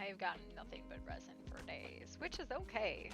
I've gotten nothing but resin for days, which is okay.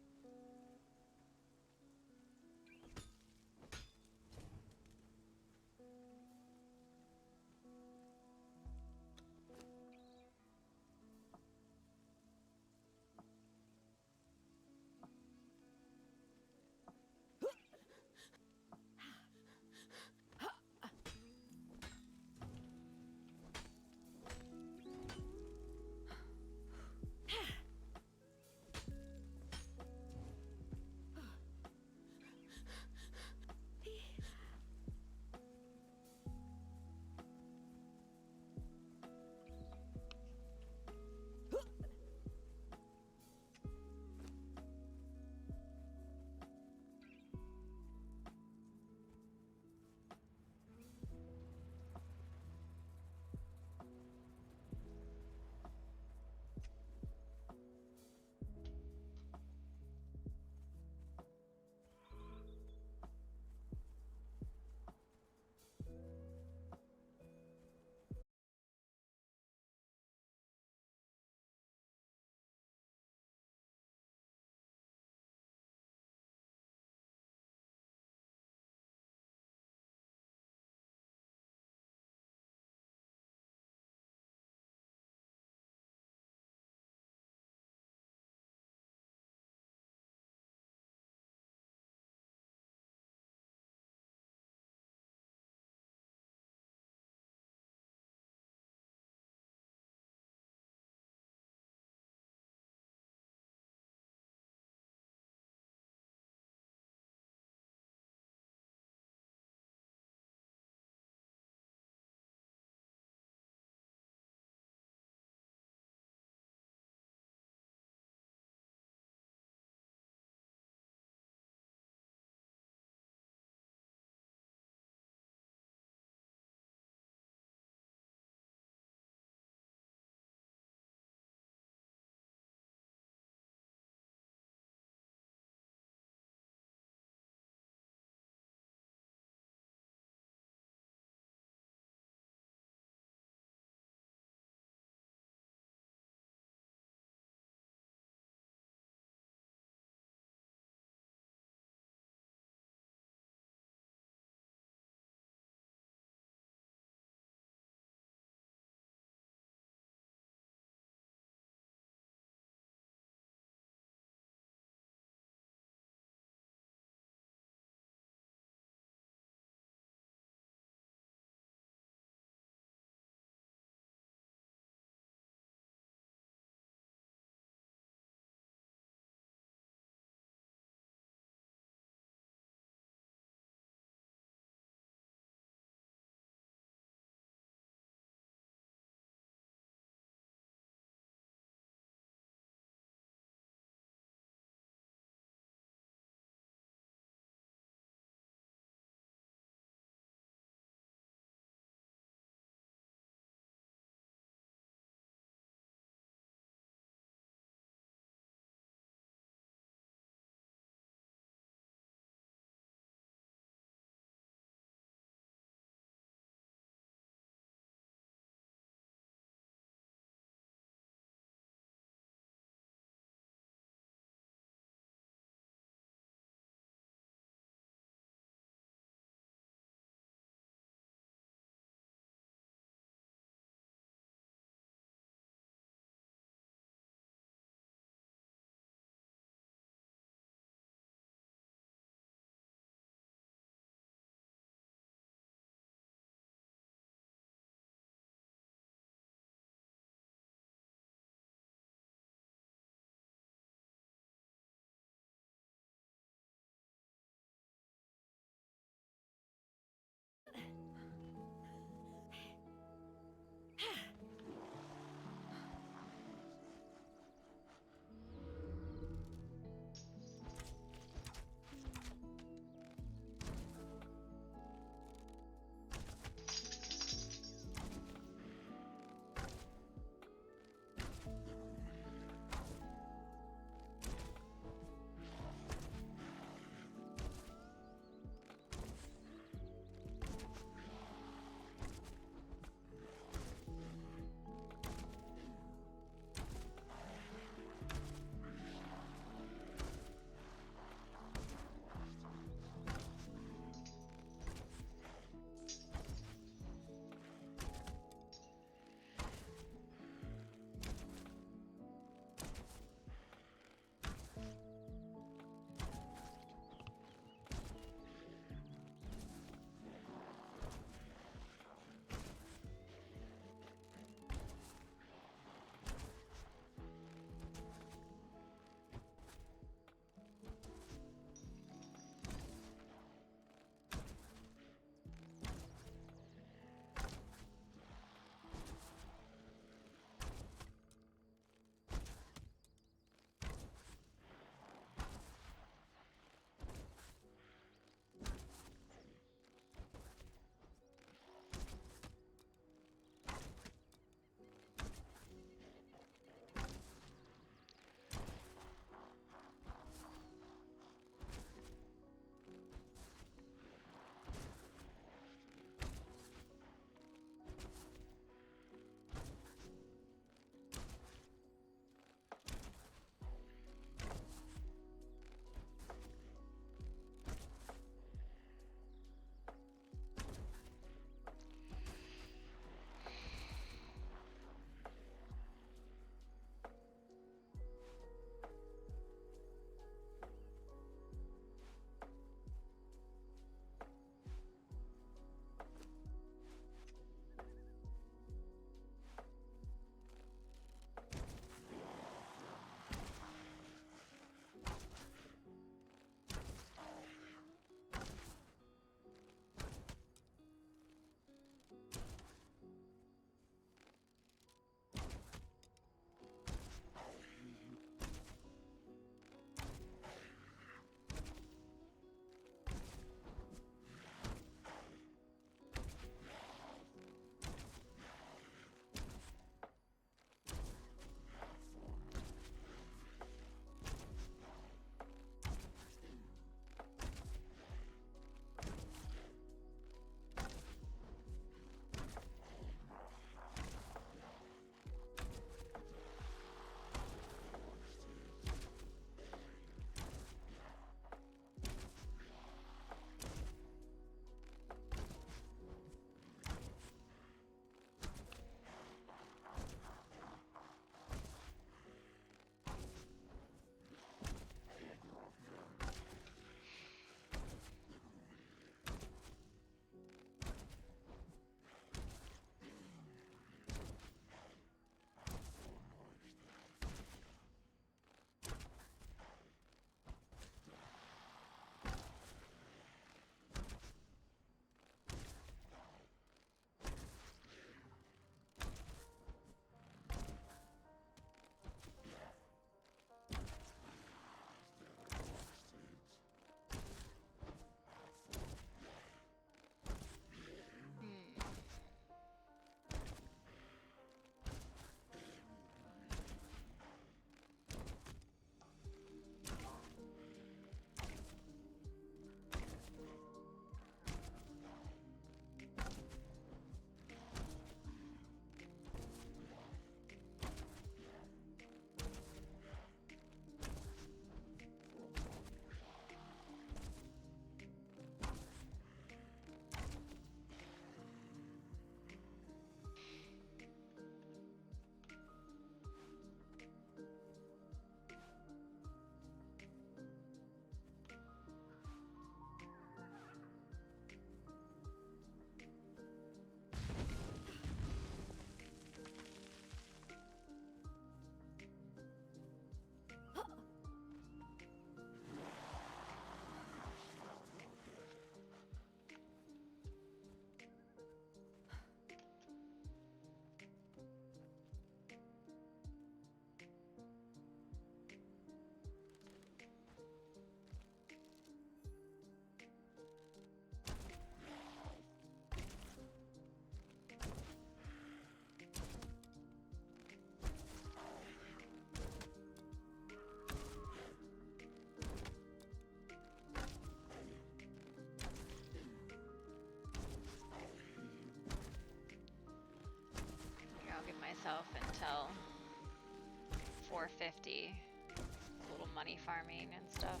450. A little money farming and stuff.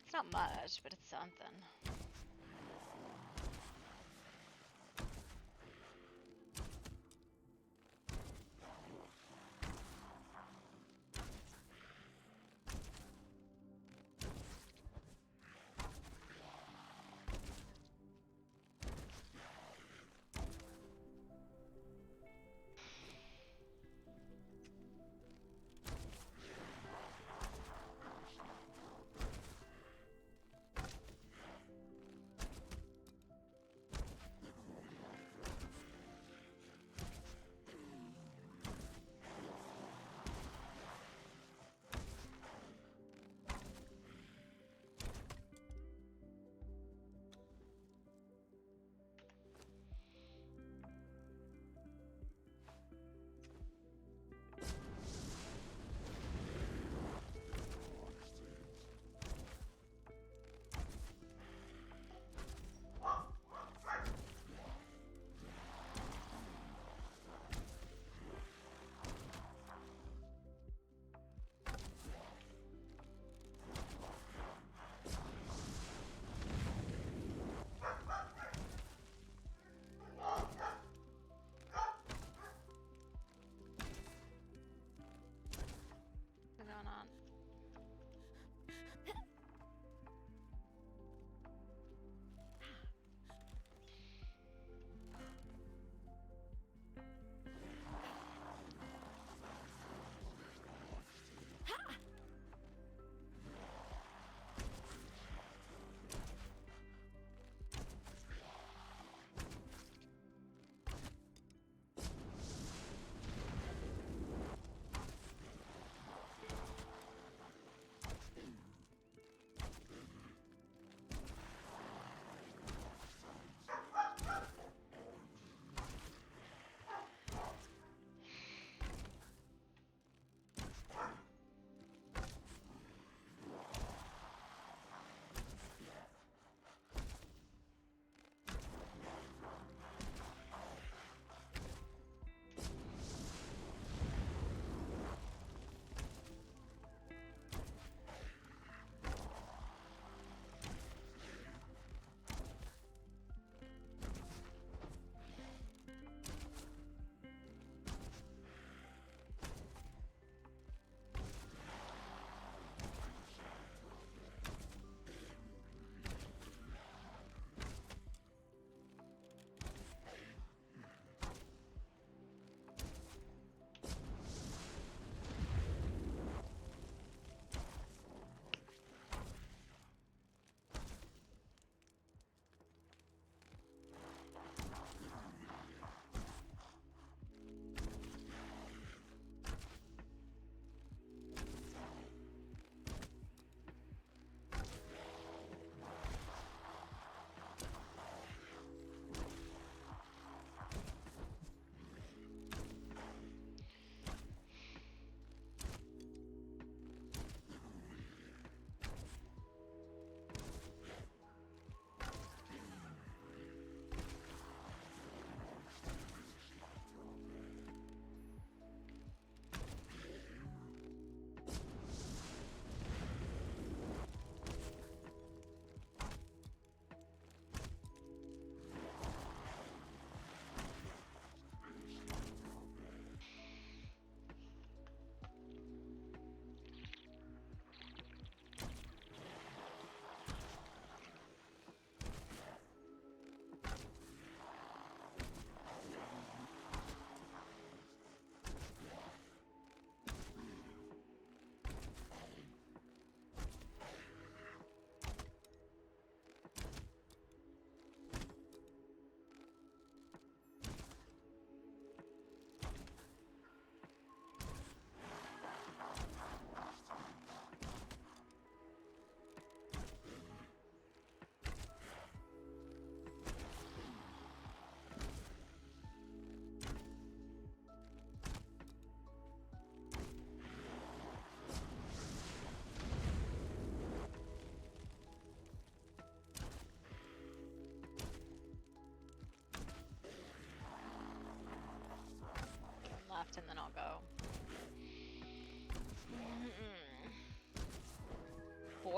It's not much, but it's something.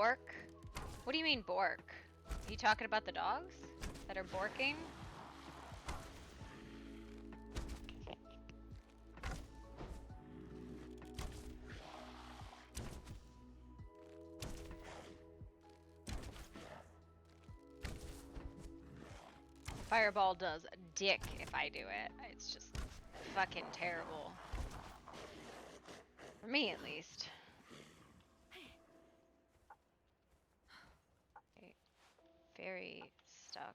bork? What do you mean bork? Are you talking about the dogs that are borking? Fireball does dick if I do it. It's just fucking terrible. For me, at least. Okay. Very stuck.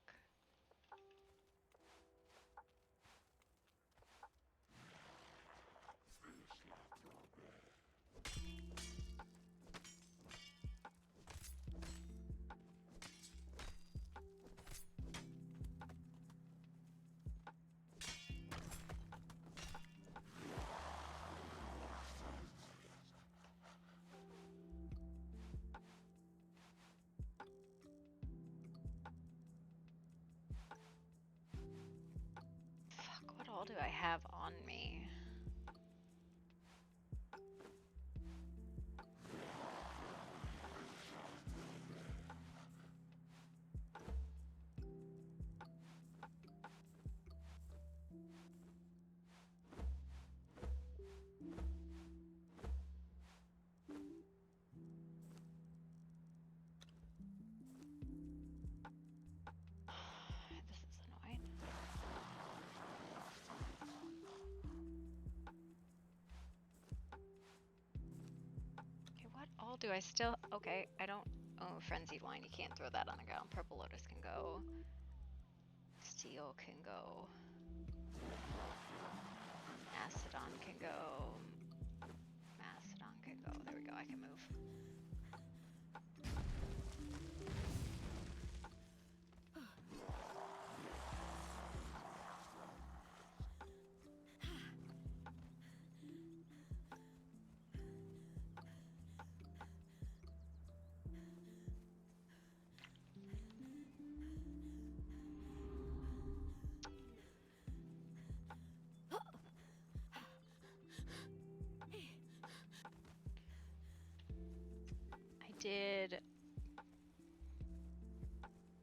What all do I have on me? This is annoying. Okay, what all do I still... Okay, I don't... Oh, Frenzy Line, you can't throw that on the ground. Purple Lotus can go. Steel can go. Mastodon can go. Mastodon can go. There we go, I can move.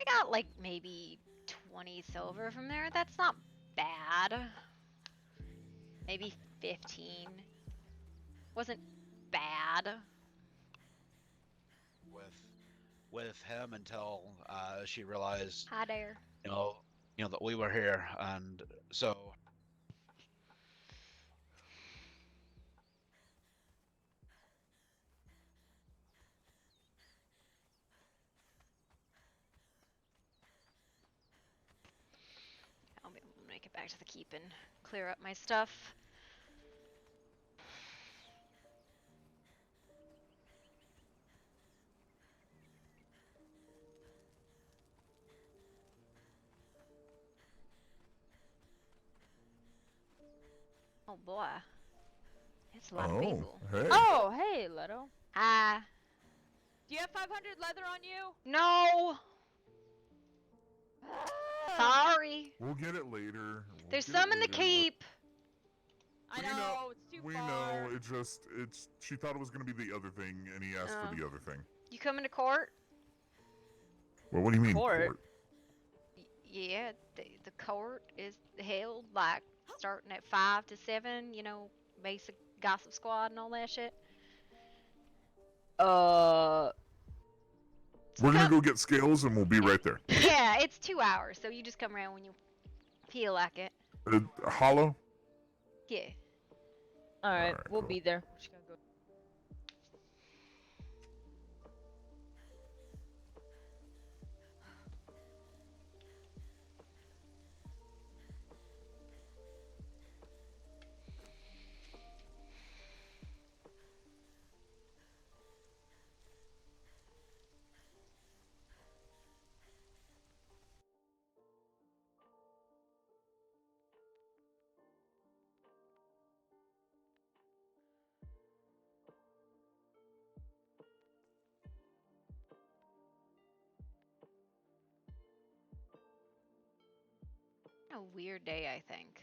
I got like maybe 20 silver from there. That's not bad. Maybe 15. Wasn't bad. With him until she realized, Hi there. you know that we were here, and so. I'll be able to make it back to the keep and clear up my stuff. Oh boy. It's a lot of people. Hey. Oh, hey, Leto. Ah. Do you have 500 leather on you? No! Sorry. We'll get it later. There's some in the keep. I know, it's too We far. know. She thought it was going to be the other thing, and he asked for the other thing. You coming to court? Well, what do you mean Court? Yeah, the court is held like starting at 5 to 7, you know, basic gossip squad and all that shit. We're going to go get scales, and we'll be right there. Yeah, it's 2 hours, so you just come around when you feel like it. Hollow? Yeah. Alright, we'll cool. be there. Just gotta go. A weird day, I think.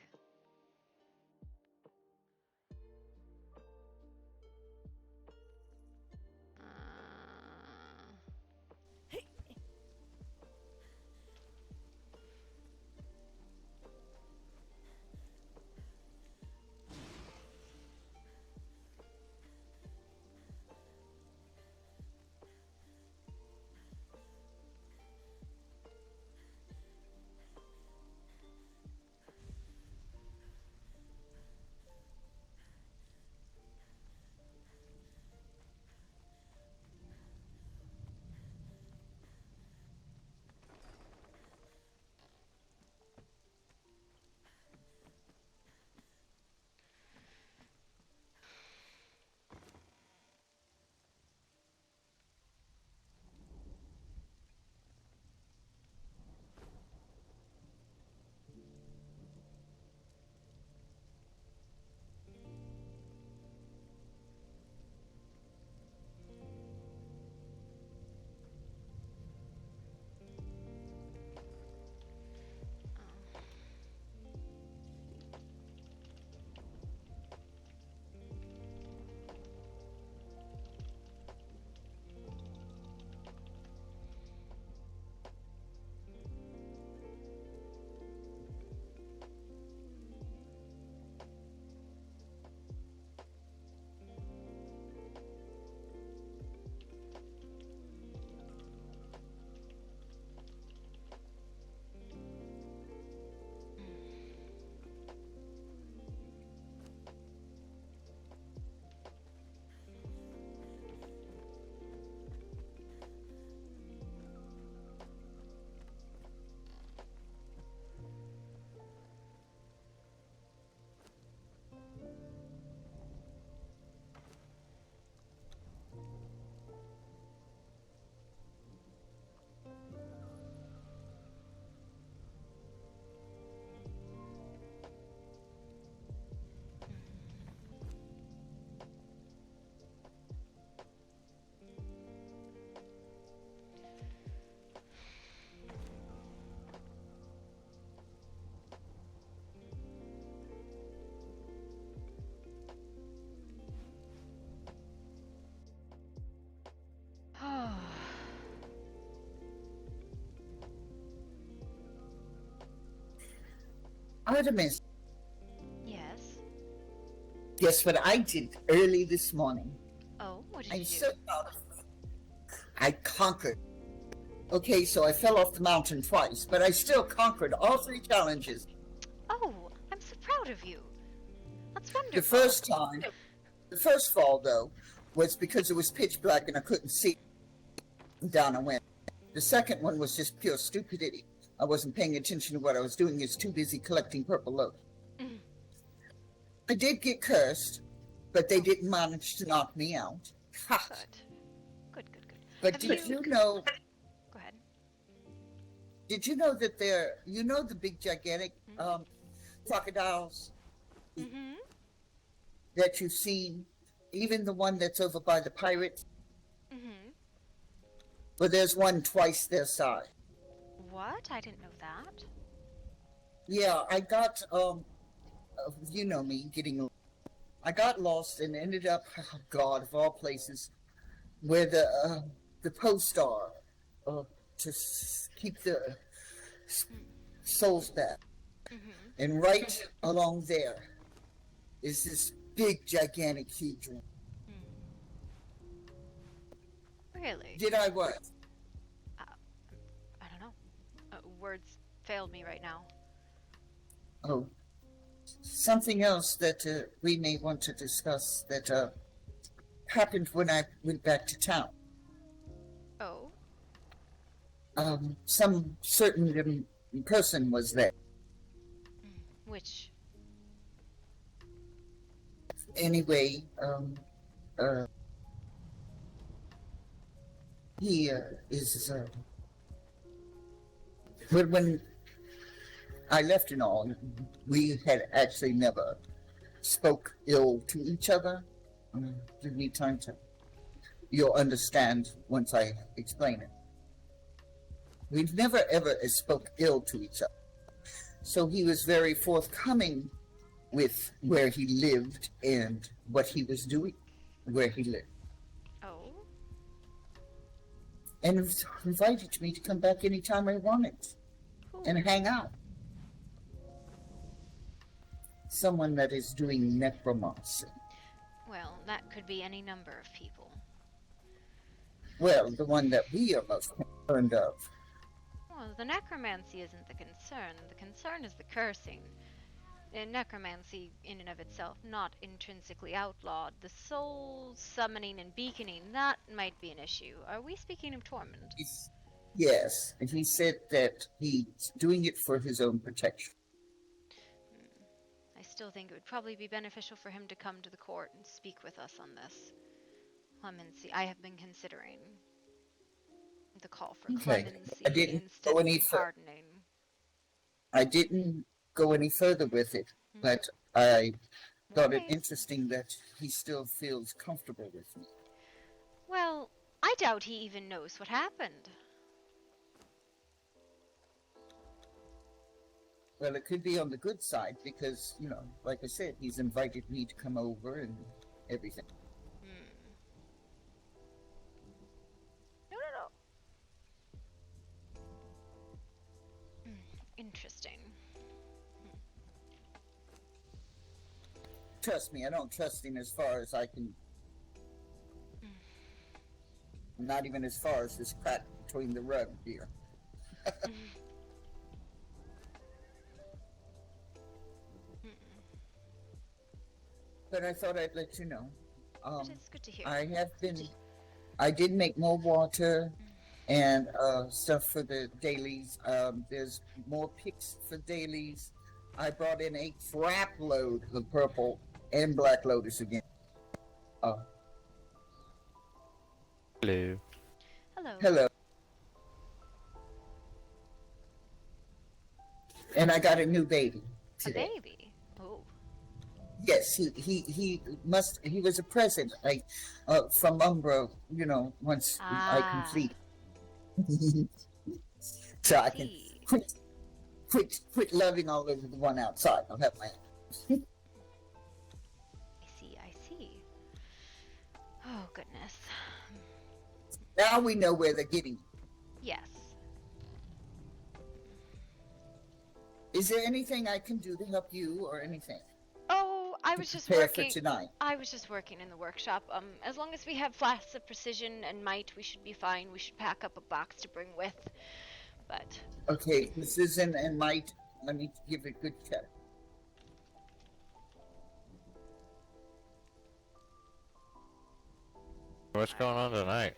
Artemis, Yes. guess what I did early this morning? Oh, what did I'm you do? so proud of you. I conquered. Okay, so I fell off the mountain twice, but I still conquered all 3 challenges. Oh, I'm so proud of you. That's wonderful. The first time, the first fall though, was because it was pitch black and I couldn't see. Down I went. The second one was just pure stupidity. I wasn't paying attention to what I was doing. I was too busy collecting purple load. Mhm. I did get cursed, but they didn't manage to knock me out. Ha! Good. Good, good, good. But Have did you- you know? Go ahead. Did you know that the big gigantic crocodiles Mm-hmm. that you've seen, even the one that's over by the pirates? Mm-hmm. But there's one twice their size. What? I didn't know that. Yeah, I got you know me, I got lost and ended up, oh God, of all places, where the post are, to keep the souls back. Mm-hmm. And right along there is this big, gigantic, huge one. Really? Did I what? I don't know. Words failed me right now. Oh, something else that we may want to discuss that happened when I went back to town. Oh. Some certain person was there. Which? Anyway, he is when I left and all, we had actually never spoke ill to each other. Give me time to, you'll understand once I explain it. We've never ever spoke ill to each other. So he was very forthcoming with where he lived and what he was doing where he lived. Oh. And invited me to come back anytime I wanted Who? and hang out. Someone that is doing necromancy. Well, that could be any number of people. Well, the one that we are most concerned of. Well, the necromancy isn't the concern. The concern is the cursing. And necromancy, in and of itself, not intrinsically outlawed. The soul summoning and beaconing, that might be an issue. Are we speaking of Tormund? Yes, and he said that he's doing it for his own protection. I still think it would probably be beneficial for him to come to the court and speak with us on this. Clemency. I have been considering the call for Okay. clemency I didn't instead go of any pardoning. I didn't go any further with it, but I thought it Okay. interesting that he still feels comfortable with me. Well, I doubt he even knows what happened. Well, it could be on the good side because, you know, like I said, he's invited me to come over and everything. No. Interesting. Trust me, I don't trust him as far as I can. Not even as far as this crack between the rug here. But I thought I'd let you know. But it's good to hear. I did make more water and stuff for the dailies. There's more picks for dailies. I brought in a crap load of purple and black lotus again. Hello. Hello. Hello. And I got a new baby A today. baby. Oh. Yes, he was a present from Umbra, you know, once I complete. So I can See. quit loving all over the one outside. I'll have my I see. Oh, goodness. Now we know where they're getting. Yes. Is there anything I can do to help you or anything? Oh, I To was just prepare for working. tonight. I was just working in the workshop. As long as we have flasks of precision and might, we should be fine. We should pack up a box to bring with. But Okay, precision and might. Let me give it a good check. What's going on tonight?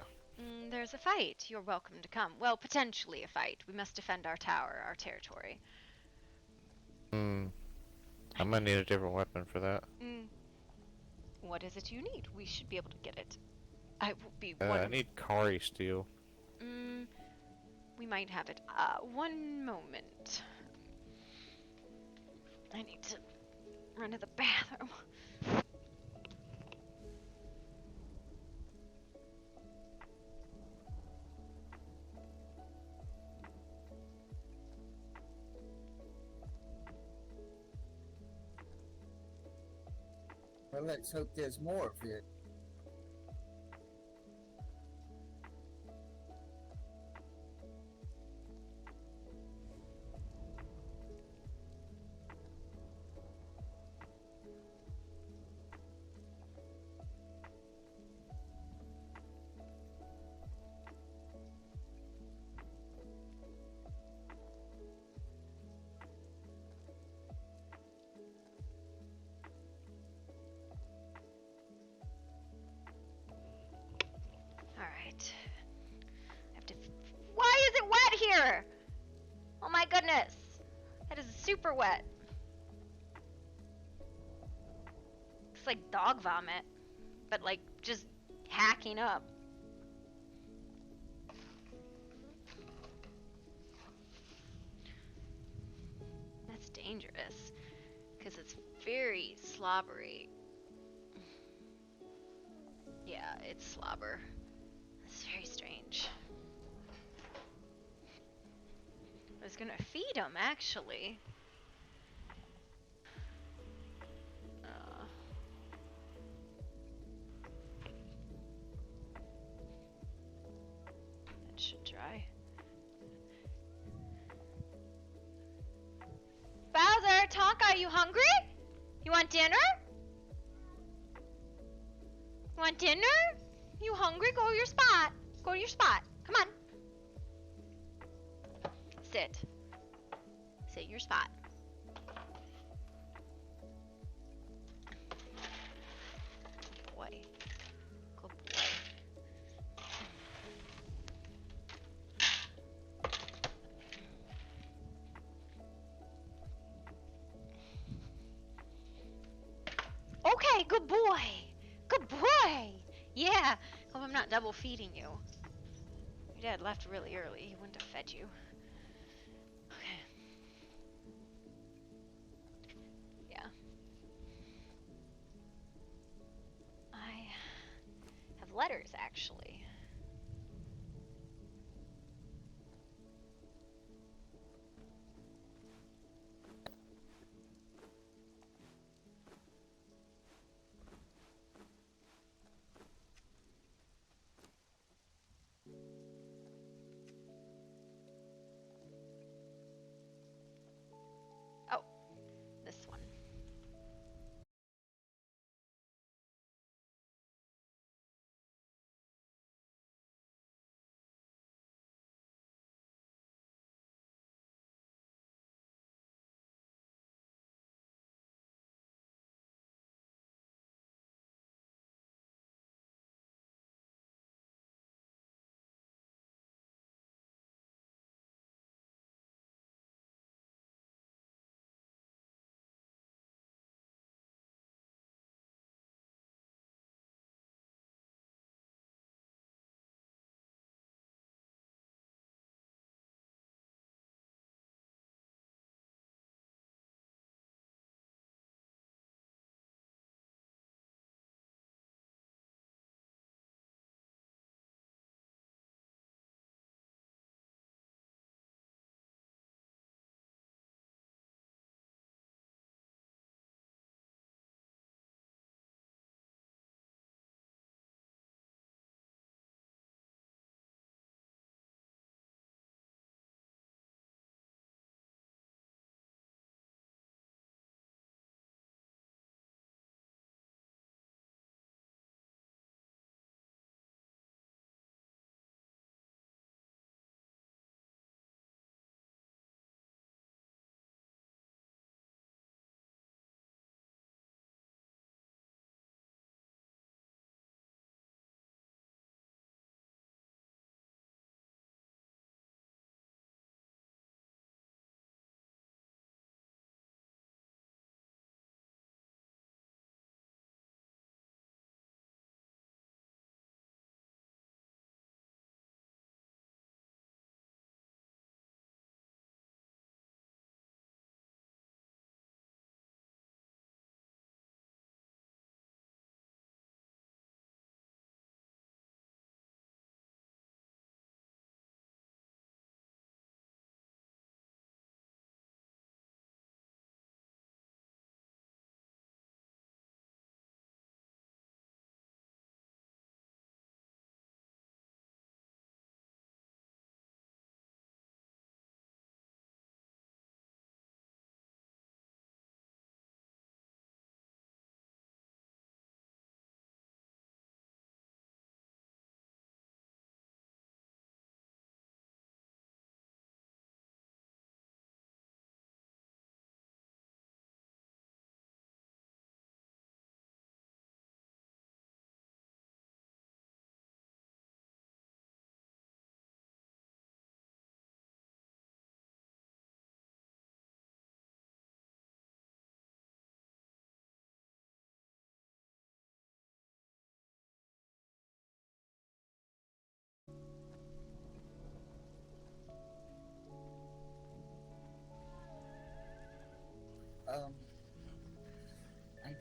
there's a fight. You're welcome to come. Well, potentially a fight. We must defend our tower, our territory. I'm gonna need a different weapon for that. What is it you need? We should be able to get it. I will be I need Kari steel. We might have it. One moment. I need to run to the bathroom. Well, let's hope there's more of it. Alright. I have to. Why is it wet here? Oh my goodness. That is super wet. It's like dog vomit, but like just hacking up. That's dangerous because it's very slobbery. Yeah, it's slobber. It's very strange. I was gonna feed him actually. That should dry. Bowser, Tonka, are you hungry? You want dinner? You want dinner? You hungry? Go to your spot. Go to your spot. Come on. Sit. Sit in your spot. Good boy. Good boy. Okay, good boy. Good boy. Yeah. Hope I'm not double feeding you. Your dad left really early. He wouldn't have fed you. Okay. Yeah. I have letters, actually. Oh, this one.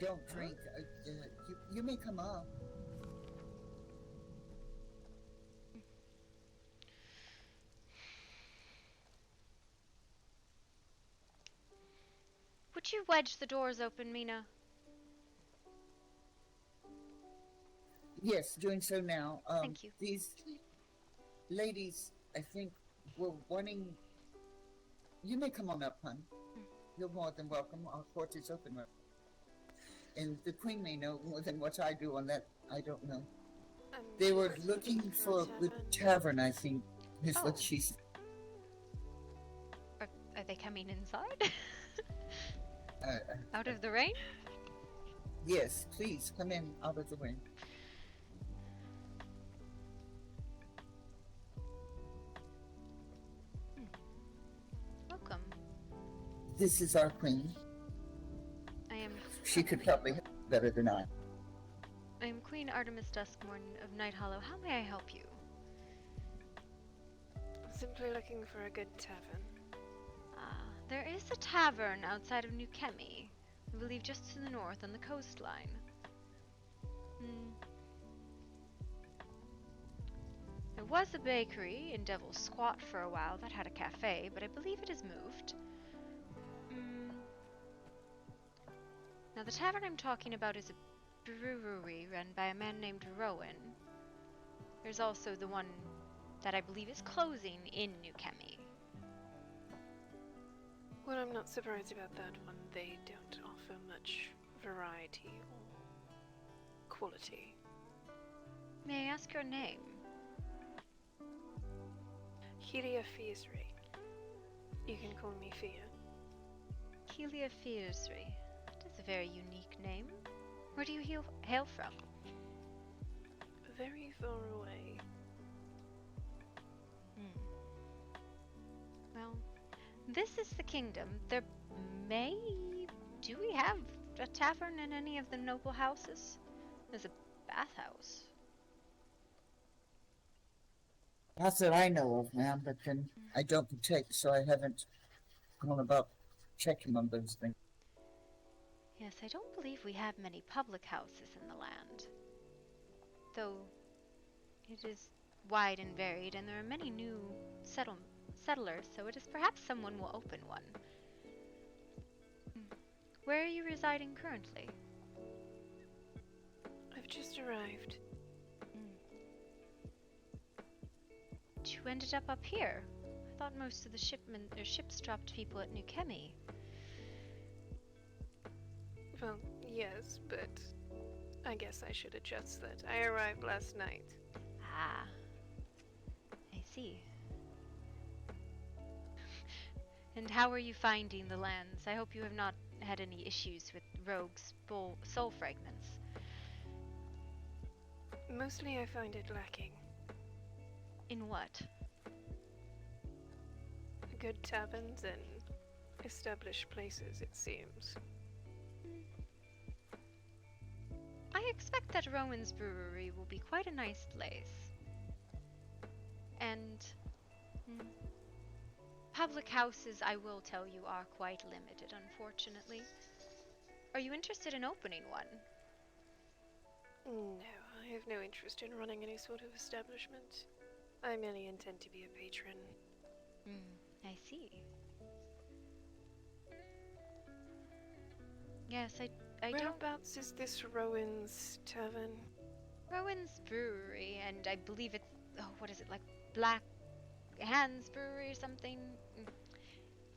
don't drink. You may come up. Would you wedge the doors open, Mina? Yes, doing so now. Thank you. These ladies, I think, were wanting. You may come on up, hon. You're more than welcome. Our court is open. And the queen may know more than what I do on that. I don't know. They were looking for the tavern, I think, is Oh. what she said. Are they coming inside? Uh, Out of the rain? yes, please come in out of the way. Welcome. This is our queen. I am She could probably help better than I. Queen Artemis Duskmorn of Night Hollow. How may I help you? Simply looking for a good tavern. There is a tavern outside of New Chemi. I believe just to the north on the coastline. There was a bakery in Devil's Squat for a while that had a cafe, but I believe it has moved. Now the tavern I'm talking about is a brewery run by a man named Rowan. There's also the one that I believe is closing in New Chemi. Well, I'm not surprised about that one. They don't offer much variety or quality. May I ask your name? Helia Fiesri. You can call me Fia. Helia Fiesri. That is a very unique name. Where do you hail from? Very far away. Well, this is the kingdom. Do we have a tavern in any of the noble houses? There's a bathhouse. Not that I know of, ma'am, but then I don't protect, so I haven't gone about checking on those things. Yes, I don't believe we have many public houses in the land. Though it is wide and varied, and there are many new settlers, so it is perhaps someone will open one. Where are you residing currently? I've just arrived. You ended up here. I thought most of the ships dropped people at New Chemi. Well, yes, but I guess I should adjust that. I arrived last night. Ah, I see. And how are you finding the lands? I hope you have not had any issues with rogues' soul fragments. Mostly I find it lacking. In what? Good taverns and established places, it seems. I expect that Rowan's Brewery will be quite a nice place. And public houses, I will tell you, are quite limited, unfortunately. Are you interested in opening one? No, I have no interest in running any sort of establishment. I merely intend to be a patron. I see. Yes, I don't... Whereabouts is this Rowan's Tavern? Rowan's Brewery, and I believe it's... Oh, what is it, like Black Hands Brewery or something?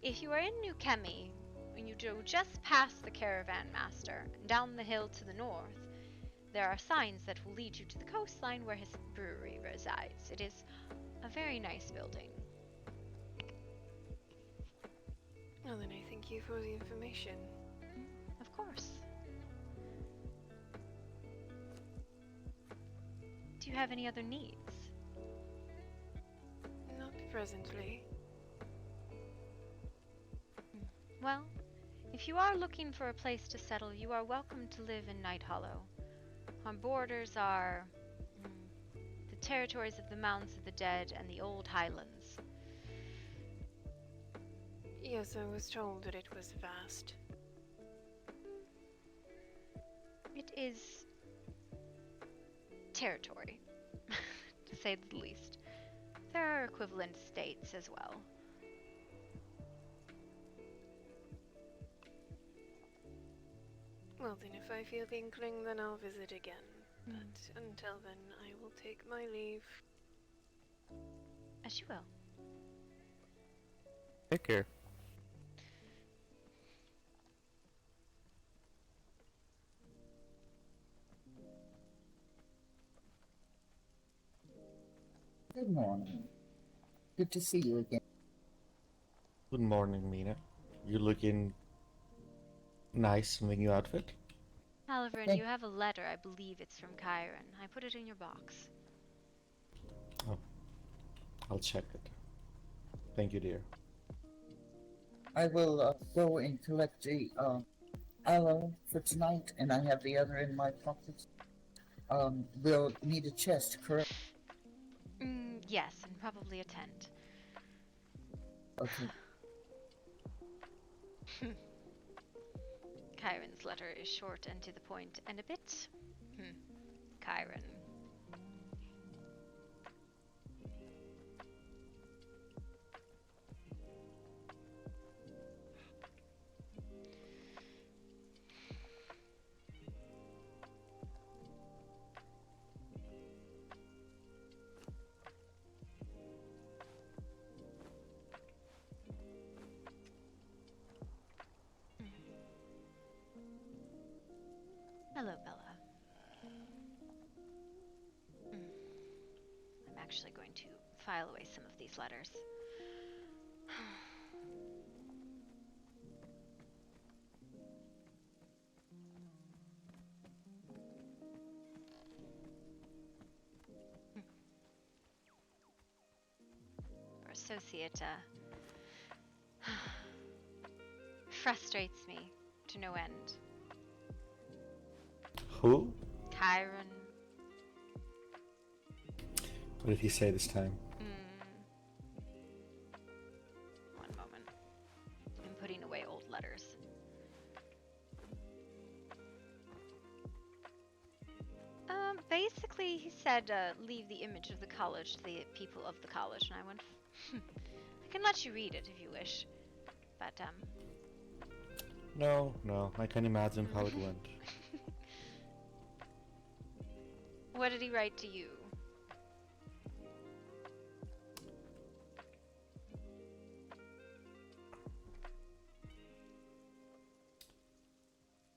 If you are in New Chemi, when you go just past the Caravan Master, and down the hill to the north, there are signs that will lead you to the coastline where his brewery resides. It is a very nice building. Well, then I thank you for the information. Of course. Do you have any other needs? Not presently. Well, if you are looking for a place to settle, you are welcome to live in Night Hollow. Our borders are the territories of the Mountains of the Dead and the Old Highlands. Yes, I was told that it was vast. It is territory, to say the least. There are equivalent states as well. Well, then, if I feel the inkling, then I'll visit again. But until then, I will take my leave. As you will. Take care. Good morning. Good to see you again. Good morning, Mina. You looking nice in the new outfit? Halvern, Thank- you have a letter. I believe it's from Chiron. I put it in your box. Oh, I'll check it. Thank you, dear. I will go and collect the aloe for tonight, and I have the other in my pocket. We'll need a chest, correct? Yes, and probably a tent. Okay. Chiron's letter is short and to the point, and a bit... Chiron. Hello, Bella. I'm actually going to file away some of these letters. Our associate frustrates me to no end. Who? Chiron. What did he say this time? One moment. I'm putting away old letters. Basically, he said, leave the image of the college to the people of the college, and I went, I can let you read it if you wish, but, No, I can imagine how it went. what did he write to you?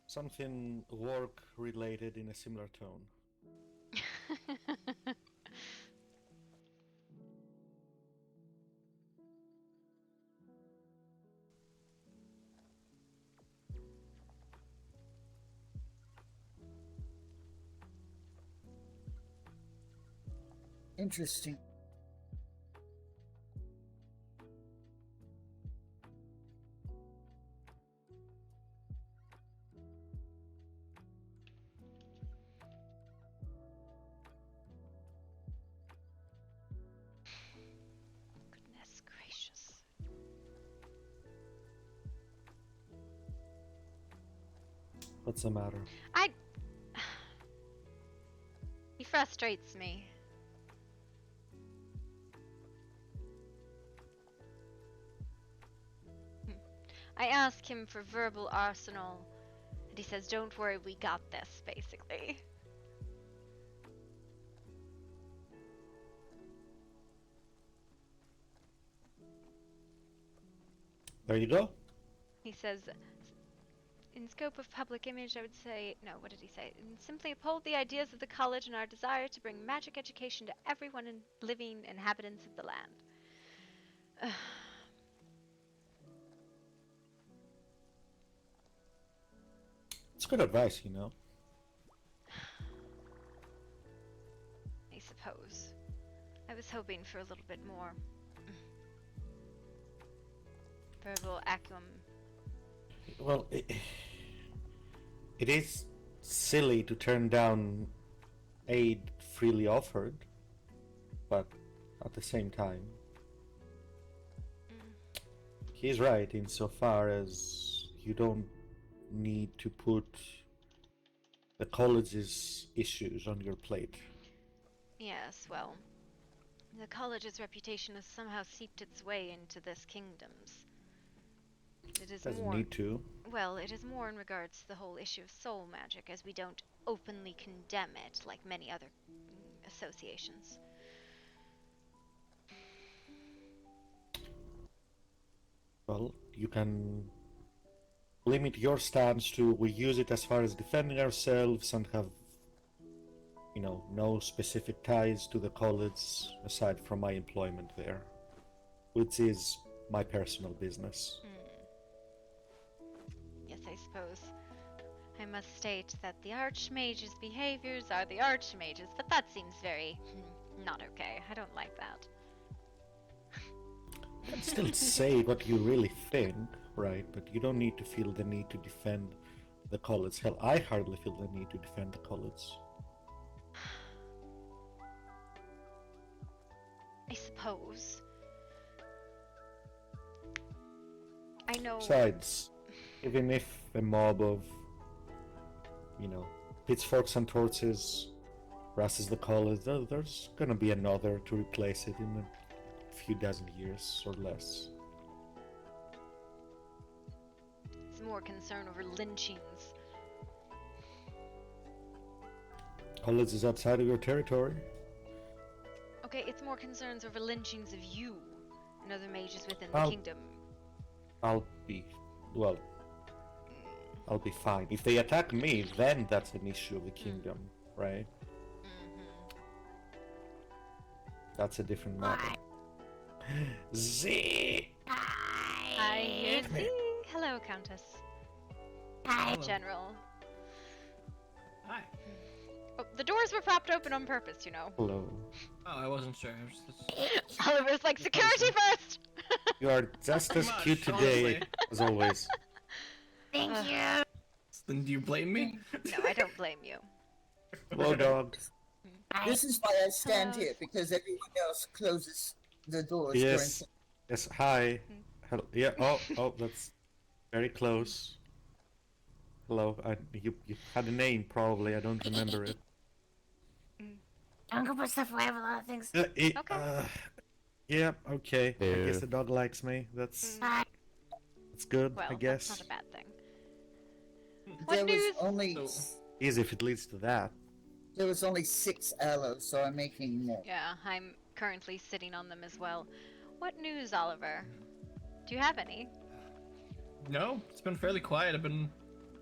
Something work related in a similar tone. Interesting. Goodness gracious. What's the matter? He frustrates me. I ask him for verbal arsenal, and he says, don't worry, we got this, basically. There you go. He says, in scope of public image, I would say, no, what did he say? Simply uphold the ideas of the college and our desire to bring magic education to everyone in living inhabitants of the land. It's good advice, you know. I suppose. I was hoping for a little bit more verbal acumen. Well, it is silly to turn down aid freely offered, but at the same time, he's right insofar as you don't need to put the college's issues on your plate. Yes, well, the college's reputation has somehow seeped its way into this kingdom's. It is Doesn't more. need to. Well, it is more in regards to the whole issue of soul magic, as we don't openly condemn it like many other associations. Well, you can limit your stance to we use it as far as defending ourselves and have, you know, no specific ties to the college aside from my employment there, which is my personal business. Yes, I suppose. I must state that the Archmage's behaviors are the Archmage's, but that seems very not okay. I don't like that. You can still say what you really think, right? But you don't need to feel the need to defend the college. Hell, I hardly feel the need to defend the college. I suppose. I know. Besides, even if a mob of, you know, pitchforks and torches harasses the college, there's gonna be another to replace it in a few dozen years or less. It's more concern over lynchings. College is outside of your territory. Okay, it's more concerns over lynchings of you and other mages within the I'll- kingdom. I'll be fine. If they attack me, then that's an issue of the kingdom, right? That's a different matter. Z. I hear thee. Hello, Countess. Hi. General. Hi. Oh, the doors were propped open on purpose, you know. Hello. Oh, I wasn't sure. I was just... Oliver's like, security first! You are just as Much, cute today honestly. as always. Thank you. Then do you blame me? No, I don't blame you. Hello, dog. This is why I stand Hello. here, because everyone else closes the doors Yes. Yes. Hi. Hello. Yeah. Oh, that's very close. Hello. You had a name probably. I don't remember it. Don't go put stuff away. I have a lot of things. Okay. Yeah. Okay. I guess the dog likes me. That's good. Well, I guess. that's not a bad thing. There What was news? only Easy if it leads to that. 6 aloes, so I'm making more. Yeah, I'm currently sitting on them as well. What news, Oliver? Do you have any? No, it's been fairly quiet. I've been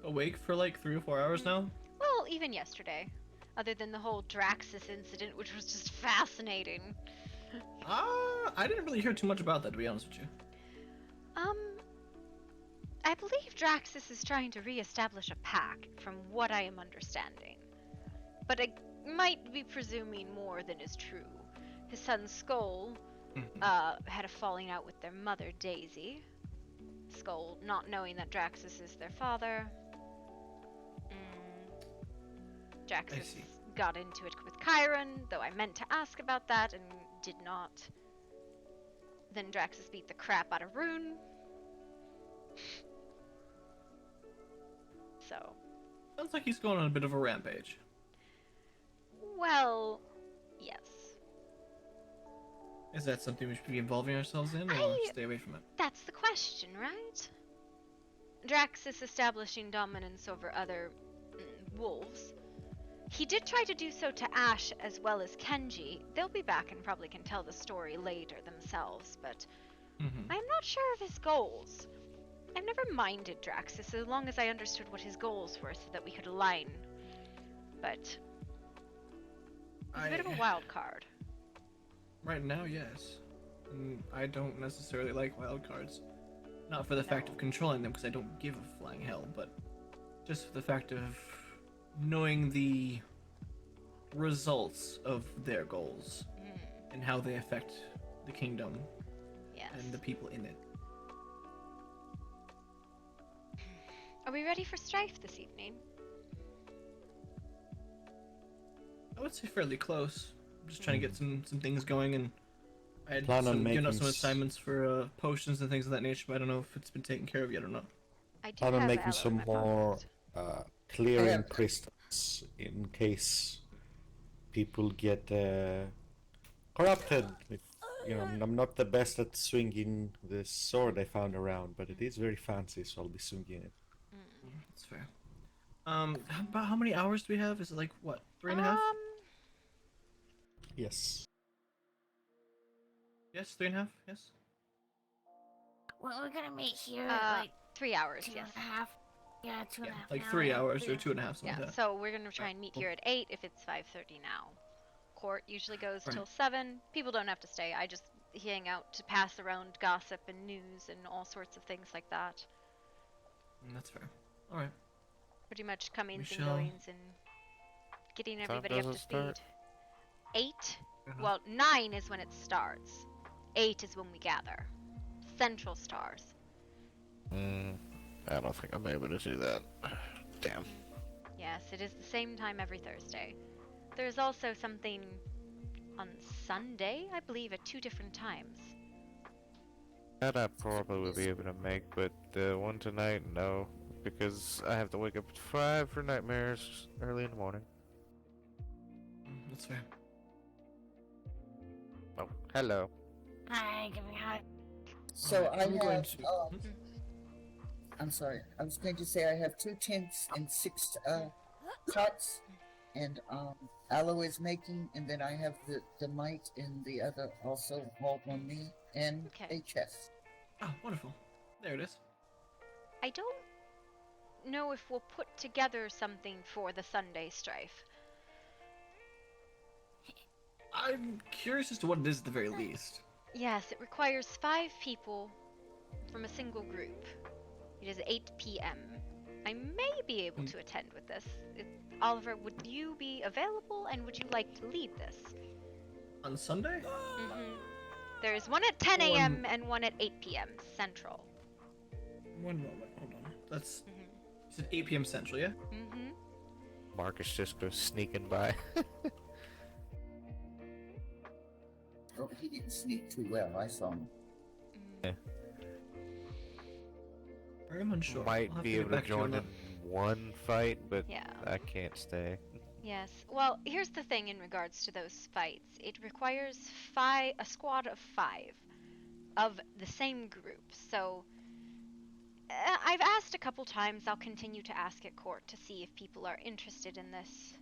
awake for like 3 or 4 hours now. Well, even yesterday. Other than the whole Draxus incident, which was just fascinating. I didn't really hear too much about that, to be honest with you. I believe Draxus is trying to re-establish a pact, from what I am understanding. But I might be presuming more than is true. His son Skull had a falling out with their mother, Daisy. Skull not knowing that Draxus is their father. Draxus see. got into it with Chiron, though I meant to ask about that and did not. Then Draxus beat the crap out of Rune. So, Sounds like he's going on a bit of a rampage. well, yes. Is that something we should be involving ourselves in, or I- stay away from it? That's the question, right? Draxus establishing dominance over other wolves. He did try to do so to Ash as well as Kenji. They'll be back and probably can tell the story later themselves, but Mm-hmm. I'm not sure of his goals. I've never minded Draxus as long as I understood what his goals were so that we could align. But he's a bit of a wild card. Right now, yes. And I don't necessarily like wild cards. Not for the fact of controlling them, because I don't give a flying hell, but just for the fact of knowing the results of their goals and how they affect the kingdom Yes. and the people in it. Are we ready for strife this evening? I would say fairly close. I'm just trying to get some things going, and I had Plan on given out making some assignments for potions and things of that nature, but I don't know if it's been taken care of yet or not. I do Plan on have making aloe some in my more pocket. clearing Yeah. crystals in case people get corrupted. I'm not the best at swinging this sword I found around, but it is very fancy, so I'll be swinging it. That's fair. About how many hours do we have? Is it like what, 3.5? Yes. Yes, 3.5. Yes. Well, we're gonna meet here Uh, like 3 hours, 2.5. yes. Yeah, two and Yeah, a half. like now. 3 hours or Yeah. 2.5, something Yeah, like that. so we're gonna try and meet here at 8 if it's 5:30 now. Court usually goes Right. till 7. People don't have to stay. I just hang out to pass around gossip and news and all sorts of things like that. That's fair. All right. Pretty much comings and shall- goings and getting Time everybody up does to it start? speed. 8? Fair enough. Well, 9 is when it starts. 8 is when we gather. Central stars. I don't think I'm able to do that. Damn. Yes, it is the same time every Thursday. There's also something on Sunday, I believe, at 2 different times. That I probably will be able to make, but the one tonight, no. Because I have to wake up at 5 for nightmares early in the morning. That's fair. Oh, hello. Hi, give me a hug. So I I'm going have. to- I'm sorry. I was going to say I have 2 tents and 6 cots, and Aloe is making, and then I have the mite and the other also all on me, and Okay. a chest. Oh, wonderful. There it is. I don't know if we'll put together something for the Sunday strife. I'm curious as to what it is at the very least. Yes, it requires 5 people from a single group. It is 8 p.m. I may be able to attend with this. Oliver, would you be available and would you like to lead this? On Sunday? There is one at 10 a.m. and one at 8 p.m. Central. 1 moment. Hold on. That's. You said 8 p.m. Central, yeah? Marcus just goes sneaking by. Oh, he didn't sneak too well. I saw him. I'm unsure. I'll Might have be to get able to back to you on join in that. one fight, but Yeah. I can't stay. Yes. Well, here's the thing in regards to those fights. It requires a squad of 5 of the same group. So I've asked a couple times. I'll continue to ask at court to see if people are interested in this.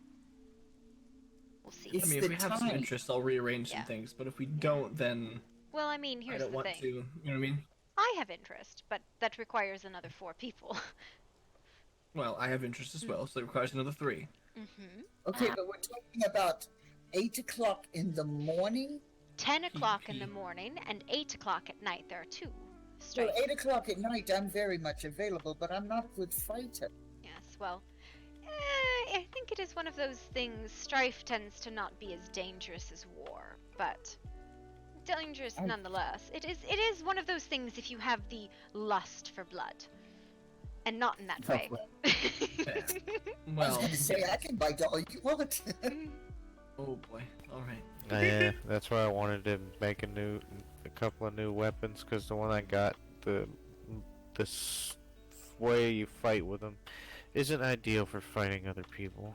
We'll see. It's I mean, the if we have some time. interest, I'll rearrange Yeah. some things. But if we don't, then Well, I mean, I here's don't the want thing. to. You know what I mean? I have interest, but that requires another 4 people. Well, I have interest as well, so it requires another 3. Okay, but we're talking about 8 o'clock in the morning. 10 o'clock in the morning and 8 o'clock at night. There are 2 So straight. 8 o'clock at night, I'm very much available, but I'm not a good fighter. Yes, well, I think it is one of those things. Strife tends to not be as dangerous as war, but dangerous nonetheless. It is one of those things if you have the lust for blood, and not in that way. I was Well, going to say, I can bite all you want. oh boy. All right. Yeah, that's why I wanted to make a couple of new weapons, because the one I got, this way you fight with them, isn't ideal for fighting other people.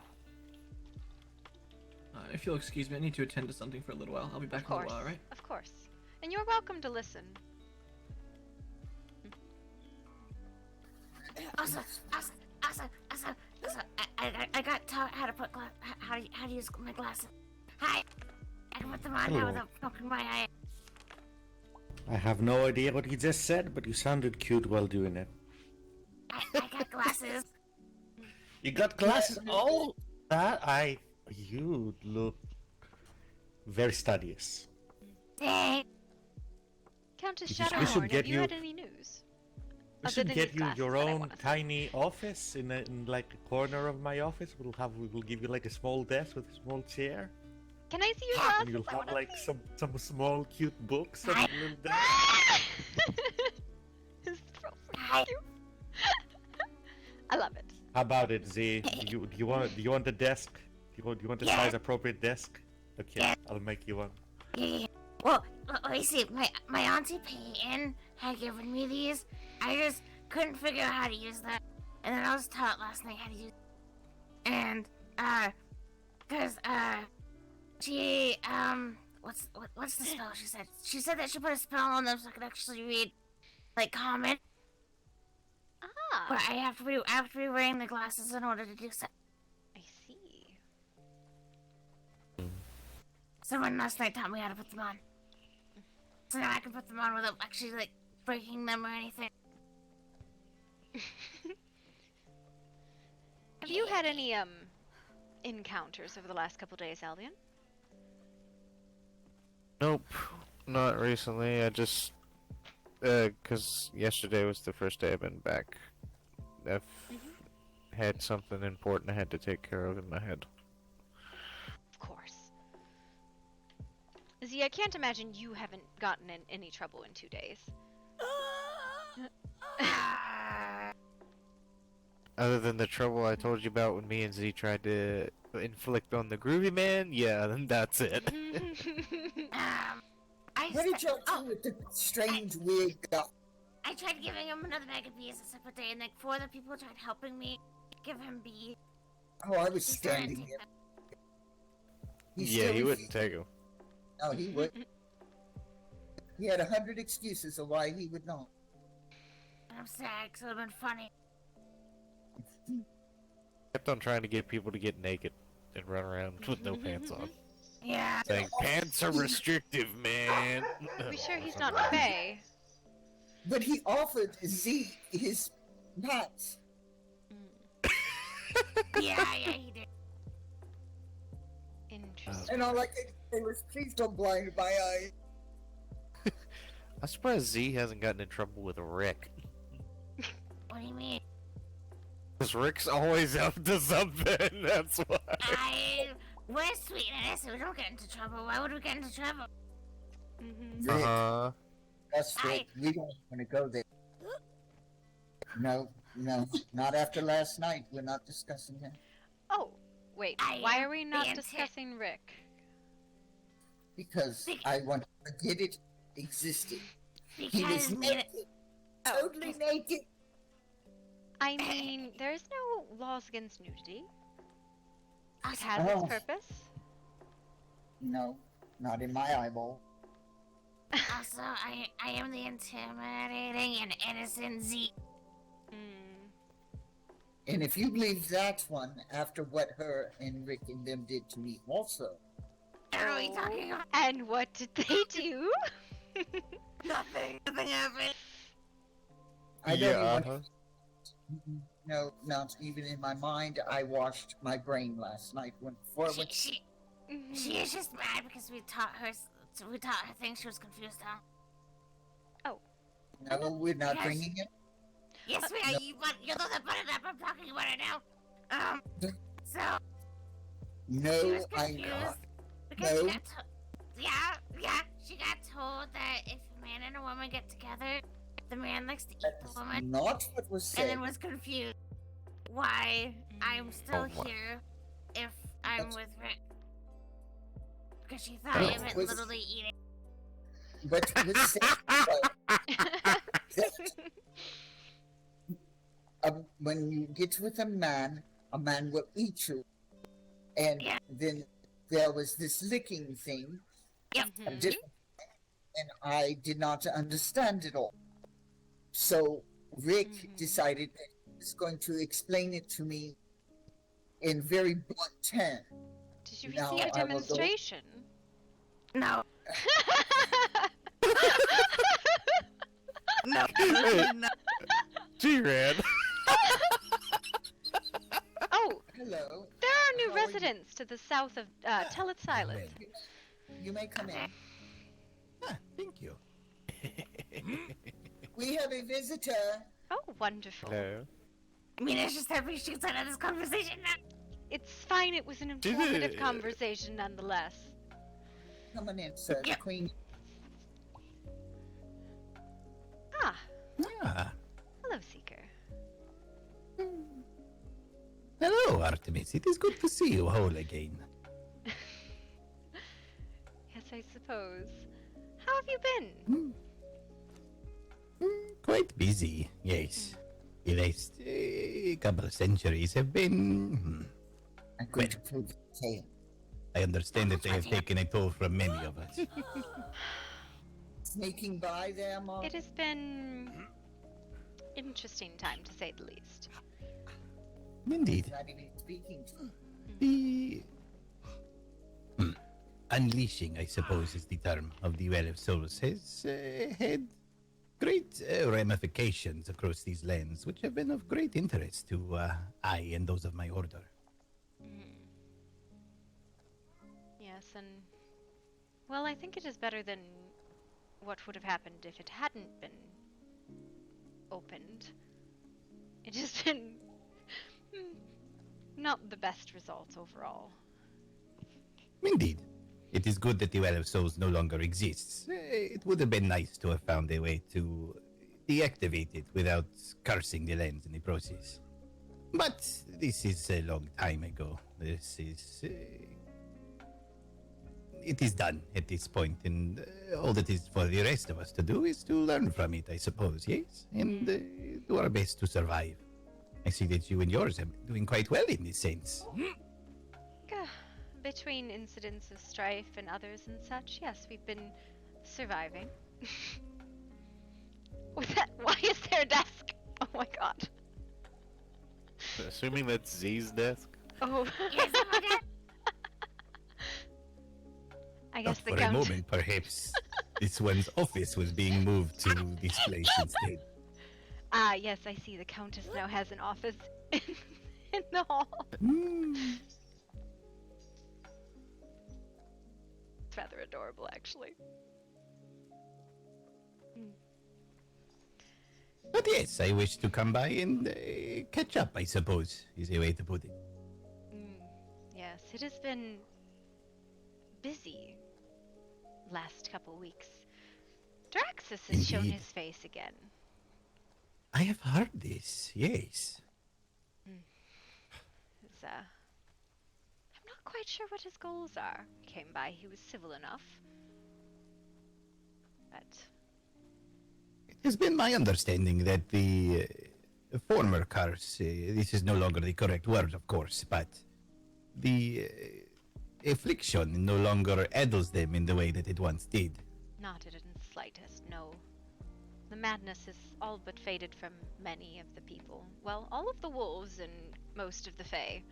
If you'll excuse me, I need to attend to something for a little while. I'll be back Of in a course, little while, right? of course. And you're welcome to listen. Also, I got taught how to put how to use my glasses. Hi, I can put them on now Hello. without poking my eye. I have no idea what you just said, but you sounded cute while doing it. I got glasses. You got glasses? Oh, you look very studious. Hey, Countess We should Shadowhorn, have get you you- had any news? We Other should than get these you your glasses that I own wanna see. tiny office in like a corner of my office. We'll give you like a small desk with a small chair, Can I see your and glasses? you'll I have wanna like see. some small cute books on a little desk. It's so Hi. cute. I love it. How about it, Z? Do you want the desk? Do you want the size appropriate desk? Okay, I'll make you one. well, let me see. My auntie Peyton had given me these. I just couldn't figure out how to use them, and then I was taught last night how to use. And Cause, she, what's the spell she said? She said that she put a spell on them so I could actually read, like, comment. But I have to be wearing the glasses in order to do so. I see. Someone last night taught me how to put them on. So now I can put them on without actually, like, breaking them or anything. Have you had any, encounters over the last couple days, Albion? Nope, not recently. I just, cause yesterday was the first day I've been back. I've had something important I had to take care of in my head. Of course. Z, I can't imagine you haven't gotten in any trouble in 2 days. Other than the trouble I told you about when me and Z tried to inflict on the Groovy Man, yeah, then that's it. What did y'all do with the strange, weird guy? I tried giving him another bag of bees a separate day, and like 4 other people tried helping me give him bees. Oh, I was standing there. Yeah, he wouldn't take them. No, he would. He had 100 excuses of why he would not. I'm sad, because it would have been funny. Kept on trying to get people to get naked and run around with no pants on. Yeah. Saying, pants are restrictive, man. Are we sure he's not Faye? But he offered Z his pants. Yeah, he did. Interesting. And all I could say was, please don't blind my eyes. I'm surprised Z hasn't gotten in trouble with Rick. What do you mean? Because Rick's always up to something, that's why. We're sweet and innocent, we don't get into trouble. Why would we get into trouble? Uh-huh. That's right. We don't want to go there. No, not after last night. We're not discussing that. Oh, wait. Why are we not discussing Rick? Because I want to forget it existed. He was Because naked. Totally naked. I mean, there's no laws against nudity. It has its purpose. No, not in my eyeball. Also, I am the intimidating and innocent Z. And if you believe that one, after what her and Rick and them did to me also. What are we talking about? And what did they do? Nothing happened. I don't even No, not even in my mind. I washed my brain last night She is just mad because we taught her things she was confused on. Oh. No, we're not bringing it. Yes, we are. You're the one that brought it up. I'm talking about it now. So. No, she was I'm confused not. because No. she got told that if a man and a woman get together, the man likes to eat the woman. Not what was said. And then was confused why I'm still here if I'm with Rick. Because she thought I meant literally eating. What was said when you get with a man will eat you. And then there was this licking thing. Yep. And I did not understand it all. So Rick decided that he was going to explain it to me in very blunt terms. Did you see a demonstration? No. No. G-Ran. Oh, hello. There are new residents to the south of Tellitz Island. You may come in. Thank you. We have a visitor. Oh, wonderful. Hello. I mean, it's just happy she gets out of this conversation now. It's fine, it was an informative conversation nonetheless. Come on in, sir. The Queen. Ah. Hello, Seeker. Hello, Artemis. It is good to see you whole again. Yes, I suppose. How have you been? Quite busy, yes. The last couple of centuries have been I'm going to prove the tale. I understand that they have taken a toll from many of us. Sneaking by there, Mark? It has been interesting time, to say the least. Indeed. Not even speaking to The unleashing, I suppose, is the term of the Well of Souls, has had great ramifications across these lands, which have been of great interest to I and those of my order. Yes, and well, I think it is better than what would have happened if it hadn't been opened. It has been not the best results overall. Indeed. It is good that the Well of Souls no longer exists. It would have been nice to have found a way to deactivate it without cursing the lands in the process. But this is a long time ago. This is... it is done at this point, and all that is for the rest of us to do is to learn from it, I suppose, yes? And do our best to survive. I see that you and yours are doing quite well in this sense. Between incidents of strife and others and such, yes, we've been surviving. Why is there a desk? Oh my god. Assuming that's Z's desk. Oh. I guess For a moment, perhaps this one's office was being moved to this place instead. Ah, yes, I see. The Countess now has an office in the hall. It's rather adorable, actually. But yes, I wish to come by and catch up, I suppose, is a way to put it. Yes, it has been busy last couple weeks. Draxus has shown his face again. I have heard this, yes. I'm not quite sure what his goals are. He came by, he was civil enough. But... It has been my understanding that the former curse, this is no longer the correct word, of course, but the affliction no longer addles them in the way that it once did. Not in the slightest, no. The madness has all but faded from many of the people. Well, all of the wolves and most of the Fae.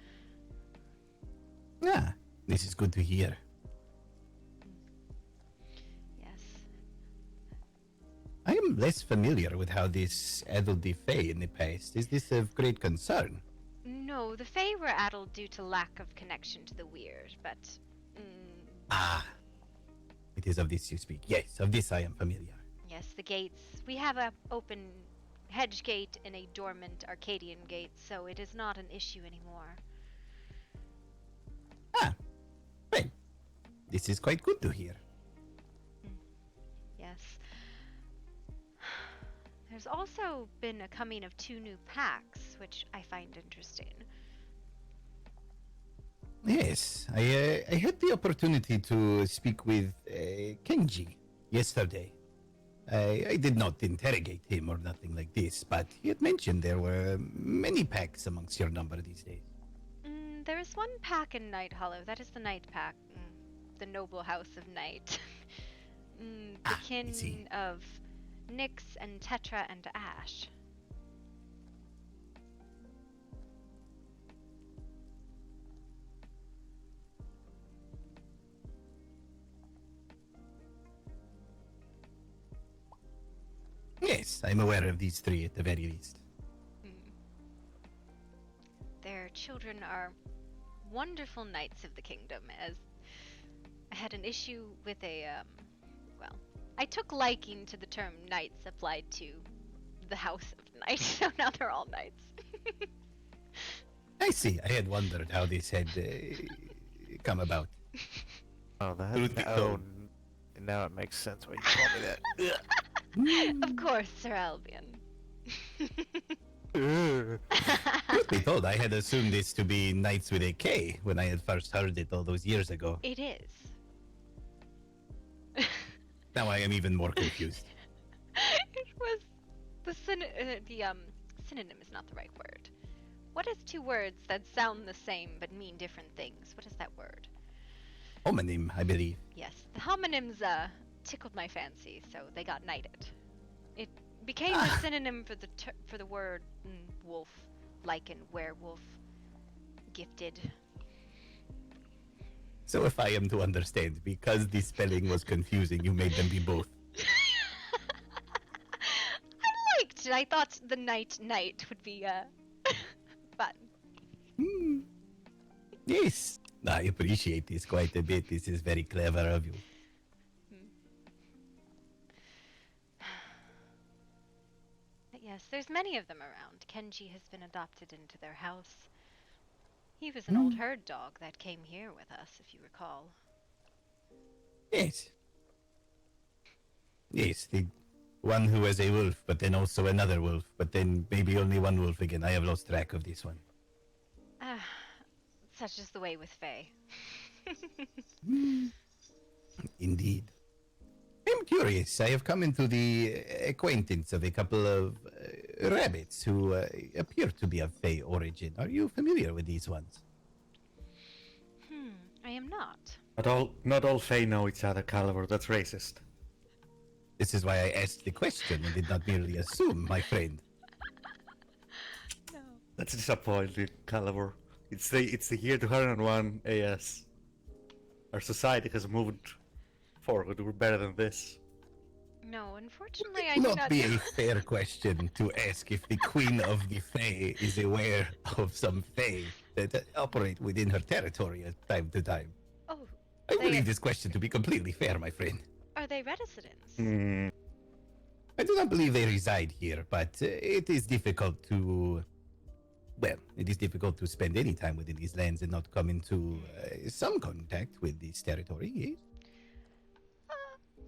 Ah, this is good to hear. Yes. I am less familiar with how this addled the Fae in the past. Is this of great concern? No, the Fae were addled due to lack of connection to the weird, but... Ah, it is of this you speak. Yes, of this I am familiar. Yes, the gates. We have a open hedge gate and a dormant Arcadian gate, so it is not an issue anymore. Ah, well, this is quite good to hear. Yes. There's also been a coming of 2 new packs, which I find interesting. Yes, I had the opportunity to speak with Kenji yesterday. I did not interrogate him or nothing like this, but he had mentioned there were many packs amongst your number these days. There is 1 pack in Night Hollow. That is the Night Pack. The Noble House of Night. The kin of Nyx and Tetra and Ash. Yes, I'm aware of these 3 at the very least. Their children are wonderful knights of the kingdom, as I had an issue with well, I took liking to the term knights applied to the House of Knight, so now they're all knights. I see. I had wondered how this had come about. Oh, now it makes sense when you call me that. Of course, Sir Albion. Truth be told, I had assumed this to be Knights with a K when I had first heard it all those years ago. It is. Now I am even more confused. It was the synonym is not the right word. What is two words that sound the same but mean different things? What is that word? Homonym, I believe. Yes, the homonyms tickled my fancy, so they got knighted. It became a synonym for the word wolf, lichen, werewolf, gifted. So if I am to understand, because the spelling was confusing, you made them be both. I liked it. I thought the knight would be fun. Yes, I appreciate this quite a bit. This is very clever of you. But yes, there's many of them around. Kenji has been adopted into their house. He was an old herd dog that came here with us, if you recall. Yes. Yes, the one who was a wolf, but then also another wolf, but then maybe only one wolf again. I have lost track of this one. Such is the way with Fae. Indeed. I'm curious. I have come into the acquaintance of a couple of rabbits who appear to be of Fae origin. Are you familiar with these ones? I am not. Not all Fae know each other, Caliber. That's racist. This is why I asked the question and did not merely assume, my friend. No. That's disappointing, Caliber. It's the year 201 AS. Our society has moved forward. We're better than this. No, unfortunately, I do Not not be know. a fair question to ask if the Queen of the Fae is aware of some Fae that operate within her territory at time to time. Oh, I believe this question to be completely fair, my friend. are they residents? I do not believe they reside here, but it is difficult to... Well, it is difficult to spend any time within these lands and not come into some contact with this territory, yes?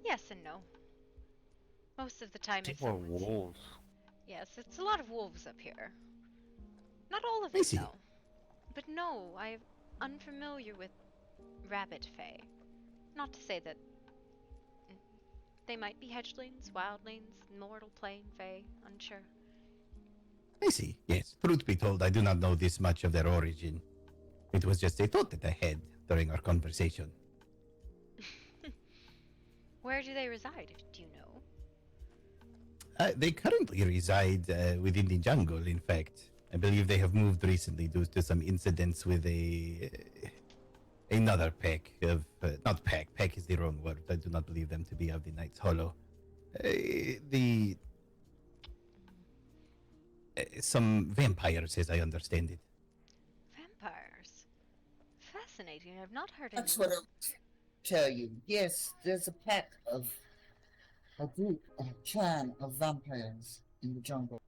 Yes and no. Most of the time it's More always... wolves. Yes, it's a lot of wolves up here. Not all of I it, see. though. But no, I'm unfamiliar with rabbit fae. Not to say that they might be hedgelings, wildlings, mortal plane fae, unsure. I see, yes. Truth be told, I do not know this much of their origin. It was just a thought that I had during our conversation. Where do they reside, do you know? They currently reside within the jungle, in fact. I believe they have moved recently due to some incidents with another pack of... not pack, pack is the wrong word. I do not believe them to be of the Knights Hollow. Some vampires, as I understand it. Vampires? Fascinating, I've not heard of That's what I'll tell you. Yes, there's a pack of a group, a clan of vampires in the jungle.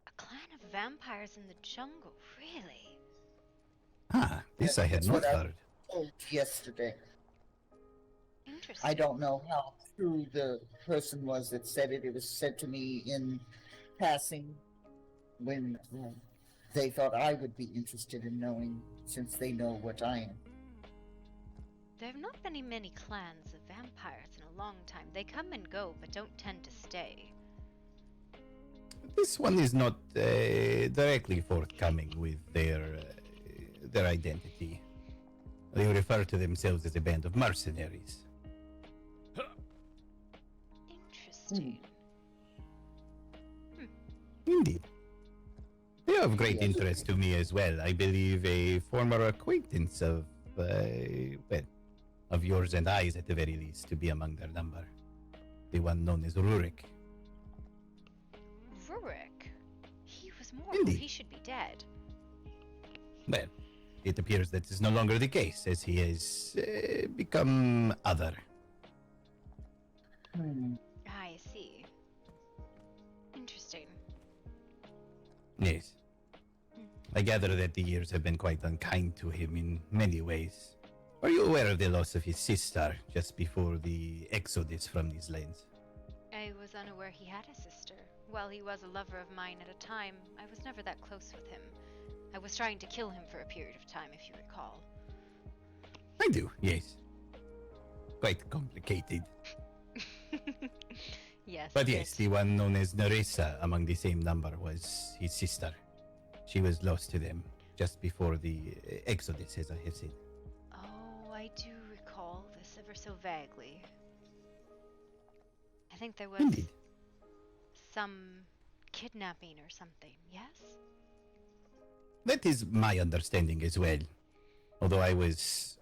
A clan of vampires in the jungle, really? Ah, this I had That's not what I heard. told yesterday. Interesting. I don't know how true the person was that said it. It was said to me in passing when they thought I would be interested in knowing, since they know what I am. There have not been many clans of vampires in a long time. They come and go, but don't tend to stay. This one is not directly forthcoming with their identity. They refer to themselves as a band of mercenaries. Interesting. Indeed. They are of great interest to me as well. I believe a former acquaintance of, of yours and I's at the very least, to be among their number. The one known as Rurik. Rurik? He was mortal. Indeed. He should be dead. Well, it appears that is no longer the case, as he has become other. I see. Interesting. Yes. I gather that the years have been quite unkind to him in many ways. Are you aware of the loss of his sister just before the exodus from these lands? I was unaware he had a sister. While he was a lover of mine at a time, I was never that close with him. I was trying to kill him for a period of time, if you recall. I do, yes. Quite complicated. Yes. But yes, the one known as Nerissa among the same number was his sister. She was lost to them just before the exodus, as I have said. Oh, I do recall this ever so vaguely. I think there was Indeed. some kidnapping or something, yes? That is my understanding as well. Although I was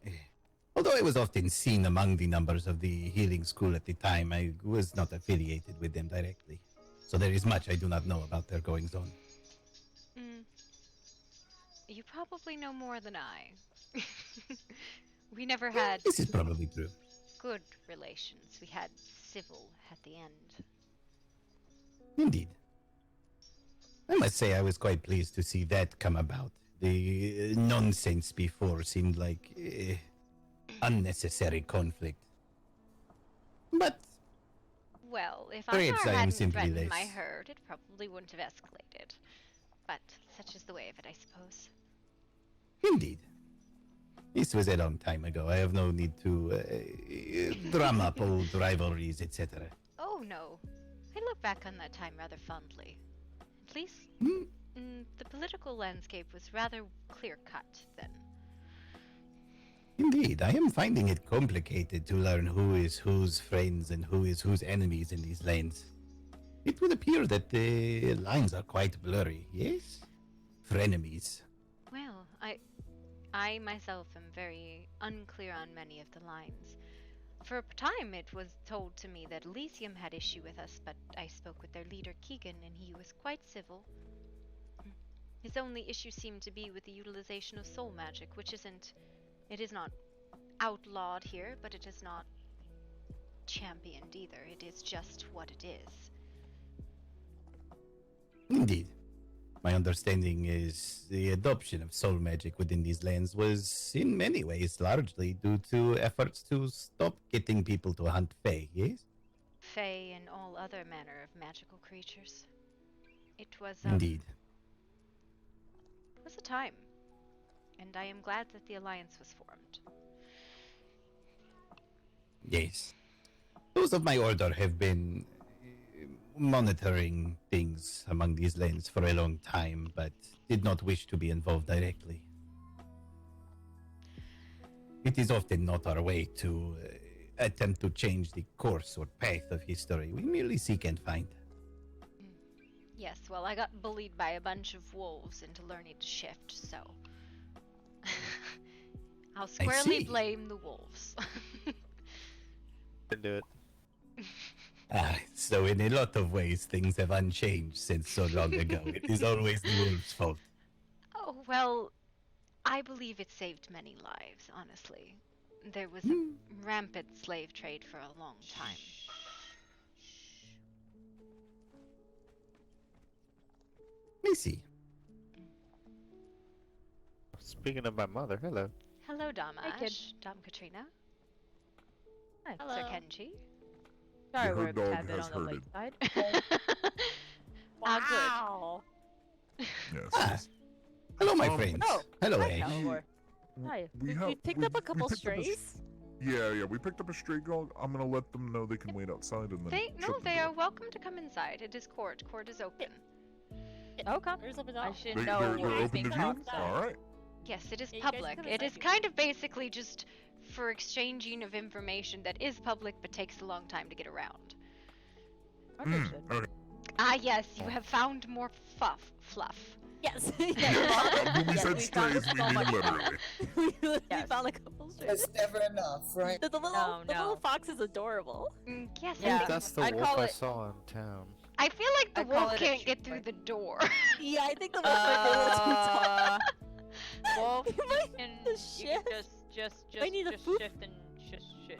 often seen among the numbers of the healing school at the time, I was not affiliated with them directly. So there is much I do not know about their goings on. You probably know more than I. We never had This is probably true. good relations. We had civil at the end. Indeed. I must say I was quite pleased to see that come about. The nonsense before seemed like unnecessary conflict. But Well, if perhaps Einar I am hadn't simply threatened my less. herd, it probably wouldn't have escalated. But such is the way of it, I suppose. Indeed. This was a long time ago. I have no need to drum up old rivalries, etc. Oh no, I look back on that time rather fondly. At least, the political landscape was rather clear-cut then. Indeed, I am finding it complicated to learn who is whose friends and who is whose enemies in these lands. It would appear that the lines are quite blurry, yes? Frenemies. Well, I myself am very unclear on many of the lines. For a time it was told to me that Elysium had issue with us, but I spoke with their leader Keegan and he was quite civil. His only issue seemed to be with the utilization of soul magic, which it is not outlawed here, but it is not championed either. It is just what it is. Indeed. My understanding is the adoption of soul magic within these lands was, in many ways, largely due to efforts to stop getting people to hunt Fae, yes? Fae and all other manner of magical creatures. It was, Indeed. It was a time, and I am glad that the alliance was formed. Yes. Those of my order have been monitoring things among these lands for a long time, but did not wish to be involved directly. It is often not our way to attempt to change the course or path of history. We merely seek and find. Yes, well, I got bullied by a bunch of wolves into learning to shift, so I'll squarely see. blame the wolves. Can do it. So in a lot of ways, things have unchanged since so long ago. It is always the wolves' fault. Oh, well, I believe it saved many lives, honestly. There was a rampant slave trade for a long time. I see. Speaking of my mother, hello. Hello, Dom Hey, kid. Ash. Dom Katrina. Hi. Sir Kenji. Sorry, Her we're a dog tad bit has on the late herded. side. Ah, Yes. Ah, hello, my friends. Oh, hello, hi, Ash. Calibor. Hi. We picked up a couple picked up a s- strays. Yeah, we picked up a stray dog. I'm gonna let them know they can wait outside and then. shut the they door. are welcome to come inside. It is court. Court is open. Okay. There's up and I down. should They, know they're what they're was open being to view. talked about. All right. Yes, it is Yeah, you guys public. come It is inside. kind of basically just for exchanging of information that is public but takes a long time to get around. Understood. Okay. Ah, yes, you have found more fluff. Yes. When we Yes, said we strays, found we so mean much literally. we literally Yes. found a couple strays. It's never enough, right? The little, No, the little no. fox is adorable. Yes, I Yeah. think that's the I wolf call I it- saw in town. I feel like the I call wolf it a can't get cheap through point. the door. Yeah, I think the wolf might be a little too tall. Wolf, You might and the you can shift. just I need a just foop. shift and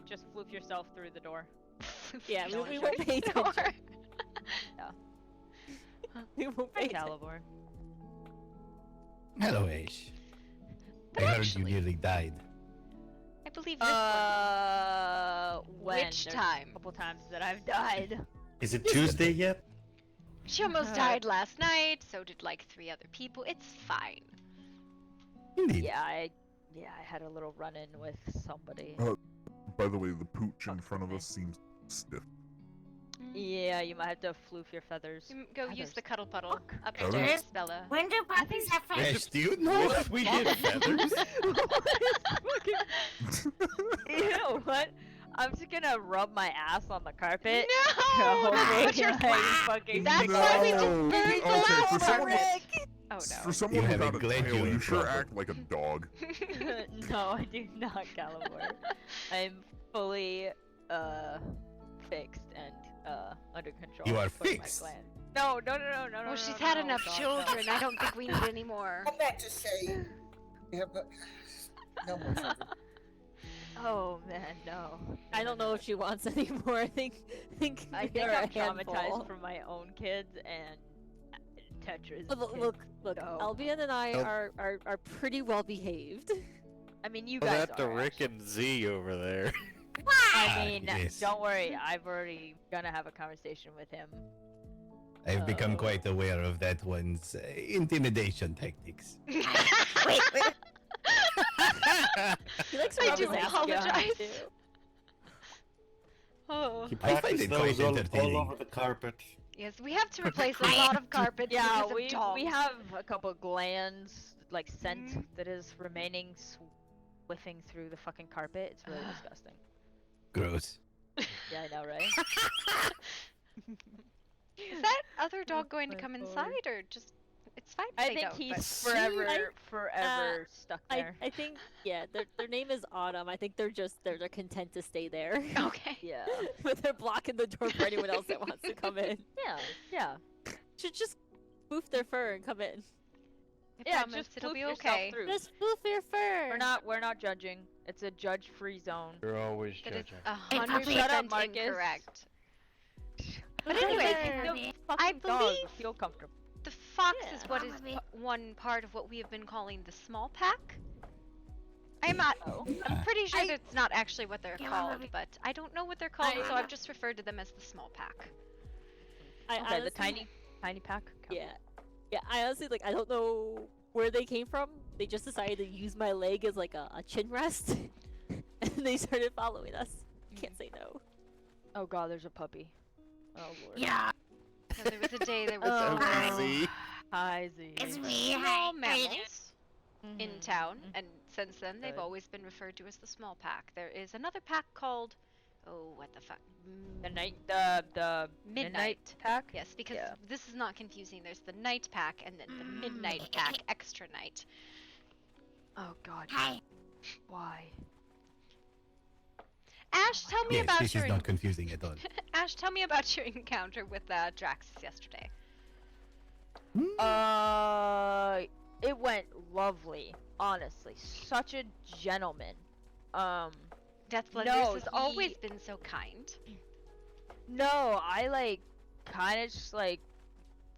just floof yourself through the door. Yeah, You don't we wanna won't show pay the door. attention. We won't Hi, pay attention. Calibor. Hello, Ash. But I heard actually- you nearly died. I believe this one. When? Which There's time? A couple times that I've died. Is it Tuesday yet? She almost died last night, so did like 3 other people. It's fine. Indeed. Yeah, I had a little run-in with somebody. By the way, the pooch in front of us seems stiff. Yeah, you might have to floof your feathers. Go use the cuddle puddle Feathers? upstairs, Bella. When do puppies have feathers? Ash, do you know if we get feathers? You know what? I'm just gonna rub my ass on the carpet. No! Hopefully, You're like, fucking That's stick why we it. just burned the Okay, last for someone, carpet. Oh for no. someone You have without a a tail, glandular you sure problem. act like a dog. No, I do not, Calibor. I'm fully fixed and under control. You are for my fixed? gland. No. Well, she's had enough God, children. I don't think we need any more. I'm about to say. Yeah, but no more children. Oh man, no. I don't know if she wants any more. I think I we think are I'm a handful. traumatized from my own kids and Tetra's Look, kids. look, so- Albion and I Oh. are pretty well behaved. I mean, you Tell guys that to are. Rick and Z over there. I mean, Yes. don't worry. I've already gonna have a conversation with him. I've become quite aware of that one's intimidation tactics. Wait. He likes I rub do his ass apologize. behind too. Oh. He I find practiced it quite those all entertaining. over the carpet. Yes, we have to replace a lot of carpet Yeah, because we of dogs. have a couple glands, like scent, Mhm. that is remaining whiffing through the fucking carpet. It's really disgusting. Gross. Yeah, I know, right? Is that other dog going to my come God. inside, or just it's fine if I they think don't, he's but... forever stuck there. I think yeah, their name is Autumn. I think they're content to stay there. Okay. Yeah. But they're blocking the door for anyone else that wants to come in. Yeah. Should just poof their fur and come in. I Yeah, promise just it'll floof be yourself okay. through. Just poof your fur. We're not judging. It's a judge-free zone. You're always That is judging. 100% Shut up, Marcus. incorrect. But Okay. anyway, Baby. I Dogs believe feel comfortable. the fox Yeah. is what is Probably. one part of what we have been calling the small pack. I'm pretty sure I- that's not actually what they're Yeah, called, maybe. but I don't know what they're called, I- so I've just referred to them as the small pack. I Okay, the honestly- tiny pack. Yeah. I honestly I don't know where they came from. They just decided to use my leg as like a chin rest, and they started following us. Can't say no. Oh god, there's a puppy. Oh lord. Yeah, So there was a day there was Oh, Hi. See? Hi, Z. it's me. Hi. small How you doing? mammals in town, Mhm. and since then they've Good. always been referred to as the small pack. There is another pack called, what the fuck? The the Midnight. pack. Yes, because Yeah. this is not confusing. There's the night pack and then the midnight pack, extra night. Oh god. Hi. Why? Ash, tell me Yes, about this your is not confusing at all. Ash, tell me about your encounter with Draxus yesterday. It went lovely. Honestly, such a gentleman. Deathblood No, Goose has always he- been so kind. No, I kind of just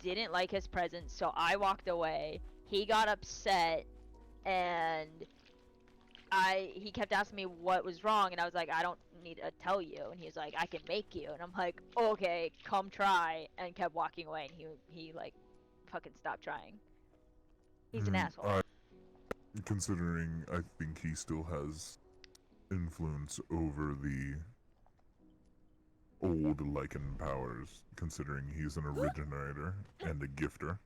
didn't like his presence, so I walked away. He got upset, and he kept asking me what was wrong, and I was like, I don't need to tell you. And he was like, I can make you, and I'm like, okay, come try, and kept walking away, and he fucking stopped trying. He's an asshole. Considering I think he still has influence over the old Lycan powers, considering he's an originator and a gifter.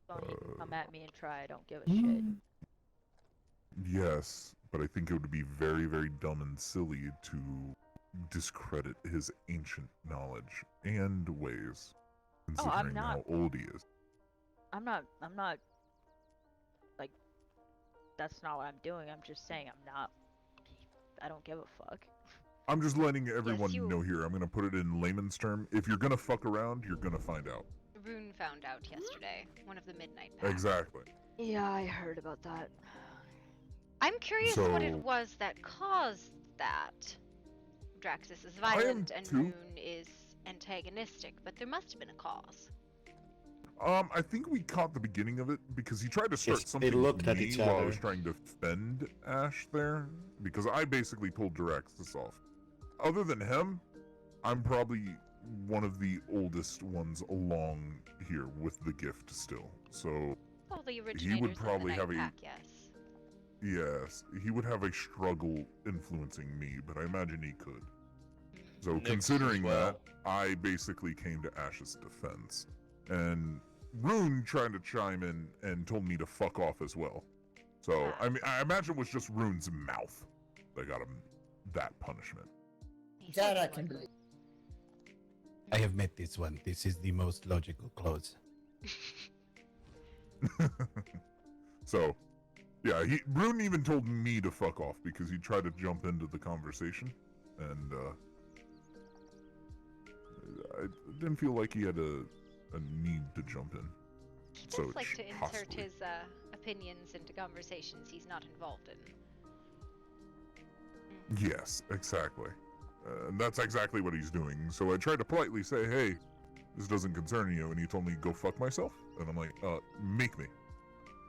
Don't even come at me and try. I don't give a Hmm. shit. Yes, but I think it would be very, very dumb and silly to discredit his ancient knowledge and ways, Oh, I'm considering not. how old he is. I'm not that's not what I'm doing. I'm just saying I don't give a fuck. I'm just letting everyone you- know here. I'm gonna put it in layman's term. If you're gonna fuck around, you're gonna find out. Rune found out yesterday, one of the midnight packs. Exactly. Yeah, I heard about that. I'm curious what it So- was that caused that. Draxus is I am violent and too. Rune is antagonistic, but there must have been a cause. I think we caught the beginning of it because he tried to start Yes, they something looked with at me each while I other. was trying to defend Ash there, because I basically told Draxus off. Other than him, I'm probably one of the oldest ones along here with the gift still. So Well, the originators probably of have the a- night pack, yes. yes, he would have a struggle influencing me, but I imagine he could. So Nyx as considering well. that, I basically came to Ash's defense. And Rune tried to chime in and told me to fuck off as well. So, I mean, I imagine it was just Rune's mouth that got him that punishment. That I can believe. I have met this one. This is the most logical clause. So, yeah, Rune even told me to fuck off because he tried to jump into the conversation. And, I didn't feel like he had a need to jump in. He So does like it's to insert hostile. his opinions into conversations he's not involved in. Yes, exactly. And that's exactly what he's doing. So I tried to politely say, hey, this doesn't concern you. And he told me, go fuck myself. And I'm like, make me.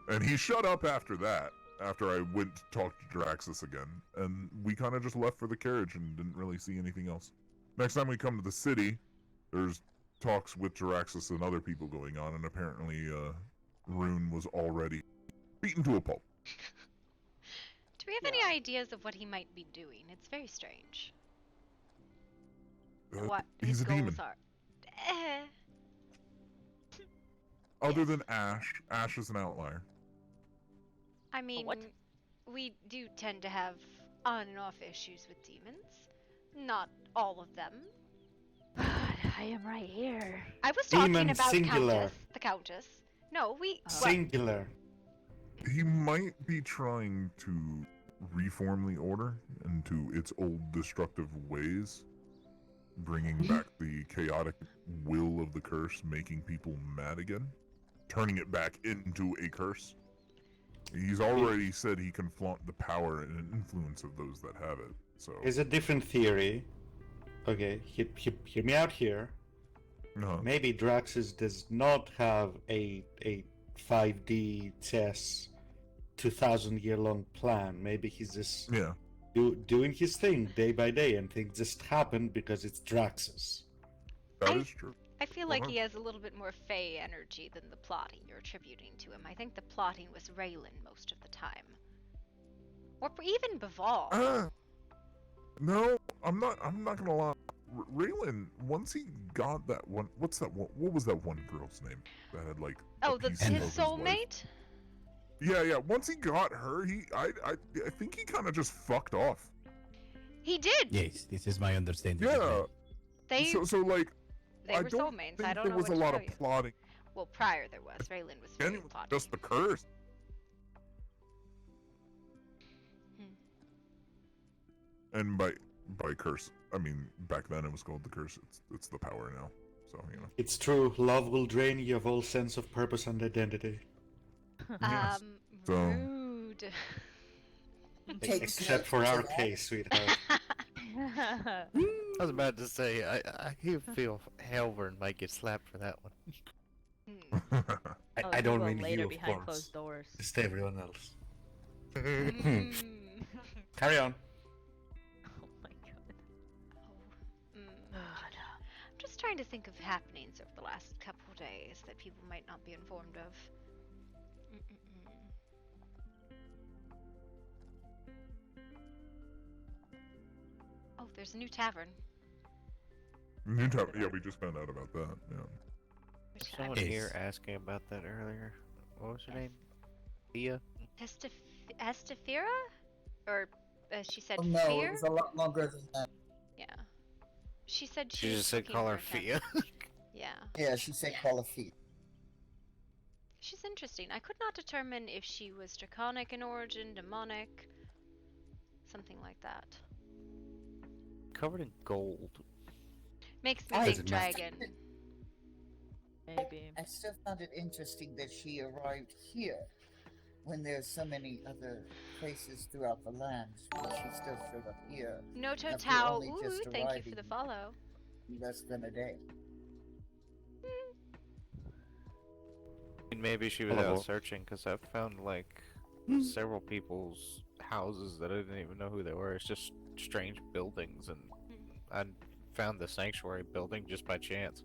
And he shut up after that, after I went to talk to Draxus again. And we kind of just left for the carriage and didn't really see anything else. Next time we come to the city, there's talks with Draxus and other people going on. And apparently, Rune was already beaten to a pulp. Do we have any ideas of what he might be doing? It's very strange. What He's his a goals demon. are. Other than Ash is an outlier. I mean, what? we do tend to have on and off issues with demons. Not all of them. I am right here. I was talking Demon about singular. the Countess. No, we. Singular. He might be trying to reform the Order into its old destructive ways, bringing back the chaotic will of the curse, making people mad again, turning it back into a curse. He's already said he can flaunt the power and influence of those that have it. So Here's a different theory. Okay, hear me out here. no. Maybe Draxus does not have a 5D chess 2,000-year-long plan. Maybe he's just Yeah. doing his thing day by day, and things just happen because it's Draxus. That is true. I feel like he has a little bit more Fey energy than the plotting you're attributing to him. I think the plotting was Raylan most of the time. Or even Baval. No, I'm not gonna lie. Raylan, once he got that one, what's that one? What was that one girl's name that had like? Oh, a piece his of life? soulmate? Yeah. Once he got her, I think he kind of just fucked off. He did. Yes, this is my understanding. as Yeah. well. They So like, they I were don't soulmates. think I don't there know was what a to lot tell of you. plotting. Well, prior there was. Raylan was very Anyway, plotting. just the curse. And by curse, I mean back then it was called the curse. It's the power now. So you know. It's true, love will drain you of all sense of purpose and identity. Yes. So Rude. Except for our case, sweetheart. I was about to say, I feel Halvern might get slapped for that one. I don't will mean later you, of behind course. closed doors. Just everyone else. Mm. Carry on. Oh my god. I'm just trying to think of happenings over the last couple of days that people might not be informed of. Oh, there's a new tavern. New time. Yeah, we just found out about that. Yeah. Which Someone Yes. here asking about that earlier. What was her name? Thea? Estefira? Or she said Oh, no, it fear? was a lot longer than that. Yeah. She said She was just said looking call for her a Fia. tavern. Yeah. Yeah, she said call a feet. She's interesting. I could not determine if she was draconic in origin, demonic, something like that. Covered in gold. Makes me I- think dragon. Maybe. I still found it interesting that she arrived here when there's so many other places throughout the land. But she still showed up here Noto After Tao. only Ooh, just thank you for the arriving. follow. in less than a day. And maybe she was Hello. out searching because I found like several people's houses that I didn't even know who they were. It's just strange buildings, and I found the sanctuary building just by chance.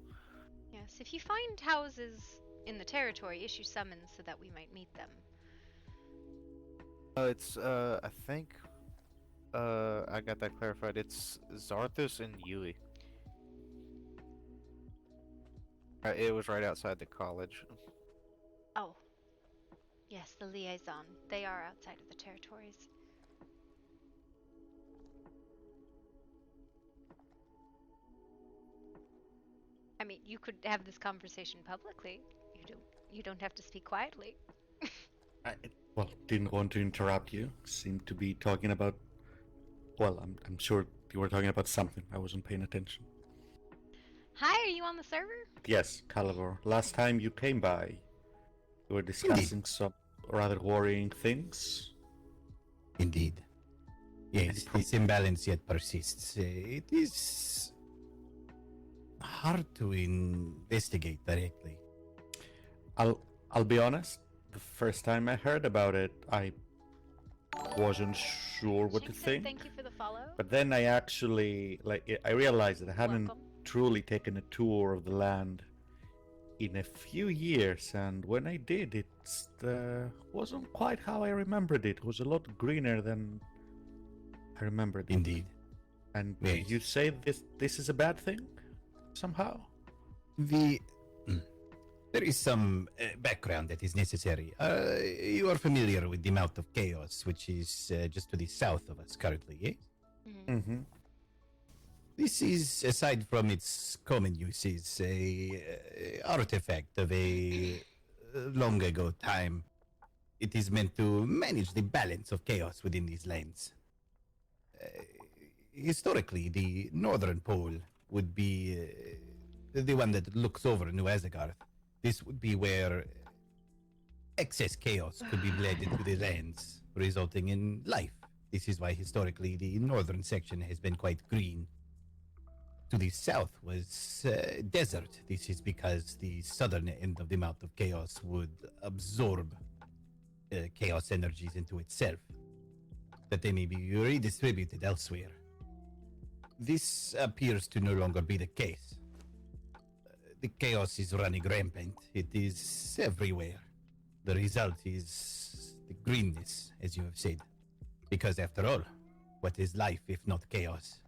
Yes, if you find houses in the territory, issue summons so that we might meet them. It's I think I got that clarified. It's Zarthus and Yui. It was right outside the college. Oh. Yes, the liaison. They are outside of the territories. I mean, you could have this conversation publicly. You don't have to speak quietly. Well, didn't want to interrupt you. Seemed to be talking about. Well, I'm sure you were talking about something. I wasn't paying attention. Hi, are you on the server? Yes, Calibor. Last time you came by, we were discussing some rather worrying things. Indeed. Yes, this imbalance yet persists. It is hard to investigate directly. I'll be honest. The first time I heard about it, I wasn't sure what to think. Thank you for the follow. But then I actually I realized that I hadn't Welcome. truly taken a tour of the land in a few years, and when I did, it wasn't quite how I remembered it. It was a lot greener than I remembered. Indeed. And Yes. you say this is a bad thing somehow? There is some background that is necessary. You are familiar with the amount of chaos, which is just to the south of us currently, yes? Mm-hmm. This is, aside from its common uses, a artifact of a long ago time. It is meant to manage the balance of chaos within these lands. Historically, the northern pole would be the one that looks over New Asgard. This would be where excess chaos could be bled into the lands, resulting in life. This is why historically the northern section has been quite green. To the south was desert. This is because the southern end of the Mount of Chaos would absorb chaos energies into itself, that they may be redistributed elsewhere. This appears to no longer be the case. The chaos is running rampant. It is everywhere. The result is the greenness, as you have said. Because after all, what is life if not chaos?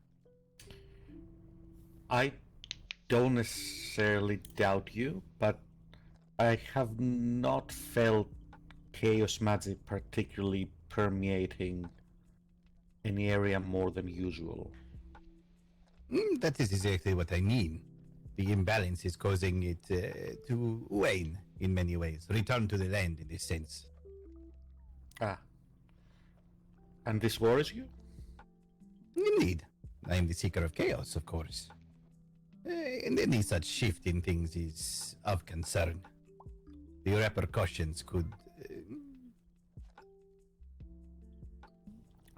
I don't necessarily doubt you, but I have not felt chaos magic particularly permeating any area more than usual. That is exactly what I mean. The imbalance is causing it to wane in many ways, return to the land in this sense. Ah. And this worries you? Indeed. I am the seeker of chaos, of course. And any such shift in things is of concern. The repercussions could...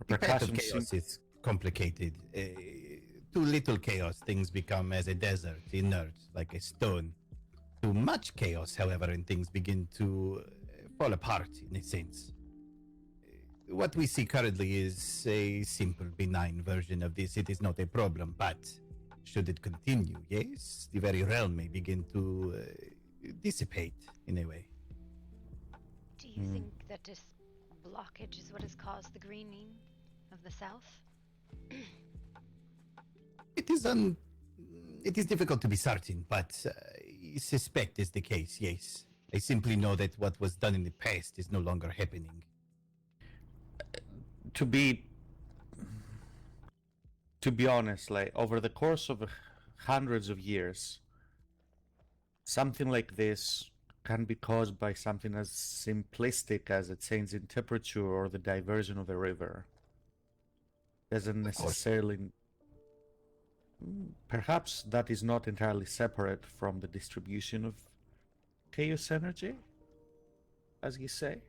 the path of chaos is complicated. Too little chaos, things become as a desert, inert, like a stone. Too much chaos, however, and things begin to fall apart, in a sense. What we see currently is a simple, benign version of this. It is not a problem, but should it continue, yes, the very realm may begin to dissipate in a way. Do you think that this blockage is what has caused the greening of the south? It is difficult to be certain, but I suspect is the case, yes. I simply know that what was done in the past is no longer happening. To be honest, like over the course of hundreds of years, something like this can be caused by something as simplistic as a change in temperature or the diversion of a river. Doesn't necessarily... Perhaps that is not entirely separate from the distribution of chaos energy, as you say?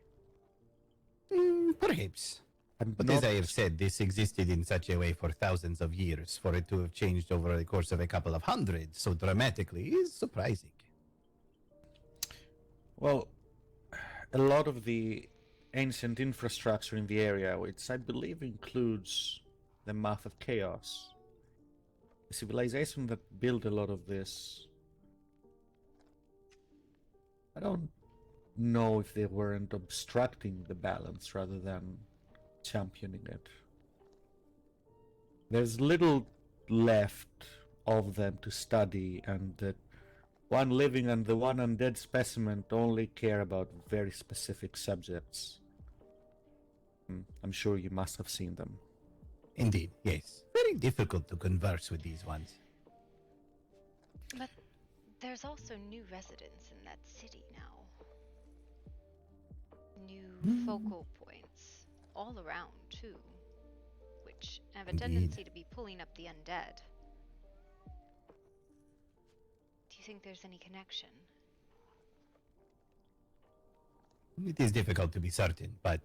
Perhaps. But as I have said, this existed in such a way for thousands of years. For it to have changed over the course of a couple of hundred so dramatically is surprising. Well, a lot of the ancient infrastructure in the area, which I believe includes the Math of Chaos, the civilization that built a lot of this, I don't know if they weren't obstructing the balance rather than championing it. there's little left of them to study, and that one living and the one undead specimen only care about very specific subjects. I'm sure you must have seen them. Indeed, yes. Very difficult to converse with these ones. But there's also new residents in that city now. New focal points all around, too, which have a tendency to be pulling up the undead. Do you think there's any connection? It is difficult to be certain, but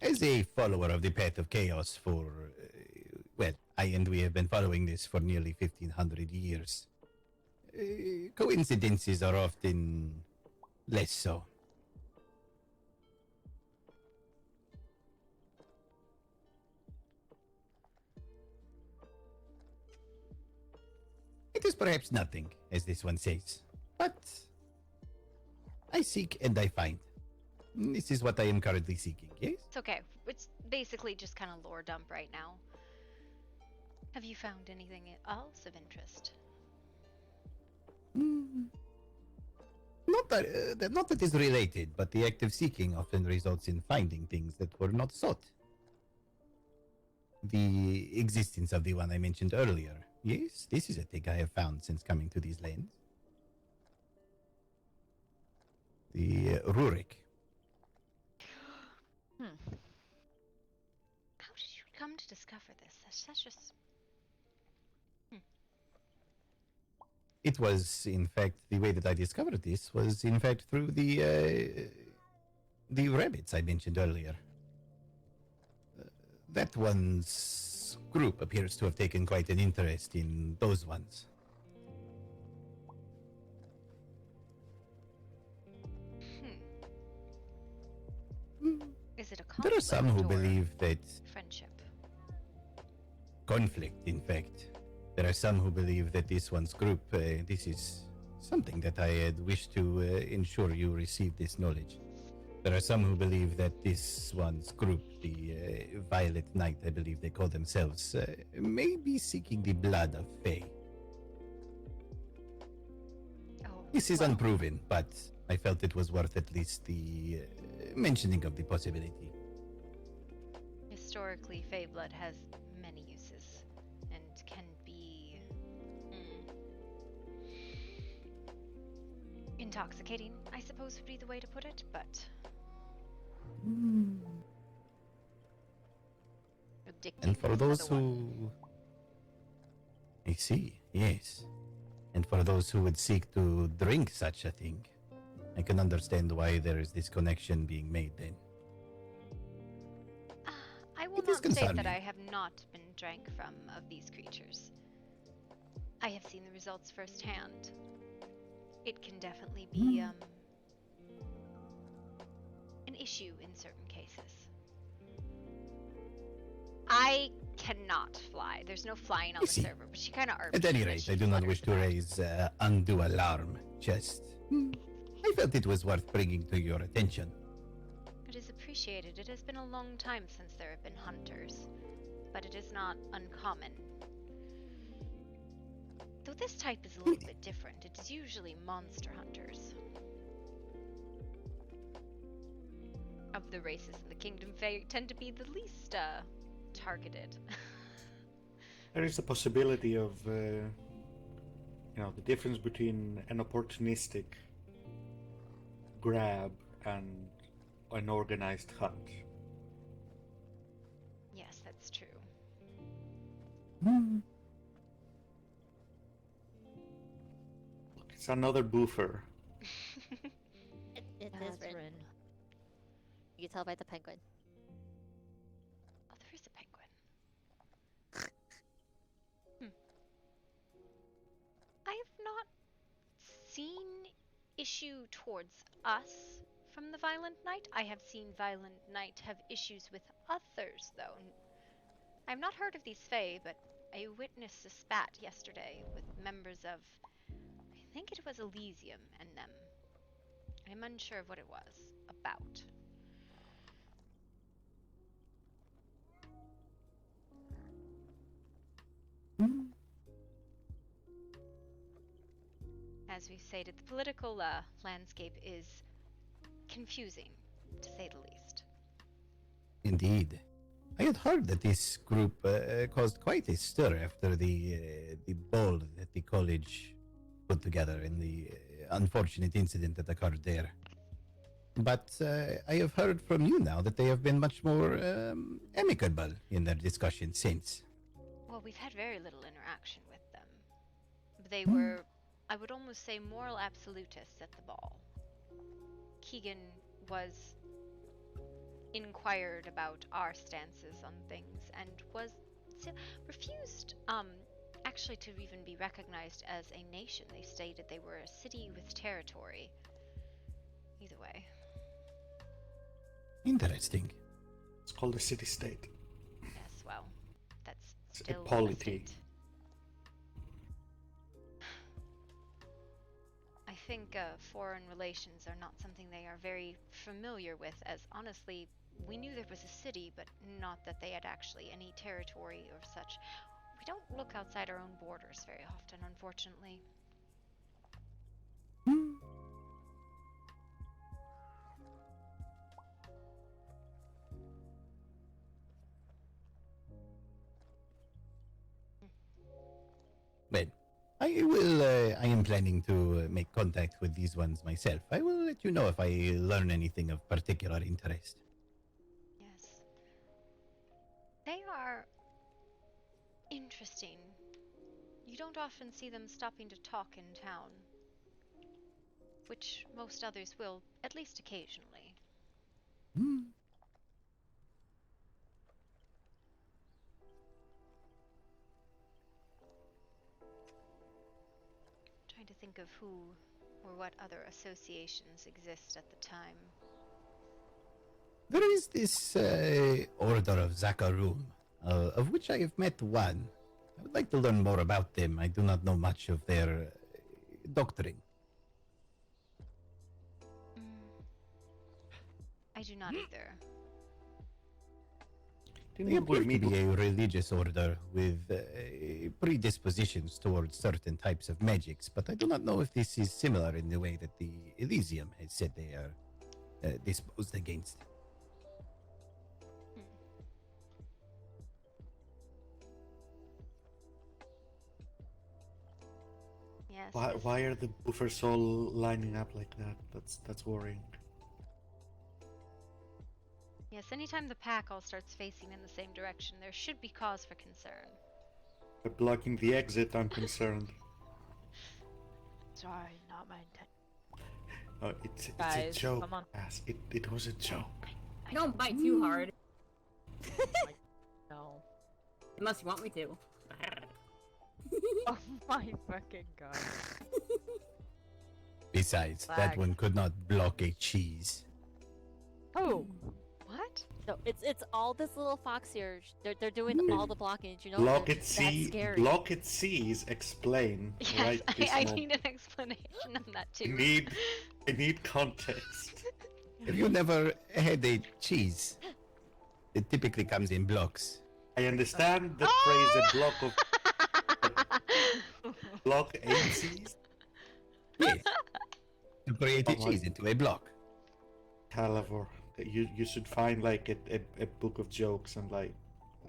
as a follower of the path of chaos for, well, we have been following this for nearly 1500 years. Coincidences are often less so. It is perhaps nothing, as this one says, but I seek and I find. This is what I am currently seeking, yes? It's okay. It's basically just kind of lore dump right now. Have you found anything else of interest? Not that is related, but the act of seeking often results in finding things that were not sought. The existence of the one I mentioned earlier. Yes, this is a thing I have found since coming to these lands. The Rurik. How did you come to discover this? That's just... It was, in fact, the way that I discovered this was, in fact, through the rabbits I mentioned earlier. That one's group appears to have taken quite an interest in those ones. Is it a conflict? There are some who believe that friendship. Conflict, in fact. There are some who believe that this one's group, this is something that I had wished to ensure you receive this knowledge. There are some who believe that this one's group, the Violet Knight, I believe they call themselves, may be seeking the blood of Fae. This is unproven, but I felt it was worth at least the mentioning of the possibility. Historically, Fae blood has many uses and can be intoxicating, I suppose would be the way to put it, but And for those who... I see, yes. And for those who would seek to drink such a thing, I can understand why there is this connection being made then. I will not say that I have not been drank from of these creatures. I have seen the results firsthand. It can definitely be an issue in certain cases. I cannot fly. There's no flying on the server, but she kind of At any rate, I do not wish to raise undue alarm. Just... I felt it was worth bringing to your attention. It is appreciated. It has been a long time since there have been hunters, but it is not uncommon. Though this type is a little bit different. It is usually monster hunters. Of the races in the kingdom, Fae tend to be the least targeted. There is a possibility of, the difference between an opportunistic grab and an organized hunt. Yes, that's true. It's another boofer. It is Rin. You can tell by the penguin. Oh, there is a penguin. I have not seen issue towards us from the Violent Knight. I have seen Violent Knight have issues with others, though. I've not heard of these Fae, but I witnessed a spat yesterday with members of, I think it was Elysium and them. I'm unsure of what it was about. as we've stated, the political landscape is confusing, to say the least. Indeed. I had heard that this group caused quite a stir after the ball that the college put together in the unfortunate incident that occurred there. But I have heard from you now that they have been much more amicable in their discussions since. Well, we've had very little interaction with them. They were, I would almost say, moral absolutists at the ball. Keegan was inquired about our stances on things and was refused actually to even be recognized as a nation. They stated they were a city with territory. Either way. Interesting. It's called a city-state. Yes, well, that's It's still a polity. state. I think foreign relations are not something they are very familiar with, as honestly, we knew there was a city, but not that they had actually any territory or such. We don't look outside our own borders very often, unfortunately. Well, I will. I am planning to make contact with these ones myself. I will let you know if I learn anything of particular interest. Yes. They are interesting. You don't often see them stopping to talk in town, which most others will, at least occasionally. Trying to think of who or what other associations exist at the time. There is this Order of Zakarum, of which I have met one. I would like to learn more about them. I do not know much of their doctrine. I do not either. They appear to be a religious order with predispositions towards certain types of magics, but I do not know if this is similar in the way that the Elysium has said they are disposed against. Yes. Why are the buffers all lining up like that? That's worrying. Yes, anytime the pack all starts facing in the same direction, there should be cause for concern. They're blocking the exit, I'm concerned. Sorry, not my intent. Oh, it's Guys, a joke. come on. Yes, it was a joke. Don't bite too hard. No. Unless you want me to. Oh my fucking god. Besides, that Flag. one could not block a cheese. Oh. What? No, it's all this little fox here. They're doing all the blockage, you know? Block That's it C. scary. Block it C's explain. Yes, Right this I moment. need an explanation on that too. I need context. Have you never had a cheese? It typically comes in blocks. I understand the phrase a block of block 8 C's. Yes. To create a Oh my- cheese into a block. Calavor. You should find like a book of jokes and like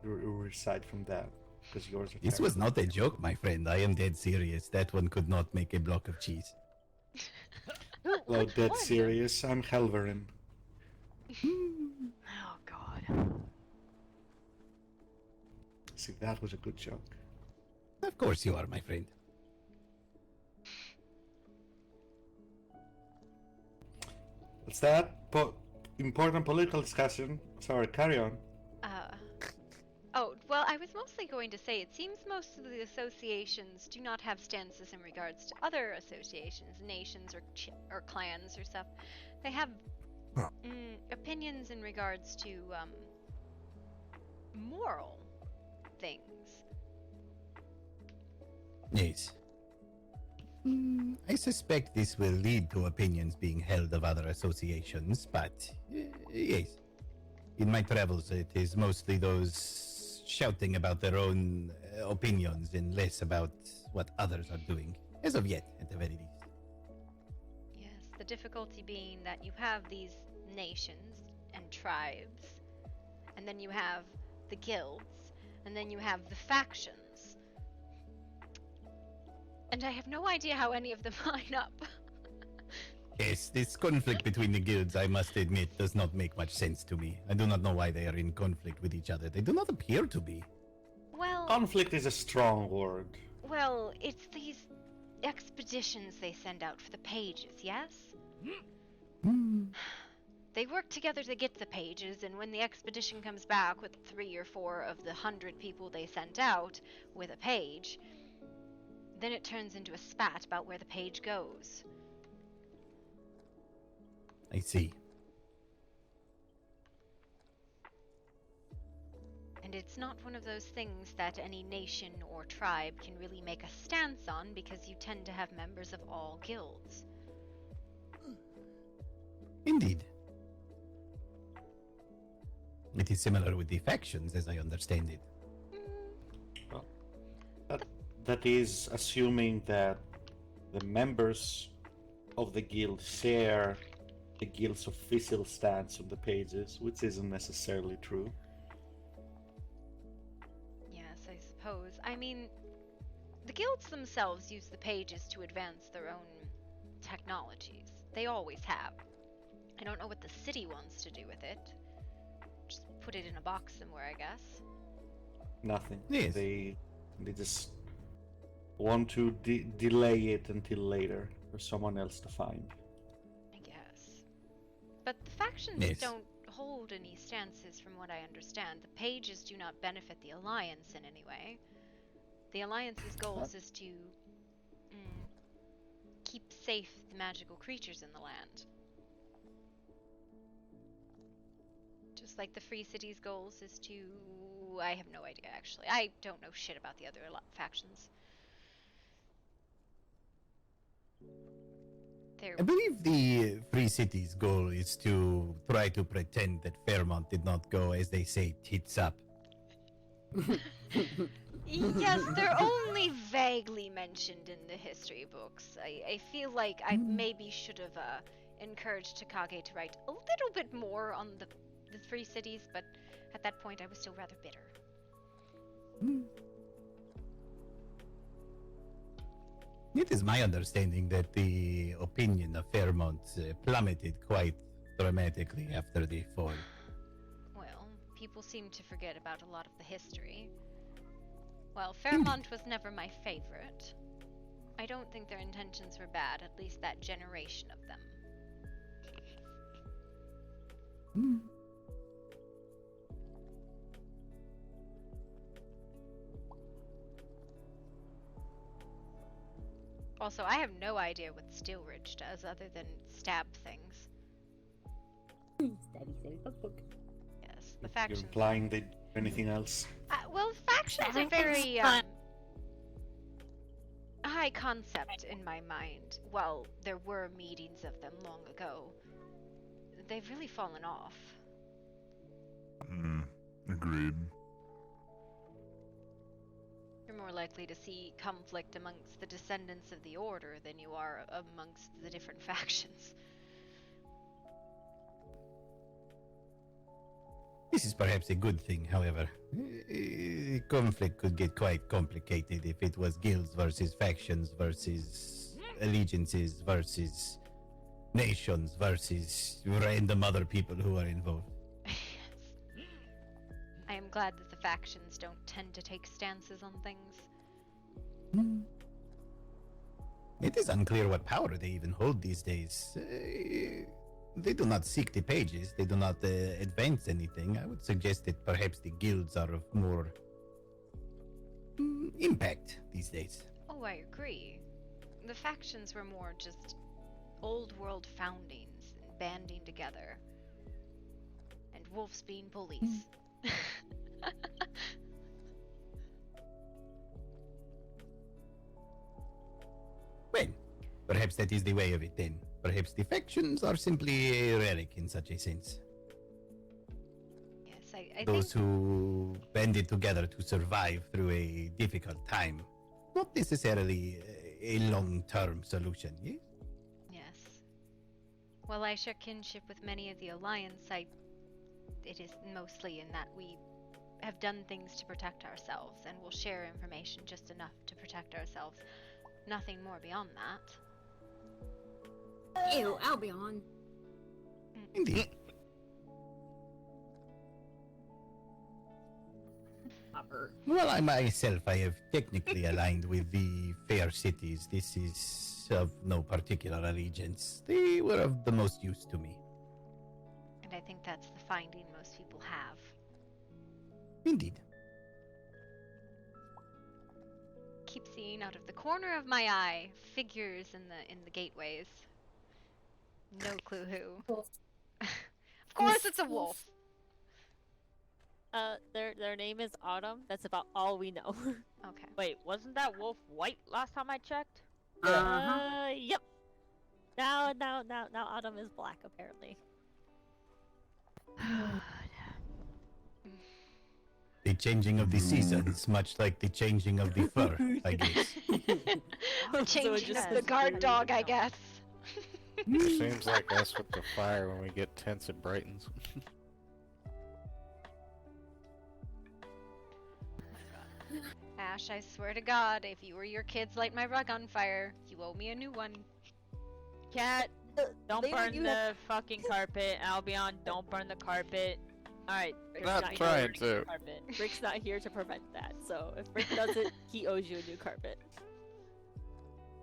recite from that because yours are This was not a joke, my friend. I am dead serious. That one could not make a block of cheese. Oh, dead serious. I'm Helverin. Oh god. See, that was a good joke. Of course you are, my friend. What's that? Important political discussion. Sorry, carry on. Oh, well, I was mostly going to say it seems most of the associations do not have stances in regards to other associations, nations, or clans or stuff. They have opinions in regards to moral things. Yes. I suspect this will lead to opinions being held of other associations, but yes. In my travels, it is mostly those shouting about their own opinions and less about what others are doing. As of yet, at the very least. difficulty being that you have these nations and tribes, and then you have the guilds, and then you have the factions. And I have no idea how any of them line up. Yes, this conflict between the guilds, I must admit, does not make much sense to me. I do not know why they are in conflict with each other. They do not appear to be. Well, Conflict is a strong word. well, it's these expeditions they send out for the pages, yes? They work together to get the pages, and when the expedition comes back with 3 or 4 of the 100 people they sent out with a page, then it turns into a spat about where the page goes. I see. And it's not one of those things that any nation or tribe can really make a stance on because you tend to have members of all guilds. Indeed. It is similar with the factions, as I understand it. That is assuming that the members of the guild share the guild's official stance on the pages, which isn't necessarily true. Yes, I suppose. I mean, the guilds themselves use the pages to advance their own technologies. They always have. I don't know what the city wants to do with it. Just put it in a box somewhere, I guess. Nothing. Yes. They just want to delay it until later for someone else to find. I guess. But the factions Yes. don't hold any stances from what I understand. The pages do not benefit the Alliance in any way. The Alliance's goals is to keep safe the magical creatures in the land. Just like the Free City's goals is to... I have no idea, actually. I don't know shit about the other factions. I believe the Free City's goal is to try to pretend that Fairmont did not go, as they say, tits up. Yes, they're only vaguely mentioned in the history books. I feel like I maybe should have encouraged Takage to write a little bit more on the Free Cities, but at that point I was still rather bitter. It is my understanding that the opinion of Fairmont plummeted quite dramatically after the fall. Well, people seem to forget about a lot of the history. Well, Fairmont was never my favorite. I don't think their intentions were bad, at least that generation of them. Also, I have no idea what Steel Ridge does other than stab things. Yes, the factions. You're implying they do anything else? Well, factions are very high concept in my mind. Well, there were meetings of them long ago. They've really fallen off. Agreed. You're more likely to see conflict amongst the descendants of the Order than you are amongst the different factions. This is perhaps a good thing, however. Conflict could get quite complicated if it was guilds versus factions versus allegiances versus nations versus random other people who are involved. I am glad that the factions don't tend to take stances on things. It is unclear what power they even hold these days. They do not seek the pages, they do not advance anything. I would suggest that perhaps the guilds are of more impact these days. Oh, I agree. The factions were more just old world foundings and banding together. And wolves being bullies. Well, perhaps that is the way of it then. Perhaps the factions are simply a relic in such a sense. Yes, I Those think... who banded together to survive through a difficult time. Not necessarily a long-term solution, yes? Yes. While I share kinship with many of the Alliance, it is mostly in that we have done things to protect ourselves, and will share information just enough to protect ourselves. Nothing more beyond that. Ew, Albion. Indeed. Well, I myself, I have technically aligned with the fair cities. This is of no particular allegiance. They were of the most use to me. And I think that's the finding most people have. Indeed. Keep seeing out of the corner of my eye figures in the gateways. No clue who. Of course it's a wolf. Their name is Autumn. That's about all we know. Okay. Wait, wasn't that wolf white last time I checked? Yep. Now Autumn is black apparently. The changing of the seasons, much like the changing of the fur, I guess. The changing of the guard dog, I guess. Seems like us with the fire. When we get tense, it brightens. Ash, I swear to God, if you or your kids light my rug on fire, you owe me a new one. Cat, don't They burn you the have- fucking carpet. Albion, don't burn the carpet. Alright. Rick's Not here trying to burn to. the carpet. Rick's not here to prevent that, so if Rick does it, he owes you a new carpet.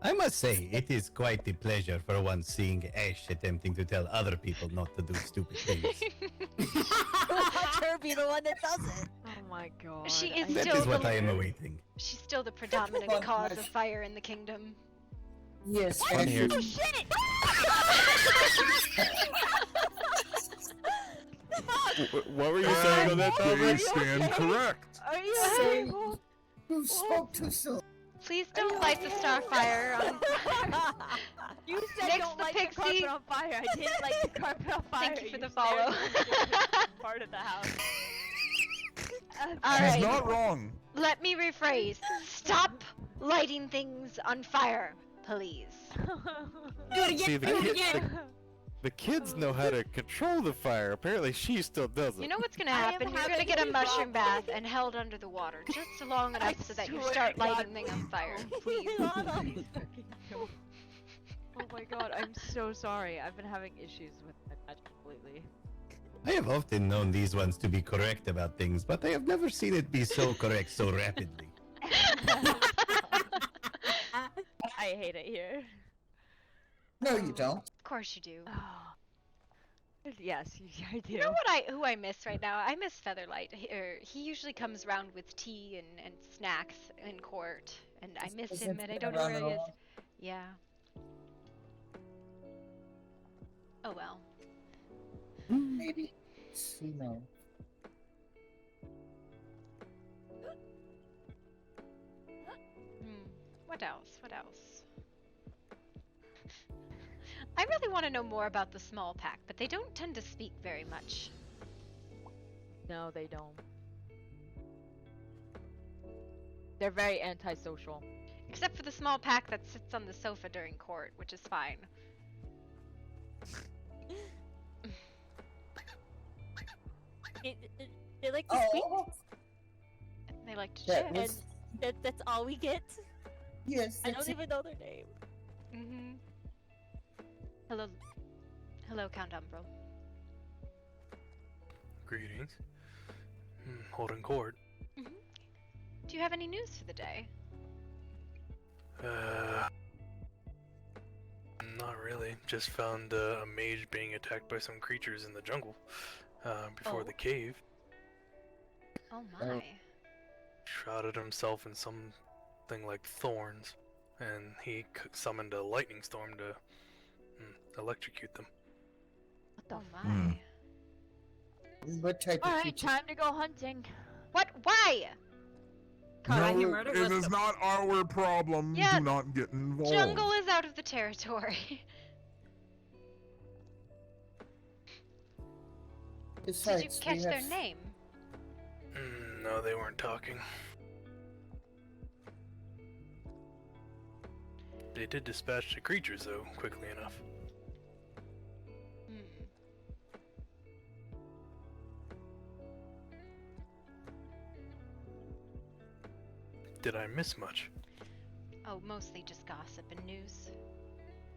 I must say, it is quite the pleasure for one seeing Ash attempting to tell other people not to do stupid things. Watch her be the one that does it. Oh my god. She is That still is what the I am awaiting. She's still the predominant Come on, cause of Ash. fire in the kingdom. Yes, I'm and here. you- Shit! What were you saying on that, They Dominic? stand correct. Are you Say- okay? you spoke too soon. Please don't light the starfire on. You said Mix don't the light pixie. the carpet on fire. I didn't light the carpet on fire. Thank you for the stared follow. into a different part of the house. All She's right. not wrong. Let me rephrase. Stop lighting things on fire, please. Do it again. See, Do it again. The kids know how to control the fire. Apparently, she still doesn't. You know what's gonna I am happen? You're gonna having get a a mushroom bath problem. and held under the water just long enough so that you swear start to God. lighting things on fire. Please. Autumn. Oh my god, I'm so sorry. I've been having issues with my magic lately. I have often known these ones to be correct about things, but I have never seen it be so correct so rapidly. I hate it here. No, you don't. Of course you do. Yes, I do. You know who I miss right now? I miss Featherlight. He usually comes around with tea and snacks in court, and I miss him, Isn't and I he don't know around where at he is. all? Yeah. Oh well. Maybe. You know. What else? What else? I really want to know more about the small pack, but they don't tend to speak very much. No, they don't. They're very antisocial. Except for the small pack that sits on the sofa during court, which is fine. They like to speak, Oh, They like to that chat. and was, that's all we get. yes. I that's don't even know their name. Mm-hmm. Hello. Hello, Count Umbral. Greetings. Holding court. Do you have any news for the day? Not really. Just found a mage being attacked by some creatures in the jungle before Oh. the cave. Oh my. Shrouded himself in something like thorns, and he summoned a lightning storm to electrocute them. What the Oh f- my. What type of Alright, creature? time to go hunting. What? Why? Caught No, you murder it was is not our problem. Yeah, Do not get involved. Jungle is out of the territory. Did you Besides, we catch their have- name? No, they weren't talking. They did dispatch the creatures, though, quickly enough. did I miss much? Oh, mostly just gossip and news.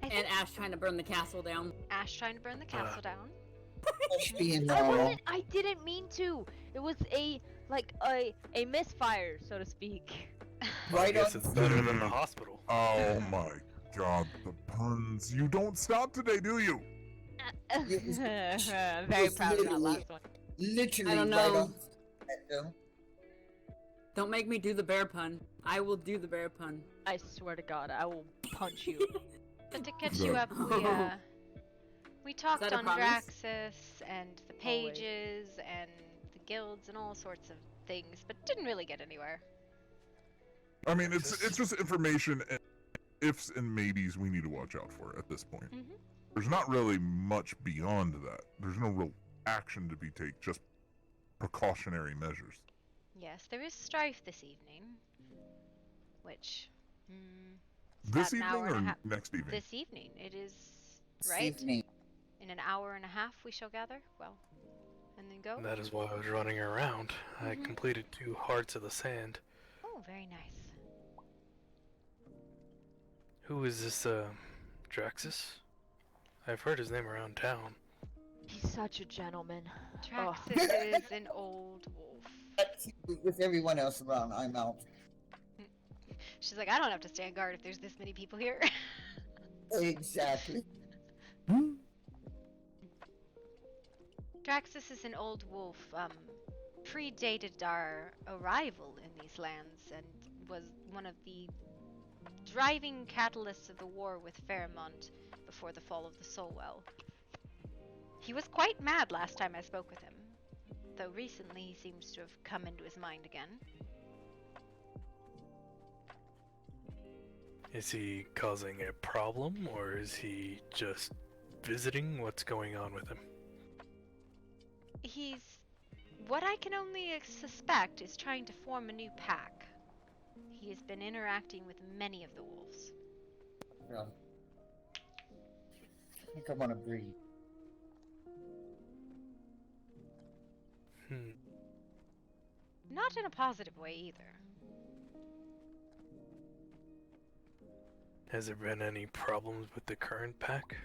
And Ash trying to burn the castle down. Ash trying to burn the castle down. Ash being I didn't mean to. It was a misfire, so to speak. Well, I right guess on. it's better than the hospital. Oh my god, the puns. You don't stop today, do you? I'm very proud of that last one. Literally I don't right know. on. Though. Don't make me do the bear pun. I will do the bear pun. I swear to God, I will punch you. But to catch you up, we talked that a on promise? Draxus and the pages and the guilds and all sorts of things, but didn't really get anywhere. I mean, it's just information and ifs and maybes we need to watch out for at this point. Mm-hmm. There's not really much beyond that. There's no real action to be taken, just precautionary measures. Yes, there is strife this evening, which. This about an evening hour and a or half- next evening? This evening. It is, This right? evening. In an hour and a half we shall gather? Well, and then go? That is why I was running around. I completed 2 Hearts of the Sand. Oh, very nice. Who is this, Draxus? I've heard his name around town. He's such a gentleman. Draxus is an old wolf. With everyone else around, I'm out. She's like, I don't have to stand guard if there's this many people here. Exactly. Draxus is an old wolf, predated our arrival in these lands and was one of the driving catalysts of the war with Fairmont before the fall of the Soulwell. He was quite mad last time I spoke with him, though recently he seems to have come into his mind again. Is he causing a problem, or is he just visiting? What's going on with him? He's, what I can only suspect, is trying to form a new pack. He has been interacting with many of the wolves. Yeah. I think I want to breathe. Not in a positive way either. Has there been any problems with the current pack?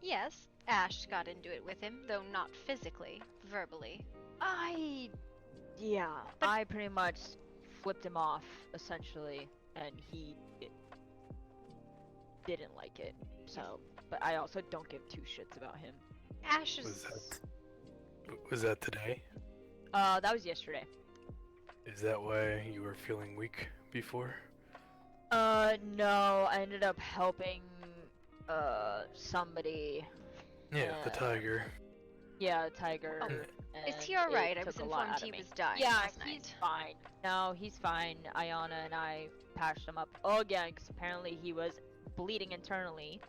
Yes, Ash got into it with him, though not physically, verbally. I pretty much flipped him off, essentially, and he didn't like it. So, but I also don't give 2 shits about him. Ash is... Was that today? That was yesterday. Is that why you were feeling weak before? No, I ended up helping, somebody. Yeah, the tiger. Yeah, the tiger. Is he and alright? it I was took a lot informed out of he me. was dying Yeah, last he's night. fine. No, he's fine. Ayana and I patched him up again, because apparently he was bleeding internally.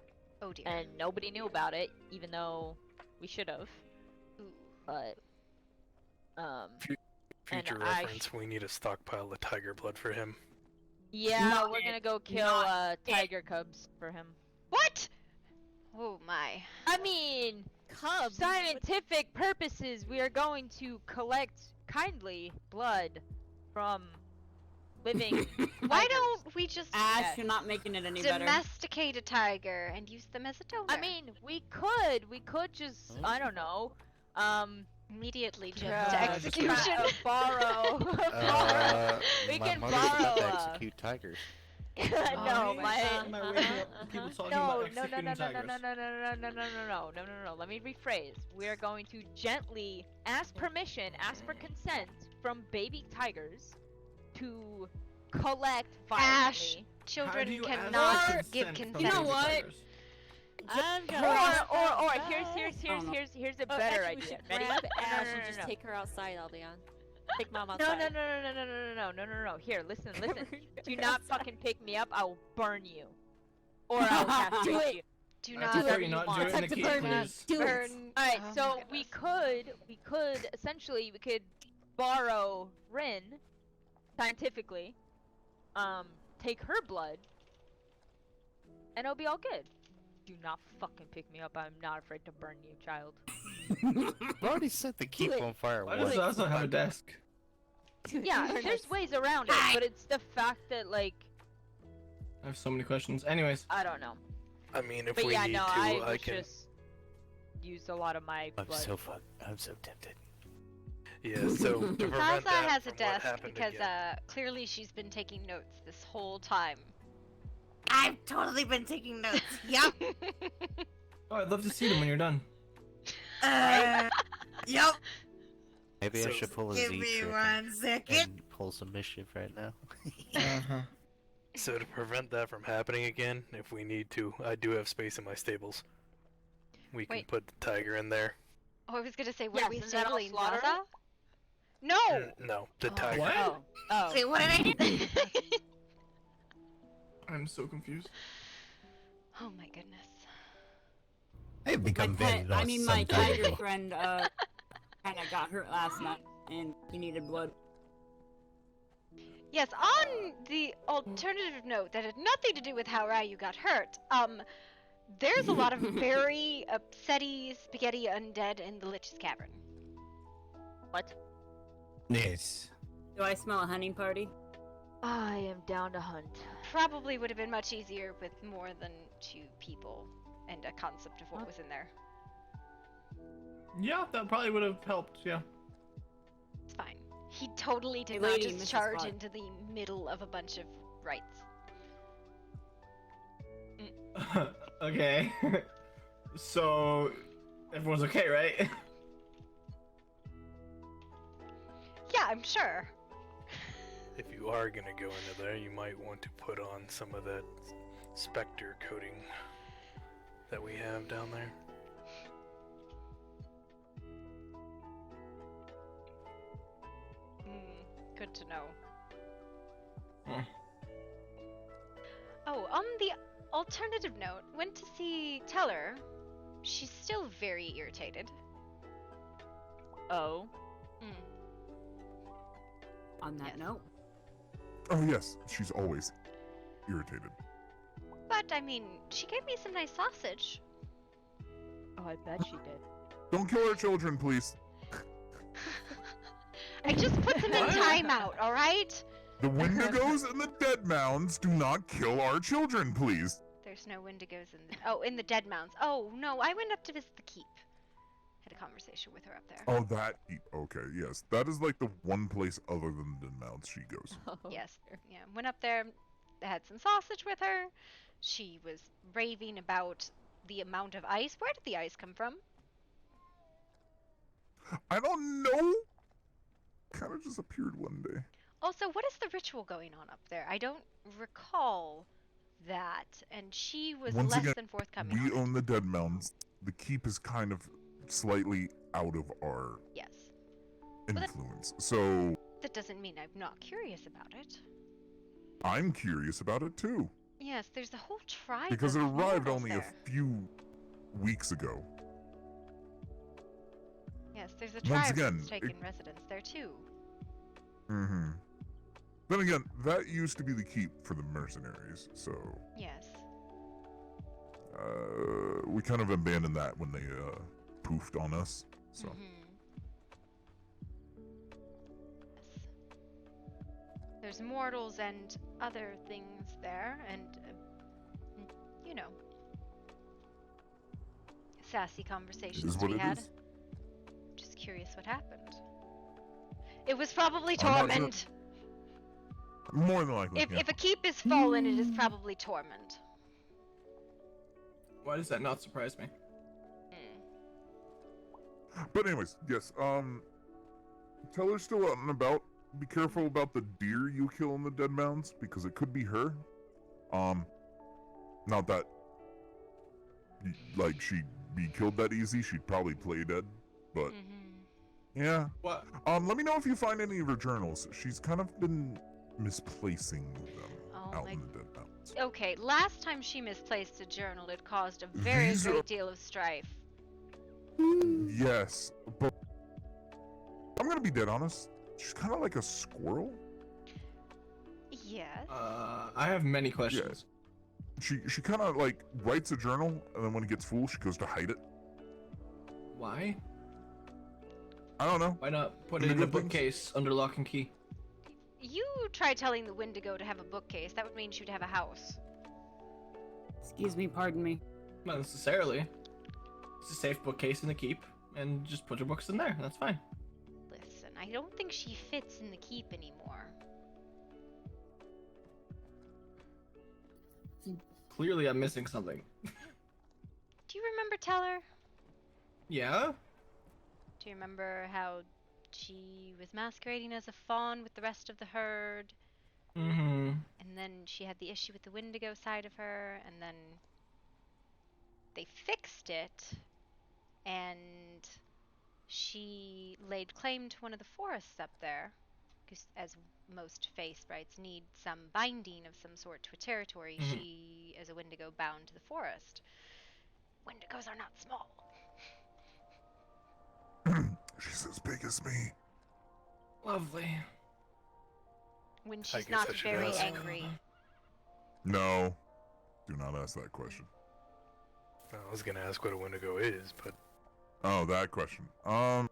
Oh dear. And nobody knew about it, even though we should have. But, Future and I reference, we need to stockpile the tiger blood for him. yeah, we're gonna go kill, tiger cubs for him. What? Oh my. I mean, cubs. Scientific purposes, we are going to collect kindly blood from living. Why don't we just Ash, you're not making it any better. domesticate a tiger and use them as a donor? I mean, we could just, I don't know, immediately jump yeah, to execution. borrow. We my can mother's about to borrow. execute tigers. No, People talking no, about no, no, executing no, no, tigers. no. Let me rephrase. We are going to gently ask permission, ask for consent from baby tigers to collect Ash, violently. children cannot give consent. You know what? I'm gonna Or here's a better actually, we idea. should Ready? grab No, Ash no, and no, just no. take her outside, Aldeon. Take mom No, outside. no. Here, listen. Do not fucking pick me up. I will burn you. Or I will have to Do it. you. Do I not prefer you not do it in a Attempt to cage, burn me. please. Do it. burn. Alright, Oh so my we goodness. could essentially borrow Rin scientifically, take her blood, and it'll be all good. Do not fucking pick me up. I'm not afraid to burn you, child. I've already set the keep on fire Why does once. it also have a desk? Yeah, there's ways around it, but it's the fact that, like, I have so many questions. Anyways, I don't know. I mean, if But we yeah, need no, to, I can. just used a lot of my I'm blood. I'm so tempted. Yeah. So to prevent Zaza that has a from what desk happened because again. clearly she's been taking notes this whole time. I've totally been taking notes. Yup. oh, I'd love to see them when you're done. Yup. Maybe I So- should pull a Give Z me trick 1 second. and pull some mischief right now. Uh-huh. So to prevent that from happening again, if we need to, I do have space in my stables. We can Wait. put the tiger in there. Oh, I was gonna say, what Yes, are we and then I'll stabling, slaughter Zaza? No! No, the Oh. tiger. What? Oh. Oh. Wait, what did I do? I'm so confused. Oh my goodness. I've become My very pet, lost I mean, my sometimes. tiger friend, kinda got hurt last night, and he needed blood. Yes, on the alternative note that had nothing to do with how Ryu got hurt, there's a lot of very upsetty spaghetti undead in the Lich's Cavern. What? Yes. Do I smell a hunting party? I am down to hunt. Probably would have been much easier with more than 2 people and a concept of what was in there. Yeah, that probably would have helped. Yeah. It's fine. He totally did Hey, not lady, just Mrs. charge Bot. into the middle of a bunch of rights. Okay. So everyone's okay, right? Yeah, I'm sure. If you are gonna go into there, you might want to put on some of that specter coating that we have down there. Good to know. Hmm. Oh, on the alternative note, went to see Teller. She's still very irritated. Oh. On that Yes. note, Oh yes, she's always irritated. But, I mean, she gave me some nice sausage. Oh, I bet she did. Don't kill our children, please. I just put them in timeout, alright? The Wendigos and the Dead Mounds do not kill our children, please. There's no Wendigos in the... Oh, in the Dead Mounds. Oh, no, I went up to visit the keep. Had a conversation with her up there. Oh, that. Okay, yes. That is like the one place other than the Dead Mounds she goes. Yes, yeah. Went up there, had some sausage with her. She was raving about the amount of ice. Where did the ice come from? I don't know. Kind of just appeared one day. Also, what is the ritual going on up there? I don't recall that, and she was Once less again, than forthcoming. we on it. own the Dead Mounds. The keep is kind of slightly out of our Yes. Well, influence. So that doesn't mean I'm not curious about it. I'm curious about it too. Yes, there's a whole tribe Because it of arrived mortals only there. a few weeks ago. Yes, there's a Once tribe again, that's taken residence there too. Mm-hmm. Then again, that used to be the keep for the mercenaries, so Yes. we kind of abandoned that when they poofed on us. So Yes. There's mortals and other things there, and you know, sassy conversations what we it had. is. Just curious what happened. It was probably I'm not sure. torment. More than likely. If, yeah. if a keep is fallen, it is probably torment. Why does that not surprise me? But anyways, yes. Tell her still out and about. Be careful about the deer you kill in the Dead Mounds because it could be her. Not that like she'd be killed that easy. She'd probably play dead, but yeah. What? Let me know if you find any of her journals. She's kind of been misplacing them out in the Dead Mounds. Okay, last time she misplaced a journal, it caused a very These great are- deal of strife. Yes, but I'm gonna be dead honest. She's kind of like a squirrel. Yes. I have many questions. She kind of like writes a journal, and then when it gets full, she goes to hide it. Why? I don't know. Why not put Any it in a good things? bookcase under lock and key? You try telling the Wendigo to have a bookcase. That would mean she'd have a house. Excuse me, pardon me. Not necessarily. It's a safe bookcase in the keep, and just put her books in there. That's fine. Listen, I don't think she fits in the keep anymore. Clearly, I'm missing something. Do you remember Teller? Yeah? Do you remember how she was masquerading as a fawn with the rest of the herd? Mm-hmm. And then she had the issue with the Wendigo side of her, and then they fixed it, and she laid claim to one of the forests up there, because as most face rights need some binding of some sort to a territory, she, as a Wendigo, bound to the forest. Wendigos are not small. She's as big as me. Lovely. When I she's guess not I should very ask. angry. No. Do not ask that question. I was gonna ask what a Wendigo is, but Oh, that question. I'm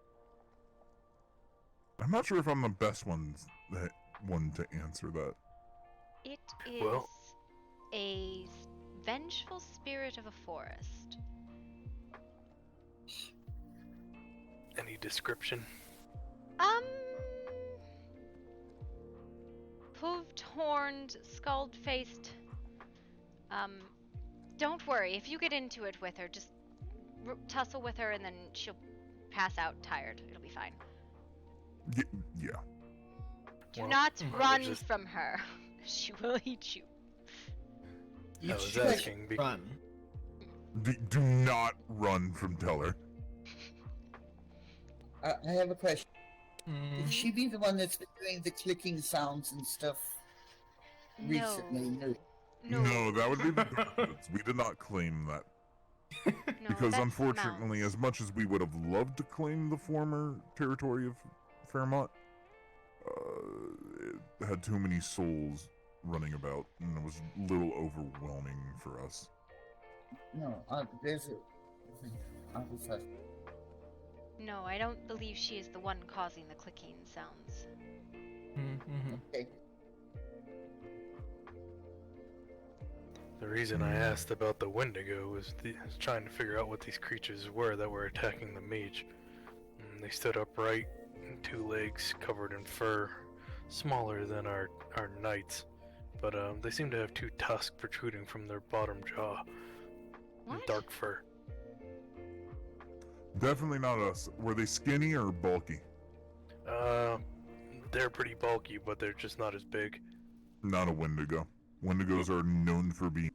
not sure if I'm the best one to answer that. It is Well- a vengeful spirit of a forest. any description? Hooved, horned, skull-faced. Don't worry, if you get into it with her, just tussle with her and then she'll pass out tired. It'll be fine. Yeah. Do Well, not I was run just- from her. She will eat you. I was asking because Run. Do not run from Teller. I have a question. Mm. Would she be the one that's been doing the clicking sounds and stuff recently? No. No, that would be the Dolphins. We did not claim that. No, Because that's unfortunately, mounts. as much as we would have loved to claim the former territory of Fairmont, it had too many souls running about, and it was a little overwhelming for us. No, there's a... I was like, No, I don't believe she is the one causing the clicking sounds. Mm-hmm. okay. the reason I asked about the Wendigo was trying to figure out what these creatures were that were attacking the mage. They stood upright, 2 legs covered in fur, smaller than our knights, but they seem to have 2 tusks protruding from their bottom jaw, and What? dark fur. Definitely not us. Were they skinny or bulky? They're pretty bulky, but they're just not as big. Not a Wendigo. Wendigos are known for being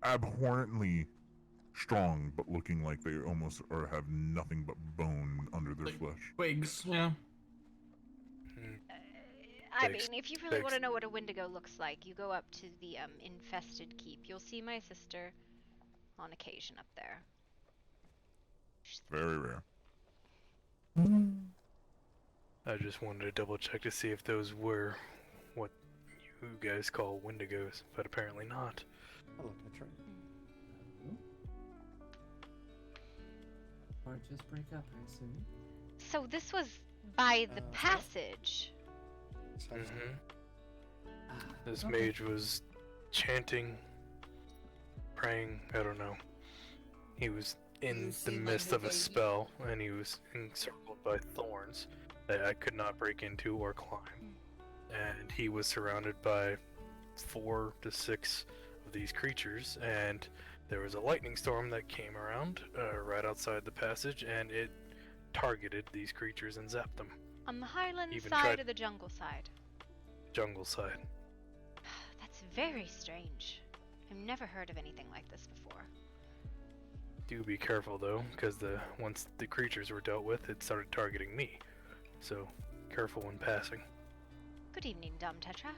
abhorrently strong, but looking like they almost have nothing but bone under their flesh. Twigs, yeah. I Thanks. mean, if you really want to Thanks. know what a Wendigo looks like, you go up to the infested keep. You'll see my sister on occasion up there. Very rare. I just wanted to double check to see if those were what you guys call Wendigos, but apparently not. Hello, Tetra. Or just break up, I assume. So this was by the so- passage. Mm-hmm. Ah, This okay. mage was chanting, praying, I don't know. He was in You the see my midst new of a baby? spell, and he was encircled by thorns that I could not break into or climb. And he was surrounded by 4 to 6 of these creatures, and there was a lightning storm that came around right outside the passage, and it targeted these creatures and zapped them. On the highland Even side tried- or the jungle side? Jungle side. That's very strange. I've never heard of anything like this before. Do be careful though, because once the creatures were dealt with, it started targeting me. So careful when passing. Good evening, Dumb Tetra.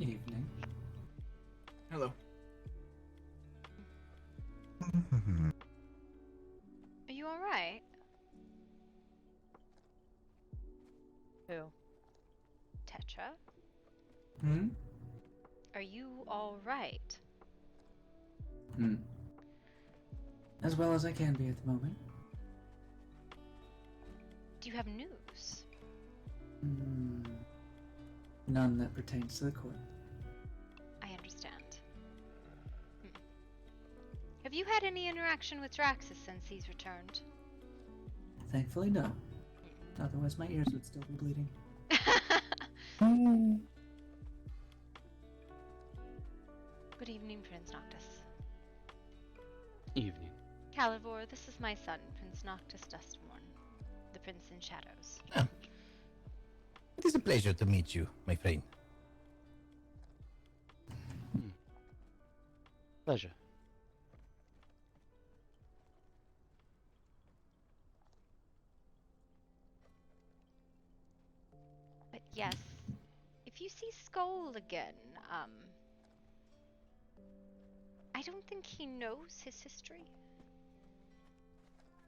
Evening. Hello. Are you alright? Who? Tetra? Hmm? Are you alright? Hmm. As well as I can be at the moment. Do you have news? None that pertains to the court. I understand. Have you had any interaction with Draxus since he's returned? Thankfully, no. Otherwise, my ears would still be bleeding. Good evening, Prince Noctis. Evening. Calivor, this is my son, Prince Noctis Dustmourne, the Prince in Shadows. It is a pleasure to meet you, my friend. Pleasure. But yes, if you see Skull again, I don't think he knows his history.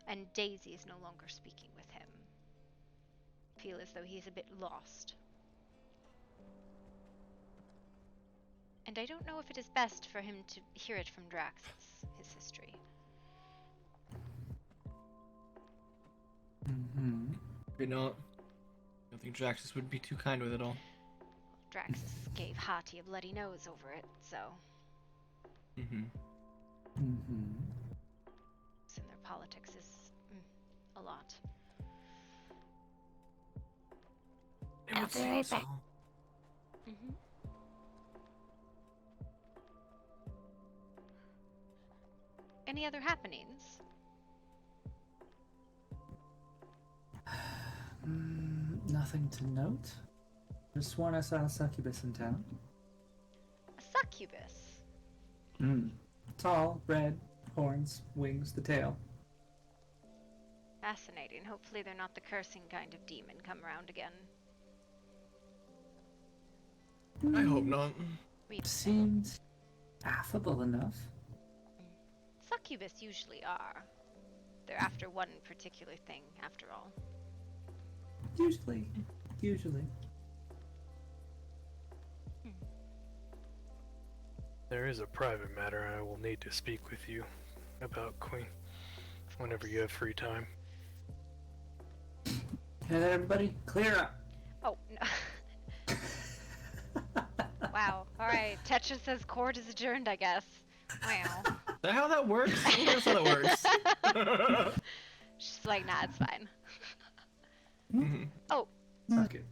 And Daisy is no longer speaking with him. I feel as though he's a bit lost. And I don't know if it is best for him to hear it from Draxus, his history. You know, I don't think Draxus would be too kind with it all. Draxus gave Hati a bloody nose over it, so... So their politics is a lot. I'll be right back. Any other happenings? Nothing to note. Just sworn I saw a succubus in town. A succubus? Tall, red, horns, wings, the tail. Fascinating. Hopefully they're not the cursing kind of demon come around again. I hope not. Seemed affable enough. Succubus usually are. They're after one particular thing, after all. Usually. There is a private matter I will need to speak with you about, Queen, whenever you have free time. Hey there, everybody, clear up. Oh, no. Wow. Alright, Tetra says court is adjourned, I guess. Wow. Is that how that works? I think that's how that works. She's like, nah, it's fine. Oh. Okay.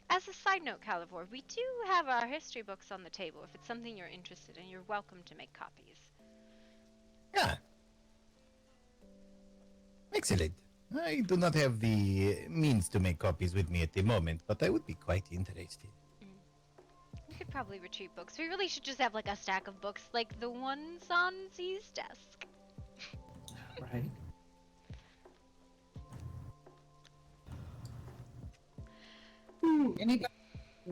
As a side note, Calivor, we do have our history books on the table. If it's something you're interested in, you're welcome to make copies. Yeah. Excellent. I do not have the means to make copies with me at the moment, but I would be quite interested. We could probably retrieve books. We really should just have like a stack of books like the ones on Z's desk. Right. Anybody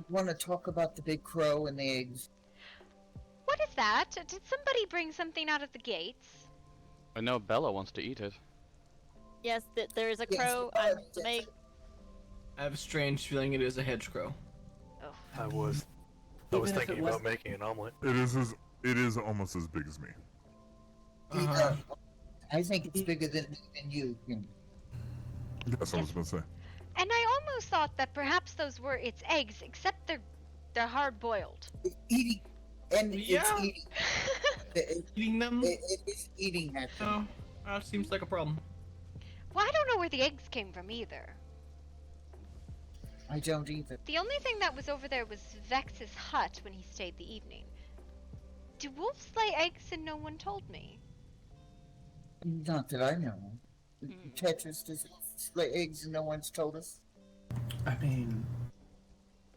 want to talk about the big crow and the eggs? What is that? Did somebody bring something out of the gates? I know Bella wants to eat it. Yes, there is a Yes, crow. yes. I have a strange feeling it is a hedge crow. Oh. I was Even if thinking it was- about making an omelet. It is almost as big as me. I think it's bigger than you. That's what I was going to say. And I almost thought that perhaps those were its eggs, except they're hard boiled. It's eating, and Yeah. it's eating. Eating them? It is eating at them. Oh, that seems like a problem. Well, I don't know where the eggs came from either. I don't either. The only thing that was over there was Vex's hut when he stayed the evening. Do wolves lay eggs and no one told me? Not that I know. Tetris does lay eggs and no one's told us. I mean,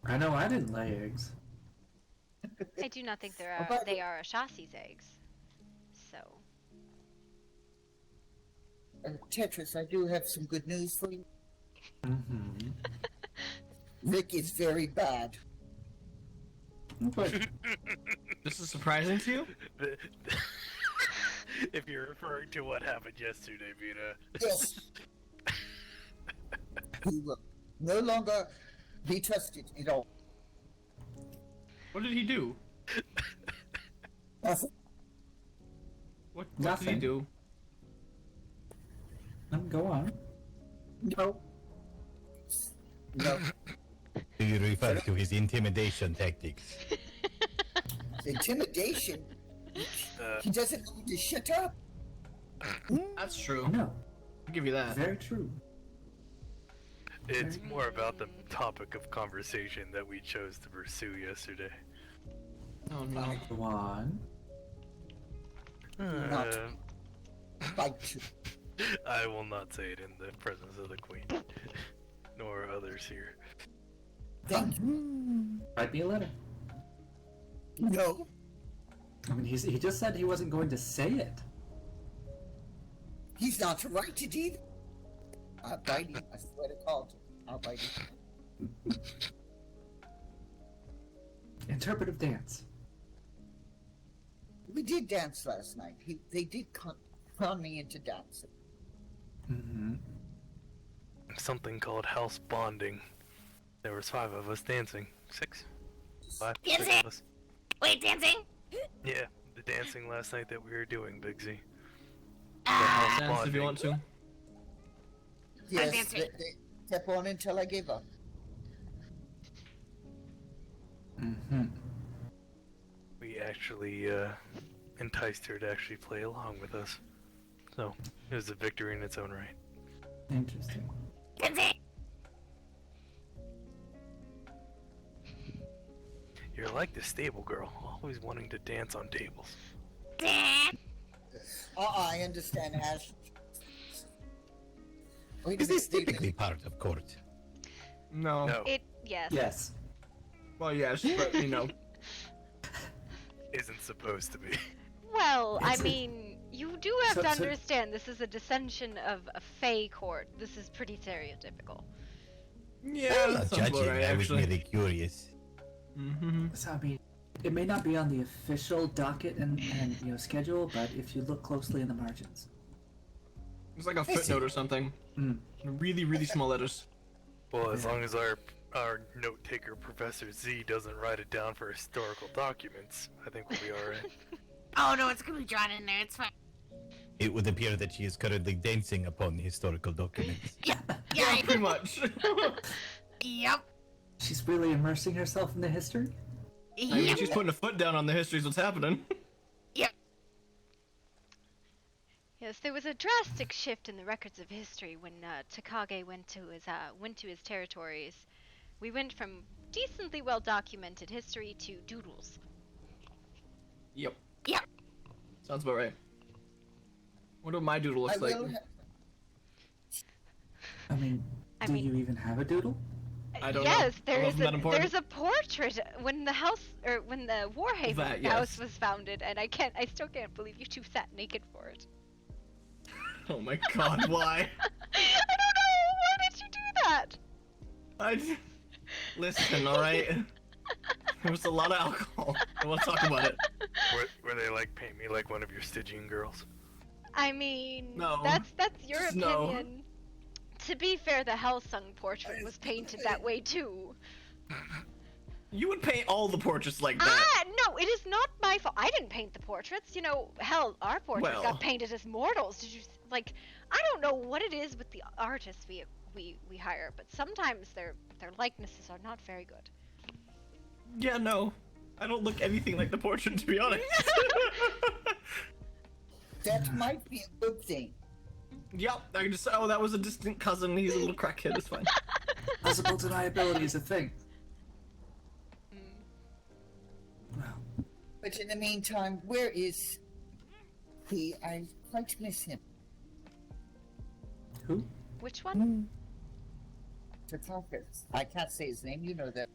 I know I didn't lay eggs. I do not think About they are Ashasi's eggs. So. Tetris, I do have some good news for you. Mm-hmm. Rick is very bad. But This is surprising to you? If you're referring to what happened yesterday, Vita. Yes. He will no longer be trusted at all. What did he do? Nothing. What did he Nothing. do? Go on. No. No. Do you refer to his intimidation tactics? Intimidation? He doesn't need to shut up. That's true. No. I'll give you that. Very true. It's more about the topic of conversation that we chose to pursue yesterday. Oh no. Go on. I will not say it in the presence of the Queen, nor others here. Thank you. Write me a letter. No. I mean, he just said he wasn't going to say it. He's not to write it either. I'll bite him. I swear to God. I'll bite him. Interpretive dance. We did dance last night. They did con me into dancing. Mm-hmm. Something called house bonding. There was 5 of us dancing. 6? 5? 6 Dancing? of us. Wait, dancing? Yeah, the dancing last night that we were doing, Big Z. Dance if you want to. Yes, they kept on until I gave up. Mm-hmm. We actually enticed her to actually play along with us. So, it was a victory in its own right. Interesting. Dancing? You're like the stable girl, always wanting to dance on tables. I understand, Ash. Is this typically part of court? No. Yes. Yes. Well, yes, but you know. Isn't supposed to be. Well, I It's a- mean, you do have So- to so- understand this is a dissension of a Fey court. This is pretty stereotypical. Yeah, I'm that not sounds judging. about right, I was actually. merely curious. Mm-hmm. So I mean, it may not be on the official docket and schedule, but if you look closely in the margins. It's like a footnote or something. Mm. Really, really small letters. Well, as long as our note taker, Professor Z, doesn't write it down for historical documents, I think we'll be alright. Oh no, it's gonna be drawn in there. It's fine. It would appear that she is currently dancing upon historical documents. Yeah, Pretty much. Yep. She's really immersing herself in the history. I mean, she's putting a foot down on the history is what's happening. Yes, there was a drastic shift in the records of history when Takage went to his territories. We went from decently well documented history to doodles. Yep. Yep. Sounds about right. What my doodle looks like? I mean, do you even have a doodle? I don't Yes, know. there's a portrait when the Warhaven That, yes. house was founded, and I still can't believe you two sat naked for it. Oh my god, why? I don't know. Why did you do that? Listen, alright? There was a lot of alcohol. I won't talk about it. Were they like, paint me like one of your Stygian girls? I mean, No. that's your Just no. opinion. To be fair, the Hellsung portrait was painted that way too. You would paint all the portraits like that. No, it is not my fault. I didn't paint the portraits. You know, hell, our portraits Well. got painted as mortals. Did you I don't know what it is with the artists we hire, but sometimes their likenesses are not very good. Yeah, no. I don't look anything like the portrait, to be honest. That might be a good thing. Yep, I can just that was a distant cousin, he's a little crackhead, it's fine. Possible deniability is a thing. But in the meantime, where is he? I quite miss him. Who? Which one? Takakis. I can't say his name, you know that.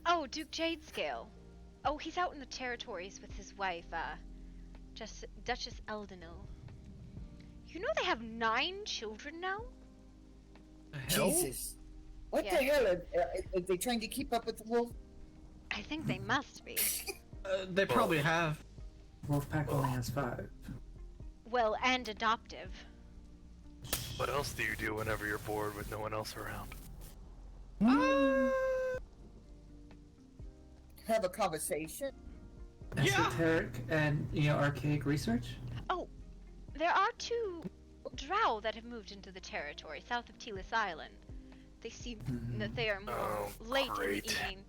Oh, Duke Jadescale. Oh, he's out in the territories with his wife, Duchess Eldenil. You know they have 9 children now? Jesus. What the hell? Are they trying to keep up with the wolf? I think they must be. They probably have. Wolfpack only has 5. Well, and adoptive. What else do you do whenever you're bored with no one else around? Have a conversation? Esoteric and archaic research. Oh, there are 2 drow that have moved into the territory south of Telis Island. They seem Mhm. that they are more Oh, late in great. the evening.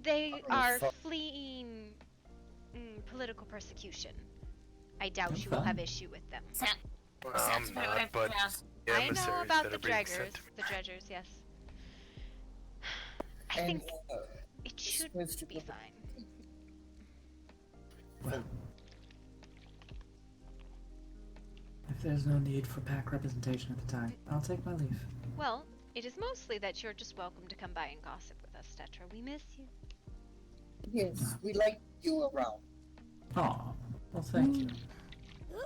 They Oh, are fuck. fleeing political persecution. I doubt That's you will have fine. issue with them. Well, Sounds I'm about not, right, but Charles. the I know emissaries about that the are being draggers. sent to me. The dredgers, yes. I And think it should supposed to be go- fine. Well, if there's no need for pack representation at the time, I'll take my leave. Well, it is mostly that you're just welcome to come by and gossip with us, Tetra. We miss you. Yes, we like you around. Aw, well, thank you.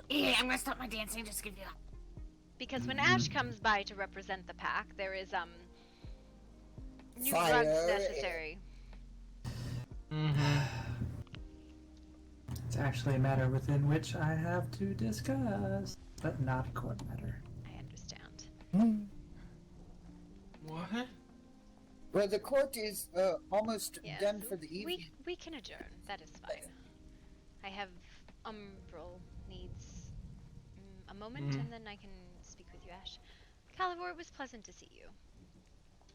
Yeah, I'm gonna stop my dancing. Just give you. Because when Ash comes by to represent the pack, there is new Fire. drugs necessary. Mm-hmm. It's actually a matter within which I have to discuss, but not a court matter. I understand. What? Well, the court is almost Yes, done for the evening. we can adjourn. That is fine. I have Umbral needs a moment, and then I can speak with you, Ash. Calivor, it was pleasant to see you.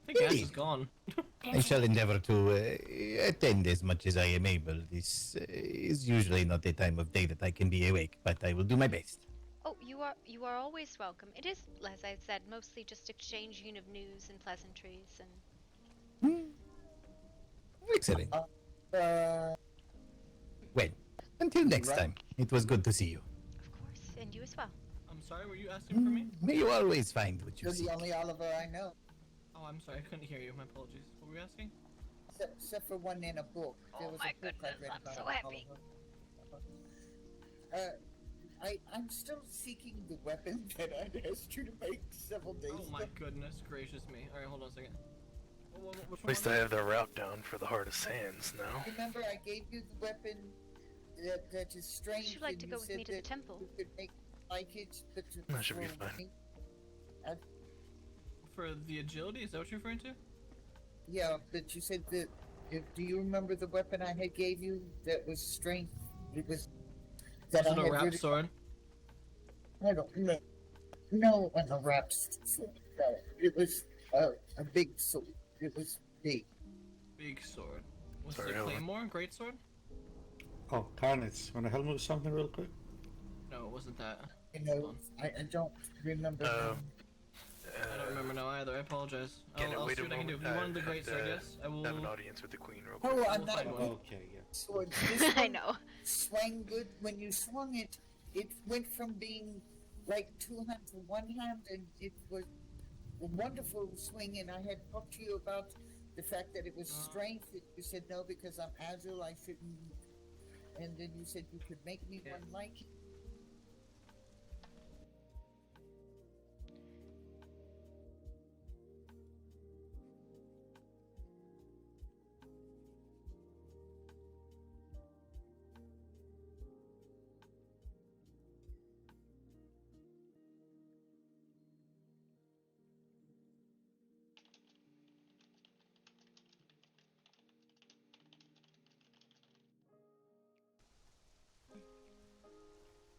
I think Ash Indeed. is gone. I shall endeavor to attend as much as I am able. This is usually not a time of day that I can be awake, but I will do my best. Oh, you are always welcome. It is, as I said, mostly just exchanging of news and pleasantries and. Excellent. Uh, Well, until next Right. time, it was good to see you. Of course, and you as well. I'm sorry, were you asking for me? May you always find what you you're seek. the only Oliver I know, Oh, I'm sorry, I couldn't hear you. My apologies. What were you asking? except for one in a book. There Oh was my a book I goodness, read I'm about so happy. Oliver. I'm still seeking the weapon that I asked you to make several days Oh my ago. goodness gracious me. Alright, hold on a second. Which At least I have the route down for the Heart of Sands now. Remember, I gave you the weapon that is strange. Would you like and to you go with said me to the that temple? You could make like it, but That should be for fine. me. For the agility, is that what you're referring to? Yeah, but you said that. Do you remember the weapon I had gave you that was strength? It was that Was it I a had wrap really- sword? I don't know. No, it wasn't a wrap sword. No, it was a big sword. It was big. Big sword. Was Sorry, it a hold on. claymore? Great sword? Oh, Carnage, wanna help me with something real quick? No, it wasn't that. You know, I don't remember. I don't remember now either. I apologize. Can I'll I wait see a what I can do. If moment? you wanted the I great have sword, to yes, I will. have an audience with the Queen real quick. Oh, I'm We'll not. find one. Okay, yeah. Sword. This I one know. swung good. When you swung it, it went from being like two hands to one hand, and it was a wonderful swing. And I had talked to you about the fact that it was strength. And you said no because I'm agile. I shouldn't. And then you said you could make me one like.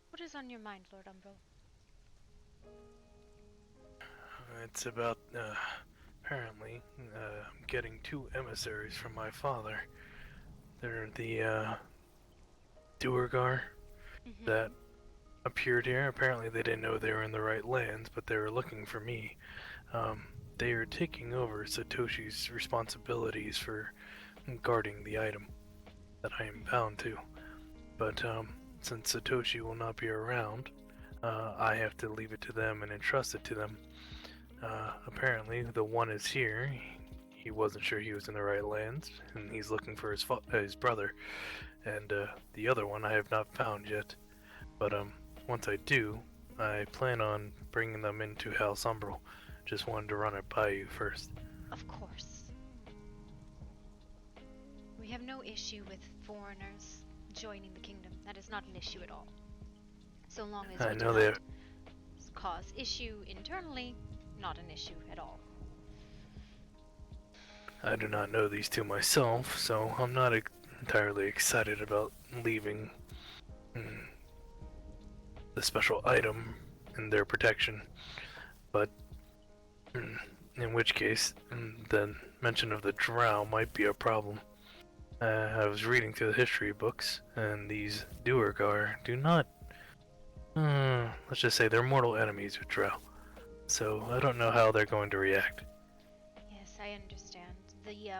What is on your mind, Lord Umbral? It's about, apparently, getting 2 emissaries from my father. They're the, Duergar that appeared here. Apparently they didn't know they were in the right lands, but they were looking for me. They are taking over Satoshi's responsibilities for guarding the item that I am bound to. But, since Satoshi will not be around, I have to leave it to them and entrust it to them. Apparently, the one is here. He wasn't sure he was in the right lands, and he's looking for his brother. And the other one I have not found yet. But once I do, I plan on bringing them into House Umbral. Just wanted to run it by you first. Of course. We have no issue with foreigners joining the kingdom. That is not an issue at all. So long as I we know do they not cause issue internally, not an issue at all. I do not know these two myself, so I'm not entirely excited about leaving the special item in their protection. But In which case, the mention of the drow might be a problem. I was reading through the history books, and these Duergar do not. Let's just say they're mortal enemies with drow. So I don't know how they're going to react. Yes, I understand. The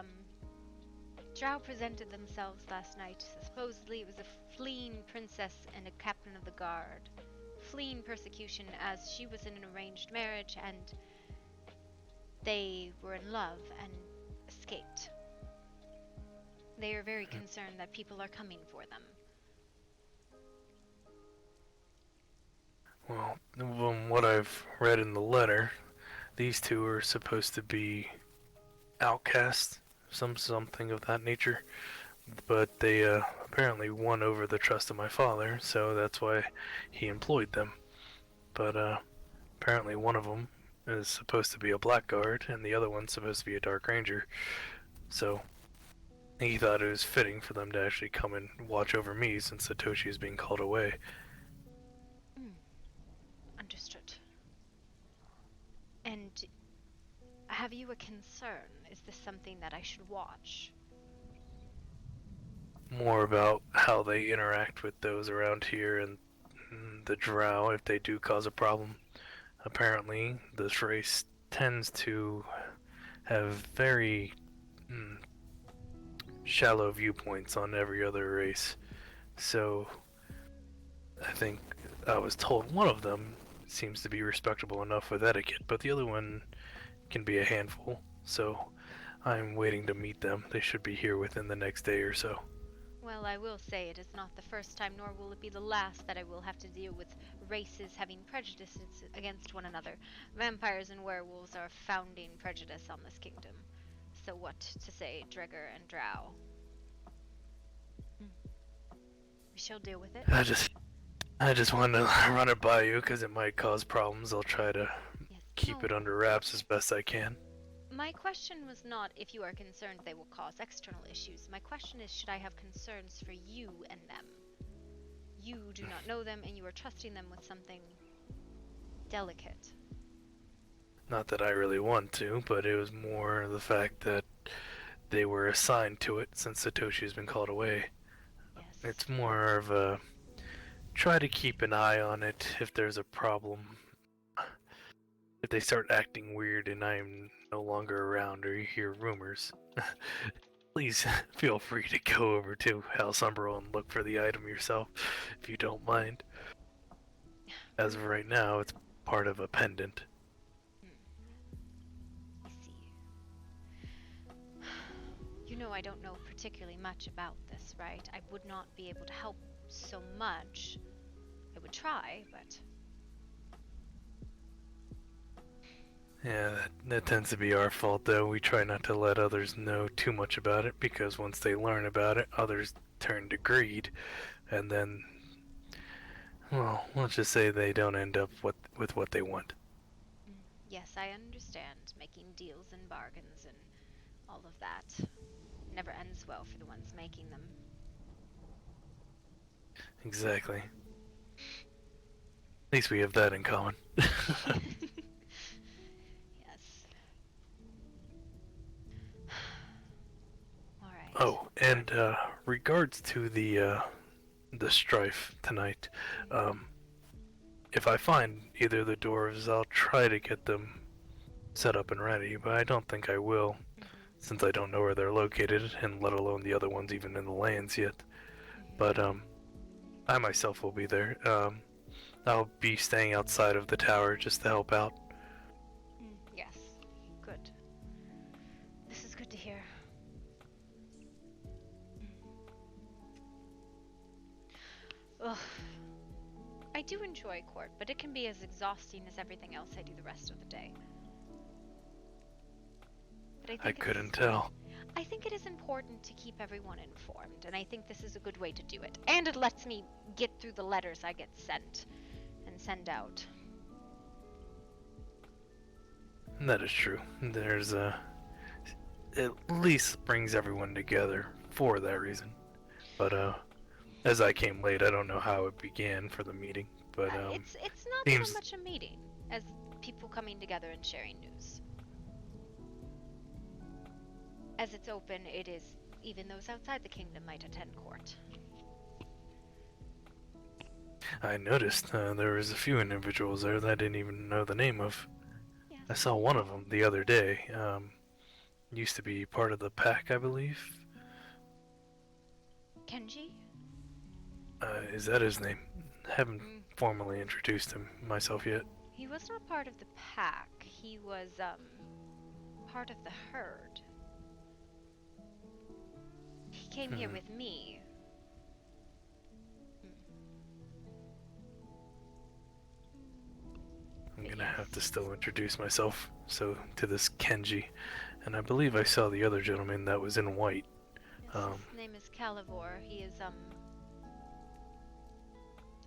drow presented themselves last night. Supposedly it was a fleeing princess and a captain of the guard. Fleeing persecution as she was in an arranged marriage and they were in love and escaped. They are very concerned that people are coming for them. Well, from what I've read in the letter, these two are supposed to be outcasts, something of that nature. But they apparently won over the trust of my father, so that's why he employed them. But apparently one of them is supposed to be a blackguard, and the other one's supposed to be a dark ranger. So he thought it was fitting for them to actually come and watch over me since Satoshi is being called away. Understood. And have you a concern? Is this something that I should watch? More about how they interact with those around here and the drow if they do cause a problem. Apparently, this race tends to have very shallow viewpoints on every other race. So, I think I was told one of them seems to be respectable enough with etiquette, but the other one can be a handful. So, I'm waiting to meet them. They should be here within the next day or so. Well, I will say it is not the first time, nor will it be the last, that I will have to deal with races having prejudices against one another. Vampires and werewolves are founding prejudice on this kingdom. So what to say, Dregger and Drow? We shall deal with it. I just wanted to run it by you because it might cause problems. I'll try to keep it under wraps as best I can. My question was not if you are concerned they will cause external issues. My question is, should I have concerns for you and them? You do not know them, and you are trusting them with something delicate. Not that I really want to, but it was more the fact that they were assigned to it since Satoshi has been called away. Yes. It's more of a try to keep an eye on it if there's a problem. If they start acting weird and I'm no longer around or you hear rumors, please feel free to go over to House Umbral and look for the item yourself, if you don't mind. As of right now, it's part of a pendant. I see. You know I don't know particularly much about this, right? I would not be able to help so much. I would try, but... Yeah, that tends to be our fault, though. We try not to let others know too much about it, because once they learn about it, others turn to greed, and then, well, let's just say they don't end up with what they want. Yes, I understand. Making deals and bargains and all of that never ends well for the ones making them. Exactly. At least we have that in common. Oh, and regards to the strife tonight, if I find either of the dwarves, I'll try to get them set up and ready, but I don't think I will, since I don't know where they're located, and let alone the other ones even in the lands yet. But I myself will be there. I'll be staying outside of the tower just to help out. Yes, good. This is good to hear. Ugh. I do enjoy court, but it can be as exhausting as everything else I do the rest of the day. But I couldn't tell. I think it is important to keep everyone informed, and I think this is a good way to do it. And it lets me get through the letters I get sent and send out. That is true. There's at least brings everyone together for that reason. But as I came late, I don't know how it began for the meeting, but it's not so much a meeting as people coming together and sharing news. As it's open, it is even those outside the kingdom might attend court. I noticed there was a few individuals there that I didn't even know the name of. Yes. I saw one of them the other day. Used to be part of the pack, I believe. Kenji? Is that his name? I haven't formally introduced him myself yet. He was not part of the pack. He was, part of the herd. He came here with me. I'm gonna have to still introduce myself to this Kenji, and I believe I saw the other gentleman that was in white. His name is Calivor. He is,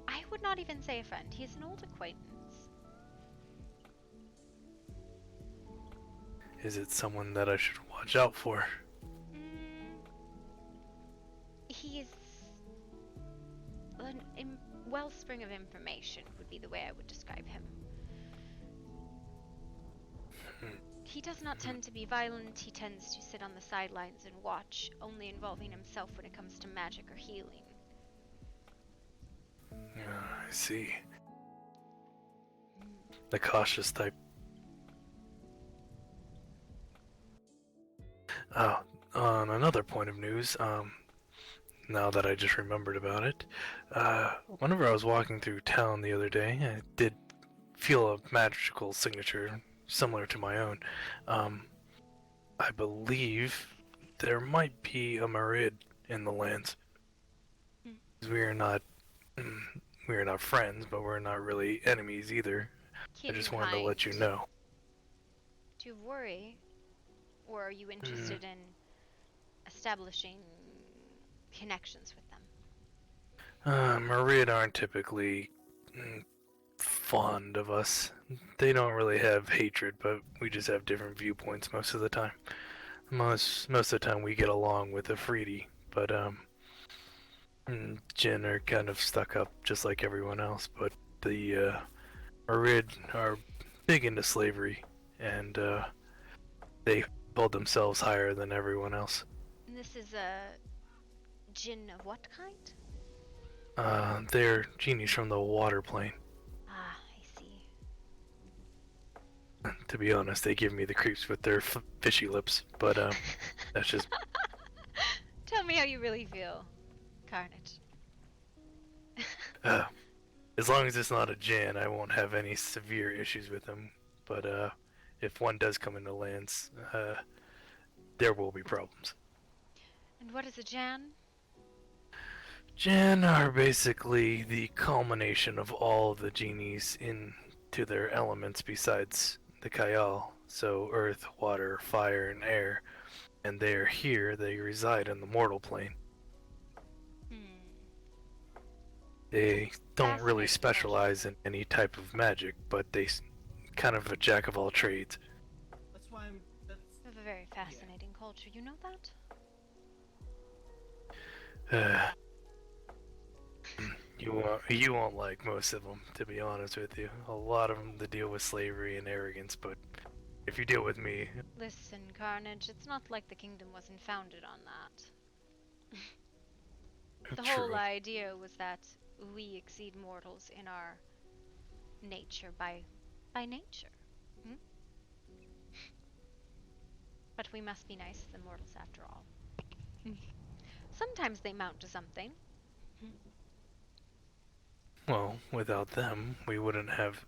I would not even say a friend. He's an old acquaintance. Is it someone that I should watch out for? He's a wellspring of information would be the way I would describe him. He does not tend to be violent. He tends to sit on the sidelines and watch, only involving himself when it comes to magic or healing. I see. The cautious type. Oh, on another point of news, now that I just remembered about it, whenever I was walking through town the other day, I did feel a magical signature similar to my own. I believe there might be a Marid in the lands. We are not friends, but we're not really enemies either. I just wanted to let you know. Do you worry? Or are you interested in establishing connections with them? Marid aren't typically fond of us. They don't really have hatred, but we just have different viewpoints most of the time. Most of the time we get along with Afridi, but Jinn are kind of stuck up just like everyone else, but the Marid are big into slavery, and they hold themselves higher than everyone else. And this is a Jinn of what kind? They're genies from the water plane. Ah, I see. To be honest, they give me the creeps with their fishy lips, but that's just... Tell me how you really feel, Carnage. As long as it's not a Jan, I won't have any severe issues with them, but if one does come into lands, there will be problems. And what is a Jan? Jan are basically the culmination of all the genies into their elements besides the Kayal, so earth, water, fire, and air. And they are here, they reside in the mortal plane. They don't really specialize in any type of magic, but they kind of a jack of all trades. That's why I'm. You have a very fascinating culture, you know that? You won't like most of them, to be honest with you. A lot of them deal with slavery and arrogance, but if you deal with me... Listen, Carnage, it's not like the kingdom wasn't founded on that. The whole idea was that we exceed mortals in our nature by nature. But we must be nicer than mortals after all. Sometimes they mount to something. Well, without them, we wouldn't have,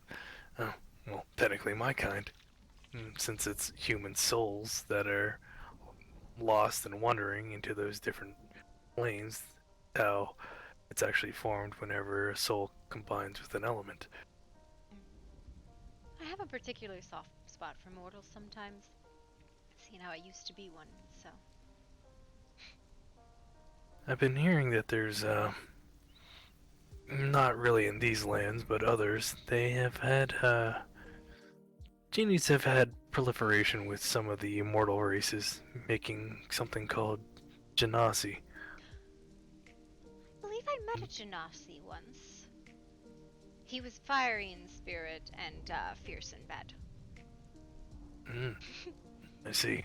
well, technically my kind. Since it's human souls that are lost and wandering into those different planes, how it's actually formed whenever a soul combines with an element. I have a particular soft spot for mortals sometimes. Seeing how I used to be one, so... I've been hearing that there's, not really in these lands, but others, they have had, genies have had proliferation with some of the immortal races, making something called Genasi. I believe I met a Genasi once. He was fiery in spirit and fierce in bed. I see.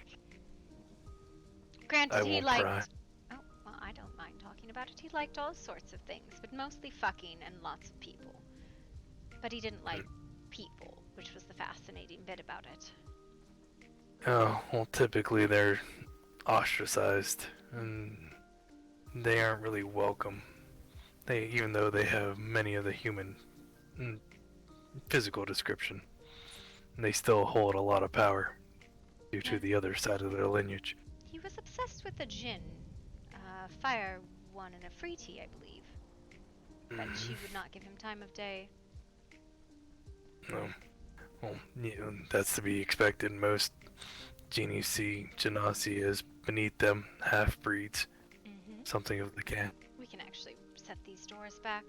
Granted, I he won't liked. pry. Oh, well, I don't mind talking about it. He liked all sorts of things, but mostly fucking and lots of people. But he didn't like people, which was the fascinating bit about it. Oh, well, typically they're ostracized, and they aren't really welcome. Even though they have many of the human physical description, they still hold a lot of power due to the other side of their lineage. He was obsessed with a djinn, fire one and a Freety, I believe. But she would not give him time of day. No. Well, that's to be expected. Most genies see Genasi as beneath them, half-breeds, something of the kind. We can actually set these doors back.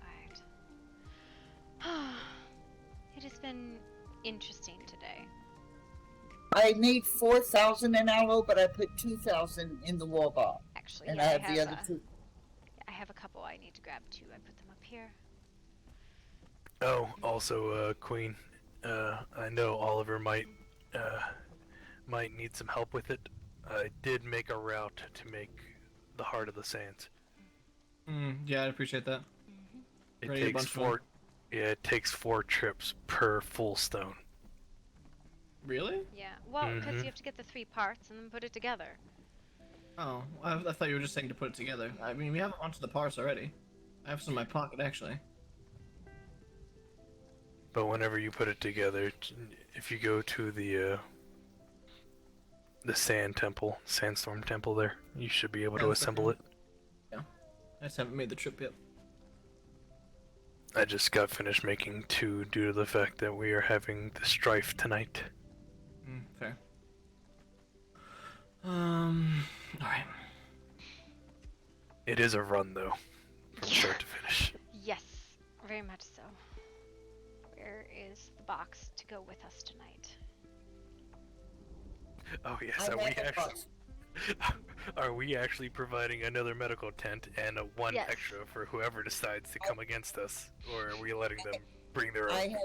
Alright. It has been interesting today. I made 4,000 in Aloe, but I put 2,000 in the wall bar. Actually, and yeah, I have the other two. I have a couple I need to grab too. I put them up here. Oh, also, Queen, I know Oliver might need some help with it. I did make a route to make the Heart of the Sands. Yeah, I appreciate that. It Ready a takes bunch more? 4. Yeah, it takes 4 trips per full stone. Really? Yeah, well, because you have to get the 3 parts and then put it together. Oh, I thought you were just saying to put it together. I mean, we have a bunch of the parts already. I have some in my pocket, actually. But whenever you put it together, if you go to the sandstorm temple there, you should be able to assemble it. Yeah. I just haven't made the trip yet. I just got finished making 2 due to the fact that we are having the strife tonight. Fair. Alright. It is a run though, from start to finish. Yes, very much so. Where is the box to go with us tonight? Oh yes, are we actually providing another medical tent and a one extra for whoever decides to come against us, or are we letting them bring their own?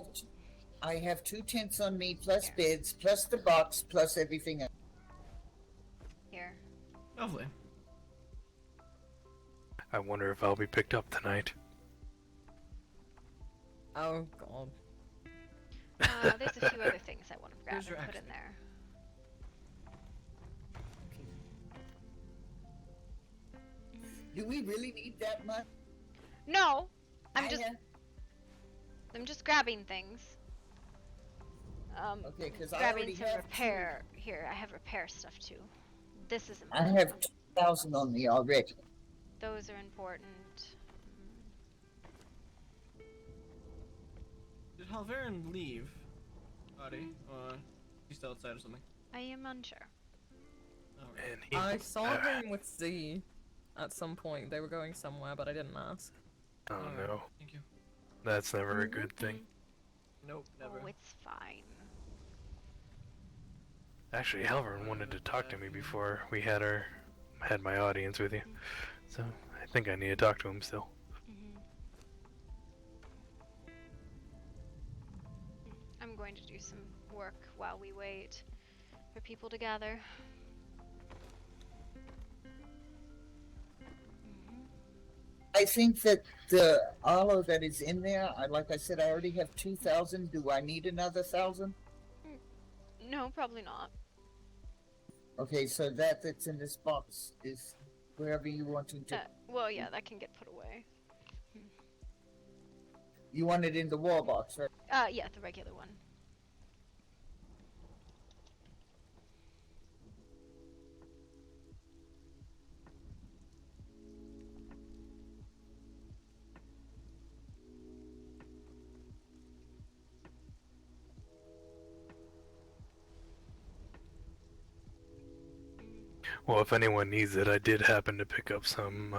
I have 2 tents on me, plus beds, plus the box, plus everything else. Here. Lovely. I wonder if I'll be picked up tonight. Oh god. There's a few other things I want to grab Here's your and put in there. Do we really need that much? No, I'm just grabbing things. Okay, because I grabbing already some have repair. Here, I have repair stuff too. This is I important. have 2,000 on me already. Those are important. Did Halverin leave? Buddy? He's still outside or something? I am unsure. I saw him with Z at some point. They were going somewhere, but I didn't ask. Oh no. Thank you. That's never a good thing. Nope, never. Oh, it's fine. Actually, Halvern wanted to talk to me before we had my audience with you, so I think I need to talk to him still. I'm going to do some work while we wait for people to gather. I think that the aloe that is in there, like I said, I already have 2,000. Do I need another 1,000? No, probably not. Okay, so that's in this box is wherever you want to do. Well, yeah, that can get put away. You want it in the wall box, right? Yeah, the regular one. Well, if anyone needs it, I did happen to pick up some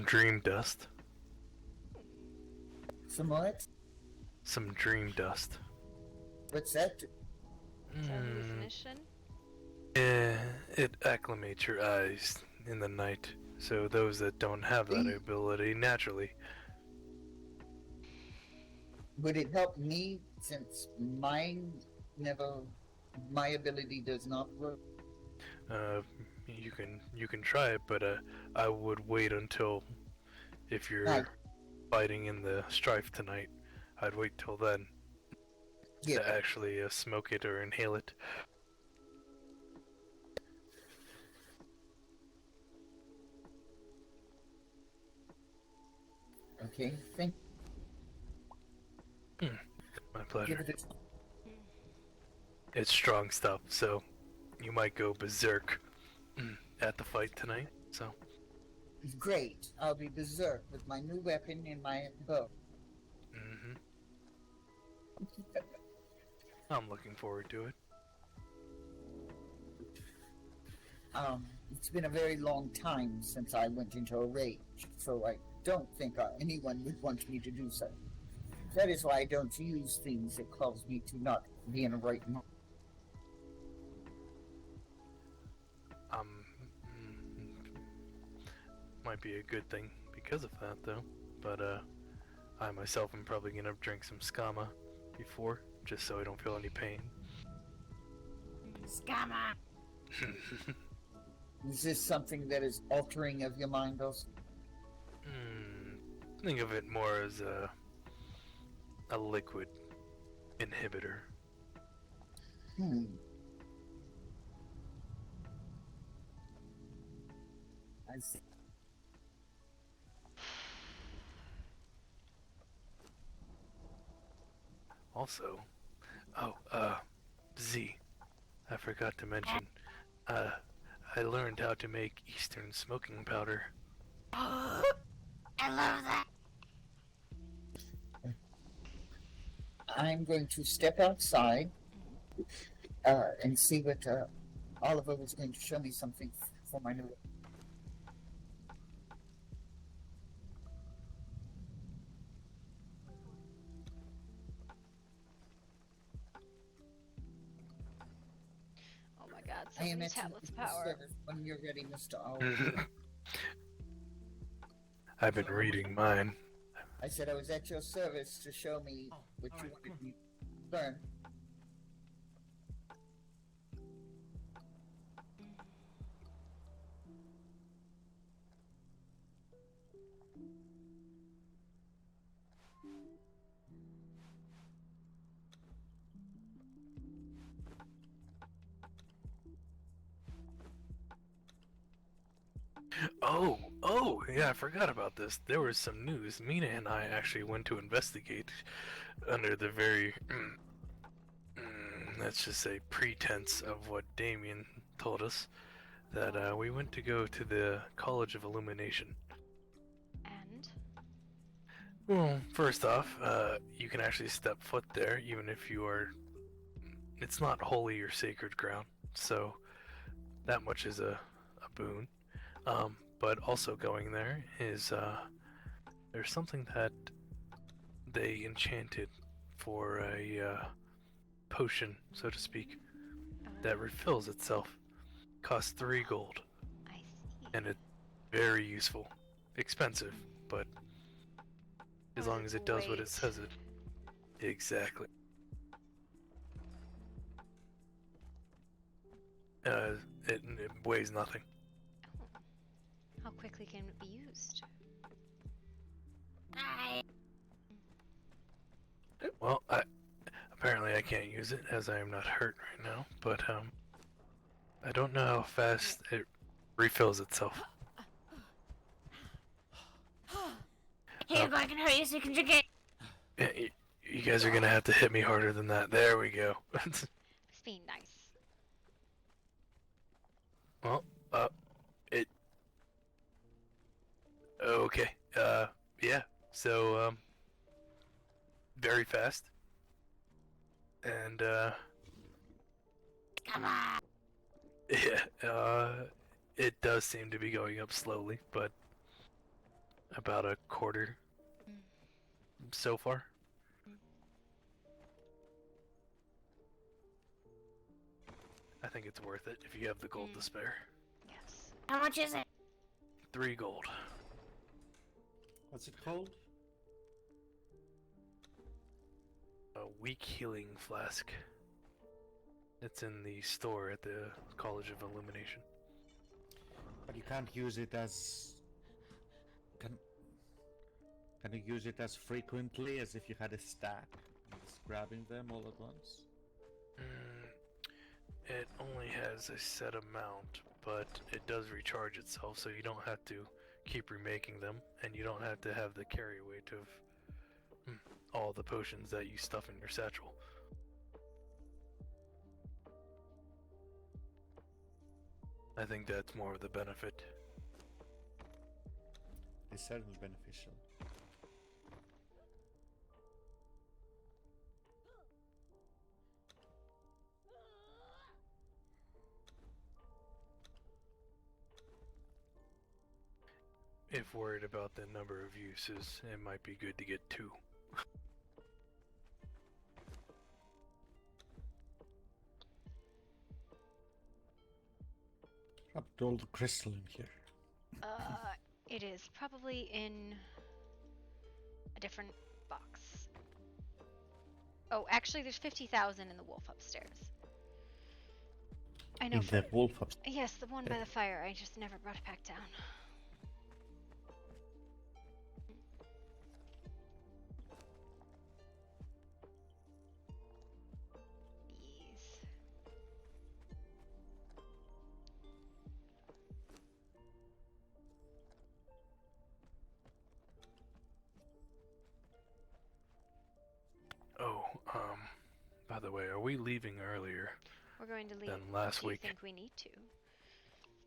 dream dust. Some what? Some dream dust. What's that? Hallucination? It acclimates your eyes in the night. So those that don't have that ability naturally. Would it help me since my ability does not work? You can try it, but I would wait until if you're fighting in the strife tonight. I'd wait till then to actually smoke it or inhale it. Okay, thank My pleasure. It's strong stuff, so you might go berserk at the fight tonight. So Great. I'll be berserk with my new weapon and my bow. I'm looking forward to it. It's been a very long time since I went into a rage, so I don't think anyone would want me to do so. That is why I don't use things that cause me to not be in a right mood. Might be a good thing because of that, though. But I myself am probably gonna drink some skama before, just so I don't feel any pain. Skama. Is this something that is altering of your mind, also? Think of it more as a liquid inhibitor. I see. Also, Z, I forgot to mention, I learned how to make Eastern smoking powder. I love that. I'm going to step outside and see what Oliver was going to show me something for my new. Oh my god, so I am many at tablets of your power. service when you're ready, Mr. Oliver. I've been reading mine. I said I was at your service to show me what you wanted me to learn. Oh, yeah, I forgot about this. There was some news. Mina and I actually went to investigate under the very, let's just say, pretense of what Damien told us, that we went to go to the College of Illumination. And? Well, first off, you can actually step foot there, even if you are... It's not holy or sacred ground, so that much is a boon. But also going there is, there's something that they enchanted for a potion, so to speak, that refills itself. Costs 3 gold. I see. And it's very useful. Expensive, but as long as it does what it says it. Exactly. It weighs nothing. How quickly can it be used? Well, apparently I can't use it as I am not hurt right now, but I don't know how fast it refills itself. Here, go, I can hurt you so you can drink it. Yeah, you guys are gonna have to hit me harder than that. There we go. It's being nice. Well, it... Okay, yeah, so, very fast. And, Come on. yeah, it does seem to be going up slowly, but about a quarter so far. I think it's worth it if you have the gold to spare. Yes. How much is it? 3 gold. What's it called? A weak healing flask. It's in the store at the College of Illumination. But you can't use it as... Can you use it as frequently as if you had a stack? Just grabbing them all at once? It only has a set amount, but it does recharge itself, so you don't have to keep remaking them, and you don't have to have the carry weight of all the potions that you stuff in your satchel. I think that's more of the benefit. It's certainly beneficial. If worried about the number of uses, it might be good to get 2. Dropped all the crystal in here. It is probably in a different box. Oh, actually, there's 50,000 in the wolf upstairs. I know. In the wolf upstairs? Yes, the one by the fire. I just never brought it back down. Oh, by the way, are we leaving earlier We're going to leave. than last Do you week? think we need to?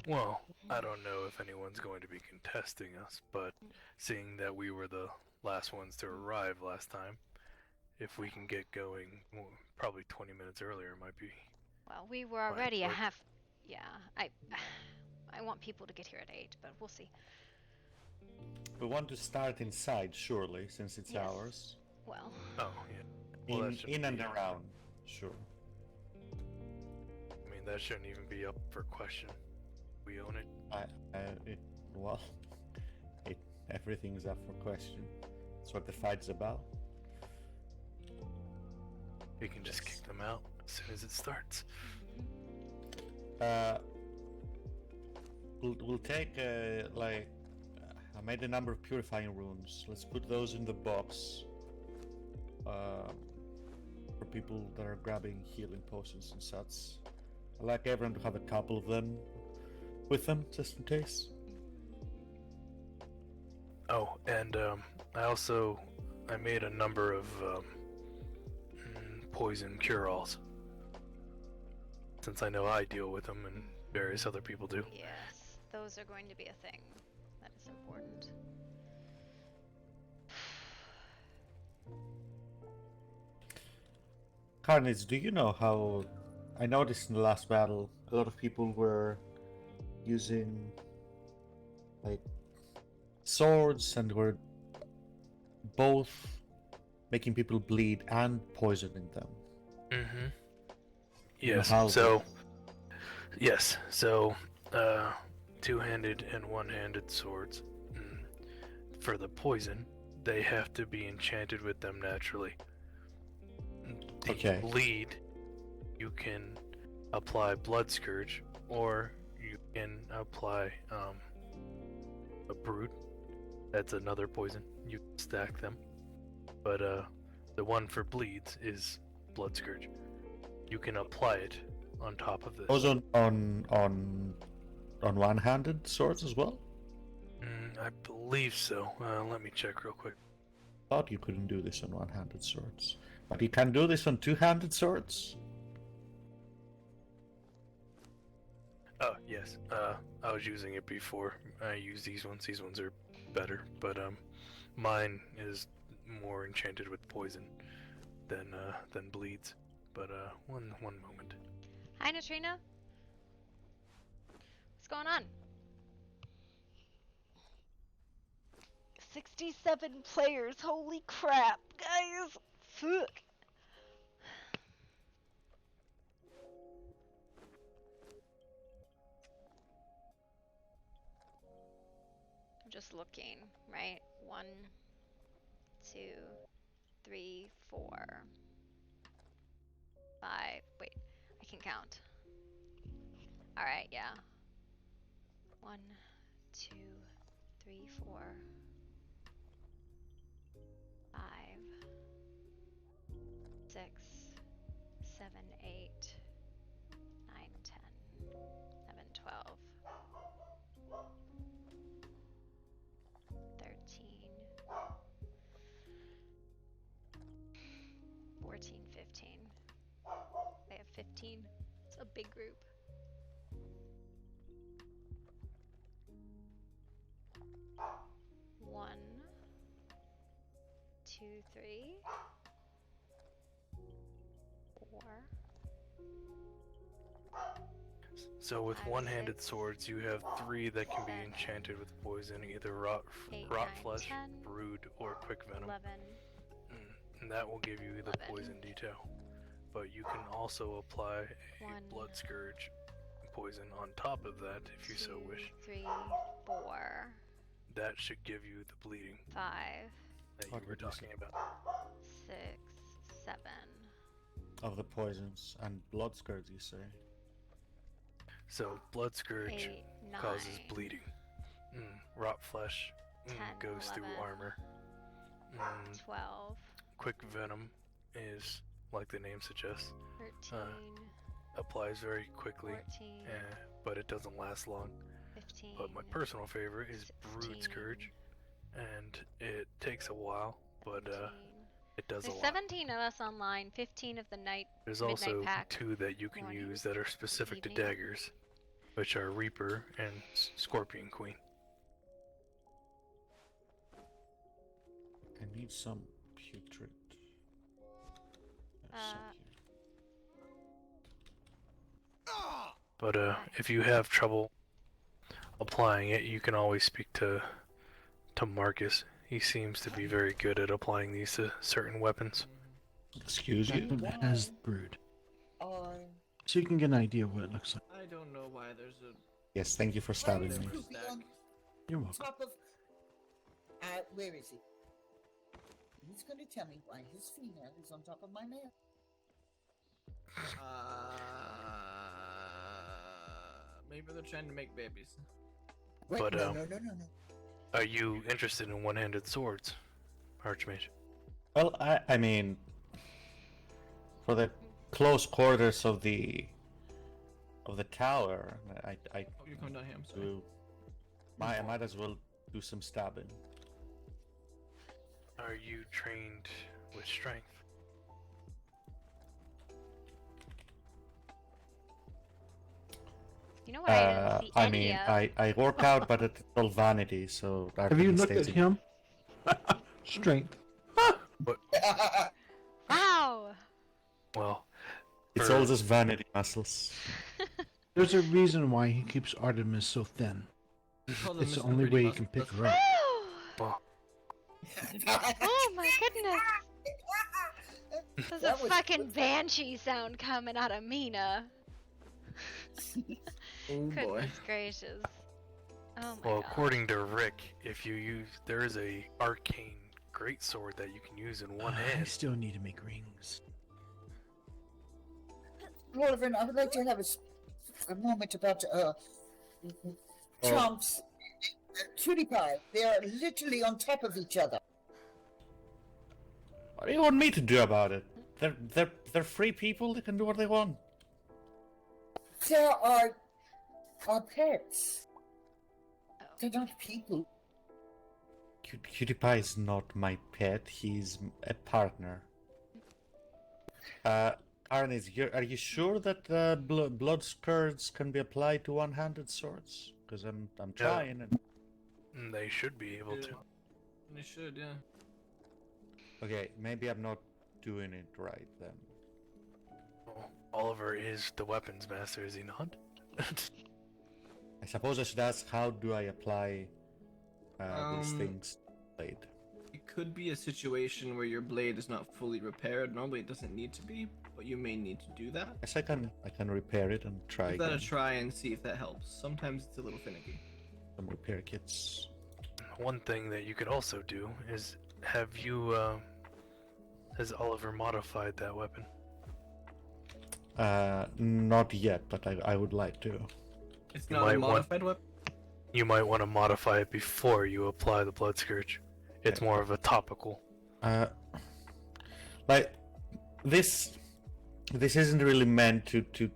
Well, I don't know if anyone's going to be contesting us, but seeing that we were the last ones to arrive last time, if we can get going, well, probably 20 minutes earlier might be. Well, we were already a half. Yeah, I want people to get here at 8, but we'll see. We want to start inside, surely, since it's Yes. ours. Well. Oh, yeah. Well, that shouldn't in and be- around, sure. I mean, that shouldn't even be up for question. We own it. Well, everything's up for question. That's what the fight's about. We can just kick them out as soon as it starts. We'll take I made a number of purifying runes. Let's put those in the box. For people that are grabbing healing potions and such. I like everyone to have a couple of them with them, just in case. Oh, and I made a number of poison cure-alls. Since I know I deal with them and various other people do. Yes, those are going to be a thing. That is important. Carnage, do you know how... I noticed in the last battle, a lot of people were using like swords and were both making people bleed and poisoning them. Mm-hmm. You know Yes, how yes, so, two-handed and one-handed swords. For the poison, they have to be enchanted with them naturally. The Okay. bleed, you can apply Blood Scourge, or you can apply a Brute. That's another poison. You can stack them. But the one for bleeds is Blood Scourge. You can apply it on top of this. Those on one-handed swords as well? I believe so. Let me check real quick. Thought you couldn't do this on one-handed swords. But you can do this on two-handed swords? Oh, yes. I was using it before. I use these ones. These ones are better. But mine is more enchanted with poison than bleeds. But one moment. Hi, Natrina. What's going on? 67 players. Holy crap, guys. Fuck. just looking, right? 1, 2, 3, 4, 5. Wait, I can count. Alright, yeah. 1, 2, 3, 4, 5, 6, 7, 8, 9, 10, 11, 12, 13, 14, 15. I have 15. It's a big group. One, 2, 3, 4. So with 5, one-handed 6, swords, you have 3 that can be enchanted with poison, either rot 8, rot 9, flesh, 10, brood, or quick venom. 11. And that will give you the 11. poison detail. But you can also apply a 1, blood scourge poison on top of that if you 2, so wish. 3, 4, That should give you the bleeding 5, that you were talking about. 6, 7. Of the poisons and blood scourge, you say? So blood scourge 8, 9, causes bleeding. Rot flesh 10, goes 11, through armor. 12, Quick venom is, like the name suggests, 13, applies very quickly, 14, but it doesn't last long. 15. But my personal favorite is 16, Brood Scourge, and it takes a while, but it does a There's lot. 17 of us online, 15 of the There's midnight also pack. 2 that you can morning, use that are specific evening. to daggers, which are Reaper and Scorpion Queen. I need some putrid. But if you have trouble applying it, you can always speak to Marcus. He seems to be very good at applying these to certain weapons. Excuse you, as brood. Oh. So you can get an idea of what it looks like. I don't know why there's a. Yes, thank you for stabbing me. You're welcome. Top of. Where is he? He's going to tell me why his female is on top of my male. Maybe they're trying to make babies. Wait, But no. are you interested in one-handed swords, Archmage? Well, I mean, for the close quarters of the tower, I You're coming down here. I'm sorry. I might as well do some stabbing. Are you trained with strength? You know what I didn't see I any mean, of? I work out, but it's all vanity, so Have you looked at him? Strength. Wow! Well, it's all just vanity muscles. There's a reason why he keeps Artemis so thin. It's the only way you can pick her up. Oh my goodness! There's a fucking banshee sound coming out of Mina. Oh boy. Goodness gracious. Oh my Well, god. according to Rick, if you use, there is a arcane greatsword that you can use in one I hand. still need to make rings. Wolverine, I would like to have a moment about Trump's Cutie Pie. They are literally on top of each other. What do you want me to do about it? They're free people. They can do what they want. There are pets. They're not people. Cutie Pie is not my pet. He's a partner. Arnis, are you sure that blood scourge can be applied to one-handed swords? Because I'm trying and. They should be able to. They should, yeah. Okay, maybe I'm not doing it right then. Well, Oliver is the weapons master, is he not? I suppose I should ask, how do I apply these things to the blade? It could be a situation where your blade is not fully repaired. Normally it doesn't need to be, but you may need to do that. Yes, I can repair it and try Give that again. a try and see if that helps. Sometimes it's a little finicky. Some repair kits. one thing that you could also do is has Oliver modified that weapon? Not yet, but I would like to. It's You not a might modified weapon. You might want to modify it before you apply the blood scourge. It's more of a topical. Like this isn't really meant to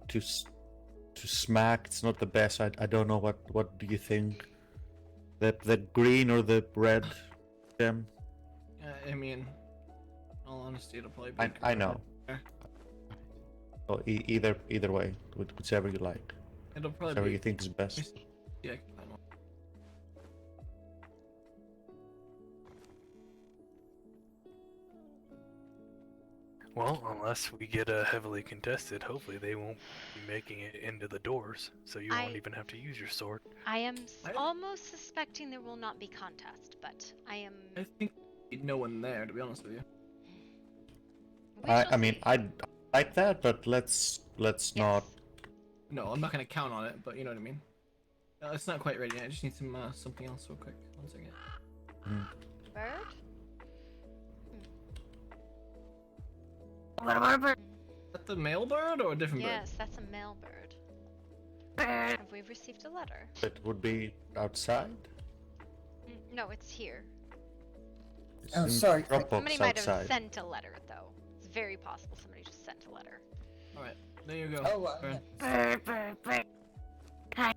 smack. It's not the best. I don't know what do you think? The green or the red gem? I mean, in all honesty, it'll probably be. I know. Oh, either way, whichever you like. It'll probably whichever be. you think is best. Yeah. I can find one. Well, unless we get heavily contested, hopefully they won't be making it into the doors, so you won't even have to use your sword. I am almost suspecting there will not be contest, but I am. I think there'd no one there, to be honest with you. I mean, I'd like that, but let's not. No, I'm not gonna count on it, but you know what I mean. It's not quite ready yet. I just need some something else real quick. One second. Bird? What about a bird? Is that the male bird or a different bird? Yes, that's a male bird. Have we received a letter? It would be outside. No, it's here. It's Oh, in sorry. Dropbox Somebody might have outside. sent a letter, though. It's very possible somebody just sent a letter. All right, there you go. Oh, Bird. Bird. Hi.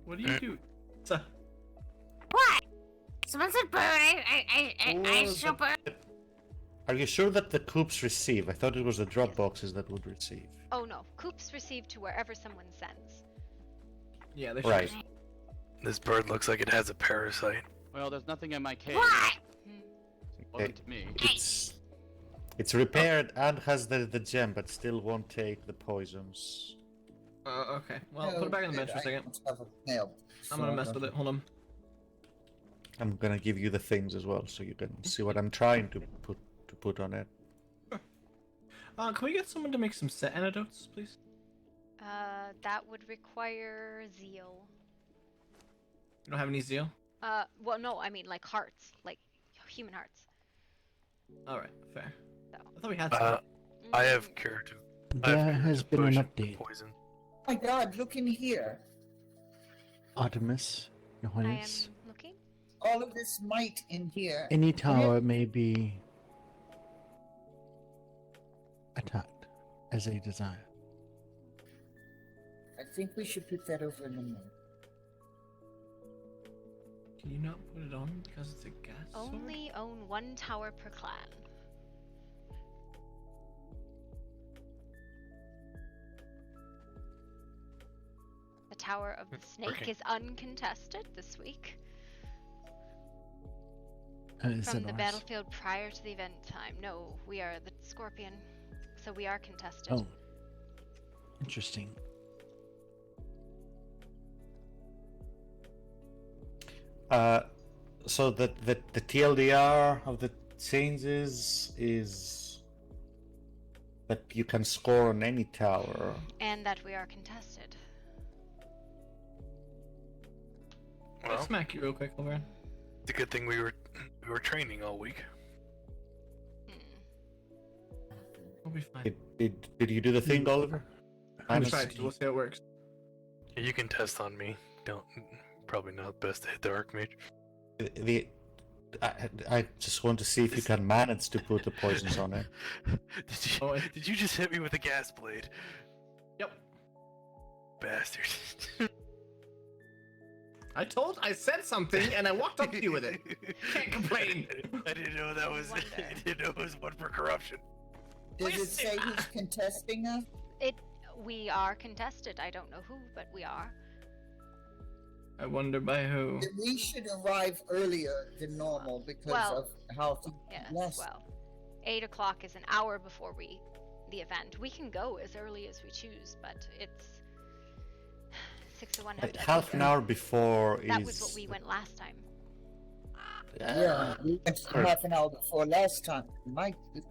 What do you do? What? Someone said bird. I show bird. Are you sure that the coops receive? I thought it was the drop boxes that would receive. Oh no, coops received to wherever someone sends. Yeah, they Right. This bird looks like it has a parasite. Well, there's nothing in my cage. What? Welcome to me. It's repaired and has the gem, but still won't take the poisons. Okay. Well, put it back on the bench for a second. I'm gonna mess with it. Hold on. I'm gonna give you the things as well, so you can see what I'm trying to put on it. Can we get someone to make some set antidotes, please? That would require zeal. You don't have any zeal? Well, no, I mean like hearts, like human hearts. All right, fair. So. I thought we had some. I have curative. There has been an update. Poison. Oh my God! Look in here. Artemis, Your Highness. I am looking. All of this might in here. Any tower may be attacked as they desire. I think we should put that over in the middle. Can you not put it on because it's a gas sword? Only own one tower per clan. The Tower of the Snake is uncontested this week. Is From it the ours? battlefield prior to the event time. No, we are the Scorpion, so we are contested. Oh, interesting. So the TLDR of the changes is that you can score on any tower. And that we are contested. I'll smack you real quick, Oliver. It's a good thing we were training all week. We'll be fine. Did you do the thing, Oliver? I'm trying to. We'll see how it works. Yeah, you can test on me. Probably not best to hit the Archmage. I just want to see if you can manage to put the poisons on it. Did you just hit me with a gas blade? Yep. Bastard. I said something and I walked up to you with it. Can't complain. I didn't know that was. I didn't know it was one for corruption. Does it say who's contesting us? We are contested. I don't know who, but we are. I wonder by who. We should arrive earlier than normal because of how things last. Well, 8 o'clock is an hour before the event. We can go as early as we choose, but it's 6 to 1. Half an hour before That is. was what we went last time. Yeah, we went half an hour before last time. My goodness.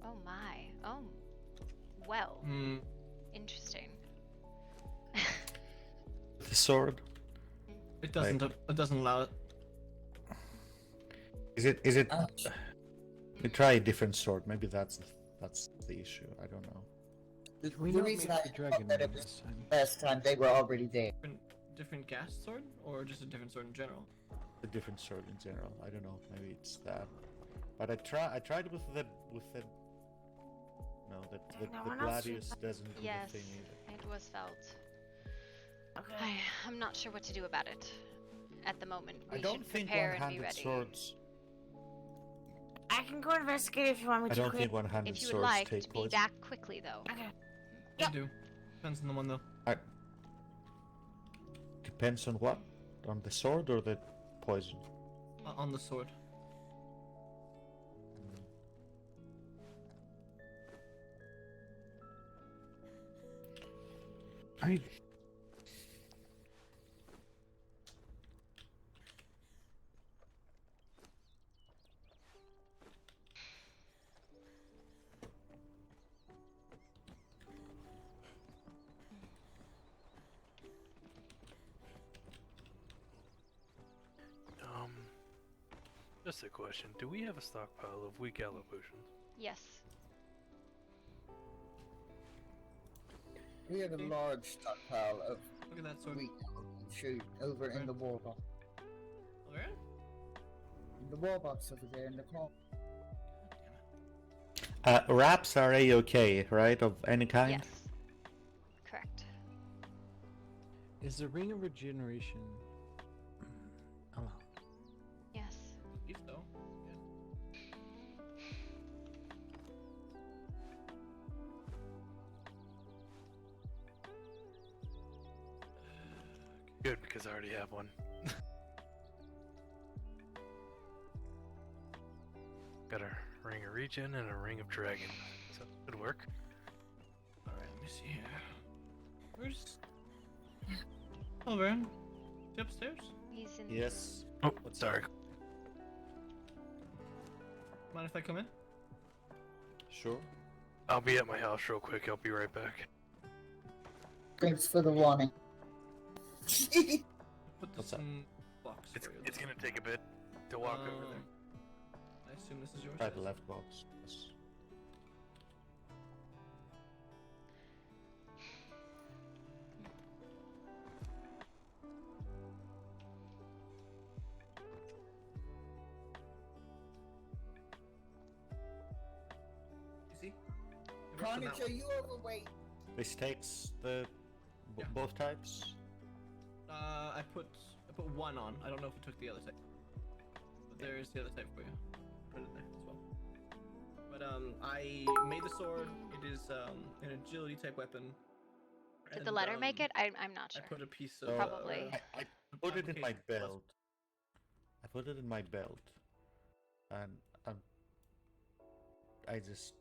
Oh my. Oh. Hmm. Interesting. The sword. It doesn't. It doesn't allow it. Is it? We try a different sword. Maybe that's the issue. I don't know. The we not reason make I the thought dragon that it one was this time? last time they were already there. Different gas sword, or just a different sword in general? A different sword in general. I don't know. Maybe it's that. But I tried with the. No, the Gladius doesn't do Yes, the thing either. it was felt. I'm not sure what to do about it at the moment. We I don't should think prepare and be one-handed ready. swords. I can go investigate if you want me I to. don't think one-handed If you swords would like take to be poison. back quickly, though. Okay. They do. Depends on the one though. Depends on what? On the sword or the poison? On the sword. I Just a question. Do we have a stockpile of weak aloe potions? Yes. We have a large stockpile of Look at that sword. wheat shoot over in the war box. Where? In the war box over there in the corner. Wraps are a-okay, right? Of any kind? Yes. Correct. is the ring of regeneration. Allowed? Yes. If so. Good, because I already have one. Got a ring of regen and a ring of dragon. So that could work. Alright, let me see here. Where's Oliver? Is he upstairs? He's in. Yes. Oh, sorry. Mind if I come in? Sure. I'll be at my house real quick. I'll be right back. Thanks for the warning. Put this in box. It's gonna take a bit to walk over there. I assume this is yours. Try the left box. Yes. You see? Carnage, are you overweight? This takes the both types. I put one on. I don't know if it took the other type. But there is the other type for you. Put it there as well. But I made the sword. It is an agility type weapon. Did the letter make it? I'm not sure. I put a piece of Probably. I put it in my belt. I put it in my belt, and I just.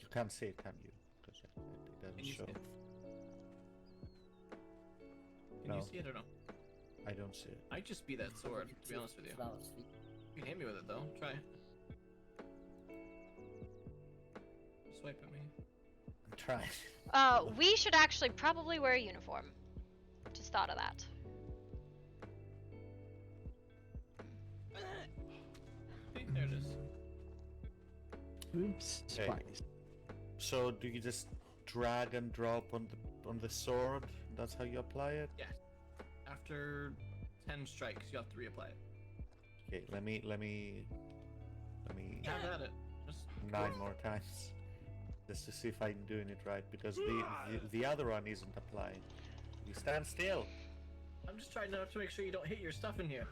You can't see it, can you? Because it doesn't Can you show. see it? Can No. you see it or no? I don't see it. I'd just be that sword, to be honest with you. You can hit me with it though. Try. Swipe at me. I'm trying. We should actually probably wear a uniform. Just thought of that. See, there it is. Oops. Okay. Spies. So do you just drag and drop on the sword? That's how you apply it? Yes. After 10 strikes, you have to reapply it. Okay, let me Have at it. Just 9 more times. Just to see if I'm doing it right, because the other one isn't applying. You stand still. I'm just trying to make sure you don't hit your stuff in here.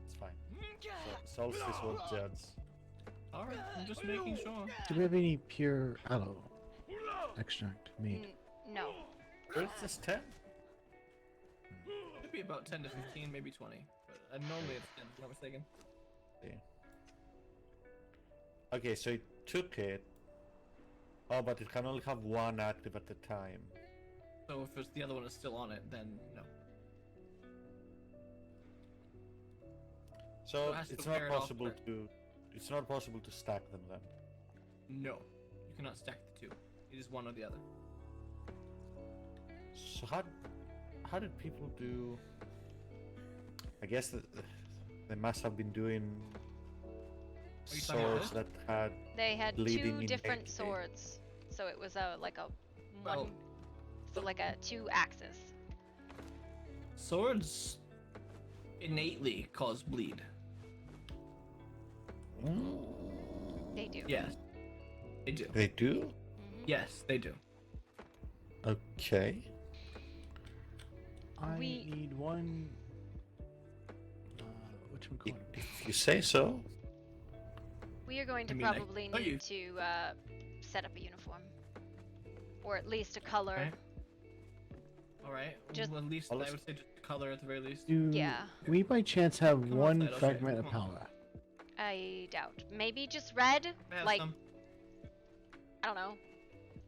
It's fine. Solstice will judge. Alright, I'm just making sure. Do we have any pure aloe extract made? No. Where's this 10? Could be about 10 to 15, maybe 20. But normally it's 10, if I'm not mistaken. Yeah. Okay, so it took it. Oh, but it can only have one active at a time. So if the other one is still on it, then no. So it has to it's wear not it off possible first. to. It's not possible to stack them then. No, you cannot stack the two. It is one or the other. So how did people do? I guess that they must have been doing you talking about swords that had They had bleeding two different innately. swords, so it was a like a Well, one, so like a 2 axis. Swords innately cause bleed. They do. Yes, they do. They do? Yes, they do. Okay. I We- need one. Whatchamacallit? If you say so. We are going to I mean, probably oh, need you- to set up a uniform, or at least a color. Okay. All right. Just- Well, at least I would say just color at the very least. Do Yeah. we by chance have Come one outside, I'll show you. fragment of Come on. power? I doubt. Maybe just red. I have Like some. I don't know.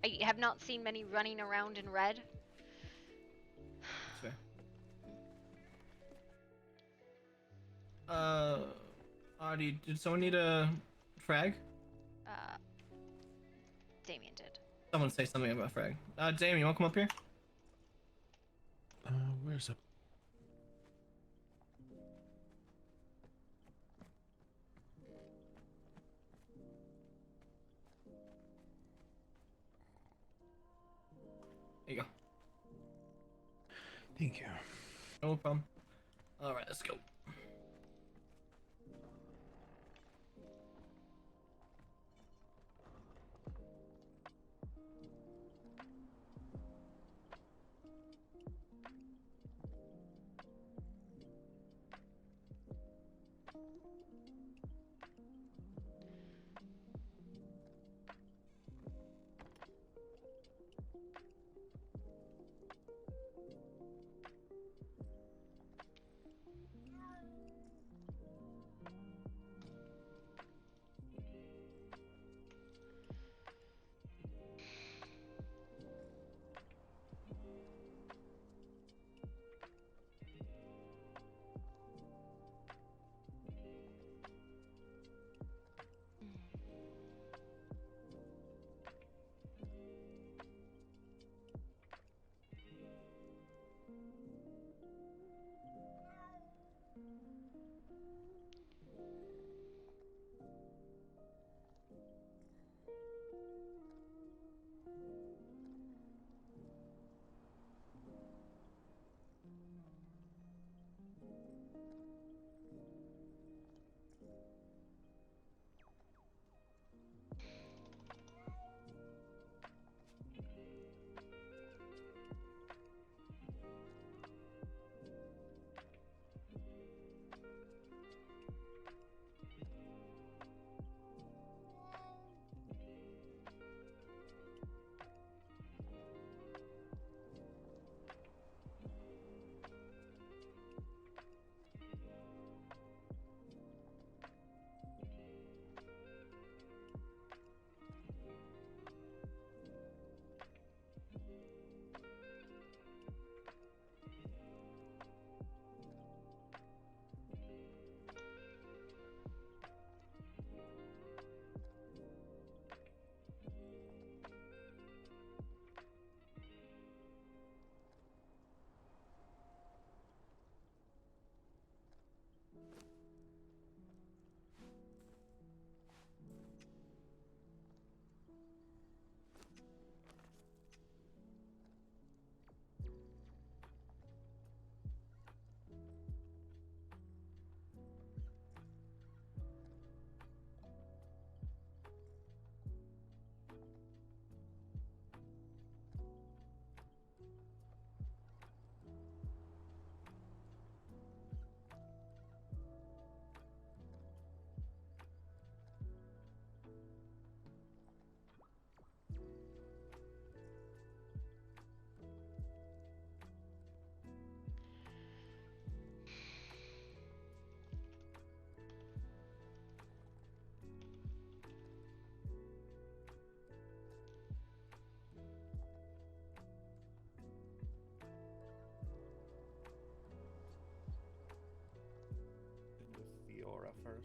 I have not seen many running around in red. Fair. Artie, did someone need a frag? Damien did. Someone say something about frag. Damien, you wanna come up here? Where's it? There you go. Thank you. No problem. All right, let's go.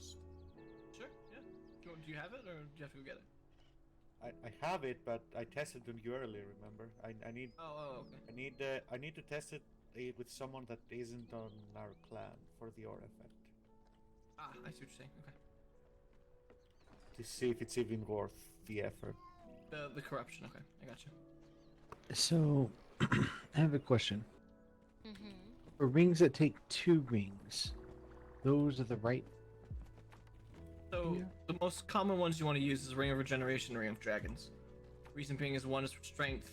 first. Sure. Yeah. Do you have it, or do you have to go get it? I have it, but I tested on you earlier. Remember? I need. Oh, okay. I need to test it with someone that isn't on our clan for the aura effect. Ah, I see what you're saying. Okay. To see if it's even worth the effort. The corruption. Okay, I got you. So, I have a question. Mm-hmm. For rings that take 2 rings, those are the right. So the most common ones you want to use is Ring of Regeneration, Ring of Dragons. Reason being is one is for strength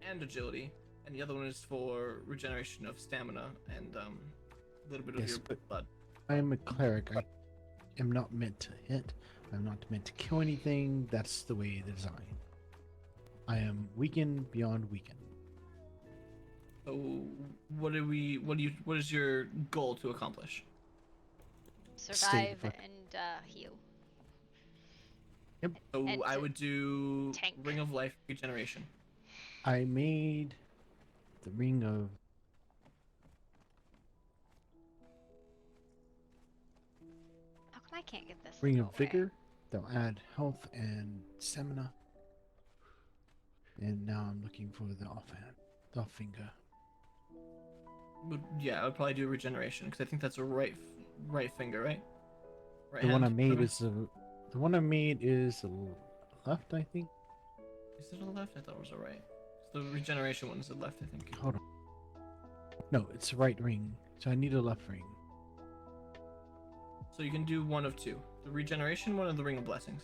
and agility, and the other one is for regeneration of stamina and a little bit of Yes, your but blood. I am a cleric. I am not meant to hit. I'm not meant to kill anything. That's the way the design. I am weakened beyond weakened. So what is your goal to accomplish? Survive and heal. Yep. So And I to would do tank. Ring of Life Regeneration. I made the ring of. How come I can't get this? Ring to of go away? Vigor. They'll add health and stamina. And now I'm looking for the offhand, the off finger. Yeah, I would probably do regeneration because I think that's a right finger, right? Right The one I hand, made sorry. is the one I made is the left, I think. Is it a left? I thought it was a right. The regeneration one is the left, I think. Hold on. No, it's the right ring. So I need a left ring. So you can do one of two: the regeneration one or the Ring of Blessings.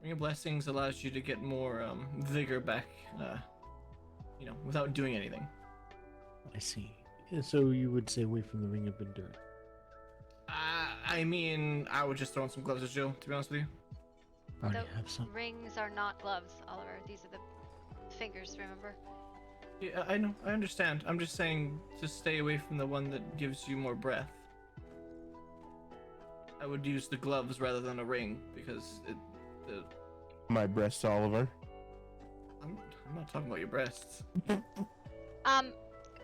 Ring of Blessings allows you to get more vigor back, without doing anything. I see. Yeah, so you would say away from the ring of endurance. I mean, I would just throw in some gloves of Jill, to be honest with you. I already The have some. rings are not gloves, Oliver. These are the fingers, remember? Yeah, I know, I understand. I'm just saying to stay away from the one that gives you more breath. I would use the gloves rather than a ring because My breasts, Oliver. I'm not talking about your breasts.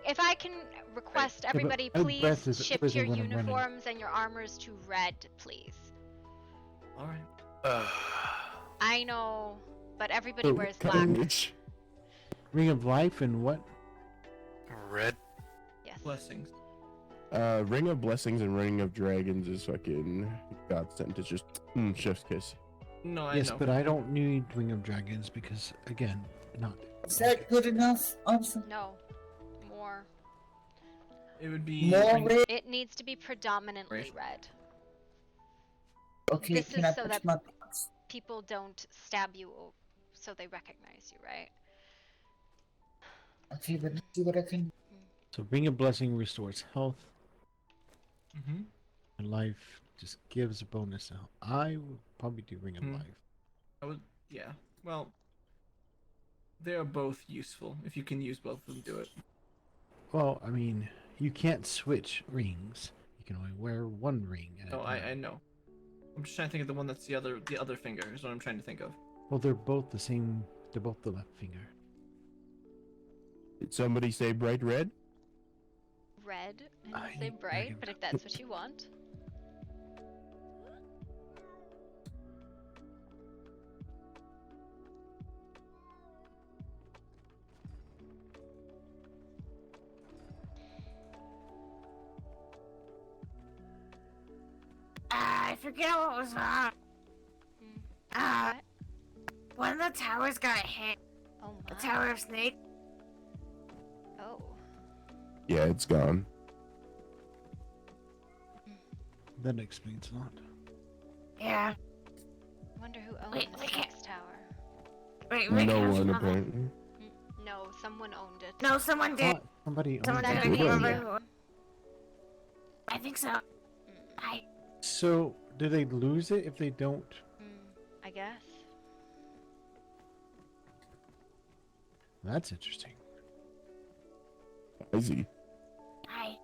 If I can request but everybody, my please breath is shift prison your when I'm running. uniforms and your armors to red, please. All right. I know, but everybody So, wears black. Ring of life and what? Red. Yes. Blessings. Ring of Blessings and Ring of Dragons is fucking godsend. It's just chef's kiss. No, I Yes, know. but I don't need ring of dragons because again, not. Is that good enough, Armstrong? No, more. It would be More red? It needs to be predominantly red. Okay, This can is I so put that my... people don't stab you, so they recognize you, right? Okay, let me see what I can... So ring of blessing restores health. Mm-hmm. And life just gives a bonus to health. I would probably do ring of life. I would, yeah. Well, they are both useful. If you can use both of them, do it. Well, I mean, you can't switch rings. You can only wear one ring at No, a time. I know. I'm just trying to think of the one that's the other finger. Is what I'm trying to think of. Well, they're both the same. They're both the left finger. Did somebody say bright red? Red. I didn't say bright, but if that's what you want. I forget what was wrong. One of the towers got hit. Oh the Tower of Snake. Oh. Yeah, it's gone. That explains a lot. Yeah. I wonder who owns Wait, the we next tower. Wait, No have one you- apparently. No, someone owned it. No, someone did. Somebody Someone owned did. it. I can't remember Yeah. who. I think so. So, do they lose it if they don't? I guess. That's interesting. Easy. Hi.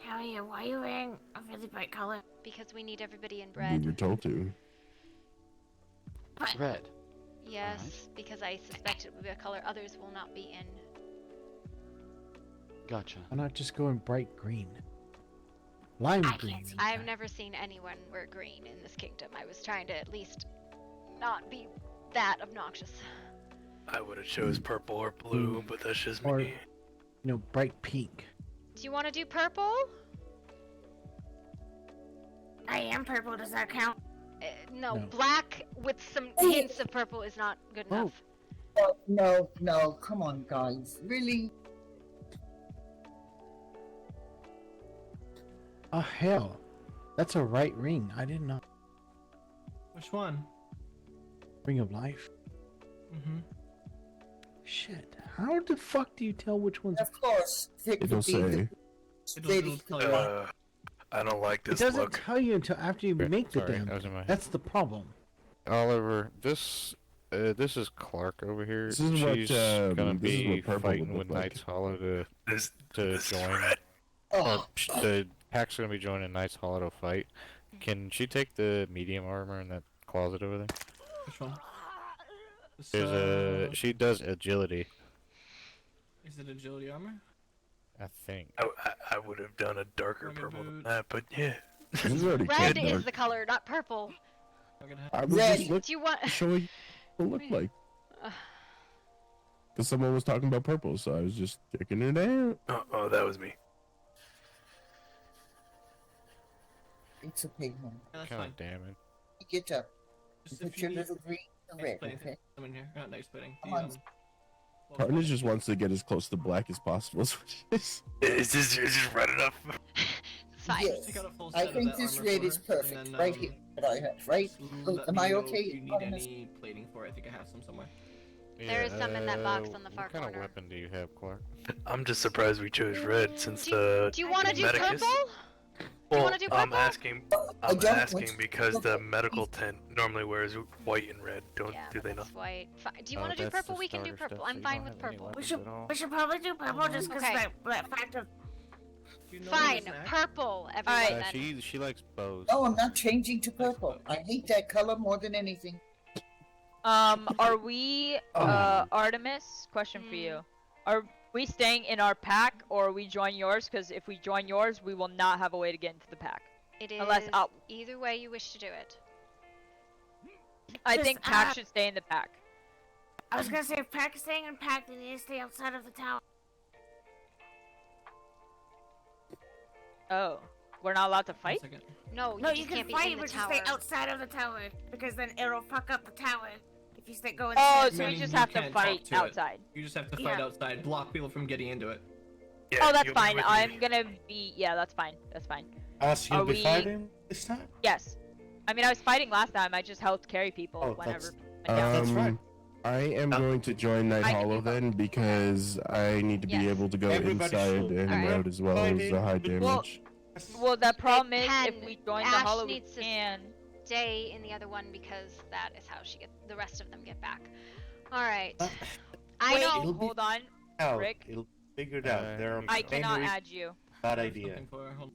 How are you? Why are you wearing a really bright color? Because we need everybody in We red. were told to. Red. Yes, because I suspect it will be a color others will not be in. Gotcha. Why not just go in bright green? Lime green. I've never seen anyone wear green in this kingdom. I was trying to at least not be that obnoxious. I would have chose purple or blue, but that's just Or, me. bright pink. Do you want to do purple? I am purple. Does that count? No, No. black with some hints of purple is not good enough. Oh, no, come on, guys. Really? Oh, hell. That's a right ring. I didn't know. Which one? Ring of life. Mm-hmm. Shit. How the fuck do you tell which one's... Of course. It'll say. I don't like It this doesn't look. tell you until after you make the Sorry, damn... that was in my head. That's the problem. Oliver, this is Clark over here. This is what, She's this gonna is be what purple fighting would with look like. Knights Hollow to This join. The pack's gonna be joining Knights Hollow to fight. Can she take the medium armor in that closet over there? Which one? There's she does agility, Is it agility armor? I think. I would have done a darker purple than that, but yeah. This is already Red kinda is dark. the color, not purple. I was Red. just Do you want? showing what it looked like. Because someone was talking about purple, so I was just checking it out. Oh, that was me. It's okay, hon. God damn it. Get up. Just Put if you your need little green and red, explaining okay? I'm in here. Not explaining. Come on. Carnage just wants to get as close to black as possible. Is what it is. Is this red enough? It's fine. Yes. Take out a full I set of think that this armor red for is her, and perfect. then, Right here. That I have, right? let Am me I know okay? if you need Artemis? any plating for it. I think I have some somewhere. There is some in that box on the far What kind corner. of weapon do you have, Clark? I'm just surprised we chose red since Do you, the do you want to do medicus. purple? Do you Well, want to do I'm purple? asking. I I'm don't asking want- because the medical tent normally wears white and red. Don't Yeah, do they not? that's white. Do you Oh, want to do that's purple? the We can do starter purple. stuff, so I'm you fine don't with have any purple. weapons at all. We should probably do purple just because Okay. that fact of. Fine, purple, everyone. then. She likes bows. No, I'm not changing to purple. I hate that color more than anything. Are we, Artemis? Question for you. Are we staying in our pack or we join yours? Because if we join yours, we will not have a way to get into the pack. It is Unless either way you wish to do it. I Just, think pack should stay in the pack. I was gonna say if pack is staying in pack, they need to stay outside of the tower. Oh, we're not allowed to fight? No, No, you just can can't be fight, in the but you tower. stay outside of the tower because then it'll fuck up the tower if you stay going. Oh, inside. so we Meaning just you have to can't talk fight to it. outside. You just have to fight Yeah. outside, block people from getting into it. Oh, that's fine. I'm gonna be. Yeah, that's fine. That's fine. You'll Are be we- fighting this time? Yes. I mean, I was fighting last time. I just helped carry people Oh, whenever. that's right. I am going to join Night I can Hollow then because I need to be Yes. able to go Everybody inside should. and Alright. out as well as the high Well, damage. well, the problem is can- if we join Ash the Hollow, we needs to can. Stay in the other one because that is how the rest of them get back. All right. I Wait, know. It'll be hold on. out. Rick. It'll be figured out. There are I cannot many add you. bad idea. Looking for, hold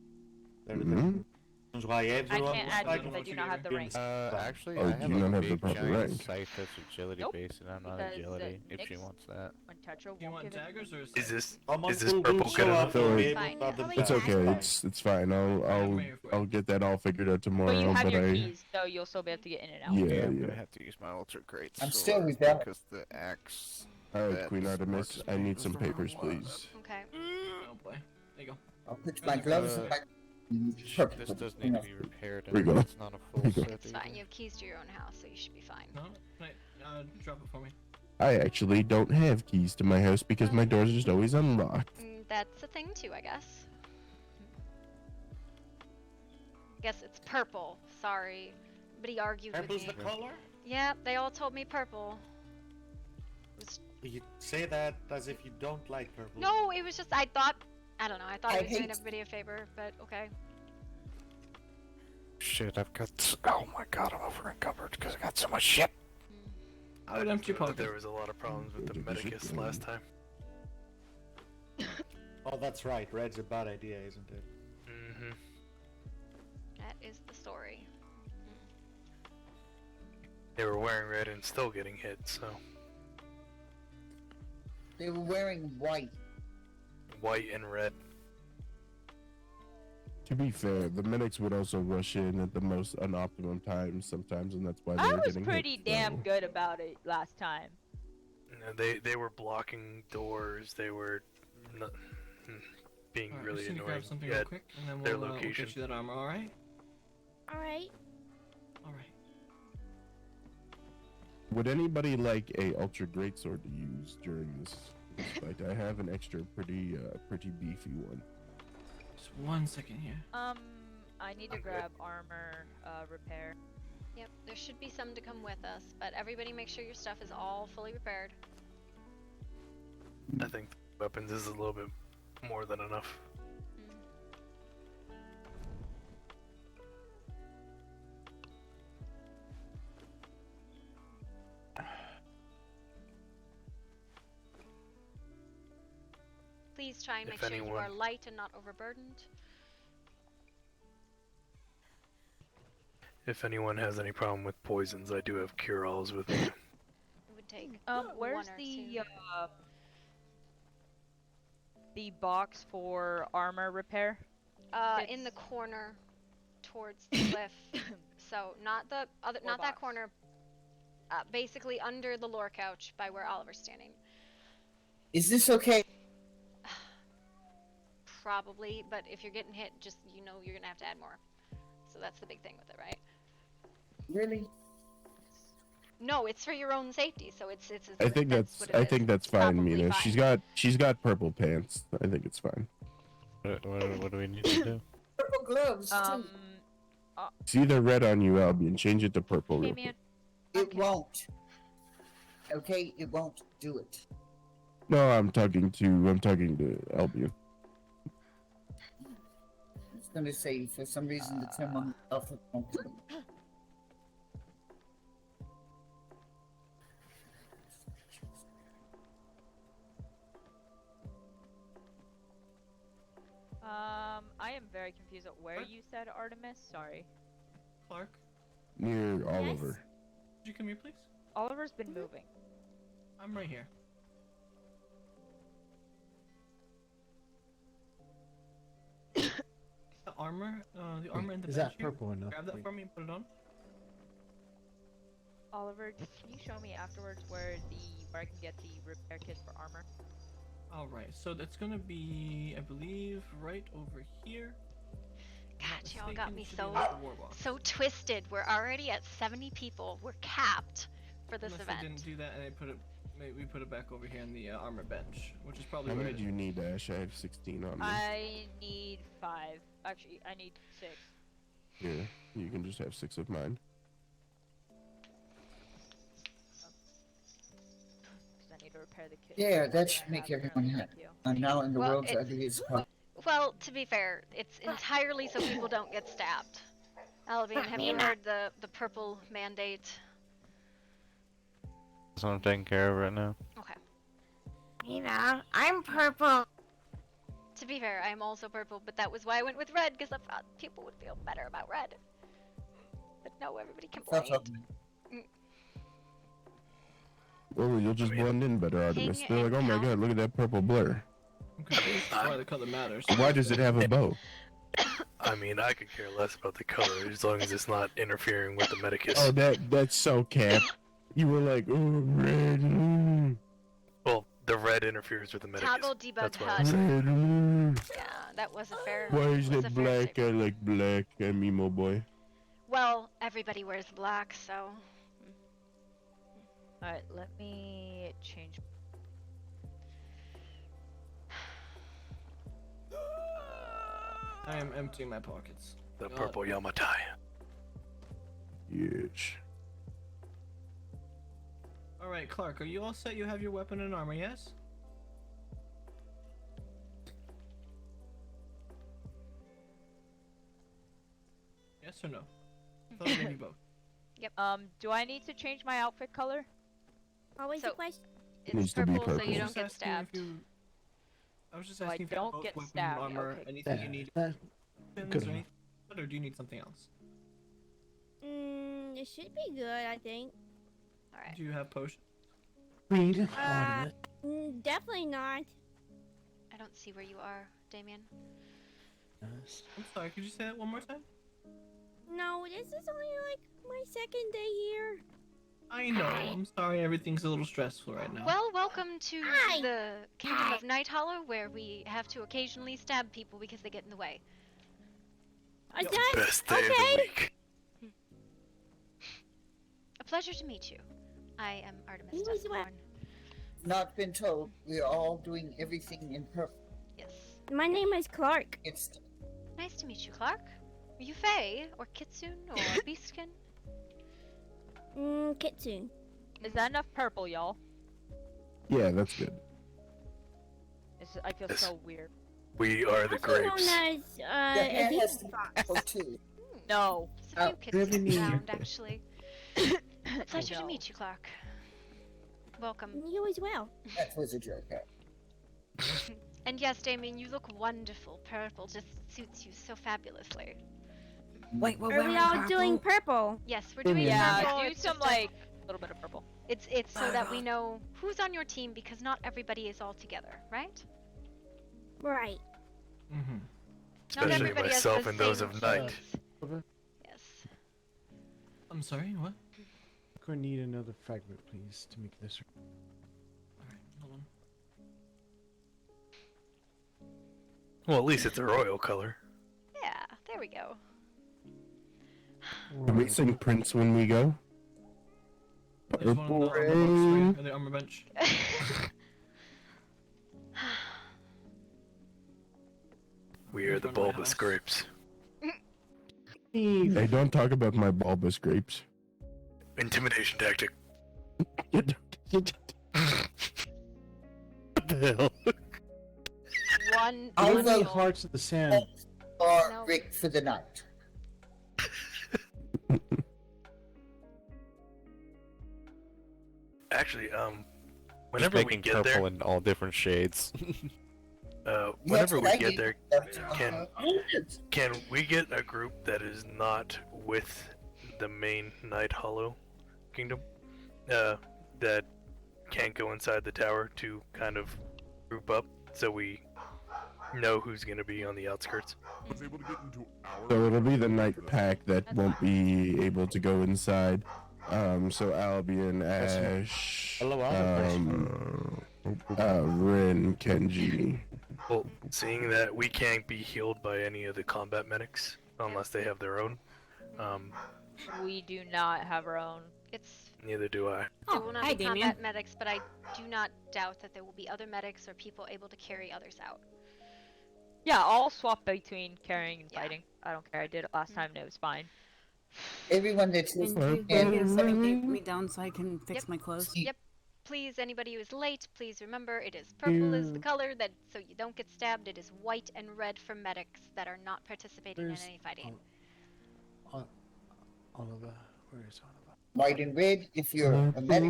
There are Mhm. reasons why everyone can't was add you fighting because I do for not have the rank. Actually, Oh, I do have you a not have the big proper giant rank? scythe that's agility Nope, based, and I'm not because, agility. If she Nyx wants that. When Tetra Do you won't want give it. daggers or Is this Someone is this will purple show good up enough? and be Fine. able to I'll the leave It's that. okay. It's fine. I'll get that all figured out tomorrow. But you have but your I keys, so you'll still be able to get in and out. yeah I'm yeah. gonna have to use my ultra great I'm sword still rebelling. because the axe. All right, that Queen Artemis. sparks I me need is some the wrong papers, one. please. Okay. Oh boy. There you go. I'll put my gloves and my purple. This does you need know. to be repaired, There you and go. it's not a full There you go. set. It's either. fine. You have keys to your own house, so you should be fine. No? Right. Drop it for me. I actually don't have keys to my house because my doors are just always unlocked. That's a thing too, I guess. Guess it's purple. Sorry. But he argued Purple's with the me. color? Yeah, they all told me purple. It was- You say that as if you don't like purple. No, it was just I thought I don't know. I thought I I was doing hate- everybody a favor, but okay. Shit, I've got. Oh my god, I'm over encumbered because I got so much shit. I would empty your pocket. There was a lot of problems with the medicus last time. Oh, that's right. Red's a bad idea, isn't it? Mm-hmm. That is the story. They were wearing red and still getting hit, so They were wearing white. white and red. To be fair, the medics would also rush in at the most unoptimum times sometimes, and that's why they I were was getting pretty hit, damn so- good about it last time. They were blocking doors. They were being Alright, really just need to annoying. grab something Yeah, real quick, and then their we'll location. get you that armor, alright? Alright. Alright. Would anybody like a ultra greatsword to use during this fight? I have an extra pretty beefy one. Just 1 second here. I need to grab armor, repair. Yep, there should be some to come with us, but everybody make sure your stuff is all fully repaired. I think weapons is a little bit more than enough. Please try and If make sure you are anyone- light and not overburdened. If anyone has any problem with poisons, I do have cure-alls with me. It would take Where's one or the box for armor repair? in the corner towards the cliff. So not the other, not that corner. Basically under the lore couch by where Oliver's standing. Is this okay? Probably, but if you're getting hit, just you're gonna have to add more. So that's the big thing with it, right? Really? No, it's for your own safety. So it's. I think that's what it I is. think that's fine, Probably Mina. fine. She's got purple pants. I think it's fine. What do we need to do? Purple gloves, too. See the red on you, Albion. Change it to purple. real quick. It won't. Okay, it won't do it. No, I'm talking to Albion. I was gonna say, for some reason, the term on alpha won't do it. I am very confused at where you said Artemis. Sorry. Clark, Near Oliver. could you come here, please? Oliver's been moving. I'm right here. The armor, the armor in the Is bench that here. purple enough Grab for that you? for me and put it on. Oliver, can you show me afterwards where I can get the repair kit for armor? Alright, so that's gonna be, I believe, right over here. God, y'all got me Should be so in the war box. so twisted. We're already at 70 people. We're capped for this Unless event. they didn't do that and they put it, maybe we put it back over here in the armor bench, which is probably How where many it do is. you need, Ash? I have 16 on me. I need 5. Actually, I need 6. Yeah, you can just have 6 of mine. Because I need to repair the kit. Yeah, that should make everyone happy. I'm now in the Well, world's it's- ugliest part. Well, to be fair, it's entirely so people don't get stabbed. Albion, have you heard the purple mandate? So I'm taking care of right now. Okay. I'm purple. To be fair, I'm also purple, but that was why I went with red, because I thought people would feel better about red. But no, everybody complained. Well, you'll just blend in better, Artemis. King They're like, oh my and god, look at that purple blur. I'm confused why the color matters. Why does it have a bow? I mean, I could care less about the color as long as it's not interfering with the medicus. Oh, that's so cap. You were like, oh, red. Well, the red interferes with the medicus. Toggle debug That's what I'm HUD. saying. Yeah, that was a fair. Why is was it a fair black? statement. I like black. I'm emo boy. Well, everybody wears black, so. Alright, let me change. I am emptying my pockets. The purple Yamatai. Yes. Alright, Clark, are you all set? You have your weapon and armor, yes? Yes or no? I thought maybe both. Do I need to change my outfit color? Always So- a question. It's Needs to be purple, so purple. you don't Just get asking if stabbed. I was just So I asking if you have don't both get weapon stabbed, and armor, okay. anything you need. That, Pins good or enough. anything, or do you need something else? It should be good, I think. Alright. Do you have potions? Read Uh, on it. Definitely not. I don't see where you are, Damien. Yes. I'm sorry, could you say that one more time? No, this is only like my second day here. I know. I'm sorry, everything's a little stressful right now. Well, welcome to the Kingdom of Night Hollow, where we have to occasionally stab people because they get in the way. Best day of the week. A pleasure to meet you. I am Artemis You as well. Duskborn. Not been told. We're all doing everything in purple. Yes. My name is Clark. It's Nice to meet you, Clark. Are you Fae, or Kitsune, or Beastkin? Kitsune. Is that enough purple, y'all? Yeah, that's good. I feel Yes. so weird. We are the Also known grapes. as, the hair a has beast to be fox. apple too. No. There's a few Kitsunes Riveting. around, actually. Pleasure to meet you, Clark. Welcome. You as well. That was a joke. And yes, Damien, you look wonderful. Purple just suits you so fabulously. Wait, we're Are we wearing all purple? doing purple? Yes, we're doing Yeah, purple. do It's some just like a little bit of purple. it's so that we know who's on your team because not everybody is all together, right? Right. Mm-hmm. Not Especially everybody has myself the and those same of night. keys. Yes. I'm sorry, what? I'm going to need another fragment, please, to make this. Alright, hold on. Well, at least it's a royal color. Yeah, there we go. Can we sing Prince when we go? There's one on the Purple armor box, rain. or the armor bench. We are the Front of my bulbous house. grapes. Hey, don't talk about my bulbous grapes. Intimidation tactic. Get- What the hell? One. I'll How many vote hearts of the sand? for No. Rick for the night. Actually, Just whenever we making get purple there, in all different shades. whenever we what I get need. there, can we get a group that is not with the main Night Hollow Kingdom, that can't go inside the tower to kind of group up so we know who's gonna be on the outskirts? Was able to get into our. So it'll be the night pack that won't be able to go inside. So Albion, Ash, Hello, Rin, Kenji. Well, seeing that we can't be healed by any of the combat medics unless they have their own, We do not have our own. It's neither do I. I will not hi, be Damien. combat medics, but I do not doubt that there will be other medics or people able to carry others out. Yeah, I'll swap between carrying and Yeah. fighting. I don't care. I did it last time and it was fine. Everyone that's Can you listening get in, something to take me down so I can fix Yep. my clothes? Yep. Please, anybody who is late, please remember it is purple is the color that so you don't get stabbed. It is white and red for medics that are not participating Where's in any fighting. Oliver, where is Oliver? white and red if you're a medic.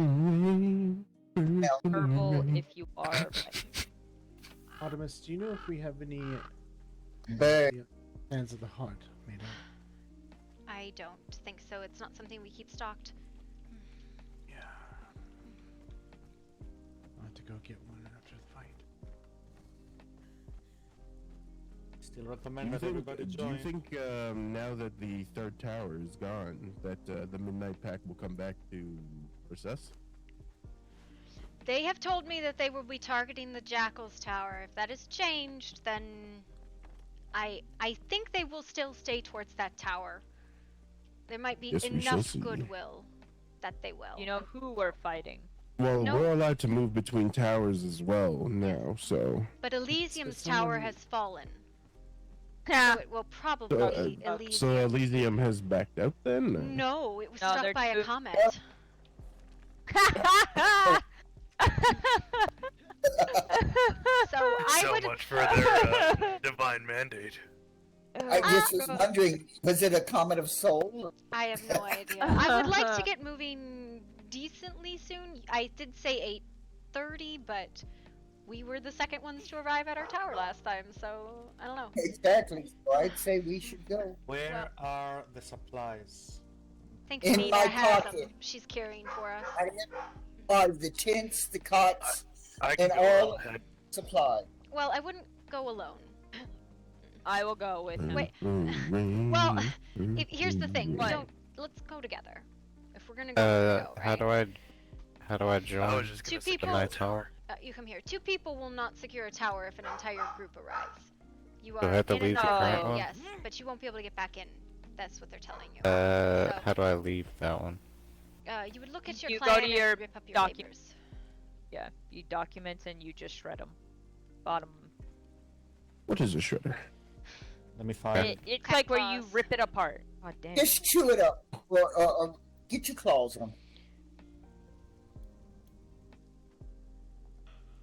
Now, Purple if you are fighting. Artemis, do you know if we have any bird. Hands of the Heart made up? I don't think so. It's not something we keep stocked. Yeah. I'll have to go get one after the fight. Still Do recommend you that think, everybody do join. you think now that the third tower is gone, that the Midnight Pack will come back to us? They have told me that they will be targeting the Jackal's Tower. If that has changed, then I think they will still stay towards that tower. There might be Yes, we shall enough see. goodwill that they will. You know who we're fighting. Well, No. we're allowed to move between towers as well now, so. But Elysium's someone- tower has fallen. Yeah. So it will probably So, be Elysium. so Elysium has backed out then? or- No, it was No, struck they're by a too- comet. So I So would. much for their divine mandate. I just was wondering, was it a comet of soul? I have no idea. I would like to get moving decently soon. I did say 8:30, but we were the second ones to arrive at our tower last time, so I don't know. Exactly. So I'd say we should go. Where are the supplies? I think In Anita my has them. pocket. She's carrying for us. I have all the tents, the cots, I can and go all ahead. supply. Well, I wouldn't go alone. I will go with him. Wait. Well, here's the thing. We don't. Let's go together. If we're gonna go, we're gonna go, right? How do I join? I was just Two gonna say people. the night tower? You come here. 2 people will not secure a tower if an entire group arrives. You Do are I have to in leave the another current way, one? yes, but you won't be able to get back in. That's what they're telling you. How do I leave that one? You would look at your You plan go to your and rip up your documents. papers. Yeah, you documents and you just shred them. Bottom. What is a shredder? Let me find. It's like where you rip it apart. God damn. Just chew it up, or get your claws on.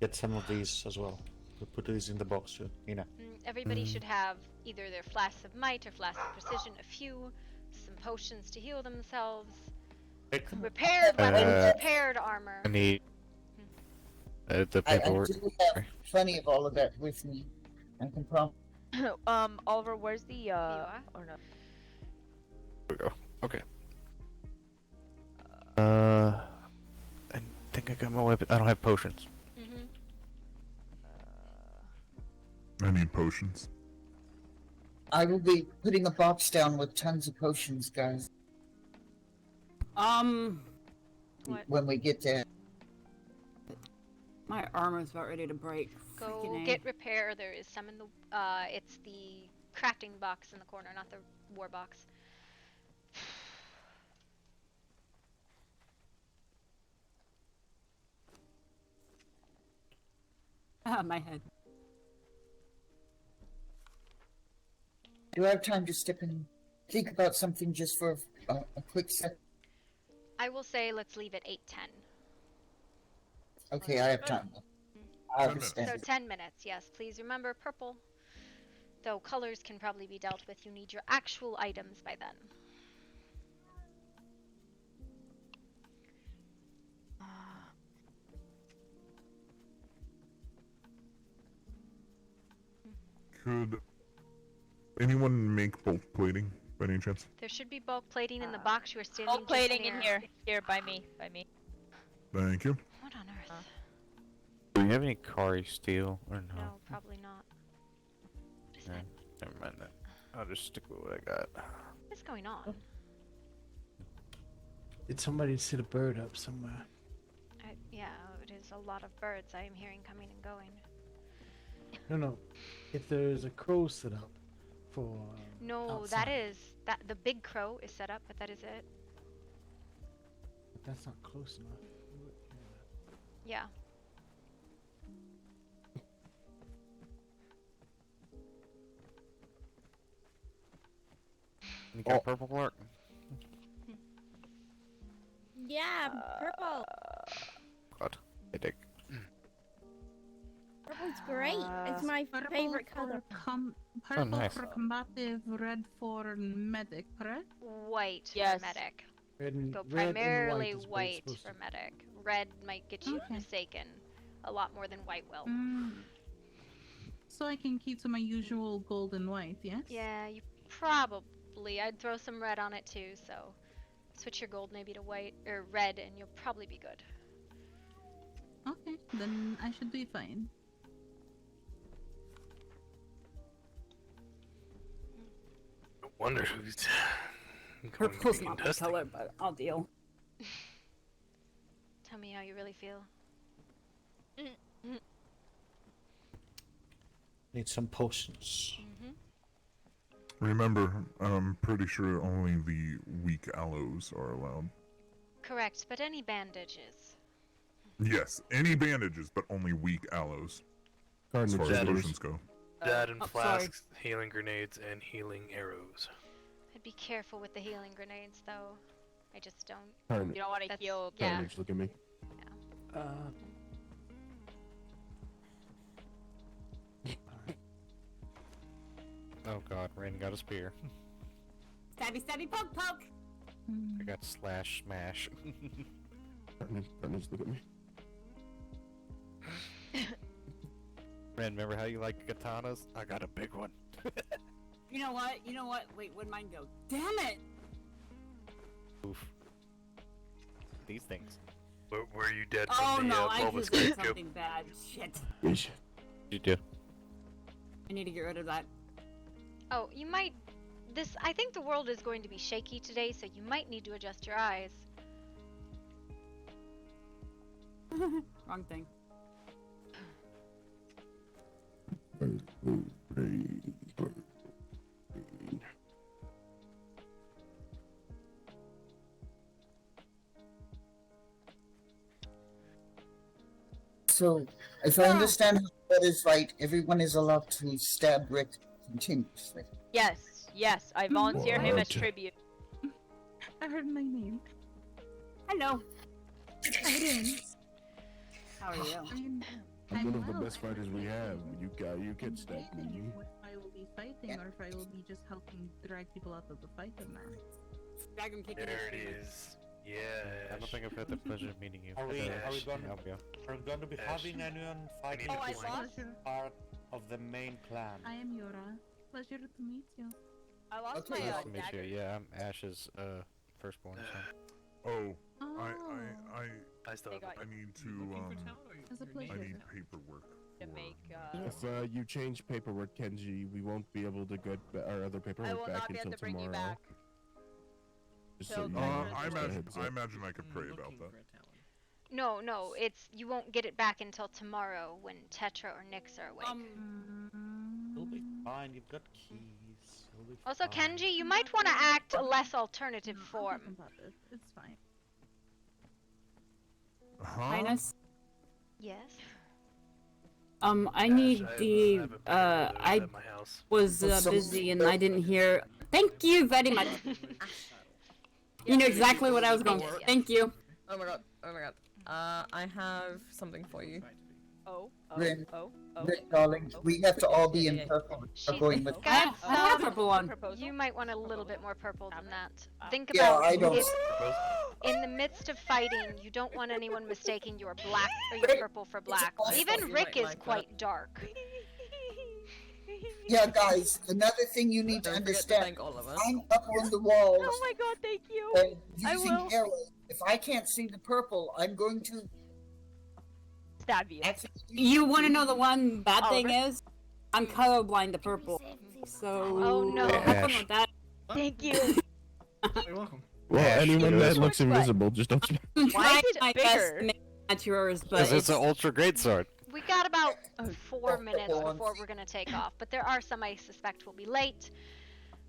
Get some of these as well. We'll put these in the box too. Nina. Everybody should have either their flasks of might or flasks of precision, a few, some potions to heal themselves, repaired weapons, repaired armor. I need the I paperwork. do have plenty of all of that with me. I can promise. Oliver, where's the or no? There we go. Okay. I think I got my weapon. I don't have potions. I need potions. I will be putting a box down with tons of potions, guys. What? When we get there. My armor's about ready to break. Go Freaking A. get repair. There is some in the. It's the crafting box in the corner, not the war box. Ah, my head. Do I have time to step in and think about something just for a quick sec? I will say let's leave it 8:10. Okay, I have time. I 10 understand. So 10 minutes, yes. Please remember purple. Though colors can probably be dealt with, you need your actual items by then. Could anyone make bulk plating by any chance? There should be bulk plating in the box you are standing Bulk plating just in near. here, by me, by me. Thank you. What on earth? Do we have any Kari steel or no? No, probably not. Yeah, never mind that. I'll just stick with what I got. What's going on? Did somebody sit a bird up somewhere? Yeah, it is a lot of birds I am hearing coming and going. No. If there's a crow set up for. No, outside, that the big crow is set up, but that is it. But that's not close enough. Yeah. You got purple mark? Yeah, purple. God, I dig. Purple's great. It's my favorite color. Oh, nice. For combative, red for medic, correct? White Yes. for medic. Red and, Go red and primarily white is what it's white supposed for to. medic. Red might get you Okay. mistaken a lot more than white will. So I can keep to my usual gold and white, yes? Yeah, you probably. I'd throw some red on it too, so switch your gold maybe to white or red and you'll probably be good. Okay, then I should be fine. I wonder who's going to Purple's be not my contesting. color, but I'll deal. Tell me how you really feel. Need some potions. Remember, I'm pretty sure only the weak aloes are allowed. Correct, but any bandages. Yes, any bandages, but only weak aloes. As far as Cardinal potions go. That and Oh, flasks, healing grenades, and healing arrows. I'd be careful with the healing grenades, though. I just don't. Carnage. You don't want to That's- heal. yeah. Carnage, look at me. Oh god, Ren got a spear. Stabby, stabby, poke, poke! I got slash smash. Carnage, look at me. Ren, remember how you like katanas? I got a big one. You know what? You know what? Wait, where'd mine go? Damn it! Oof. These things. Were you dead Oh from the no, I Bulbous just did Grape joke? something bad. Shit. You do. I need to get rid of that. Oh, you might. I think the world is going to be shaky today, so you might need to adjust your eyes. Wrong thing. So, if I understand how that is right, everyone is allowed to stab Rick continuously. Yes, I volunteer him as What? tribute. I heard my name. Hello. Greetings. How are you? I'm one of the well. best fighters we have. You can stab me. If I will be fighting or if I will be just helping drag people out of the fight or not. Dragon kicking There his it finger. is. Yeah. I don't think I've had the pleasure of meeting you. Are we Ash, going help you? to be Ash. having anyone fighting need Oh, I to lost. part of the main clan? I am Yura. Pleasure to meet you. I lost Okay. my Nice to meet you. dagger. Yeah, I'm Ash's firstborn son. Oh, Oh. I still have got a I need to It's a pleasure. I need paperwork. To for- make. If you change paperwork, Kenji, we won't be able to get our other I paperwork will back not be able until to bring you tomorrow. back. Just Till so you Kenji know, is I just a imagine heads up. I could pray about that. No, you won't get it back until tomorrow when Tetra or Nyx are awake. You'll be fine. You've got keys. You'll be Also, fine. Kenji, you might want to act a less alternative No, I'll form. think about it. It's fine. Huh? Highness. Yes. I need I the have a paper I at my house. was busy and I didn't hear. Thank you very much. You know exactly what I was going for. Thank you. Oh my god. I have something for you. Rin, Rick, darling, we have to all be in purple. We're going with I have purple on. You might want a little bit more purple than that. Think Yeah, about I don't- if in the midst of fighting, you don't want anyone mistaking your black or your purple for black. Even You Rick might is like that. quite dark. Yeah, guys, another thing you need to Don't forget to understand. thank all of us. I'm up on the walls Oh my god, thank you. and I using will. arrows. If I can't see the purple, I'm going to Stab you. You want to know the one bad thing Oliver? is? I'm colorblind to purple. So. Oh, no. have fun with that. Thank you. You're welcome. Well, Ash, anyone you that know looks this one. invisible, just don't. Why Try is it my best bigger? to make it match yours, but Because it's an ultra great sword. We got about 4 minutes before we're gonna take off, but there are some I suspect will be late.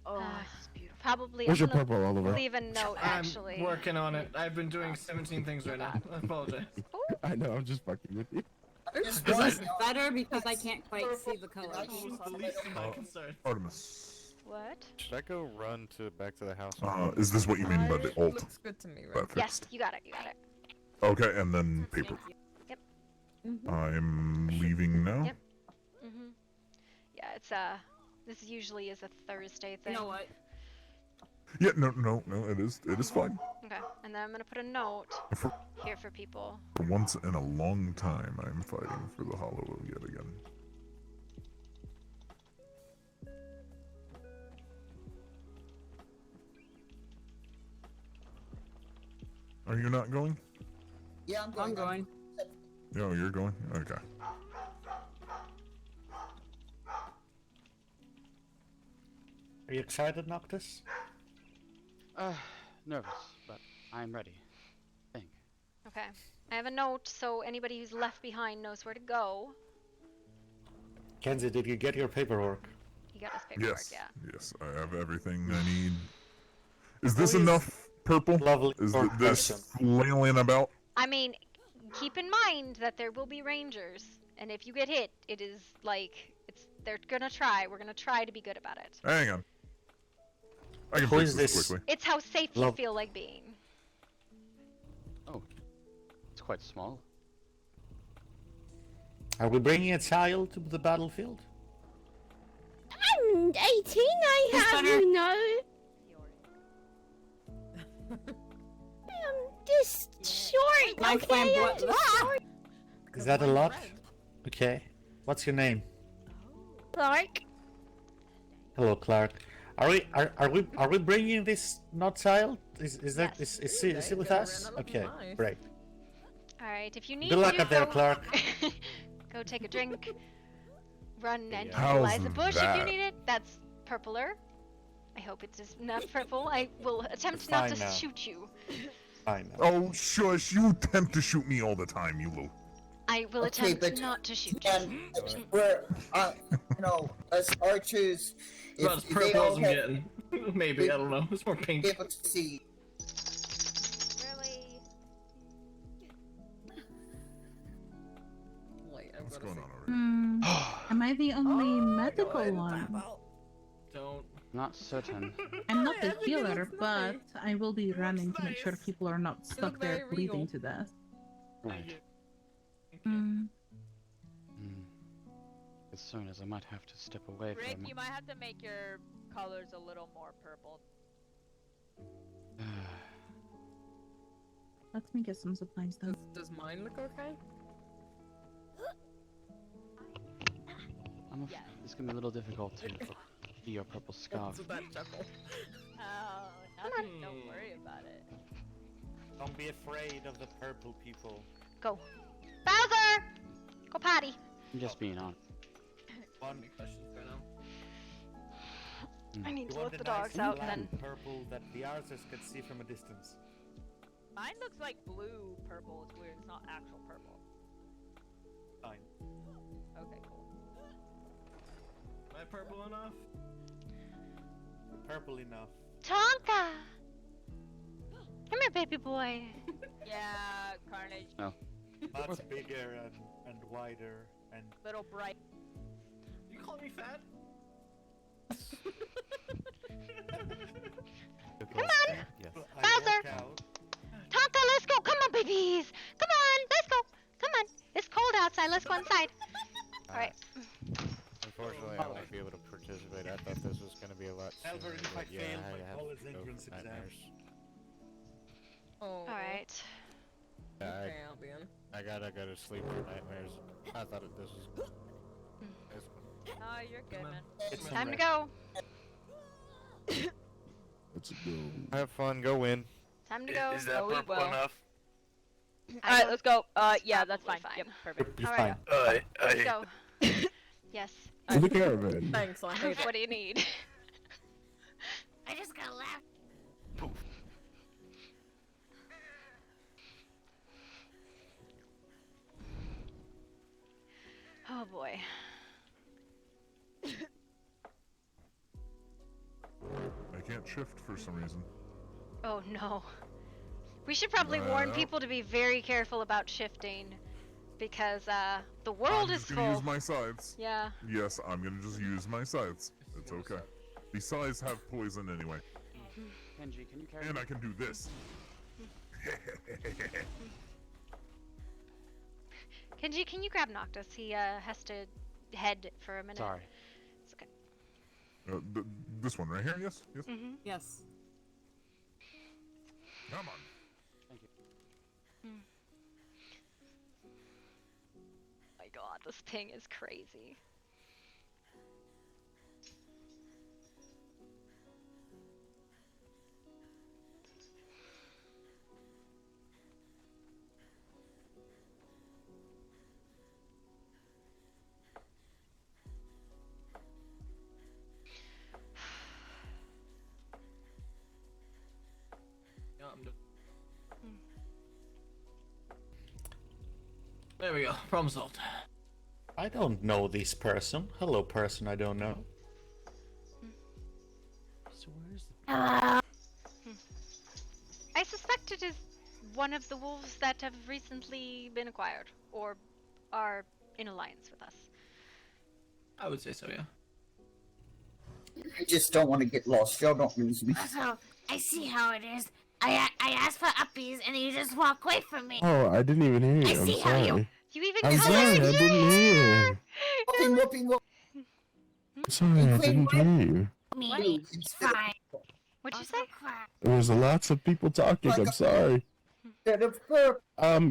Oh, this is beautiful. Probably. Where's I'm your gonna purple, Oliver? leave a note actually. I'm working on it. I've been doing 17 things right now. I apologize. I know, I'm just fucking with you. just it's better because I can't quite see the colors. The least of my concern. Artemis. What? Should I go run back to the house? Is this what you mean by the alt? Looks good to me, right? That Yes, fixed. you got it. You got it. Okay, and then paper. Yep. I'm leaving now. Yep. Mhm. Yeah, it's this usually is a Thursday thing. You know what? Yeah, no, it is fine. Okay, and then I'm gonna put a note For, here for people. for once in a long time, I'm fighting for the Hollow yet again. Are you not going? Yeah, I'm going. No, you're going? Okay. Are you excited, Noctis? Nervous, but I'm ready. Okay, I have a note so anybody who's left behind knows where to go. Kenzie, did you get your paperwork? He got his paperwork. Yes. Yeah. Yes, I have everything I need. Is this Who is enough purple? Lovely Is short this person. flailing about? I mean, keep in mind that there will be rangers, and if you get hit, it is like they're gonna try. We're gonna try to be good about it. Hang on. I can Who fix is this this? quickly. It's how safe you Love- feel like being. Oh, it's quite small. Are we bringing a child to the battlefield? I'm 18, I have you know. I'm just short, My okay? friend I'm brought- just short. Is that a lot? Okay. What's your name? Clark, Hello, Clark. Are we bringing this not child? Is that is he with us? Okay, great. All right, if you need Good luck to up there, go, Clark. go take a drink. run and How's utilize a bush if you that? need it. That's purpler. I hope it's just not purple. I will attempt It's not to fine now. shoot you. Fine now. Oh, shush! You attempt to shoot me all the time, you little. I will Okay, attempt but- not to shoot And you. we're, as archers, About as if they purple all as I'm have getting. Maybe, I don't know. It's more pink. able to see. Really? Wait, What's going on over Am I the only medical one? Don't. Not certain. I'm not the healer, but I will be running to make sure people are not stuck there very bleeding real. to death. Right. Mm. Concern is I might have to step away Rick, from you might have to make your colors a little more purple. Let me get some supplies though. Does mine look okay? It's gonna be a little difficult to see your purple scarf. That's a bad chuckle. Oh, nothing. Don't worry about it. Don't be afraid of the purple people. Go. Bowser! Go potty. I'm just being honest. One. I need to You let want the a nice dogs out flat then. purple that the artist can see from a distance. Mine looks like blue purple. It's weird. It's not actual purple. Fine. Okay, cool. Am I purple enough? Purple enough. Tonka! Come here, baby boy. Yeah, Carnage. No. Much bigger and wider and Little bright. You call me fat? Come on! Yes. Bowser! Tonka, let's go! Come on, babies! Come on, let's go! Come on! It's cold outside, let's go inside. Alright. Unfortunately, I won't be able to participate. I thought this was going to be a lot sooner, Albert, if I but yeah, fail I my have college to go entrance for exam. nightmares. Oh. Alright. Yeah, Okay, Albion. I gotta go to sleep for nightmares. I thought this was... Oh, you're good, man. It's time to go. Let's go. Have fun, go win. Time to go. Is that Oh, we purple will. enough? Alright, let's go. Yeah, that's fine. Probably Yep, perfect. You're Alright. fine. Let's go. Yes. To the caravan. Thanks, I hate it. What do you need? I just got left. Oh boy. I can't shift for some reason. Oh no. We should probably warn Well. people to be very careful about shifting because the world I'm is just gonna full. use my scythes. Yeah. Yes, I'm gonna just use my scythes. It's okay. These scythes have poison anyway. Kenji, can you carry And me? I can do this. Kenji, can you grab Noctis? He has to head for a minute. Sorry. It's okay. This one right here, yes? Yes? Mm-hmm. Yes. Come on. Thank you. My god, this ping is crazy. Yeah, I'm done. There we go. Problem solved. I don't know this person. Hello, person I don't know. So where's the... I suspect it is one of the wolves that have recently been acquired or are in alliance with us. I would say so, yeah. I just don't want to get lost. Y'all don't lose me. So, I see how it is. I asked for uppies and you just walk away from me. Oh, I didn't even hear I you. I'm see how sorry. You even I'm colored sorry, I your didn't hair! hear. Whooping. I'm sorry, I didn't hear you. Me, it's fine. What'd you say? There was lots of people talking. I'm sorry.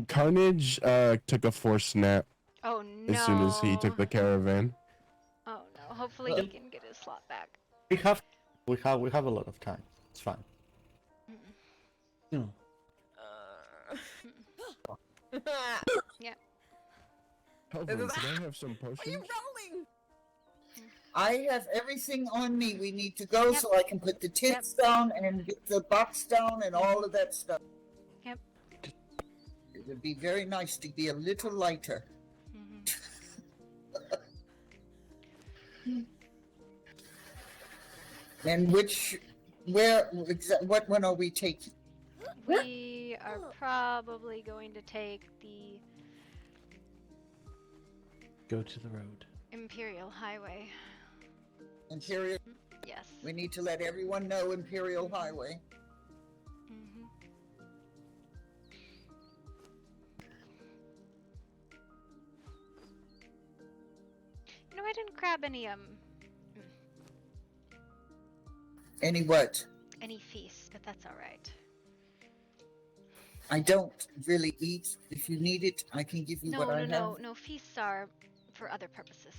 Carnage took a forced nap Oh no. as soon as he took the caravan. Oh no. Hopefully he can get his slot back. We have a lot of time. It's fine. Uh. Yeah. Calvin, This is- can I have some Are you potions? rolling? I have everything on me. We need to go so I can put the tents down and get the box down and all of that stuff. Yep. It would be very nice to be a little lighter. And what one are we taking? We are probably going to take the Go to the road. Imperial Highway. Imperial? Yes. We need to let everyone know Imperial Highway. You know, I didn't grab any Any what? any feasts, but that's all right. I don't really eat. If you need it, I can give you what I have. No. Feasts are for other purposes.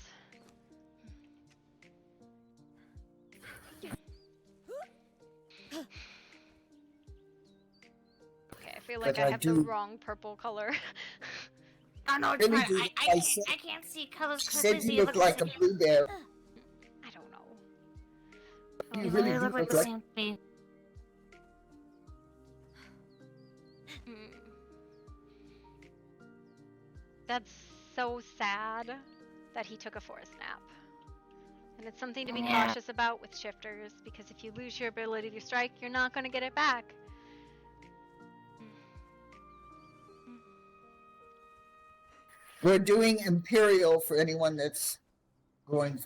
Okay, I feel like But I I have do- the wrong purple color. Oh no, it's Really fine. do. I can't see colors. She said you look like a blueberry. I don't know. You You really really do look like the like- same to me. That's so sad that he took a forest nap. And it's something to be Yeah. cautious about with shifters, because if you lose your ability to strike, you're not going to get it back. We're doing Imperial for anyone that's going.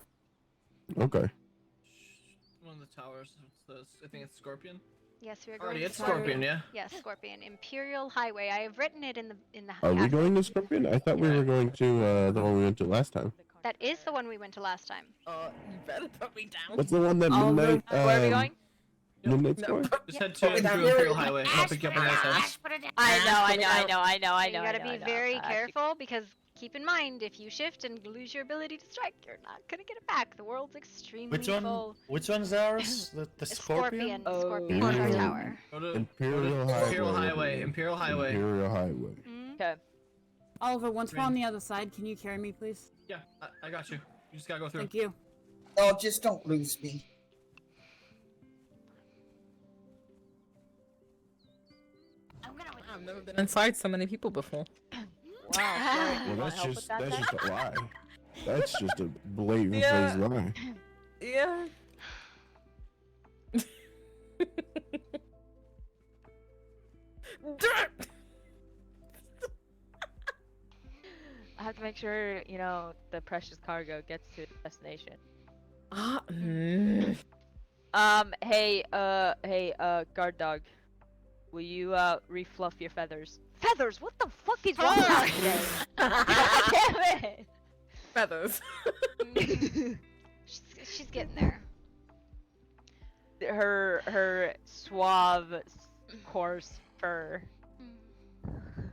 Okay. One of the towers. I think it's Scorpion. Yes, we are going Already, to it's Scorpion, yeah. Yes, Scorpion. Imperial Highway. I have written it in the Are we address. going to Scorpion? I thought we were going to the one we went to last time. That is the one we went to last time. You better put me down. What's the one that Midnight? Where are we going? Midnight's going? Just head to Imperial Highway. I'll pick you up on the other side. I know. You gotta be very careful, because keep in mind, if you shift and lose your ability to strike, you're not gonna get it back. The world's extremely Which one? full. Which one's ours? The Scorpion. Scorpion. Scorpion Tower. Go to Imperial Highway. Imperial Highway. Imperial Highway. Okay. Oliver, once we're on the other side, can you carry me, please? Yeah, I got you. You just gotta go through. Thank you. Oh, just don't lose me. I've never been inside so many people before. Wow. Well, that's just a lie. That's just a blatant Yeah. face lie. Yeah. I have to make sure, the precious cargo gets to its destination. Hey, guard dog. Will you, refluff your feathers? Feathers? What the fuck is wrong with you today? God damn it! Feathers. She's getting there. Her suave, coarse fur.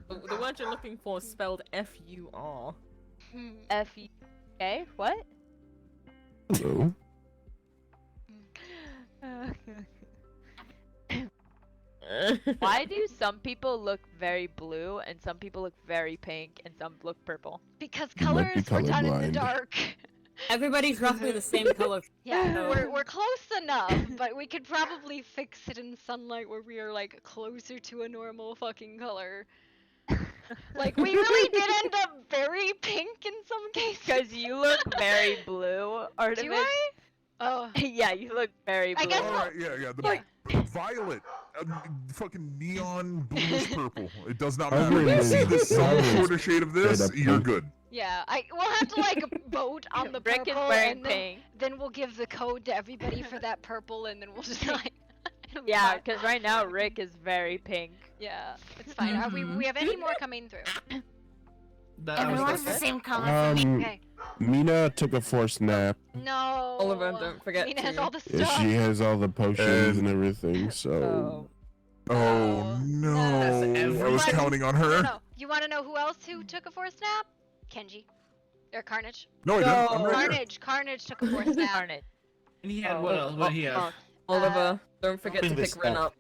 The word you're looking for is spelled F-U-R. F-U-A? What? No. Why do some people look very blue and some people look very pink and some look purple? Because You might be colors were done in the colorblind. dark. Everybody's roughly the same color. Yeah, So- we're close enough, but we could probably fix it in sunlight where we are like closer to a normal fucking color. Like we really did end up very pink in some cases. Because you look very blue, Artemis. Do I? Oh. Yeah, you look very blue. I guess Alright, yeah, the violet, fucking neon bluish purple. It does not matter. Everything You see this is some sort of shade of straight this, up you're pink. good. Yeah, we'll have to like vote on the Rick is purple, wearing and then, pink. then we'll give the code to everybody for that purple, and then we'll decide. It'll be Yeah, fine. because right now Rick is very pink. Yeah, it's fine. Are we have any more coming through? Everyone's the same color for me. Okay. Mina took a forced nap. No. Oliver, don't forget Mina to. has all the Yeah, stuff. she has all the potions and everything, so. Oh no! I was counting on her. No. You want to know who else who took a forced nap? Kenji. Or Carnage. No, I didn't. I'm right here. Carnage. Carnage took a forced nap. Carnage. And he had what else? What did he have? Oliver, don't forget to Open this pick Ren up.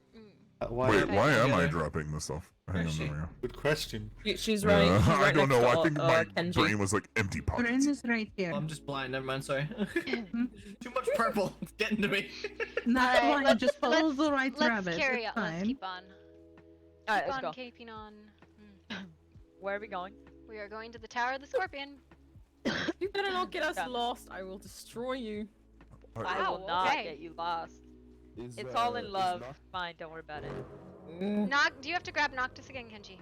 up. Wait, why am I dropping this off? Hang on, there we go. Good question. She's right. Yeah, She's right I don't next know. to, I think my Kenji. brain was like empty pockets. Ren is right here. Oh, I'm just blind. Never mind. Sorry. Too much purple. It's getting to me. Not Alright, blind, let's- just follow let's- the right let's rabbit. carry It's on. Let's fine. keep on. Alright, Keep let's on go. keeping on. Where are we going? We are going to the Tower of the Scorpion. You better not get us lost. I will destroy you. I will Wow, not okay. get you lost. Is, It's all in is love. Noct- Fine, don't worry about it. Do you have to grab Noctis again, Kenji?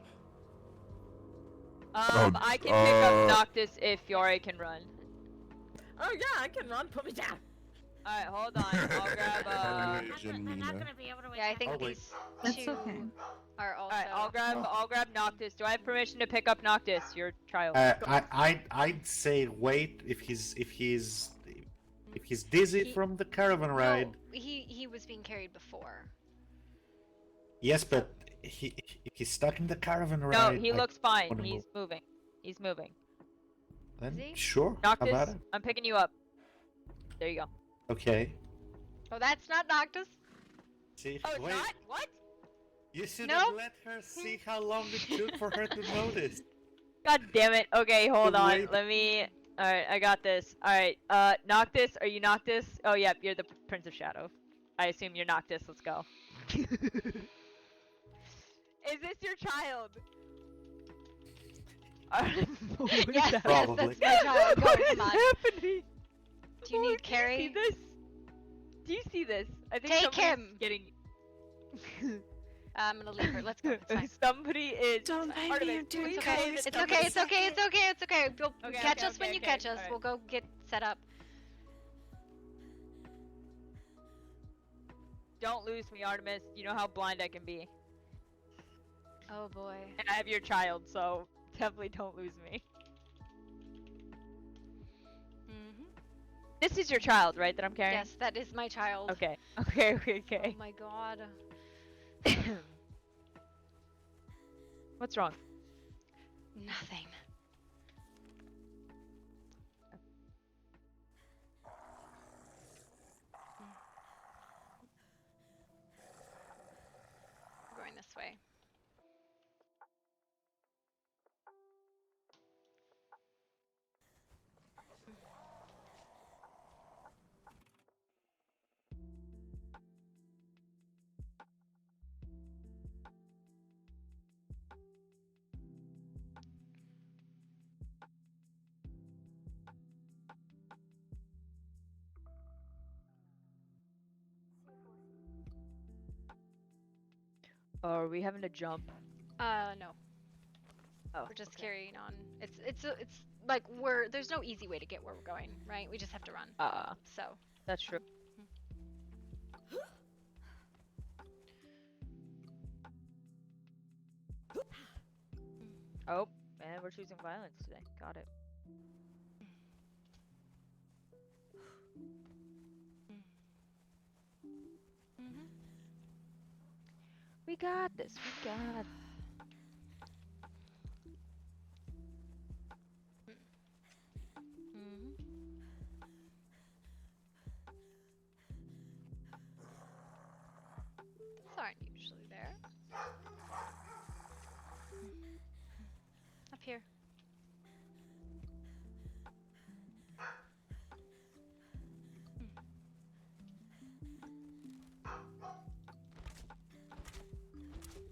I can pick up Noctis if Fiore can run. Oh yeah, I can run. Put me down. Alright, hold on. I'll grab Yeah, I think these That's two okay. are also. Alright, I'll grab Noctis. Do I have permission to pick up Noctis, your child? I'd say wait if he's dizzy from the caravan ride. No, he was being carried before. Yes, but if he's stuck in the caravan No, ride. he I looks fine. wanna He's move. moving. He's moving. Then Is he? sure. How about Noctis, it? I'm picking you up. There you go. Okay. Oh, that's not Noctis. See, Oh, it's wait. not? What? You should Nope. have let her see how long it took for her to notice. God damn it. Okay, hold on. Wait. Let me. Alright, I got this. Alright, Noctis, are you Noctis? Oh, yep, you're the Prince of Shadow. I assume you're Noctis. Let's go. Is this your child? Yes, Probably. yes, that's my child. Go, What is come on. happening? Do you need Do carry? you see this? Do you see this? I think Take somebody's him. Getting. I'm gonna leave her. Let's go. It's fine. Somebody is. Don't make Artemis, me do please It's leave okay. this It's company. okay. It's okay. It's okay. It's okay. You'll Okay, catch okay, us when okay, you okay. catch us. Alright. We'll go get set up. Don't lose me, Artemis. You know how blind I can be. Oh boy. And I have your child, so definitely don't lose me. Mhm. This is your child, right, that I'm carrying? Yes, that is my child. Okay. Okay. Oh my god. What's wrong? Nothing. Going this way. Are we having to jump? No. Oh, We're just okay. carrying on. It's like there's no easy way to get where we're going, right? We just have to run. So. That's true. Oh, and we're choosing violence today. Got it. Mhm. We got this. We got. Mhm. These aren't usually there. Up here.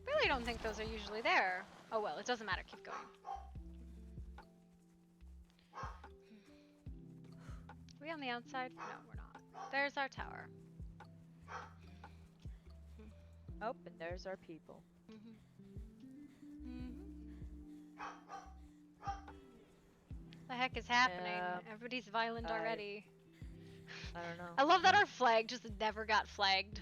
Really don't think those are usually there. Oh well, it doesn't matter. Keep going. Are we on the outside? No, we're not. There's our tower. Oh, and there's our people. The heck is happening? Yeah. Everybody's violent already. I don't know. I love that our flag just never got flagged.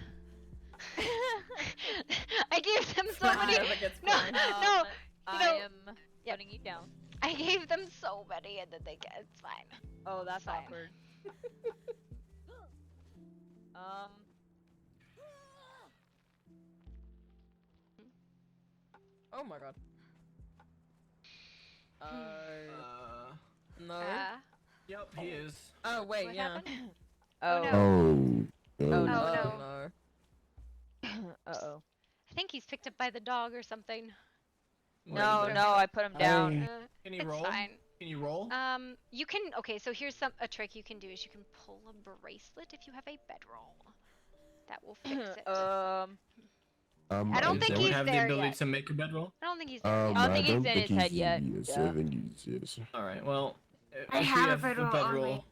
I gave them so many. Never gets No, flagged. no. I know- am putting you down. I gave them so many, and then they get. It's fine. Oh, that's Fine. awkward. Oh my god. No. Yep, he is. Oh wait, What yeah. happened? Oh. no. Oh. Oh, Oh no. no. Uh oh. I think he's picked up by the dog or something. No, no, I put him down. Can you It's roll? fine. Can you roll? You can. Okay, so here's a trick you can do is you can pull a bracelet if you have a bedroll. That will fix it. I don't think he's have the there ability yet. to make a bedroll. I don't think he's there. I don't think he's don't in think his head he's yet. yes, Yeah. I think he's yes. All right. Well, I if have we a bedroll on me.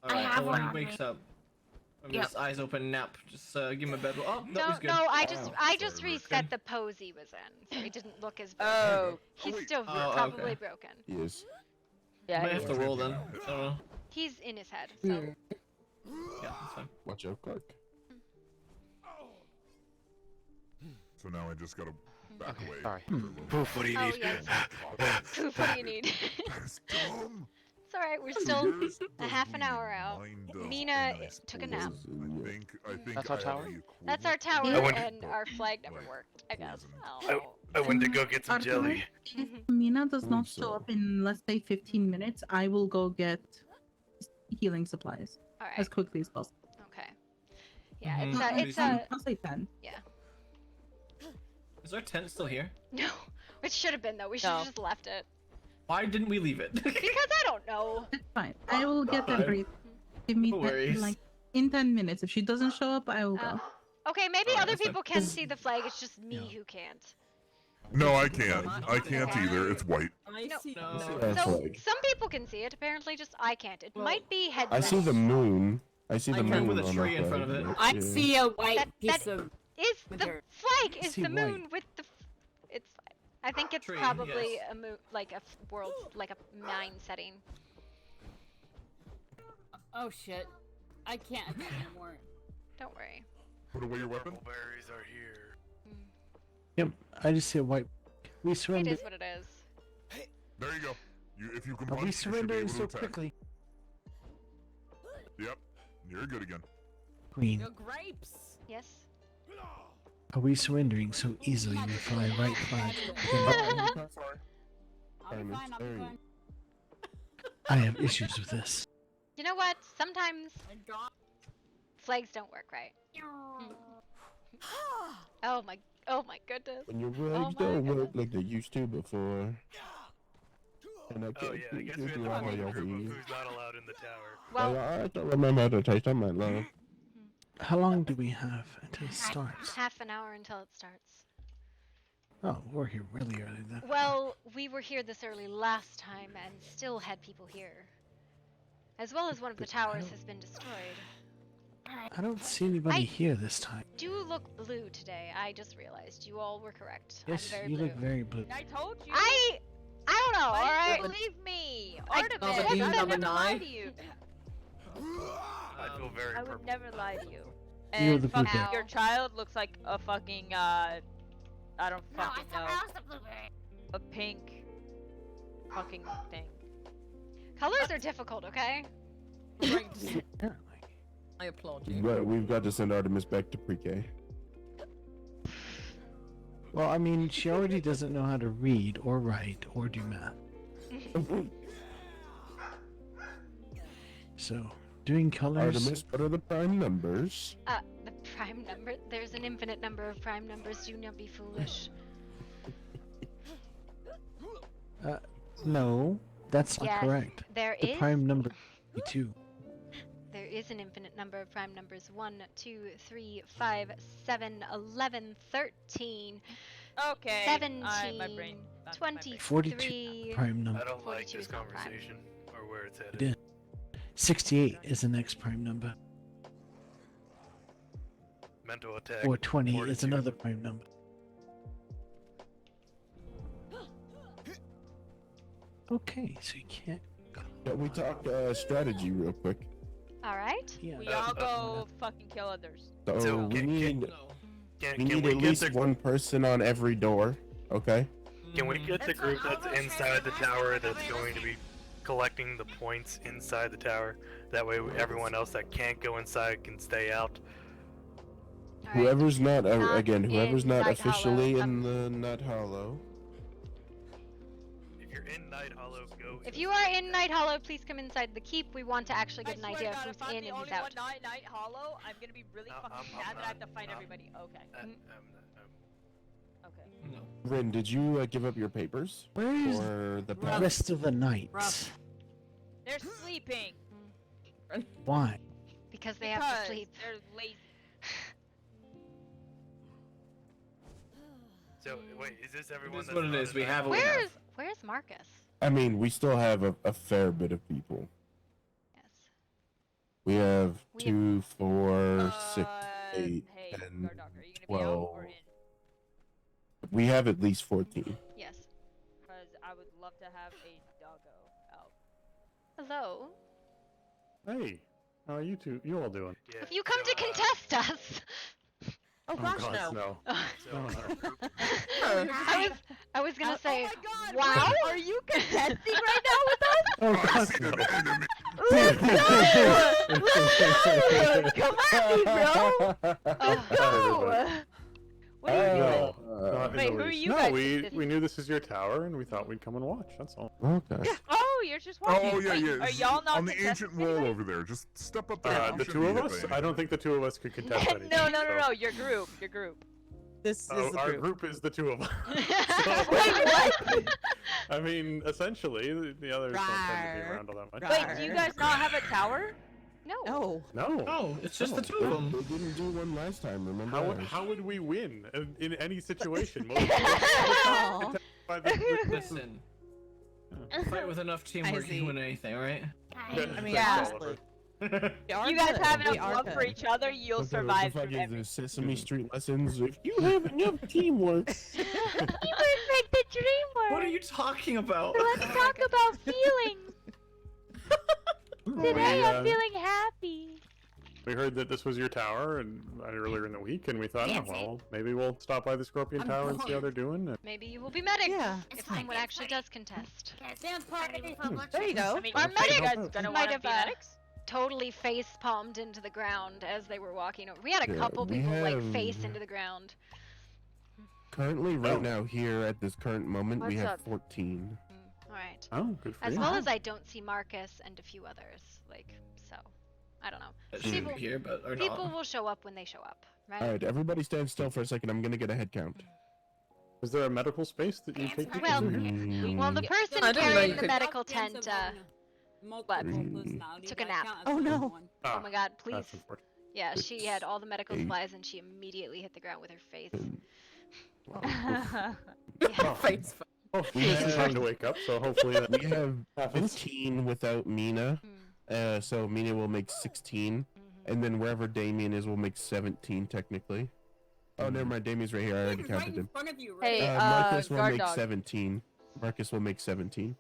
All I right. have When one he on wakes me. up, from Yep. his eyes open nap, just give him a bedroll. Oh, no, No, he's good. no, I just reset the pose he was in, so he didn't look as broken. Oh. He's still Oh, probably okay. broken. Yes. Yeah, Might he have to is. roll then. So, He's in his head, so. yeah, that's fine. Watch out, Clark. So now I just gotta back away. Sorry. Poof, what do you Oh, need? yes. Poof, what do you need? That's dumb. It's alright, we're So still yours a half an doesn't hour out. mind Mina nice took a nap. pose. I think That's our I have tower? the That's our tower, I went- and our flag never worked, I guess. I went to go get some Artemis, jelly. if Mina does not so. show up in, let's say, 15 minutes, I will go get healing supplies Alright, as quickly as possible. okay. Yeah, Mhm. it's a, I'll say 10. yeah. Is our tent still here? No, it should have been though, we should have just left it. Why didn't we leave it? Because I don't know. It's fine. I will get that Fine. brief. Give me No 10, worries. like in 10 minutes. If she doesn't show up, I will go. Okay, maybe Alright, other that's fine. people can see the flag, it's just me who can't. No, I can't. I can't either. It's white. I see. No. That's So, like- some people can see it, apparently just I can't. It might be I headless. see the moon. I see I the can moon with a on tree the in front of flag, it. but, I yeah. see a white That piece of. Is with the her- flag I is see the moon white. with the it's fine. I think it's Tree, probably yes. a moon, like a world, like a mine setting. Oh shit! I can't anymore. Don't worry. Put away your weapon. Berries are here. Yep, I just see a white. We It surrender. is what it is. There you go. If you can Are punch, we you should be surrendering able to so attack. quickly? Yep. You're good again. Queen, Your grapes. Yes. are we surrendering so easily we fly right flag? I'll be Artemis, fine. I'll be there you- fine. I have issues with this. You know what? Sometimes flags don't work right. Oh my goodness. When your Oh legs my don't work goodness. like they used to before. And I Oh can't yeah, I guess we do had to all form a your group of feet. who's not allowed in the tower. Well, I don't remember how to taste of my love. How long do we have until it starts? half an hour until it starts. Oh, we're here really early then. Well, we were here this early last time and still had people here. As well as one of the towers has been destroyed. I don't see anybody here this time. Do look blue today. I just realized you all were correct. Yes, I'm very you blue. look very blue. I told you. I don't know. All Why right. didn't you believe me? I- Artemis, Number I would nine, never number lie nine. to you. I feel very I purple. would never lie to you. You're And the blue fucking bear. your child looks like a fucking I don't No, I fucking thought know. I was the blueberry. A pink fucking thing. Colors are difficult, okay? Apparently. I applaud you. But we've got to send Artemis back to pre-K. Well, I mean, she already doesn't know how to read or write or do math. So, doing colors. Artemis, what are the prime numbers? The prime number. There's an infinite number of prime numbers. Do not be foolish. No, that's not Yes, correct. there the is. prime number is 2. There is an infinite number of prime numbers. 1, 2, 3, 5, 7, 11, 13, Okay. 17, my brain. That's my brain. 42 prime number. I don't like 42 this is not prime. conversation or where it's It headed. is. 68 is the next prime number. Mental attack. Or 20 is 42. another prime number. Okay, so you can't. Can we talk strategy real quick? All right. Yeah. We all go fucking kill others. So we need we Can need we at get least the one person on every door. Okay. Can we get the group that's inside the tower that's going to be collecting the points inside the tower? That way everyone else that can't go inside can stay out. Whoever's not, again, whoever's in not Night officially Hollow, in the Night Hollow. If you're in Night Hollow, go. If you are in Night Hollow, please come inside the keep. We want to actually get an I swear idea to of God, who's if I'm in the and who's only out. one Night Hollow, I'm gonna be really fucking I'm sad that I have to not- fight I'm- everybody. Okay. Okay. No. Rin, did you give up your papers? Where's for the the rest of the night? They're sleeping. Why? Because they have to Because sleep. they're lazy. So wait, is this everyone? That's what it is. We have. Where's Marcus? I mean, we still have a fair bit of people. Yes. We have We 2, 4, 6, 8, Hey, 10, Guard Dog, are you gonna be out 12. or in? We have at least 14. Yes. Because I would love to have a doggo out. Hello. Hey, how are you two? You all doing? Have you come to contest us? Oh gosh, God, no. no. I was gonna say, oh my God, wow. wait, are you contesting right now with us? Oh I God, see no. an enemy. Let's go! Come at me, bro! Let's go! What are you doing? Not in Wait, the who are least. you No, guys we considering? knew this is your tower, and we thought we'd come and watch. That's all. Okay. Oh, you're just watching. Oh yeah, Wait, yeah. Are y'all not on the contesting ancient wall anybody? over there? Just step up there. The two of us? I don't think the two of us could contest anything. No, so- your group, your group. This Oh, is the our group. group is the two of us. Wait, what? I mean, essentially, the others don't tend to be around all that much. Wait, do you guys not have a tower? No. No. No. Oh, it's just No. the two of them. They didn't do one last time, remember? How would we win in any situation? Most Aw. by the Listen, fight with enough teamwork, you can win anything, right? I mean, Yeah. honestly. You guys have We enough are love good. for each other, you'll What the survive fuck through is everything. the Sesame Street lessons? If you have enough teamwork. Teamwork make the dream work. What are you talking about? Let's talk about feelings. Today I'm feeling happy. We heard that this was your tower and earlier in the week, and we thought, oh, well, maybe we'll stop by the Scorpion Tower and see how they're doing. And Maybe you will be medics. Yeah. If someone actually does contest. There you go. I mean, Our are you medics guys gonna might want to have be medics? totally face palmed into the ground as they were walking over. We had a Yeah, couple we people like have- face into the ground. Currently, right now, here at this current moment, we What's have up? 14. All right. oh, good for As you. well as I don't see Marcus and a few others. Like, so I don't know. That should be here, but or People not. will show up when they show up, right? All right, everybody stand still for a second. I'm gonna get a head count. Is there a medical space that you take people Well, to here? well, the person I didn't know carrying you the could- medical tent took a nap. Oh no. Oh my god, please. That's unfortunate. Yeah, she had all the medical 8, supplies and she immediately hit the ground with her face. 10. Yeah. Face. Oh, we have time to wake up, so hopefully that We have happens. 15 without Mina. So Mina will make 16. And then wherever Damien is, we'll make 17 technically. Oh, never mind. Damien's right here. I already counted him. Hey, Marcus will guard make dog. 17. Marcus will make 17.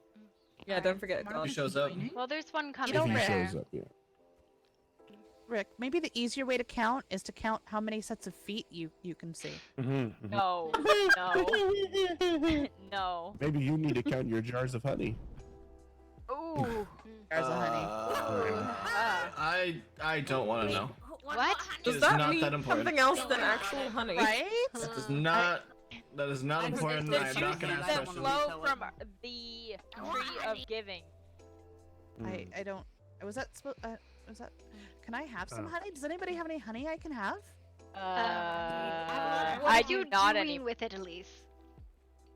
Yeah, don't forget. Who God. shows up? Well, there's one coming If he there. shows up, yeah. Rick, maybe the easier way to count is to count how many sets of feet you can see. No, no, no. Maybe you need to count your jars of honey. Ooh. Jars of honey. I don't want to know. What? It Does is that not mean that important. something else than actual honey? Right? That is not. That is not important. The I am not gonna juices ask that questions. flow from the tree of giving. I don't. Was that? Was that? Can I have some honey? Does anybody have any honey I can have? What I are do you not doing any. with it, Elise?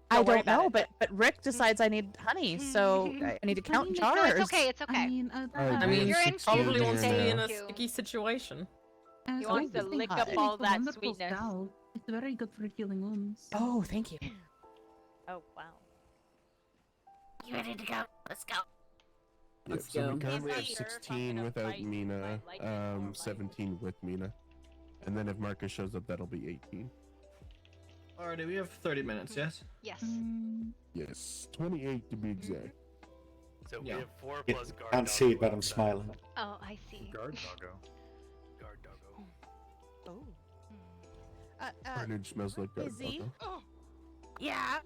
I worry don't about know, it. but Rick decides I need honey, so I need to count No, jars. it's okay. It's okay. I mean, I mean, You're she in probably cute, wants to be in a thank you. sticky situation. He wants to lick up all that sweetness. It's very good for healing wounds. Oh, thank you. Oh wow. You ready to go? Let's go. Yep, so we currently have Yes, sir, if I'm 16 gonna without fight, Mina, I like it more, like- 17 with Mina. And then if Marcus shows up, that'll be 18. Alrighty, we have 30 minutes. Yes. Yes. Yes, 28 to be exact. So we Yeah. have 4 Yeah, plus guard. can't see, doggo but I'm on that. smiling. Oh, I see. Guard doggo. Guard doggo. Oh. Carnage smells like guard Izzy? doggo. Yeah,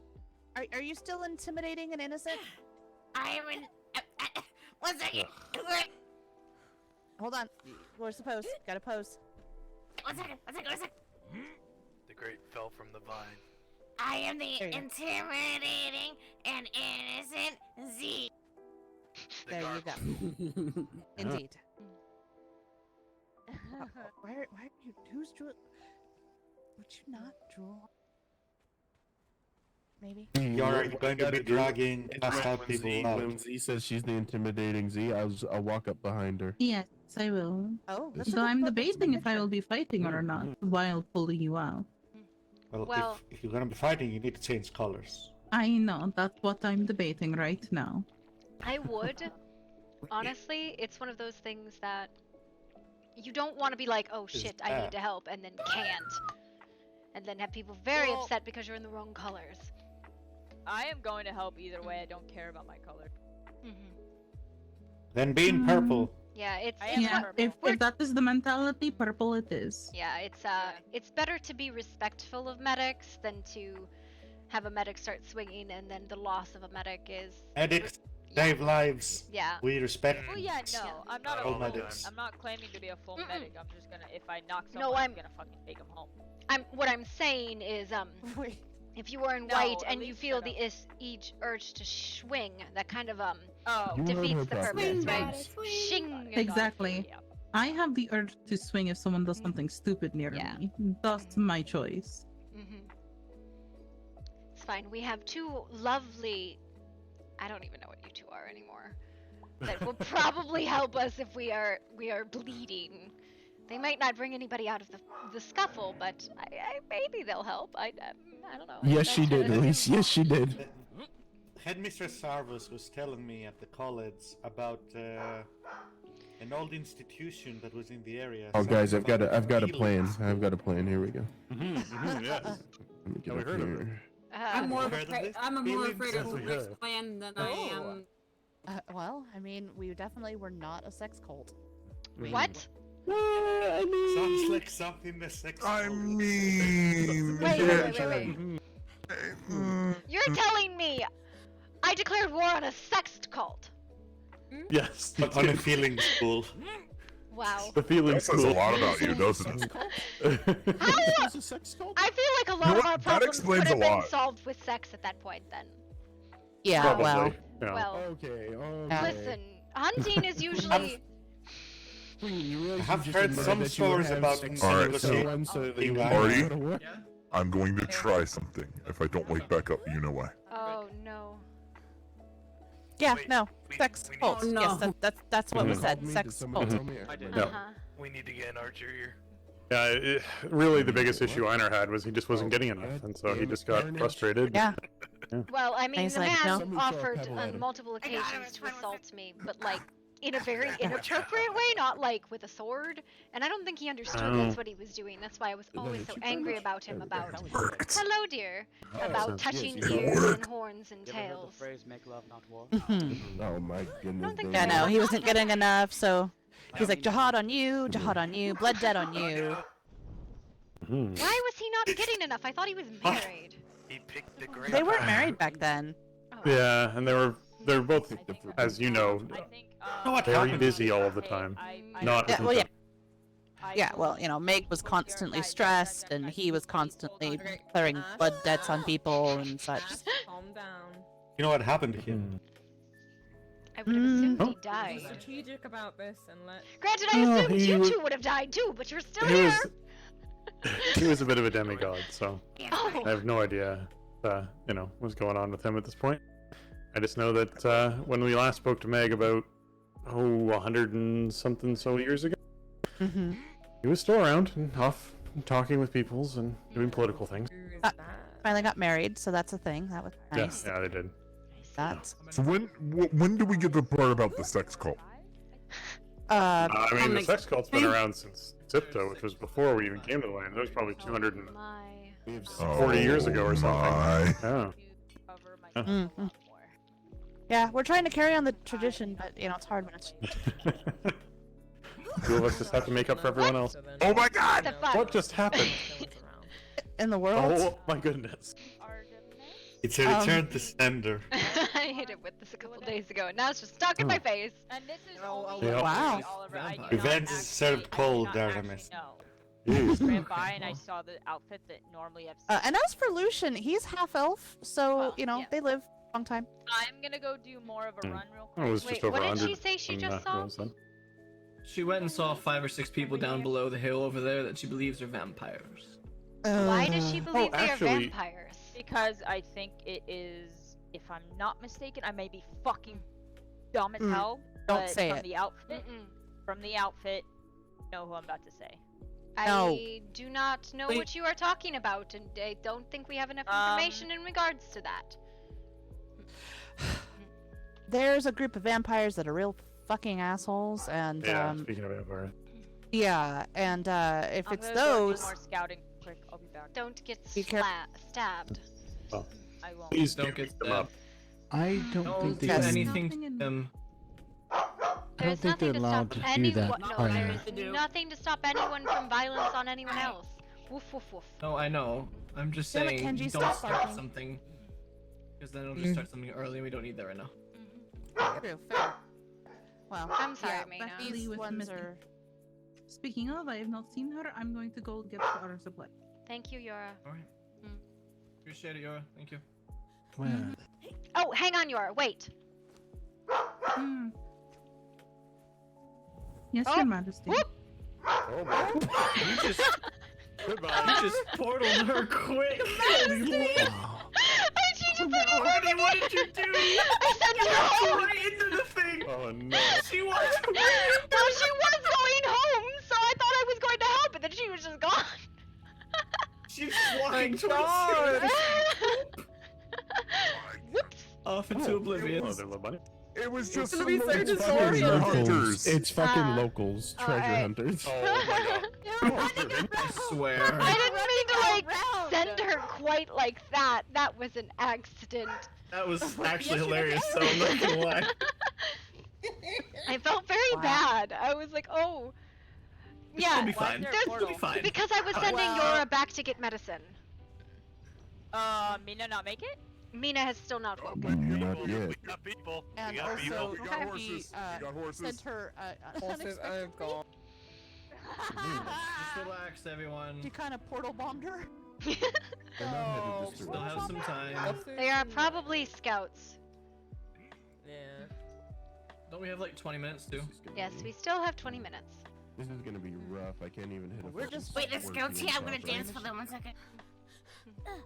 Are you still intimidating and innocent? I am in. 1 second. Hold on. Where's the pose? Gotta pose. 1 second. 1 second. 1 second. The grape fell from the vine. I am the There you go. intimidating and innocent Z. The There you guard- go. Indeed. Why are you? Who's Jewel? Would you not, Jewel? maybe. You're going to be dragging passed out people out. When Z says she's the intimidating Z, I'll walk up behind her. Yes, I will. Oh, So I'm debating if I will be fighting or not while pulling you out. Well, if you're gonna be fighting, you need to change colors. I know, that's what I'm debating right now. I would. Honestly, it's one of those things that you don't want to be like, oh shit, I need to help, and then can't. And then have people very upset because you're in the wrong colors. I am going to help either way. I don't care about my color. Then be in purple. Yeah, it's Yeah, if that is the mentality, purple it is. Yeah, it's better to be respectful of medics than to have a medic start swinging and then the loss of a medic is. Medics save lives. Yeah. We respect. Well, yeah, no, I'm not a all full. medics. I'm not claiming to be a full medic. I'm just gonna, if I knock No, someone, I'm I'm- gonna fucking take them home. What I'm saying is if you are in No, white at and you least feel shut the each urge to swing, that kind of Oh. You heard defeats her the properly. purpose, right? Shing. Exactly. I have the urge to swing if someone does something stupid near me. That's my choice. It's fine. We have two lovely. I don't even know what you two are anymore. That will probably help us if we are bleeding. They might not bring anybody out of the scuffle, but maybe they'll help. I don't know. Yes, she did, Elise. Yes, she did. Headmistress Sarvis was telling me at the college about an old institution that was in the area. Oh, guys, I've got a plan. Healers. I've got a plan. Here we go. Yes. Let me get we up heard of it. here. Have you heard of this? I'm more Healing afraid of Center. Rick's plan than I am. Well, I mean, we definitely were not a sex cult. What? Sounds like something the sex. I mean, Wait. You're telling me I declared war on a sex cult? Yes. On a feeling school. Wow. The feeling That says a lot about you, doesn't it? I feel like a lot You know of our what? That problems could explains have a been lot. solved with sex at that point then. Yeah, Probably. well. Yeah. Well, Okay. listen, hunting is usually. I've heard some stories about Alright, negotiating. Artie, I'm going to try something. If I don't wake back up, you know why. Oh no. Yeah, no. Sex cult. no. Yes, that's what we Mhm. said. Sex cult. I did. Yeah. We need to get an archer here. Yeah, really the biggest issue Einar had was he just wasn't getting enough, and so he just got frustrated. Yeah. Well, I mean, He's the like, man no. offered on multiple occasions to assault me, but like in a very inappropriate way, not like with a sword. And I don't think he understood that's what he was doing. That's why I was always so angry about him about. Hello, dear. About touching ears and horns and tails. Make love, not war. Oh my goodness. Yeah, no, he wasn't getting enough, so he's like, jihad on you, blood debt on you. Why was he not getting enough? I thought he was married. He picked the great. They weren't married back then. Yeah, and they're both, as you know, very busy all of the time. Not Yeah, with well, each yeah. Yeah, well, you know, Meg was constantly stressed, and he was constantly clearing blood debts on people and such. Calm down. You know what happened to him? I would have assumed he died. Be strategic about this and let. Granted, I Oh, assumed he you was- two would have died too, but you're still He here. was, he was a bit of a demigod, so Oh. I have no idea, what's going on with him at this point. I just know that when we last spoke to Meg about 100 and something so years ago, he was still around and off and talking with peoples and doing political things. Finally got married, so that's a thing. That was nice. Yeah, they did. That's. So when do we get the part about the sex cult? I mean, the sex cult's been around since Zipto, which was before we even came to the land. That was probably 240 years ago or something. my. Yeah. Mhm. Yeah, we're trying to carry on the tradition, but you know it's hard when it's. Two of us just have to make up for everyone else. Oh my god! The fuck? What just happened? In the world. Oh my goodness. It's a return to sender. I hit it with this a couple days ago, and now it's just stuck in my face. And this is Yeah. Wow. Revenge is served cold, Artemis. I ran by and I saw the outfit that normally I've And as for Lucian, he's half elf, so you know they live a long time. I'm gonna go do more of a run real quick. Oh, it was just over what did 100. she say she when just that saw? was done. She went and saw 5 or 6 people down below the hill over there that she believes are vampires. Why does she believe they actually- are vampires? because I think it is, if I'm not mistaken, I may be fucking dumb as hell. Don't but say from it. the outfit, you know who I'm about to say. I do not know what you are talking about, and I don't think we have enough information in regards to that. There's a group of vampires that are real fucking assholes, and Yeah, speaking of vampire. yeah, and if I'm it's gonna go do those, more scouting. Quick, I'll be back. Don't get Be stabbed. Oh. I won't. Please don't get them stabbed. up. I don't think do they can. anything to them. I don't There's think they're nothing to allowed stop to do that. anyone. No, either. there is nothing to stop anyone from violence on anyone else. Woof woof woof. No, I know. I'm just Damn it, saying, Kenji, don't stop start barking. something. Because then it'll just start something early and we don't need that right now. true, fair. Well, I'm sorry, yeah, Mina. but these with ones Missy. are. Speaking of, I have not seen her. I'm going to go get the water supply. Thank you, Yora. Alright. Appreciate it, Yora. Thank you. Well, Oh, hang on, Yora. Wait. Yes, Oh. Your Majesty. Oh my. You just. Goodbye. You just portaled her quick. wow. Already, what did you do? I sent her home. Right into the thing. Oh no. She was. Well, she was going home, so I thought I was going to help, but then she was just gone. She's walking towards God. you. Whoops. Off into oblivion. Hello there, little bunny. It was just gonna some be so fucking disoriented. hunters. It's fucking locals, treasure alright. hunters. Oh my god. I swear. I didn't mean to send her quite like that. That was an accident. That was actually hilarious, so I'm not gonna lie. I felt very bad. I was like, oh. Yeah, It'll be fine. there's- It'll be fine. because I was sending Yora back to get medicine. Mina not make it? Mina has still not woken. Not yet. We got people. And we got also, people. We got he horses. We got horses. sent her Horses, oh god. Just relax, everyone. You kind of portal bombed her. They're not headed this Still direction. have some time. They are probably scouts. Yeah. Don't we have like 20 minutes too? Yes, we still have 20 minutes. This is gonna be rough. I can't even hit a. We're just- Wait, let's go. Scorpion See, I'm gonna properly. dance for them 1 second.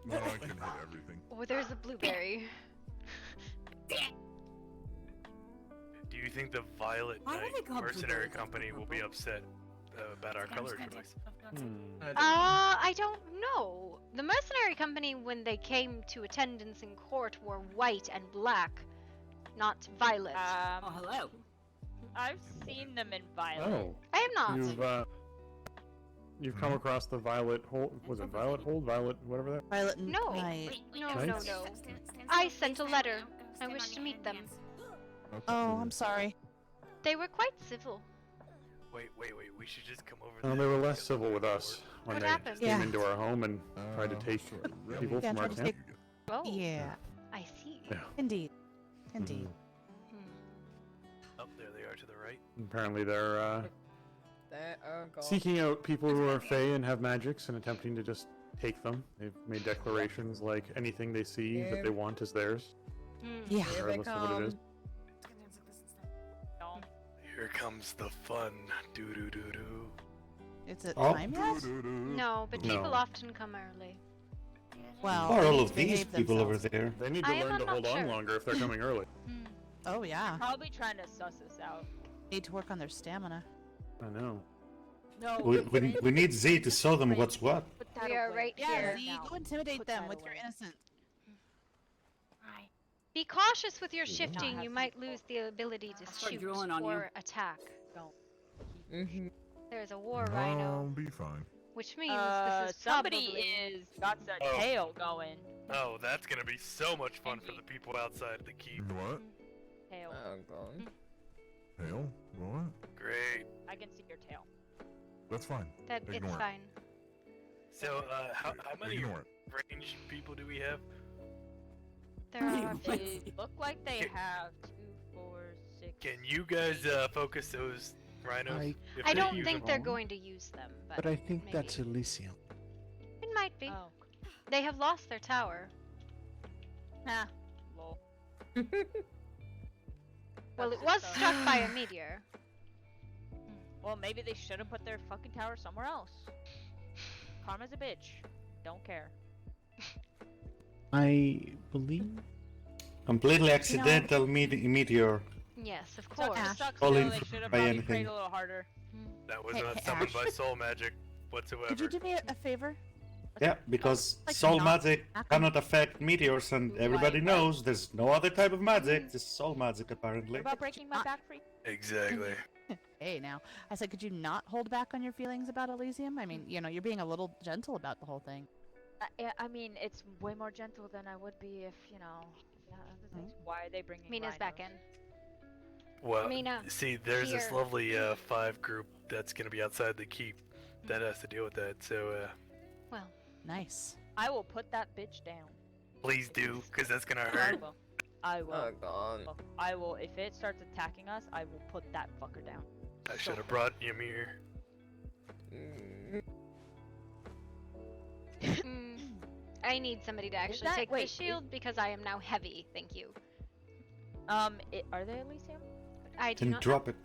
No, I can hit everything. Oh, there's a blueberry. Do you think the Violet Why do Knight they call mercenary blueberries company will be upset about our color choice? I don't know. The mercenary company, when they came to attendance in court, were white and black, not violet. Oh, hello. I've seen them in violet. Oh. I am not. You've come across the Violet Hold. Was it Violet Hold? Violet, whatever that. Violet No. Knight. No, Nice. no, no. I sent a letter. I wish to meet them. Oh, I'm sorry. They were quite civil. Wait, we should just come over Well, there. they were less civil with us when What they happened? came Yeah. into our home and tried to take people Yeah, from our tried to camp. take- Oh, Yeah, I see. Yeah. indeed. Indeed. Oh, there they are to the right. Apparently, they're There, oh god. seeking out people who are fey and have magics and attempting to just take them. They've made declarations like anything they see that they want is theirs, Yeah. Here they regardless of what it is. come. Here comes the fun. Doo doo doo doo. Is it Oh. time yet? No, but No. people often come early. Well, Who are they all need of to these behave people over themselves. there? They need to I am learn to not hold on sure. longer if they're coming early. Oh yeah. Probably trying to suss us out. Need to work on their stamina. I know. No. We need Z to show them what's what. We are right Yeah, here. Z, go intimidate them with your innocence. Be cautious with your shifting. You might lose the ability to shoot drooling on you. or attack. Mm-hmm. There's a war rhino, I'll be fine. which means this is somebody probably... is got the Oh. tail going. Oh, that's gonna be so much fun for the people outside the keep. What? Tail. Oh god. Hail? What? Great. I can see your tail. That's fine. That it's Ignore it. fine. So, how many Ignore it. range people do we have? There are a few. They look like they have 2, 4, 6. Can you guys focus those rhinos? If I they don't use think them? they're going to use them, but, But I think maybe. that's Elysium. It might be. Oh. They have lost their tower. Nah. Lol. Well, it was struck by a meteor. Well, maybe they should have put their fucking tower somewhere else. Karma's a bitch. Don't care. I believe. Completely accidental meteor. Yes, of Sucks- course. it sucks All though, in they should have by probably anything. prayed a little harder. That was Hey, not hey, summoned by Ash. soul magic whatsoever. Could you do me a favor? Yeah, because Like soul not magic cannot affect meteors, and everybody knows there's no other type of magic, just soul magic apparently. What about breaking my back free? Exactly. Hey, now. I said, could you not hold back on your feelings about Elysium? I mean, you're being a little gentle about the whole thing. I mean, it's way more gentle than I would be if, other things. Why are they bringing Mina's back in. Well, Mina, see, there's this here. lovely 5 group that's gonna be outside the keep that has to deal with that. So, Well, nice. I will put that bitch down. please do, because that's gonna I hurt. will. I will. Oh god. I will. If it starts attacking us, I will put that fucker down. I should have brought Ymir. I need somebody to actually that- take wait, the is- shield because I am now heavy. Thank you. Are they Elysium? I do Then not drop it.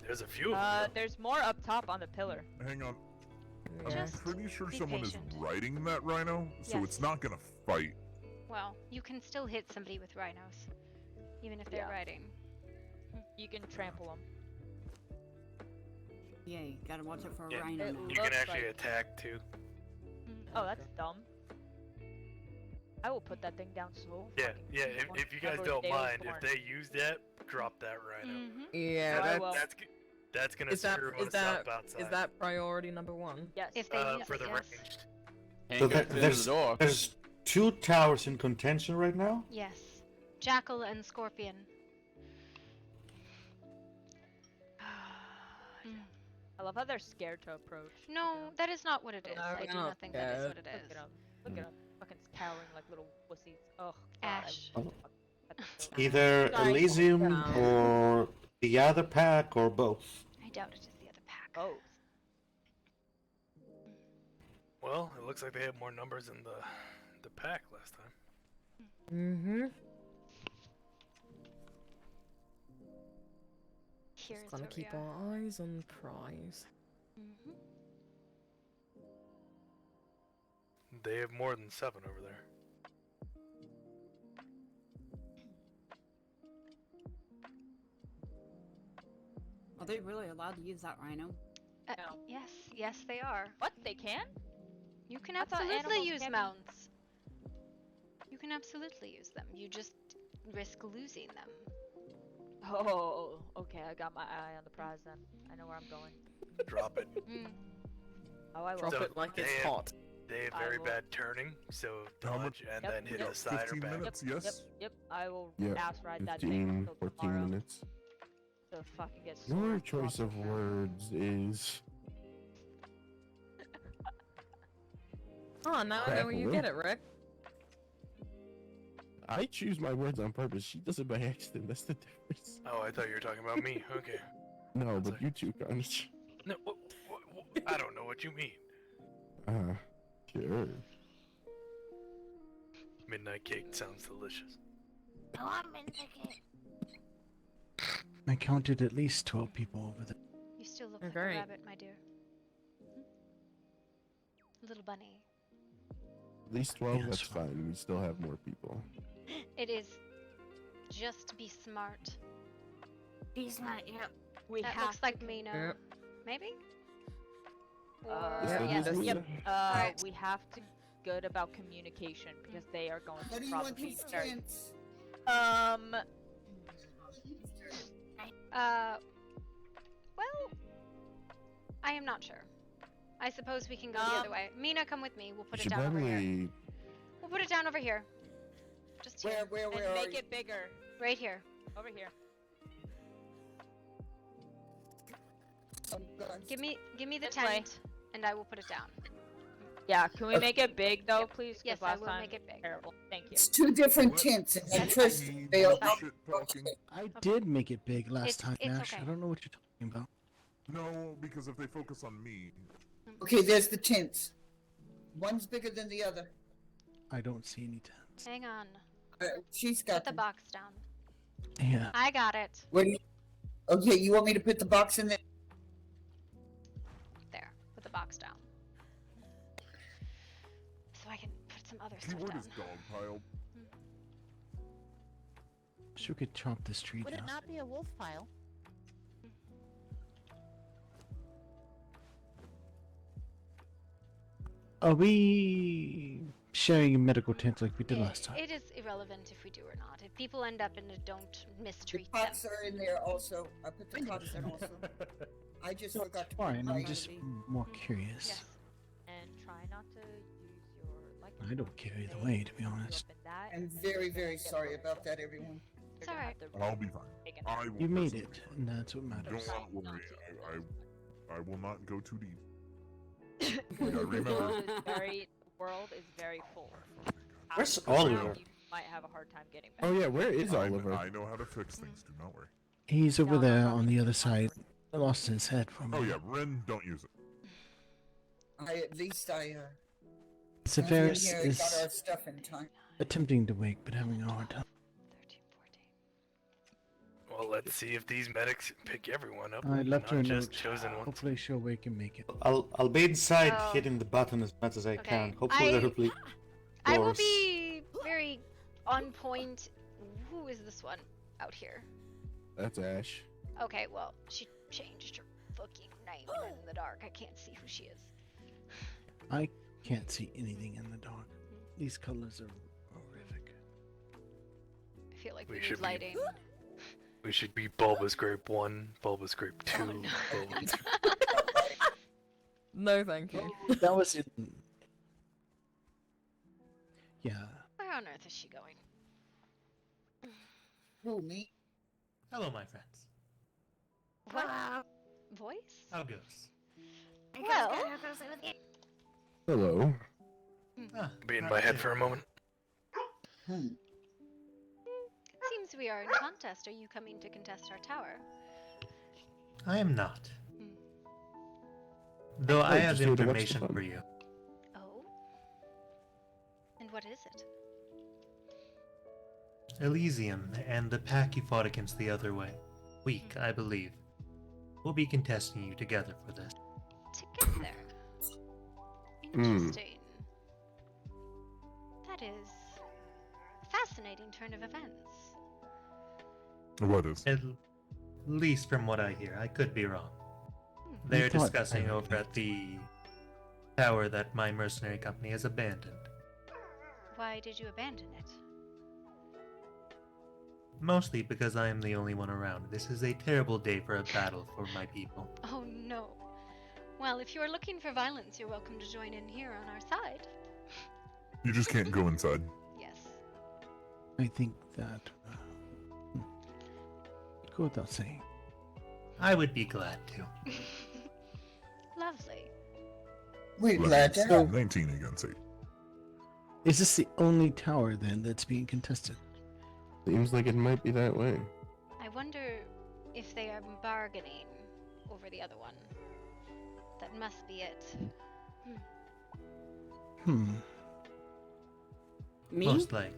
There's a few of them. There's more up top on the pillar. Hang on. Just I'm pretty sure be someone patient. is riding that rhino, so Yes. it's not gonna fight. Well, you can still hit somebody with rhinos, even if they're Yeah. riding. You can trample them. Yay, gotta watch out for a Yeah, rhino. you can actually attack too. Oh, that's dumb. I will put that thing down so. Yeah, fucking yeah. soon. If you guys Whenever don't day was mind, born. if they use that, drop that rhino. Yeah, I will. That's gonna is that screw is us that up outside. is that priority number 1? Yes. If they use for it, the yes. ranged. So there's 2 towers in contention right now. Yes. Jackal and Scorpion. I love how they're scared to approach. No, that is not what it is. No, I do no, not think that is what it Look is. at them. Look at them. Fucking cowering like little wussies. Oh, God, Ash. Either Sorry. Elysium Down. or the other pack or both. I doubt it is the other pack. Oh. Well, it looks like they have more numbers in the pack last time. Mm-hmm. Here's Just gonna where we keep are. our eyes on the prize. They have more than 7 over there. Are they really allowed to use that rhino? Yes, yes, they are. What? They can? You can I thought absolutely animals use can't be- mounts. You can absolutely use them. You just risk losing them. Oh, okay. I got my eye on the prize then. I know where I'm going. Drop it. Oh, I will. Drop it like it's hot. They have I very will. bad turning, so How much- dodge and Yep, then hit yep. the side or 15 back. minutes, Yep, yes? Yep. I will Yeah, ass ride that thing 15, until 14 tomorrow. minutes. So fucking get Your sore. choice of words is. Oh, now I know where you Crapple. get it, Rick. I choose my words on purpose. She does it by accident. That's the difference. Oh, I thought you were talking about me. Okay. No, but you two can't. No, I don't know what you mean. Sure. Midnight cake sounds delicious. Oh, I'm in the cake. I counted at least 12 people over there. You still look Okay. like a rabbit, my dear. Little bunny. At least 12, Yeah, that's that's fine. fine. We still have more people. It is just be smart. Be smart, yep. We That have looks like Mina. Yep. Maybe? Yes, that yes, is yep. Mina. Alright. We have to good about communication because they are going How to do you want probably these start. tents? Well, I am not sure. I suppose we can go the other way. Mina, come with me. We'll put it Should down over here. probably. We'll put it down over here. Just here. Where and are make you? it bigger. Right here. Over here. Give me the This way. tent, and I will put it down. Yeah, can we make it big though, please? 'Cause Yes, I last will time make it big. Terrible. Thank you. It's 2 different What? tents, and That's Trish Hey, failed. bullshit talking. I did make it big last time, it's Ash. okay. I don't know what you're talking about. No, because if they focus on me, Okay, there's the tents. One's bigger than the other. I don't see any tents. Hang on. She's Put got the them. box down. Yeah. I got it. What do you... Okay, you want me to put the box in there? There. Put the box down. So I can put some some other stuff Keyword done. is dog pile. Wish we could chop this tree Would it down. not be a wolf pile? Are we sharing a medical tent like we did last time? It is irrelevant if we do or not. If people end up in it, don't mistreat The them. pots are in there also. I put the pots in also. I just forgot to put Fine, my... I'm just more curious. Yes. And try not to use your like. I don't care either way, to be honest. I'm very, very sorry about that, everyone. It's alright. I'll be fine. I will You made personally- it, and that's what matters. Don't worry. I will not go too deep. You gotta remember. The world is very full. Where's After this round, Oliver? You might have a hard time getting back. Oh yeah, where is Oliver? I know how to fix things. Do not worry. He's over there on the other side. I lost his head for a Oh minute. yeah, Ren, don't use it. At least I Severus got our is stuff in time. attempting to wake, but having a hard time. Well, let's see if these medics pick everyone up. I left her a not just note. chosen ones. Hopefully she'll wake and make it. I'll be inside Oh. hitting the button as much as I Okay, can. Hopefully I- that'll be I will yours. be very on point. Who is this one out here? That's Ash. Okay, well, she changed her fucking name and in the dark. I can't see who she is. I can't see anything in the dark. These colors are horrific. I feel like We we should need be- lighting. We should be Bulbous Grape 1, Bulbous Grape 2, Oh, no. Bulbous... No, thank you. That was in. Yeah. Where on earth is she going? Who, me? Hello, my friends. What? Voice? How goes? Well, Hello. Be in my head for a moment. it seems we are in contest. Are you coming to contest our tower? I am not. Though I have just here to watch the information fun. for you. Oh? And what is it? Elysium and the pack you fought against the other way. Weak, I believe. We'll be contesting you together for this. Together. Interesting. That is a fascinating turn of events. What is? At least from what I hear. I could be wrong. They're thought discussing I would over at the tower that my mercenary company has abandoned. Why did you abandon it? Mostly because I am the only one around. This is a terrible day for a battle for my people. Oh no. Well, if you are looking for violence, you're welcome to join in here on our side. You just can't go inside. Yes. I think that. Go without saying. I would be glad to. Lovely. We're Well, glad to still help. 19 against 8. Is this the only tower then that's being contested? Seems like it might be that way. I wonder if they are bargaining over the other one. That must be it. Me? Most likely.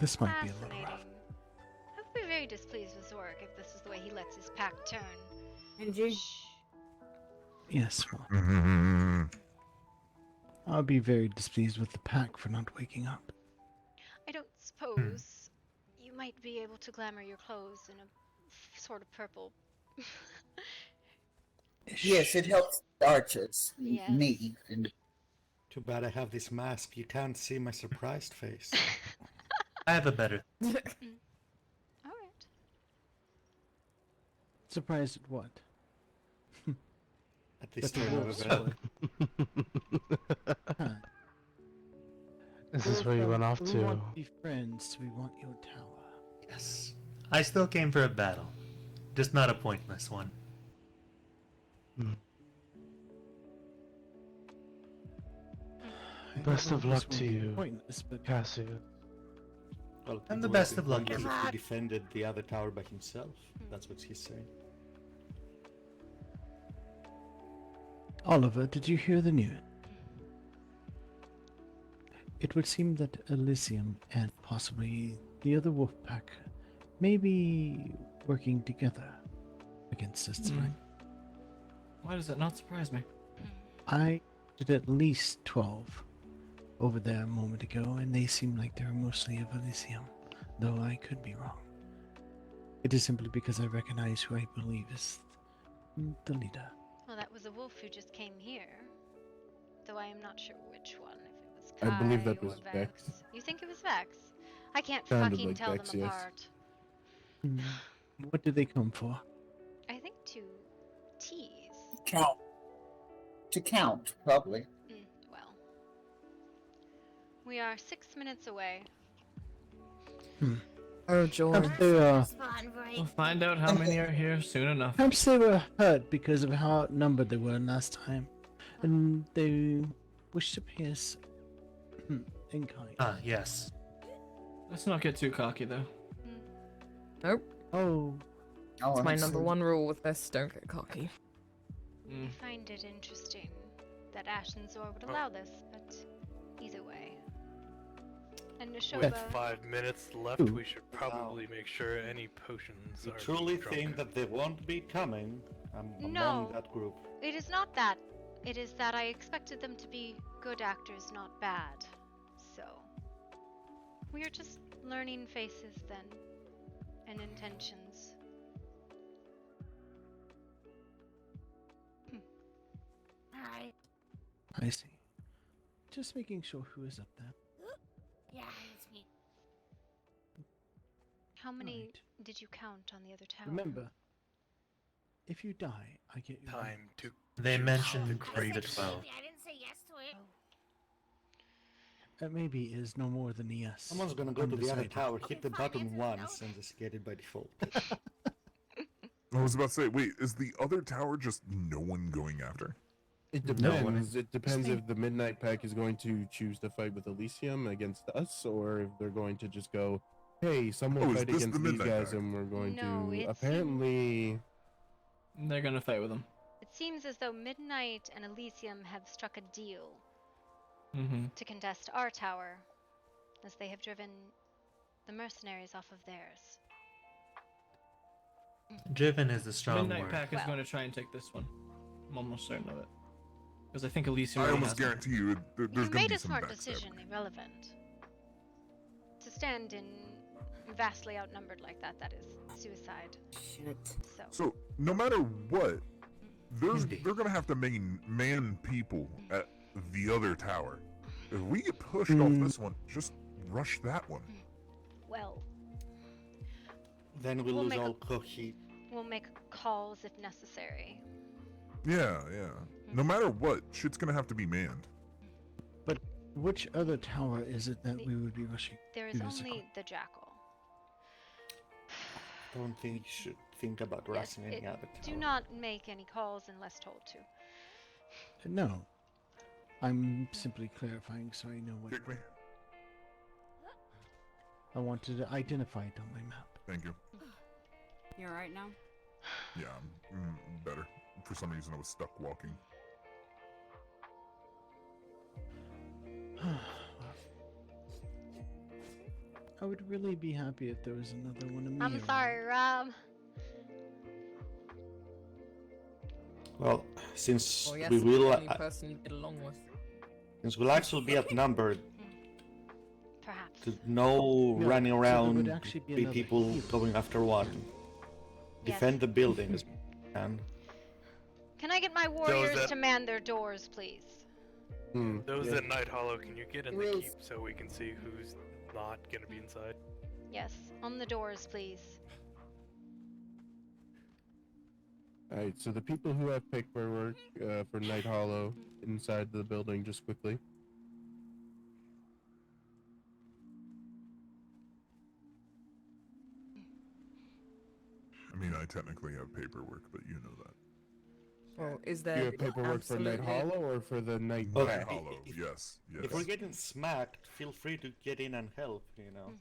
This might be a little Fascinating. rough. I would be very displeased with Zorik if this is the way he lets his pack turn. Angie? Yes, well, Mm-hmm. I'll be very displeased with the pack for not waking up. I don't suppose you might be able to glamour your clothes in a sort of purple. Yes, it helps the archers. Yes. Me. And Too bad I have this mask. You can't see my surprised face. I have a better. Alright. Surprised at what? At this That the turn of wolves events. Huh. Is this where you went off We to? want to be friends. We want your tower. Yes. I still came for a battle. Just not a pointless one. I Best don't of know if luck this to will be you, pointless, but Cassius. Well, And the people best have of been luck pointing to if you. he defended the other tower by himself. That's what he's saying. Oliver, did you hear the news? It would seem that Elysium and possibly the other wolf pack may be working together against us tonight. Why does that not surprise me? I did at least 12 over there a moment ago, and they seem like they were mostly of Elysium, though I could be wrong. It is simply because I recognize who I believe is the leader. Well, that was a wolf who just came here. Though I am not sure which one, if it was I believe Kai that or was Vex. Vex. You think it was Vex? I can't Sounded fucking like tell Vex, them yes. apart. What did they come for? I think to tease. Count. To count, probably. Well, we are 6 minutes away. Oh, George. Perhaps they, We'll find out how many are here soon enough. perhaps they were hurt because of how outnumbered they were last time, and they wish to pay us in kind. Ah, yes. Let's not get too cocky, though. Nope. Oh. It's my number one rule with this, don't get cocky. I find it interesting that Ash and Zor would allow this, but either way. And Neshoba... With 5 minutes left, we should probably make sure any potions You are truly drunk. think that they won't be coming among No. that group? It is not that. It is that I expected them to be good actors, not bad. So... we are just learning faces then. And intentions. Alright. I see. Just making sure who is up there. Yeah, it's me. How many did you count on the other tower? Remember, if you die, I get you. Time to. They mentioned the the great. I didn't say yes to it. That maybe is no more than a yes. Someone's gonna go to the other Undecided. tower, hit the button once, and just get it by default. I was about to say, wait, is the other tower just no one going after? It No depends. one. It depends if the Midnight Pack is going to choose to fight with Elysium against us, or if they're going to just go, hey, someone Oh, is fight this against the these Midnight guys, Pack? and we're going No, to... it Apparently... They're gonna fight with them. It seems as though Midnight and Elysium have struck a deal to contest our tower, as they have driven the mercenaries off of theirs. Driven is the strong Midnight word. Pack is going to try and take this one. I'm almost certain of it. Because I think Elysium I already almost has it. guarantee you there's You gonna made be a some smart backstab. decision, irrelevant. To stand in vastly outnumbered like that, that is suicide. Shit. So no matter what, they're gonna have to man people at the other tower. If we get pushed off this one, just rush that one. Well, Then we We'll lose make a- all cohesion. we'll make calls if necessary. Yeah, yeah. No matter what, shit's gonna have to be manned. But which other tower is it that we would be rushing? There is to? only the Jackal. Don't think you should think about Yes, rushing any other do tower. not make any calls unless told to. No. I'm simply clarifying so I know what. Kick me. I wanted to identify it on my map. Thank you. You alright now? Yeah, I'm better. For some reason, I was stuck walking. I would really be happy if there was another one of me. I'm around. sorry, Rob. Well, since Well, yes, we will, the only person you get along with. since we'll actually be outnumbered, Perhaps. to no No, running so there around, would actually be be another people healer. going after one. Yes. Defend the building as we can. Can I get my warriors that- to man their doors, please? Those Yeah. at Night Hollow, can you get in the Rules. keep so we can see who's not gonna be inside? Yes, on the doors, please. Alright, so the people who have paperwork for Night Hollow inside the building, just quickly. I mean, I technically have paperwork, but you know that. Well, is Do you there have paperwork for Night absolutely- Hollow or for the Night Okay. Night Pack? Hollow, yes, yes. If we're getting smacked, feel free to get in and help, you know.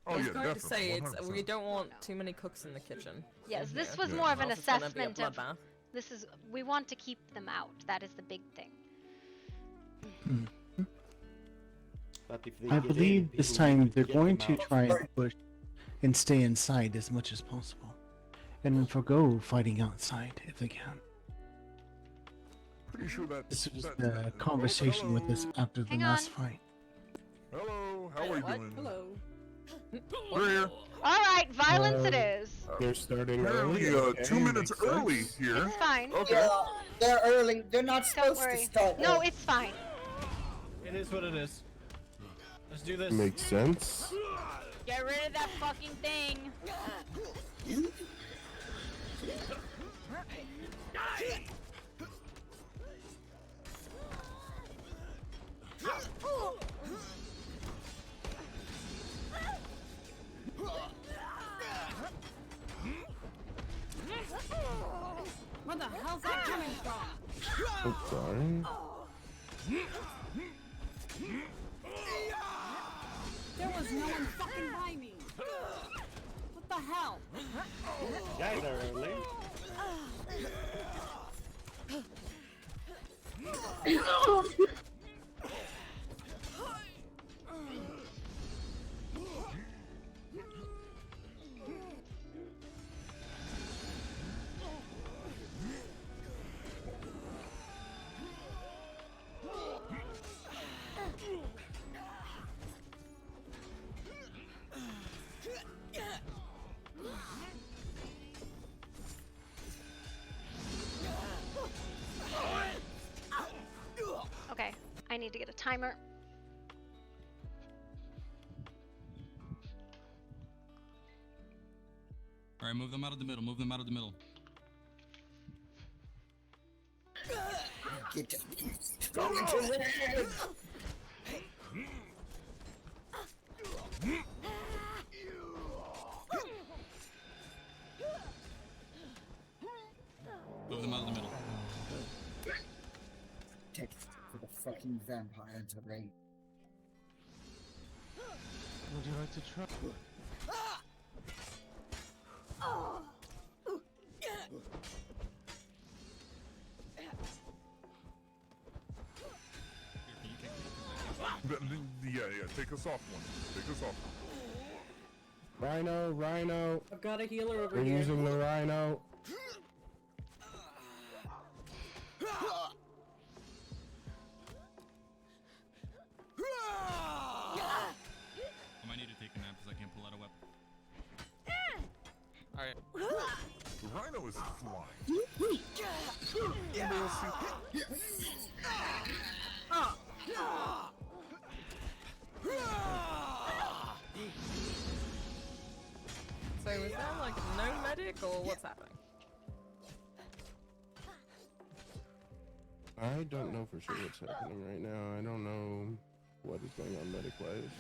Oh I was yeah, going to definitely. say, we 100%. don't want too many cooks in the kitchen. Yes, this Yeah. was Yeah. more of an Else it's gonna be a assessment of. bloodbath. This is. We want to keep them out. That is the big thing. But if they I get believe in, this people need time they're get going them to out. try and push and stay inside as much as possible, and forgo fighting outside if they can. pretty sure that This was that- the conversation with us after the Hang last on. fight. Hello, how are you doing? Hello. We're here. All right, violence it is. They're starting Apparently, early. 2 minutes makes early sense. here. It's fine. Okay. Yeah, they're early. They're not Don't supposed to worry. start. No, early. it's fine. It is what it is. Let's do this. Makes sense. Get rid of that fucking thing. Where the hell's that coming from? Oh, sorry. There was no one fucking by me. What the hell? Guys are early. Okay, I need to get a timer. All right, move them out of the middle. Move them out of the middle. Get going to red. Move them out of the middle. Take for the fucking vampire to raid. Would you like to try? Yeah, take us off one. Take us off. Rhino. I've got a healer over We're here. using the Rhino. I might need to take a nap because I can't pull out a weapon. Alright. The Rhino is flying. So is there like no medic or what's happening? I don't know for sure what's happening right now. I don't know what is going on medic-wise.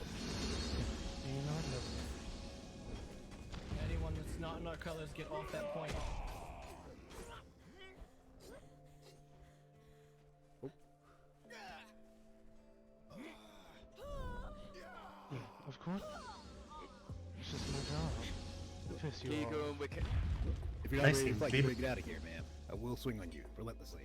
Anyone that's not in our colors, get off that point. Of course. It's just my job. To piss you Keep off. going, if you're not ready to fight, you better get out of here, man. I will swing on you relentlessly.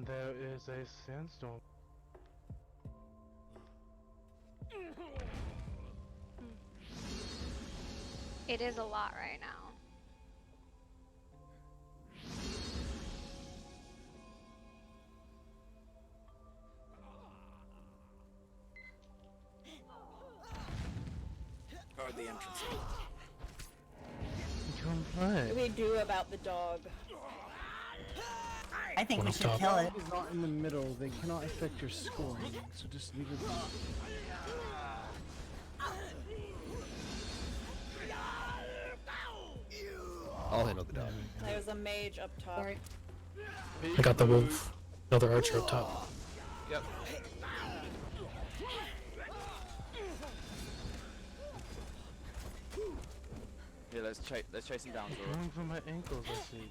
There is a sandstorm. It is a lot right now. Guard the entrance. Come What play. do we do about the dog? I think we should If kill the it. dog is not in the middle, they cannot affect your scoring, so just leave it be. I'll handle the dog. There's a mage up top. I got the wolf. Another archer up top. Yep. Yeah, let's chase him down. I'm going for my ankles, I see.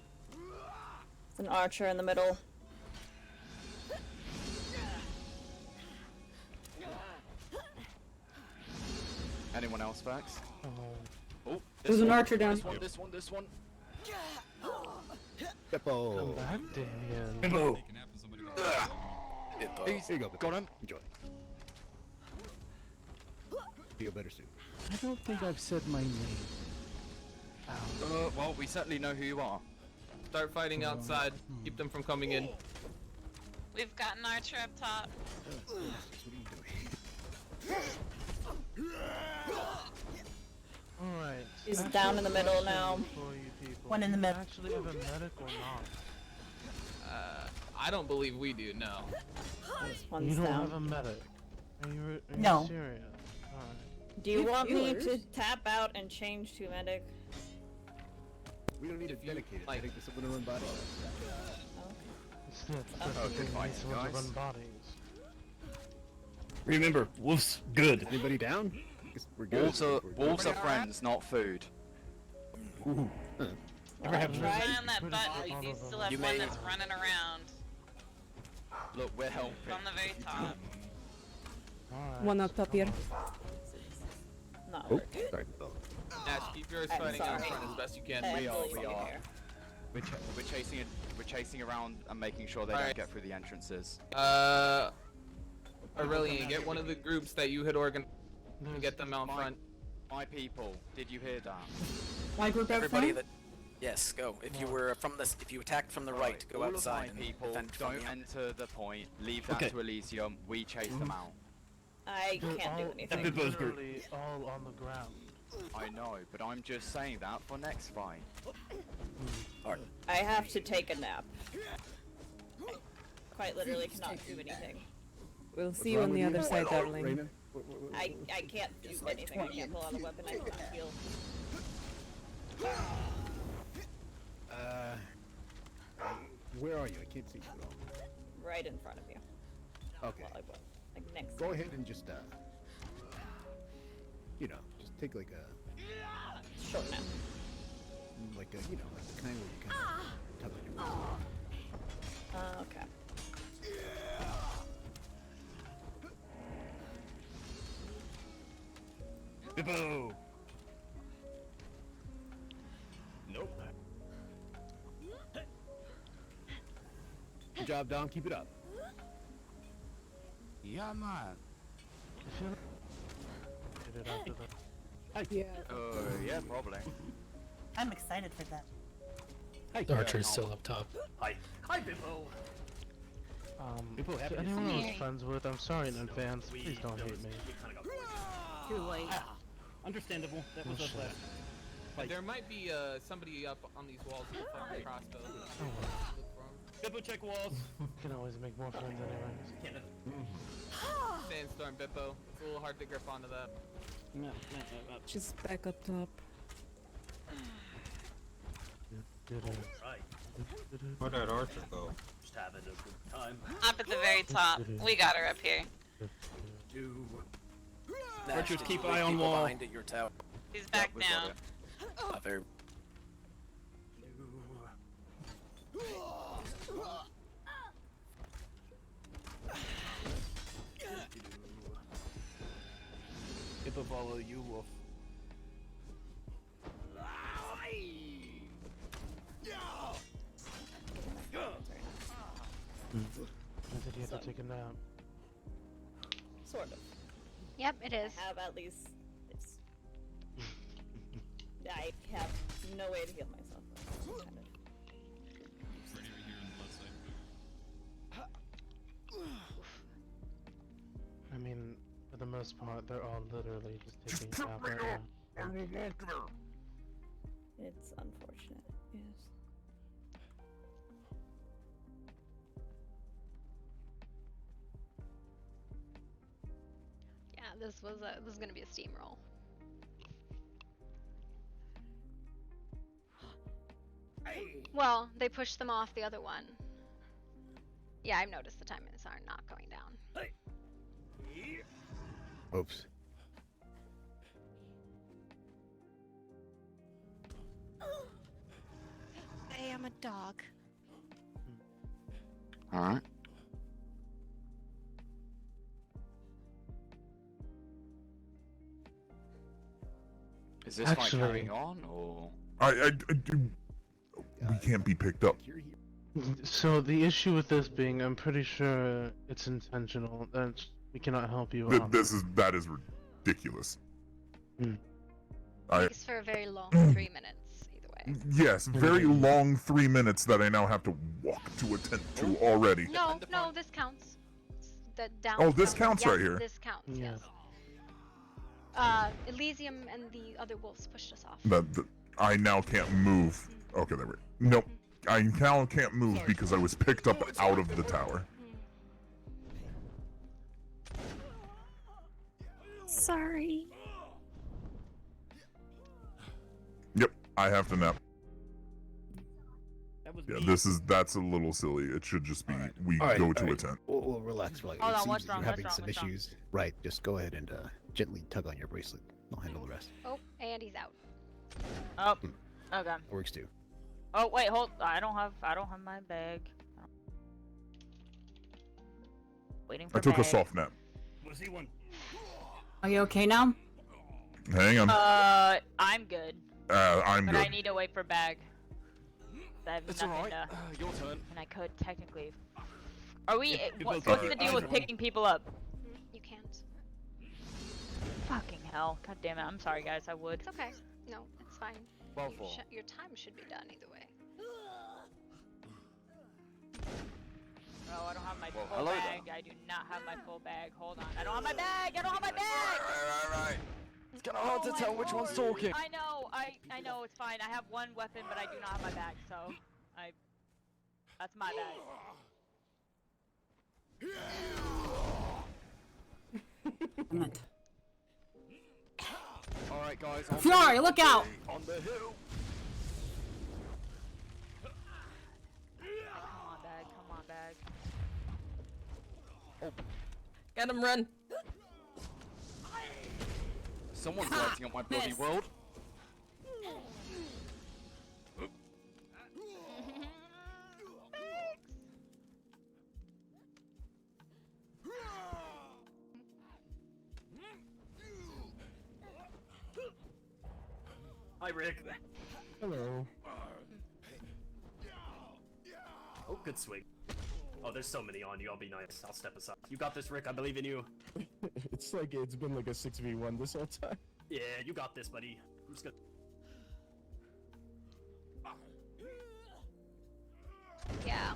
There's an archer in the middle. Anyone else, Vax? Oh, There's an archer down. This one. Bippo. Come back, Damien. Bippo. Bippo. Here you go, Bippo. Got him. Enjoy. Feel better soon. I don't think I've said my name. Well, we certainly know who you are. Start fighting outside. Keep them from coming in. We've got an archer up top. Alright. He's down in the middle now. One in the middle. Actually have a medic or not? I don't believe we do. No. One's You don't down. have a medic. Are you No. serious? Alright. Do you want me Healers? to tap out and change to medic? We don't need a dedicated. I think there's someone to run body. It's not good fight, someone to guys. run bodies. Remember, wolf's good. Anybody down? Guess we're good. Wolves are friends, not food. Ooh. Ever have Keep an eye on that butt because you still have one that's running around. Look, we're helping. On the very top. One up top here. Not Oh, working. sorry. Nash, keep yours I'm fighting out sorry. front as best you can. I We are. actually don't care. We're chasing around and making sure they Alright. don't get through the entrances. Aurelian, get one of the groups that you had organized and get them out front. My people, did you hear that? My group out Everybody front? that, yes, go. If you were from this, if you attacked from the right, go all outside of my and people defend from don't the enter the point. Leave that Okay. to Elysium. We chase them out. I They're can't do all- anything. they're Bippo's group. literally all on the ground. I know, but I'm just saying that for next fight. I have to take a nap. I quite literally cannot do anything. We'll see you on the other side, darling. Raymond? I can't do anything. I can't pull out a weapon. I can't heal. Where are you? I can't see you at all. Right in front of you. Okay. Well, like next. Go ahead and just, just take like a, Short nap. like the kind where you kind of tug on your Okay. Bippo! Nope. Good job, Dom. Keep it up. Yeah, man. Get it after that. Yeah. Yeah, probably. I'm excited for that. The archer's still up top. Hi. Hi, Bippo. People happy To to anyone I see was you. friends with, I'm sorry in advance. Please don't hate me. Too late. Understandable. That was us last. There might be somebody up on these walls with a fucking crossbow. Oh, well. Look for 'em. Bippo, check walls. Can always make more friends anyways. Sandstorm, Bippo. It's a little hard to grip onto that. She's back up top. Where'd that archer go? Just having a good time. Up at the very top. We got her up here. Archers, keep there's eye on people wall. behind at your tower. He's back we got down. it. Very Bippo, follow you, wolf. I said you had to take a nap. Sort of. Yep, it is. I have at least. I have no way to heal myself. Kind of. Right over here on the left side. I mean, for the most part, they're all literally just taking a nap right now. It's unfortunate. Yes. Yeah, this was gonna be a steamroll. Well, they pushed them off the other one. Yeah, I've noticed the timings are not going down. Oops. I am a dog. Alright. Is this fight Actually- carrying on, or...? I do. We can't be picked up. So the issue with this being, I'm pretty sure it's intentional. That we cannot help you out. That is ridiculous. Takes for a very long 3 minutes, either way. Yes, very long 3 minutes that I now have to walk to a tent to already. No, this counts. It's the down. Oh, this zone. counts Yes, right here. This counts. Yeah. Yes. Elysium and the other wolves pushed us off. I now can't move. Okay, there we go. Nope. I now can't move because I was picked up out of the tower. Sorry. Yep, I have to nap. Yeah, that's a little silly. It should just be we go to a tent. We'll relax. Like, Hold it on, what's seems wrong, you're what's having wrong, some what's wrong? issues. Right, just go ahead and gently tug on your bracelet. I'll handle the rest. Oh, and he's out. Oh, okay. That works too. Oh wait, hold. I don't have my bag. Waiting for I took a bag. soft nap. Are you okay now? Hang on. I'm good. I'm but good. I need to wait for bag. I have It's nothing alright. to... Your turn. And I could technically. Are we? It What's will the go. deal with picking people up? You can't. Fucking hell! God damn it! I'm sorry, guys. I would. It's okay. No, it's fine. Well, for. Your time should be done either way. Oh, I don't have my Well, full hello bag. I do not have my full bag. Hold on. I don't have my bag. I don't have my bag. Right. It's kind of hard to tell which one's talking. I know. I know. It's fine. I have one weapon, but I do not have my bag. So, that's my bag. Alright, guys. Fury, look out! On the hill. Come on, bag. Come on, bag. Oh. Get him, run. Someone's lighting up my bloody world. Hi, Rick. Hello. Oh, good swing. Oh, there's so many on you. I'll be nice. I'll step aside. You got this, Rick. I believe in you. It's been like a 6v1 this whole time. Yeah, you got this, buddy. I'm just gonna... Yeah.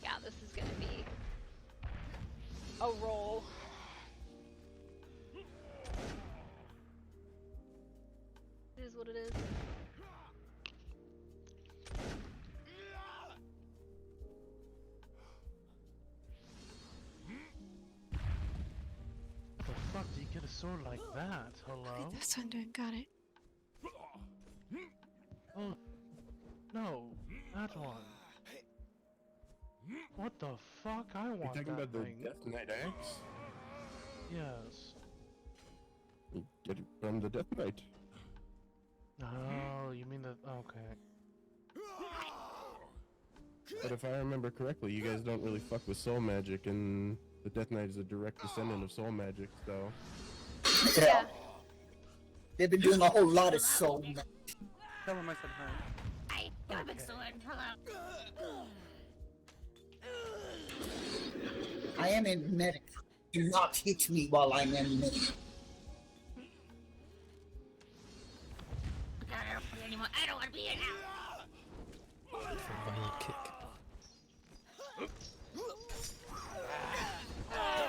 Yeah, this is gonna be a roll. It is what it is. How the fuck do you get a sword like that? Hello? This one doing got it. Oh, no, that one. What the fuck? I You're want talking that about the thing. Death Knight axe? Yes. You get it from the Death Knight. Oh, you mean that? Okay. But if I remember correctly, you guys don't really fuck with soul magic, and the Death Knight is a direct descendant of soul magic, so... Yeah. They've been doing a whole lot of soul. Tell him I said hi. I got a big sword. Hello. I am a medic. Do not hit me while I'm in medic. God, I don't want anymore. I don't want to be here now. Violent kick.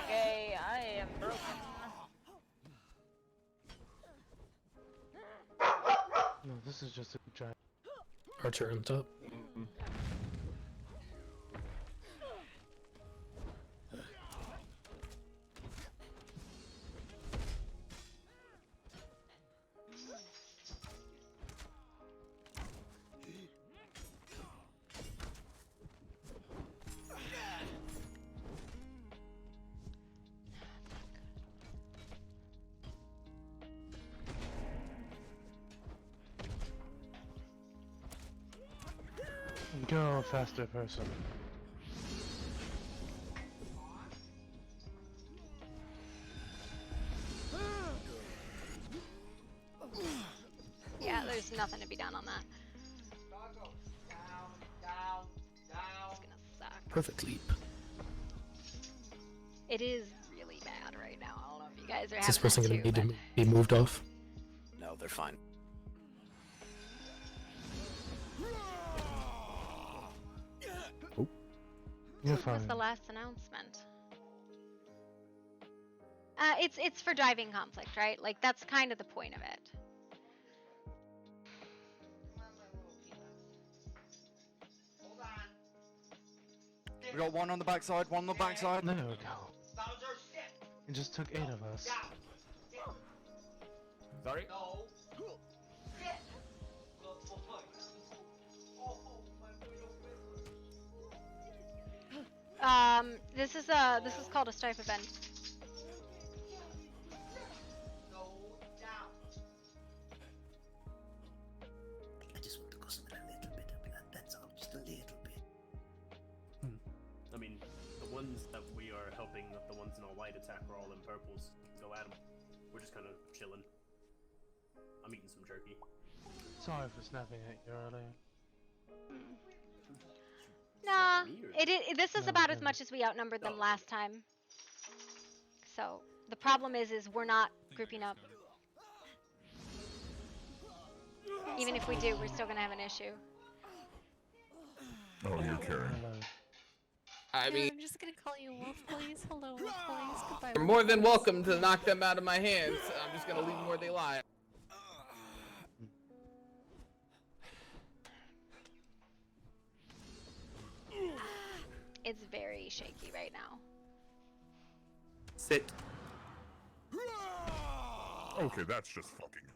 Okay, I am broken. No, this is just a giant. Archer on top. Go faster, person. Yeah, there's nothing to be done on that. It's gonna suck. Perfect leap. It is really bad right now. I don't know if you guys are Is this having person that gonna too, need but... to be moved off? No, they're fine. Oh. You're What was fine. the last announcement? It's for driving conflict, right? Like, that's kind of the point of it. We got one on the backside, one on the backside. There we go. It just took 8 of us. Sorry? This is called a strife event. I just want to go somewhere a little bit of blood, that's all, just a little bit. I mean, the ones that we are helping, the ones in all white attack are all in purples. Go at them. We're just kind of chilling. I'm eating some jerky. Sorry for snapping at you earlier. Nah, this is about as much as we outnumbered them last time. So the problem is we're not grouping up. Even if we do, we're still gonna have an issue. Oh, you're carrying. I mean, I'm just gonna call you Wolf, please. Hello, Wolf, please. Goodbye. you're more than welcome to knock them out of my hands. I'm just gonna leave them where they lie. It's very shaky right now. Sit. Okay, that's just fucking.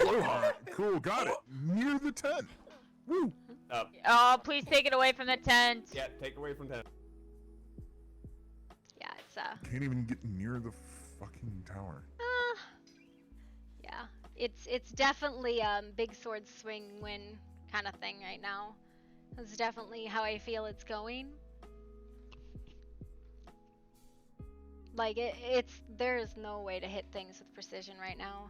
Aloha! Cool, got it. Near the tent. Woo! Oh, please take it away from the tent. Yeah, take away from 10. Yeah, it's Can't even get near the fucking tower. yeah, it's definitely big sword swing win kind of thing right now. That's definitely how I feel it's going. Like there is no way to hit things with precision right now.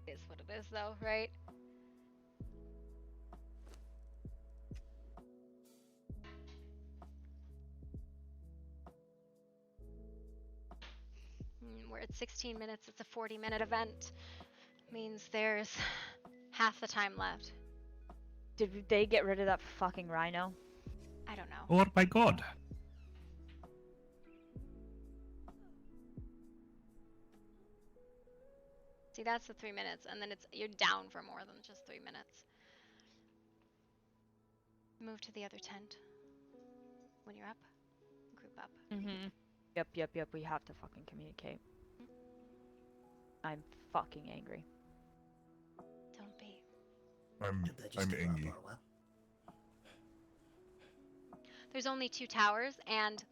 It is what it is though, right? We're at 16 minutes. It's a 40-minute event. Means there's half the time left. Did they get rid of that fucking rhino? I don't know. Oh my god. See, that's the 3 minutes, and then you're down for more than just 3 minutes. Move to the other tent. When you're up, group up. Mm-hmm. Yep. We have to fucking communicate. I'm fucking angry. Don't be. I'm angry. There's only 2 towers, and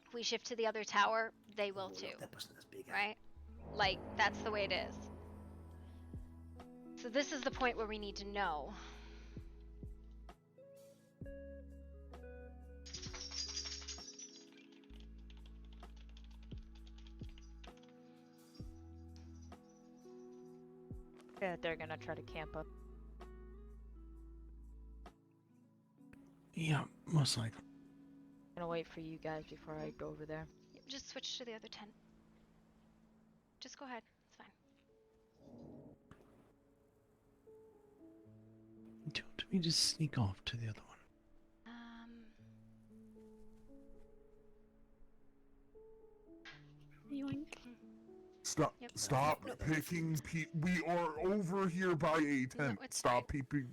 if we shift to the other tower, they will too. Right? Like, that's the way it is. So this is the point where we need to know. Yeah, they're gonna try to camp up. Yeah, most likely. I'm gonna wait for you guys before I go over there. Just switch to the other tent. Just go ahead. It's fine. Don't we just sneak off to the other one? Stop! Yep. Stop picking we are over here by a tent. it's Stop picking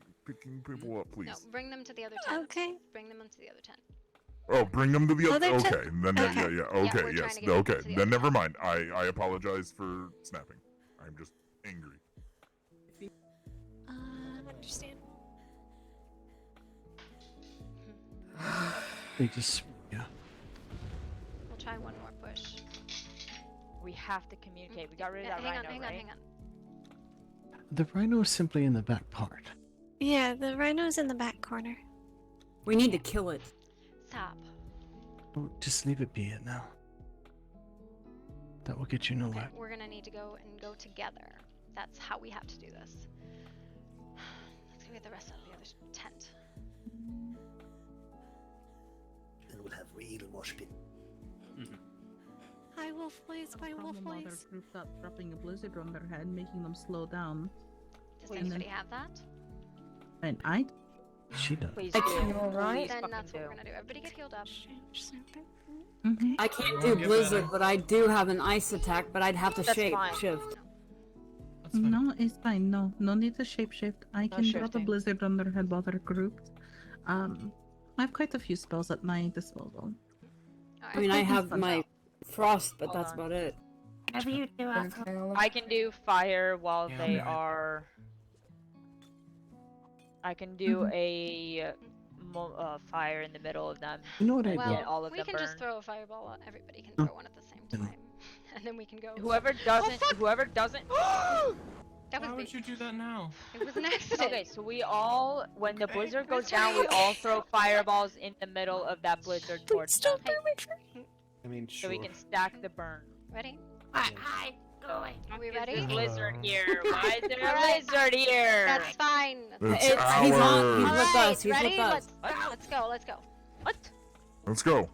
people up, please. No, bring them to the other tent. Okay. Bring them into the other tent. Oh, bring them to the other. Other Okay, then okay. yeah. Yeah, Okay, we're trying yes. to get them Okay, to the then other never mind. I apologize for snapping. I'm just angry. Understand. They just, yeah. We'll try one more push. We have to communicate. We got rid of that hang rhino, on, right? hang on. The rhino is simply in the back part. Yeah, the rhino's in the back corner. We need to kill it. Stop. Oh, just leave it be it now. That will get you nowhere. We're gonna need to go together. That's how we have to do this. Let's go get the rest of the other tent. Then we'll have real moshpit. Hi, Wolf Blaze. Bye, Wolf Problem Blaze. other group got dropping a blizzard on their head, making them slow down. Does And anybody then- have that? And I She does. Please I do. can't- alright. Then that's what we're gonna do. Everybody get healed up. I can't do blizzard, but I do have an ice attack, but I'd have to That's shape fine. shift. No, it's fine. No need to shapeshift. I can drop a shifting. blizzard on their head while they're grouped. I have quite a few spells at my disposal. I mean, I have my frost, but that's about it. Whatever you do, I'll throw. I can do fire while Yeah, they I'm are. I can do a fire in the middle of them. You know what I and Well, get all of we them can burned. just throw a fireball. Everybody can throw one at the same time, and then we can go. Whoever doesn't, That was Why would you do that now? It was an accident. Okay, so we all, when the blizzard goes down, we all throw fireballs in the middle of that blizzard towards them. I mean, So we can stack the burn. Ready? Hi, go away. Are we There's ready? a blizzard here. Why is there a Alright. blizzard here? That's fine. It's He's on. He's ours. with Alright, us. He's ready? with us. Let's go. Let's go. What? Let's go.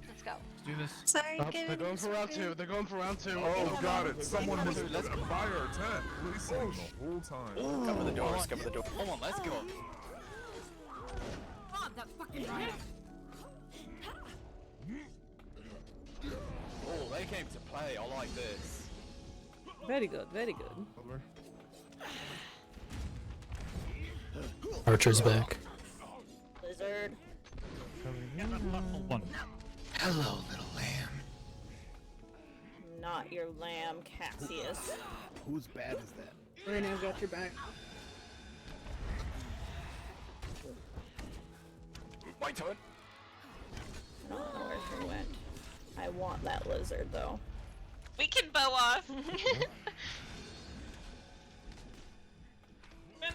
Let's go. Let's do this. Sorry, Oh, give they're me going for round two. They're going for round two. Oh, got it. Someone was by our tent, policing the whole time. Cover the doors, cover the door. Come on, let's go. Oh, they came to play. I like this. Very good, very good. Archer's back. Blizzard. Hello, little lamb. Not your lamb, Cassius. Whose bad is that? Right now, I've got your back. My turn. I don't know where she went. I want that lizard though. We can bow off.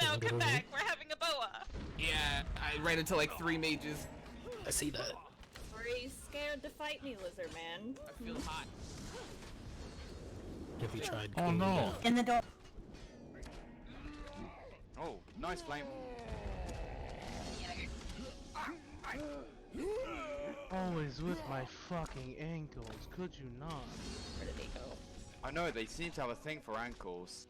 No, come back. We're having a bow off. Yeah, I ran into like 3 mages. I see that. Are you scared to fight me, lizard man? I feel hot. Have you tried? Oh no. In the door. Oh, nice flame. Always with my fucking ankles. Could you not? Where did he go? I know, they seem to have a thing for ankles.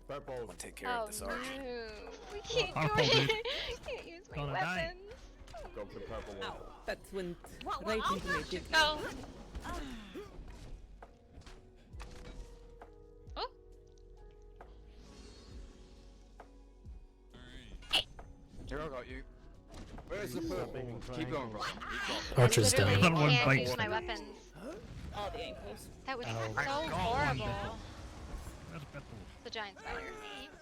I'll take care Oh of this archer. no. We can't Oh, do dude. it. Can't use my Gonna die. weapons. Go for the purple one. That went Well, right I'll into me. let you go. Oh, Here, I got you. Where's the Stop purple? aiming Keep going, bro. triangles. Keep going. Archer's down. Literally One can't bite. use my weapons. Oh, the ankles. That was Ow. so I got one horrible. bit. Where's Bethel? The giant spider.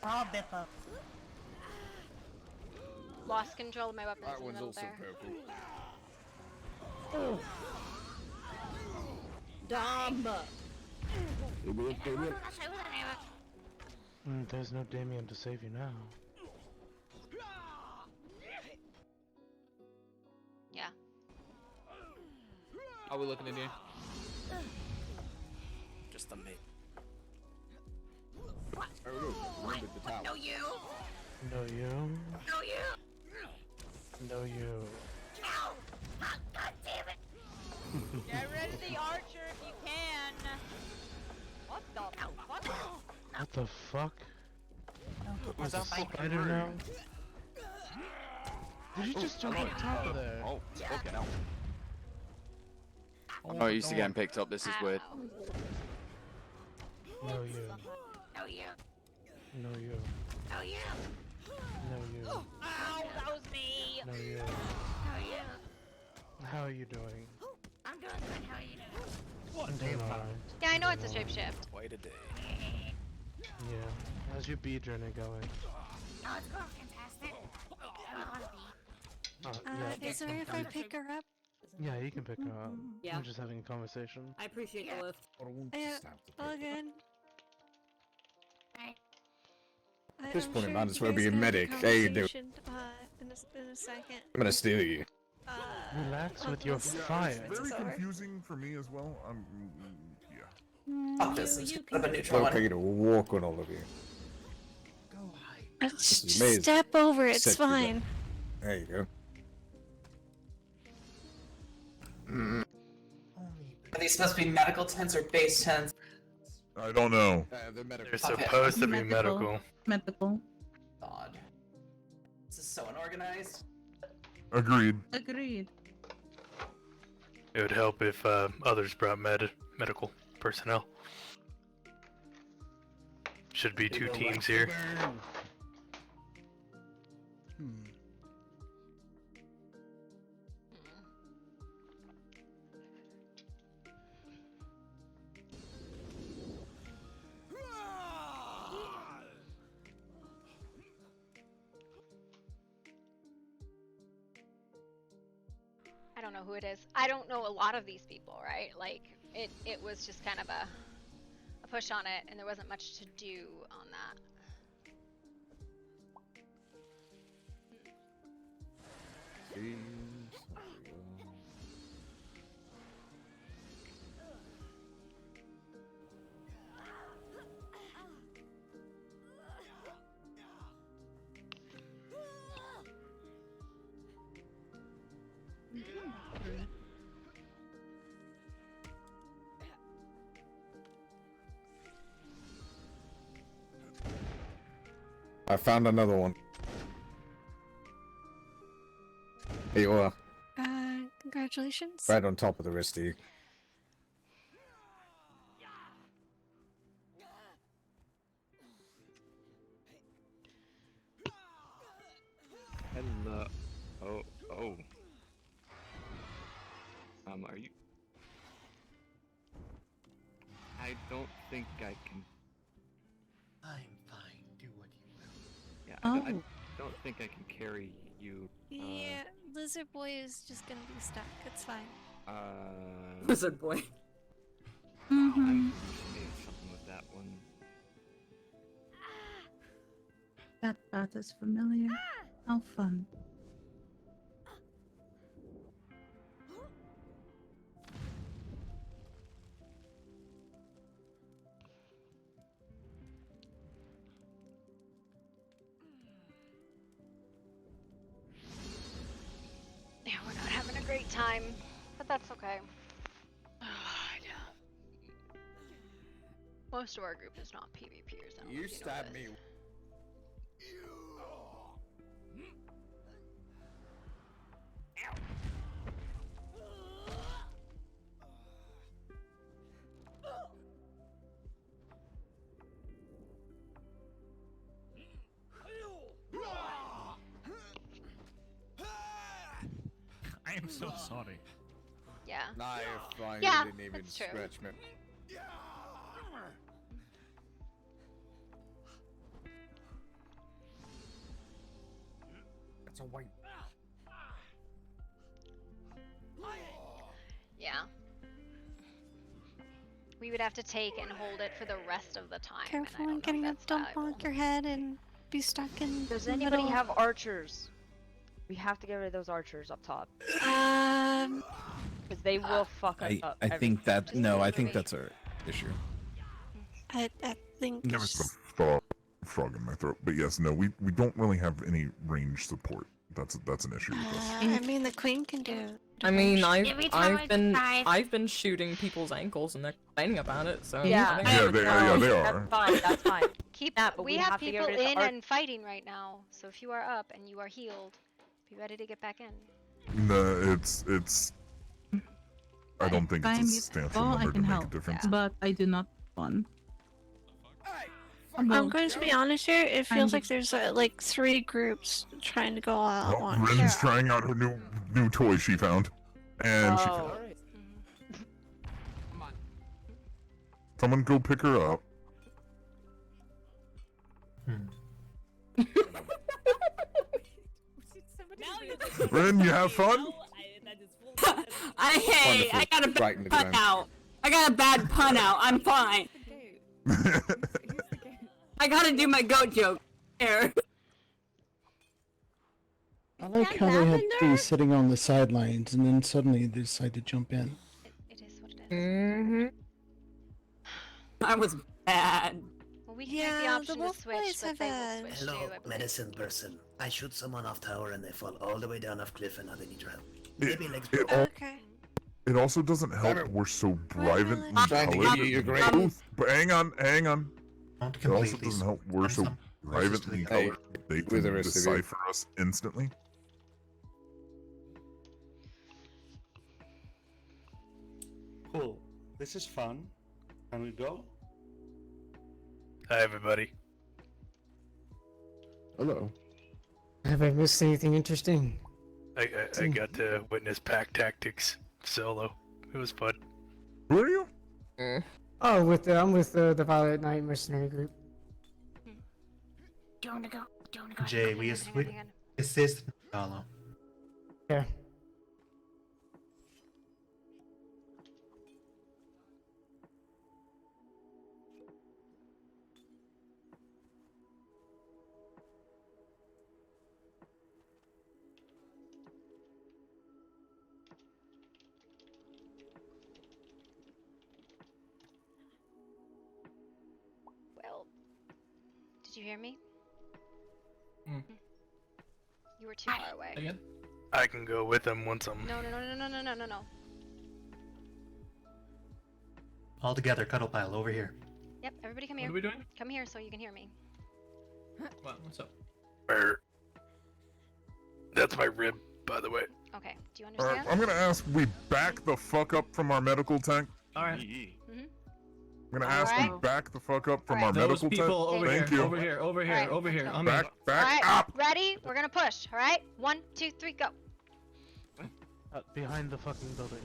Oh, Bippo. Lost control of my weapons That in the one's middle also there. purple. Dom! There's no Damien to save you now. Yeah. Are we looking in here? Just the mate. Oh look, remember the tower. No, you. No you. No, you. No you. No. Oh, God damn it. Get rid of the archer if you can. What the fuck? What the fuck? Was There's a that spider now? Did you just jump on top of there? Oh, fucking hell. I'm not used to getting picked up, this is weird. No you. No, you. No you. No, you. No you. Ow, that was me. No you. No, you. How are you doing? I'm doing good. How are you doing? I'm doing alright. Yeah, I know it's a shapeshift. Quite a day. Yeah. How's your bee journey going? Oh, it's going fantastic. Yeah. Is it alright if I pick her up? Yeah, you can pick her up. Yeah. I'm just having a conversation. I appreciate the lift. Yeah, all good. At this I'm point, it sure might as you well guys be a can have medic. Hey, you do. conversation, in a second. I'm gonna steal you. Relax with your fire. It's very confusing for me as well. Yeah. Fuck this. Let's put up a It's neutral okay one. to walk on all of you. Just You may step over, it's set you up. fine. There you go. Are these supposed to be medical tents or base tents? I don't know. They're supposed to be medical. Medical. God. This is so unorganized. Agreed. Agreed. It would help if others brought medical personnel. Should be two teams here. I don't know who it is. I don't know a lot of these people, right? Like, it was just kind of a push on it, and there wasn't much to do on that. I found another one. Here you are, Congratulations. right on top of the rest of you. Hello. Oh. Are you? I don't think I can. I'm fine. Do what you will. Yeah, Oh. I don't think I can carry you. Yeah, Lizard Boy is just gonna be stuck. It's fine. Lizard Boy. I'm hallucinating something with that one. That path is familiar. How fun. Yeah, we're not having a great time, but that's okay. Most of our group is not PvPers. I don't know You if know stabbed this. me. I am so sorry. Yeah. Nah, you're fine. Yeah, You didn't even that's true. scratch me. That's a white. Yeah. We would have to take and hold it for the rest of the time. and I Careful don't in know getting if up. that's Don't viable. bonk your head and be stuck in Does the anybody middle. have archers? We have to get rid of those archers up top. Because they will fuck us up. I every think time. that no, I think that's our issue. I think. Never frog in my throat. But yes, no, we don't really have any range support. That's an issue with us. I mean, the queen can do. I mean, Every time I've been shooting people's ankles and they're complaining about it. So Yeah, they are. That's fine. That's fine. Keep. that, but we we have have to get people rid of the in arch- and fighting right now. So if you are up and you are healed, be ready to get back in. No, it's. I don't think If it's I'm a substantial useful, I number to can make help, a difference. but I do not want. I'm going to be honest here. It feels like there's like 3 groups trying to go all out at Oh, once. Ren's trying out her new toy she found, and she. Oh. Someone go pick her up. Ren, you have fun? I got a Right in bad the pun ground. out. I got a bad pun out. I'm fine. I gotta do my goat joke. There. I like how they had these sitting on the sidelines, and then suddenly they decide to jump in. It is what it is. Mm-hmm. I was bad. Well, we can make the option to switch, but they will switch Hello, too, I believe. medicine person. I shoot someone off tower and they fall all the way down off cliff and now they need your help. It, Maybe legs it, broken. it also doesn't help we're so private and trying to colored. give you your grade. But hang on. It also please. doesn't help we're so private and colored. They with the can rest of you. decipher us instantly. Cool. This is fun. Can we go? Hi, everybody. Hello. Have I missed anything interesting? I got to witness pack tactics solo. It was fun. Who are you? Oh, I'm with the Violet Knight mercenary group. Do you wanna go? Do you wanna go? Jay, we assist Carlo. Yeah. Well, did you hear me? Mm. You were too far away. Again? I can go with them once I'm. No. All together, cuddle pile over here. Yep, everybody come here. What are we doing? Come here so you can hear me. What? What's up? Er, that's my rib, by the way. Okay, do you understand? I'm gonna ask we back the fuck up from our medical tank. Alright. Mm-hmm. I'm gonna ask we back the fuck up from our Those medical people tank. over Thank here, you. over here, over here, Alright, over let's here. go. I'm Back Alright, up. ready? We're gonna push, alright? 1, 2, 3, go. Behind the fucking building.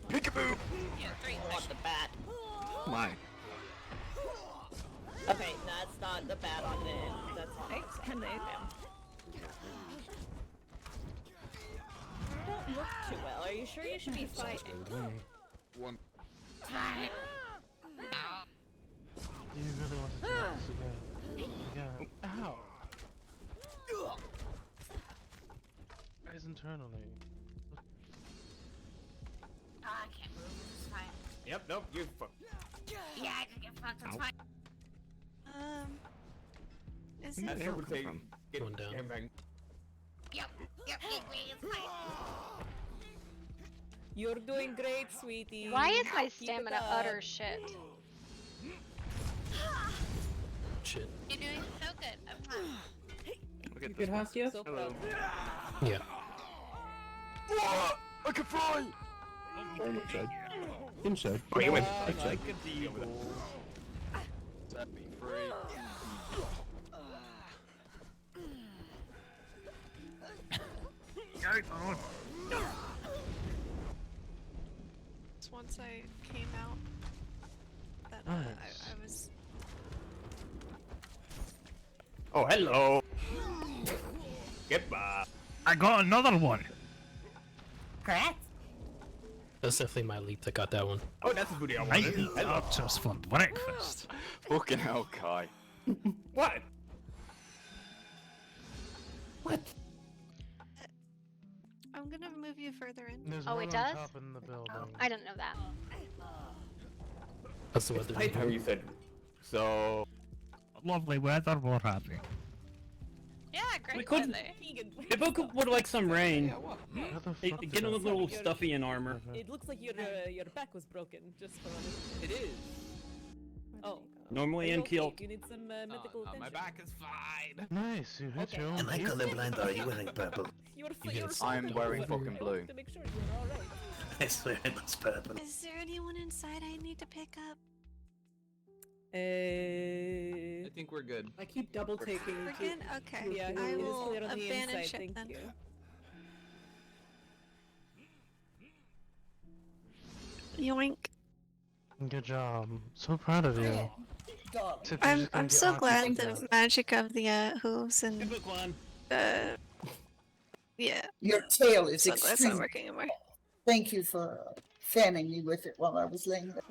Peekaboo! Want the bat. My. Okay, that's not the bat on it. That's fine. You don't look too well. Are you sure you should be fighting? One. You really want to do this again? Yeah. Ow! Guys internally. Oh, I can't move. This is fine. Yep, nope, you fuck. Yeah, I can get fucked. That's fine. Is That's it? everything. Going down. Yep, it's fine. You're doing great, sweetie. Why is my Keep it stamina up. utter shit? Shit. You're doing so good. I'm fine. Look at Good this. house, yes? Hello. Yeah. I can fly! Inside. Inside. Oh, you went. Outside. Set me free. Once I came out, that I was. Oh, hello. Goodbye. I got another one. Correct? That's definitely my leap that got that one. Oh, that's the booty I wanted. Hello. Just for breakfast. Fucking hell, Kai. What? I'm gonna move you further in. There's Oh, one it on does? top in the building. I didn't know that. That's the weather. I hate how you said. So. Lovely weather, we're happy. Yeah, great We could. weather. If I would like some rain. How the It, fuck did getting a that little fucking- stuffy in armor. It looks like your back was broken. Just for It is. Oh. Normally Are you in okay? kilt. You need some medical attention. My back is fine. Nice, you hit your own Am I people. colorblind or are you wearing purple? I'm wearing fucking blue. To make sure you're all right. I swear it was purple. Is there anyone inside I need to pick up? I think we're good. I keep double taking. We're good? Okay. Yeah, I it is will clear on the abandon inside. ship Thank then. you. Yoink. Good job. So proud of you. darling. I'm so glad the magic of the hooves and yeah. Your tail is So glad it's not extremely. working anymore. Thank you for fanning me with it while I was laying there.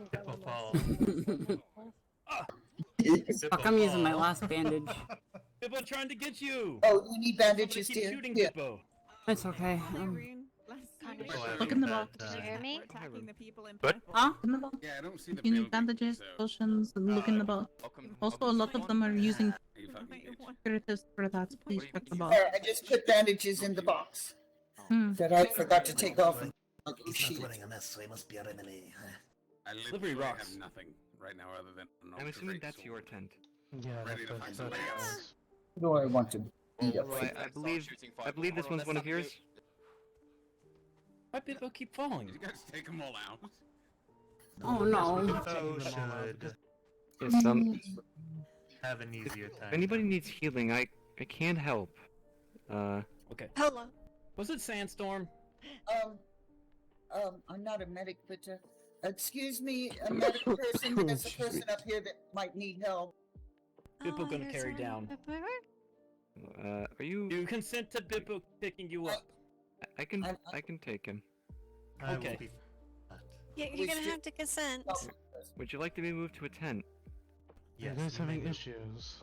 Fuck, I'm using my last bandage. Bippo trying to get you. Oh, you need bandages, Somebody keep dear? shooting Yeah. Bippo. It's okay. Look in the box. Did you hear me? What? Huh? In the box. Yeah, I don't see the If you need building, bandages, so- potions, look in the box. Also, a lot of them are using You fucking bitch. curatives for that, so please check the box. Yeah, I just put bandages in the box Hmm. that I forgot to take off. He's not wearing a mask, so he must be a remedy. I Slippery literally rocks. have nothing right now other than. I'm assuming that's your tent. Yeah, Ready to find somebody else. Do I want to beat up? Well, I believe this one's one of yours. Why Bippo keep falling? You guys take them all out. Oh no. Yes, Have an easier time. if anybody needs healing, I can help. Okay. Hello. Was it Sandstorm? I'm not a medic, but excuse me, a medical person. There's a person up here that might need help. Bippo gonna carry down. Are you? You consent to Bippo picking you up? I can take him. Okay. Yeah, you're gonna have to consent. Would you like to be moved to a tent? Yeah, guys having issues.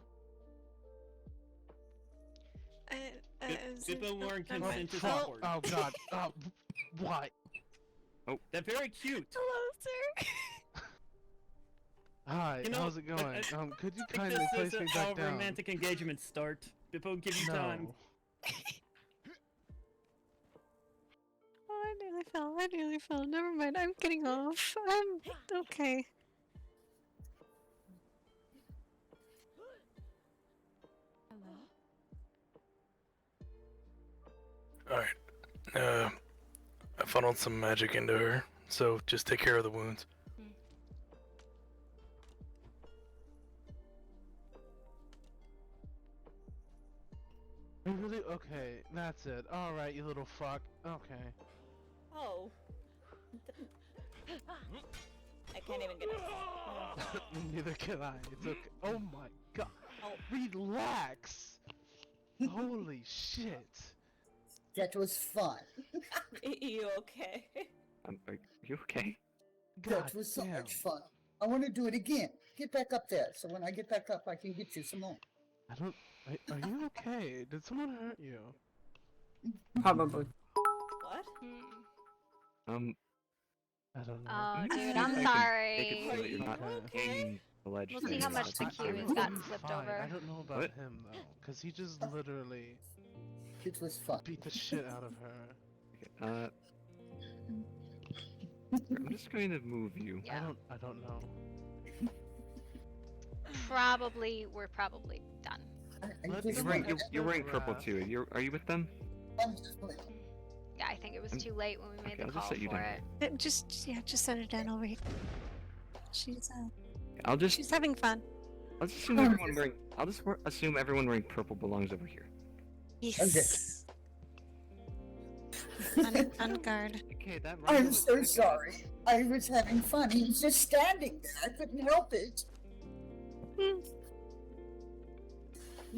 Bippo wearing Oh, consent is oh, awkward. Oh god. Oh, what? Oh, they're very cute. Hello, sir. Hi, You know, how's it going? Could you kindly this place is me how back down? romantic engagements start. Bippo, give you No. time. Oh, I nearly fell. Never mind, I'm getting off. I'm okay. Alright. I funneled some magic into her, so just take care of the wounds. You really? Okay, that's it. Alright, you little fuck. Okay. Oh. I can't even get it. Neither can I. It's okay. Oh my god. Oh. Relax. Holy shit. That was fun. You okay? Are you okay? That was so much fun. I want to do it again. Get back up there, so when I get back up, I can get you some more. I don't. Are you okay? Did someone hurt you? Probably. What? I don't know. Oh, You dude, can I'm make it sorry. so that you're not gaining the ledge. We'll see how much the queue has gotten flipped Fine. over. I don't know about What? him though, because he just literally It was fun. beat the shit out of her. I'm just going to move you. Yeah. I don't know. We're probably done. You're wearing purple too. Are you with them? Yeah, I think it was too late when we made Okay, the I'll just call set you for down. it. Just set her down over here. She's She's having fun. I'll just assume everyone wearing. Assume everyone wearing purple belongs over here. Yes. On guard. Okay, that. I'm so sorry. I was having fun. He was just standing there. I couldn't help it.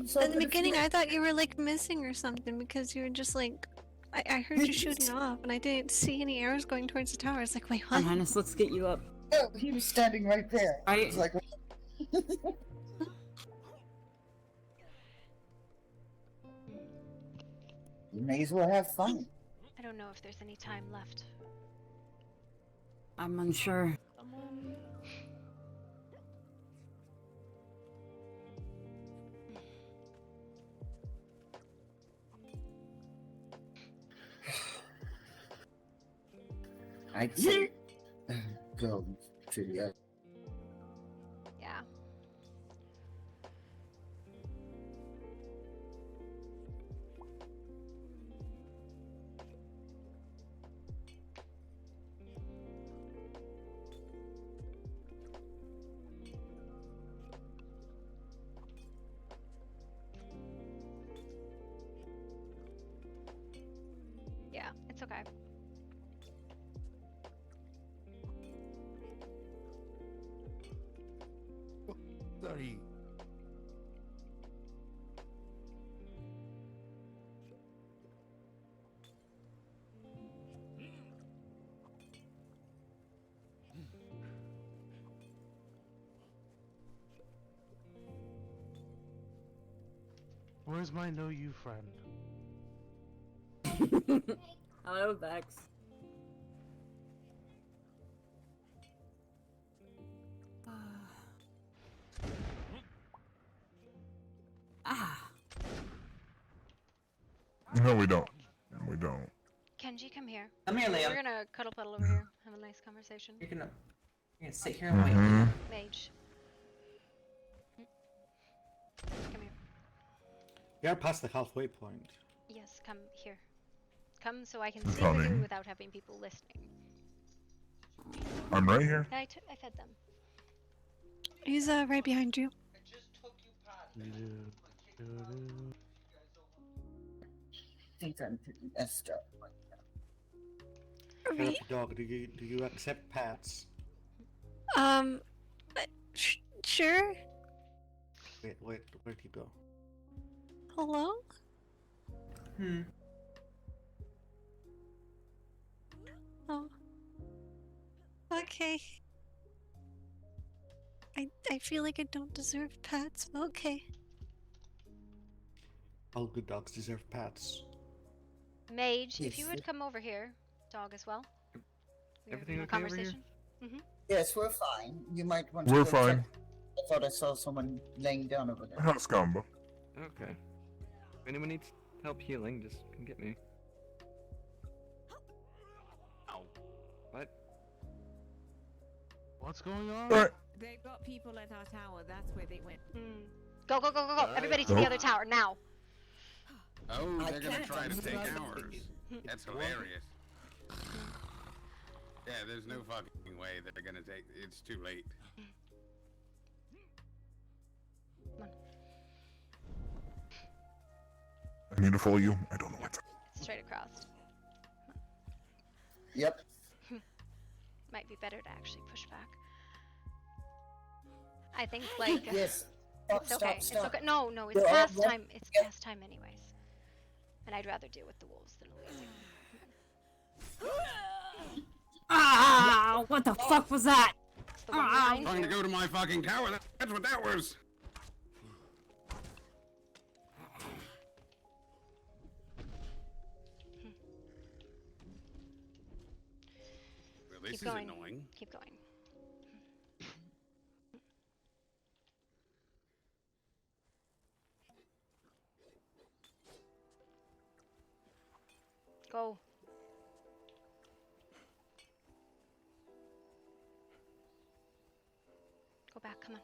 So In the beginning, I thought you were like missing or something because you were just like, I heard you shooting off and I didn't see any arrows going towards the tower. I was like, wait, what? Highness, let's get you up. Oh, he was standing right there. I was like, you may as well have fun. I don't know if there's any time left. I'm unsure. I'd say go to the other. Yeah. Yeah, it's okay. Sorry. Where's my know you friend? Hello, Vex. No, we don't. We don't. Kenji, come here. Come here, Liam. We're gonna cuddle puddle over here. Have a nice conversation. You're gonna sit here and wait. Mage. Come here. We are past the halfway point. Yes, come here. Come so I can see Coming. you without having people listening. I'm right here. I fed them. He's right behind you. I think I'm pretty messed up. Right. Dog, do you accept pets? Sure. Wait, where'd you go? Hello? Oh. Okay. I feel like I don't deserve pets, but okay. All good dogs deserve pets. Mage, if Yes. you would come over here, dog as well. We're Everything in a okay over here? conversation. Mm-hmm. Yes, we're fine. You might want to We're go fine. check. I thought I saw someone laying down over there. House combo. Okay. If anyone needs help healing, just come get me. Ow. What? What's going on? Alright. They've got people at our tower. That's where they went. Go, go, go, go, go! Everybody to the other tower now. Oh, I they're gonna can't try to take understand ours. That's hilarious. Yeah, there's no fucking way they're gonna take. It's too late. I need to follow you. I don't know what's up. Straight across. Yep. Might be better to actually push back. I think like Yes. it's okay. It's Stop. okay. No, no, it's You're all past right. time. It's Yep. past time anyways. And I'd rather deal with the wolves than losing. Ah! What the fuck was that? It's the one behind Trying to you. go to my fucking tower. That's what that was. Well, this Keep is going. annoying. Keep going. Go. Go back, come on.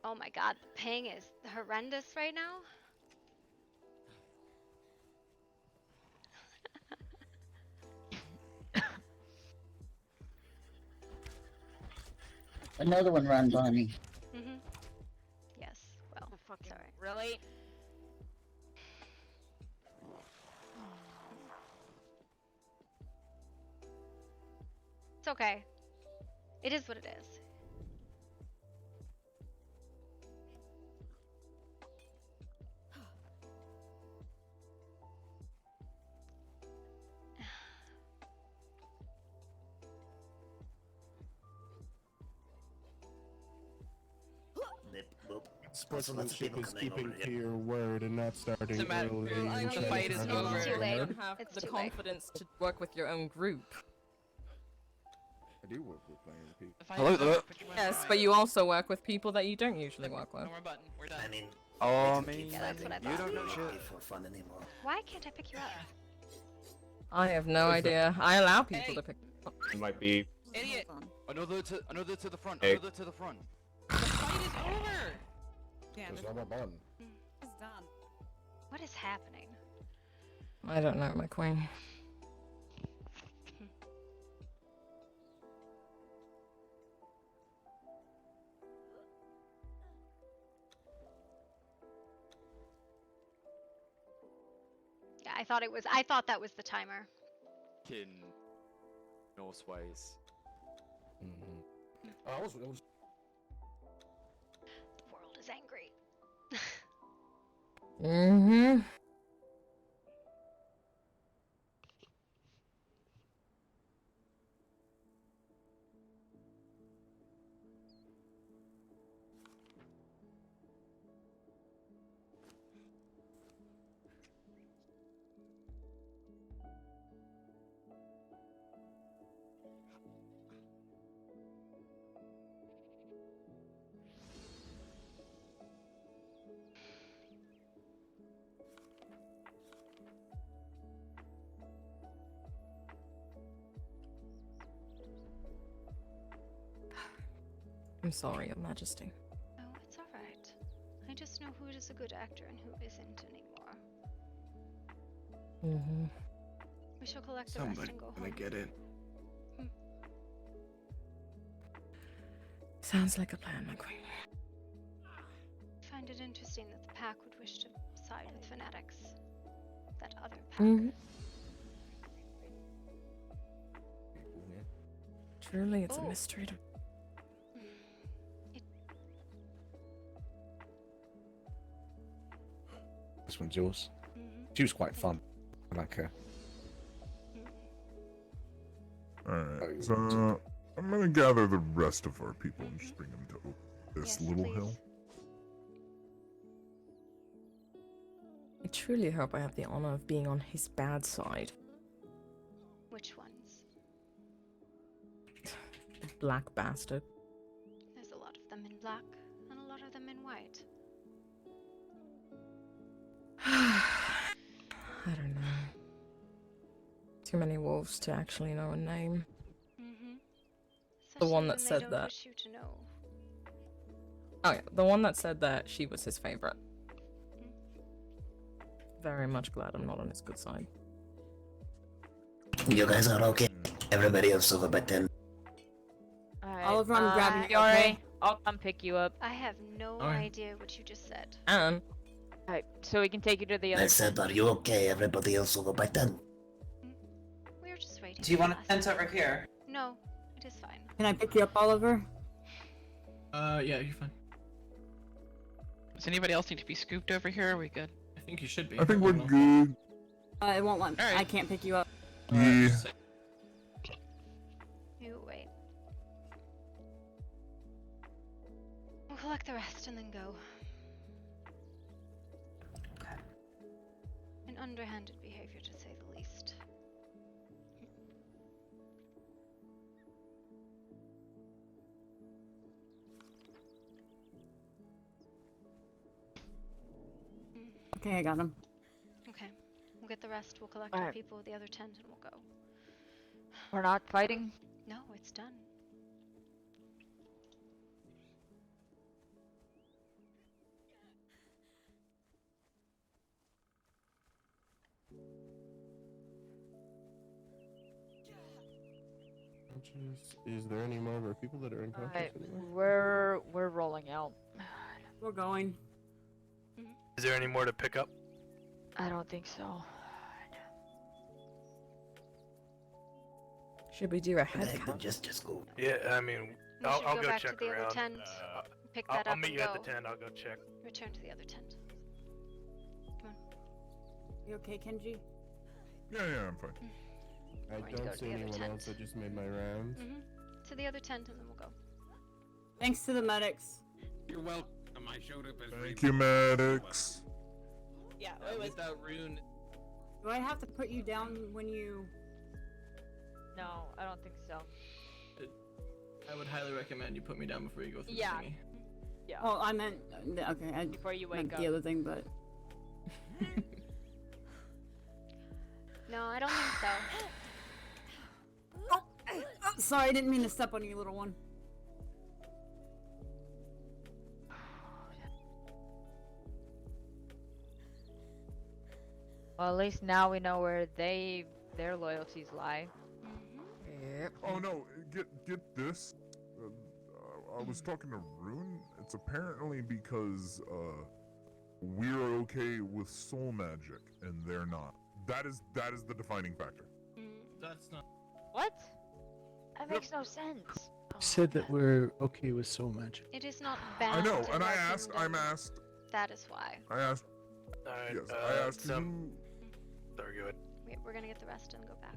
Oh my god, the ping is horrendous right now. Another one ran by me. Mm-hmm. Yes, well, it's alright. Really? It's okay. It is what it is. Sportsmanship is keeping to your word and not starting Doesn't matter. early. The and trying fight to is run over. around. It's too late. You don't have It's the too late. confidence to work with your own group. I do work with playing people. The fight is over, put your weapon Yes, away. but you also work with people that you don't usually work with. No more button. We're done. I mean, Oh, we can keep Yeah, that's what I fighting. thought. You don't know shit for fun anymore. Why can't I pick you up? I have no idea. I allow people to pick. It might be. Idiot! Another to the front. Hey. Another to the front. The fight is over! Yeah, There's no more button. it's done. What is happening? I don't know, my queen. Yeah, I thought that was the timer. In Northways. The world is angry. Mm-hmm. I'm sorry, Your Majesty. Oh, it's alright. I just know who is a good actor and who isn't anymore. Mm-hmm. We shall collect the rest and go home. get it. Sounds like a plan, my queen. I find it interesting that the pack would wish to side with fanatics. That other pack. Mm-hmm. Truly, it's a mystery to... This one's yours. She was quite fun. I like her. Alright, so I'm gonna gather the rest of our people and just bring them to this little hill. I truly hope I have the honor of being on his bad side. Which ones? The black bastard. There's a lot of them in black and a lot of them in white. I don't know. Too many wolves to actually know a name. The one that said they don't that. Wish you to know. Oh yeah, the one that said that she was his favorite. Very much glad I'm not on his good side. You guys are okay. Everybody else over by 10. Alright, Oliver, I'm grabbing you, Yori, okay? I'll come pick you up. I have no idea what you just said. Alright, so we can take you to the other. I said, are you okay? Everybody else over by 10. We're just waiting. Do you for want a us. tent over here? No, it is fine. Can I pick you up, Oliver? Yeah, you're fine. Does anybody else need to be scooped over here? Are we good? I think you should be. I think we're good. It won't let me. I can't pick you up. Yeah. You wait. We'll collect the rest and then go. Okay. An underhanded behavior, to say the least. Okay, I got him. Okay. We'll get the rest, we'll collect our people with the other tent, and we'll go. We're not fighting? No, it's done. Is there any more of our people that are in Alright, conflict anymore? we're rolling out. We're going. Is there any more to pick up? I don't think so. Should we do a head count? Just go. Yeah, I mean, We I'll should go go back check to the around. other tent, pick I'll that up meet and you go. at the tent. I'll go check. Return to the other tent. Come on. You okay, Kenji? Yeah, I'm fine. I Going to go don't to see the other anyone tent. else. I just made my rounds. To the other tent, and then we'll go. Thanks to the medics. You're welcome. I showed up as Thank you, medics. Yeah, it was. Without rune. Do I have to put you down when you... No, I don't think so. I would highly recommend you put me down before you go through Yeah. the thingy. Yeah. Oh, I meant... Okay, I Before you meant wake the up. other thing, but... No, I don't think so. Oh, sorry, I didn't mean to step on you, little one. Well, at least now we know where their loyalties lie. Yep. Oh no, get this. I was talking to Rune. It's apparently because we're okay with soul magic and they're not. That is the defining factor. That's not. What? That makes no sense. said that we're okay with soul magic. It is not I banned. know, in and our I'm kingdom. asked. That is why. I asked. Alright, Yes, I asked who. Sorry, go ahead. We're gonna get the rest and go back.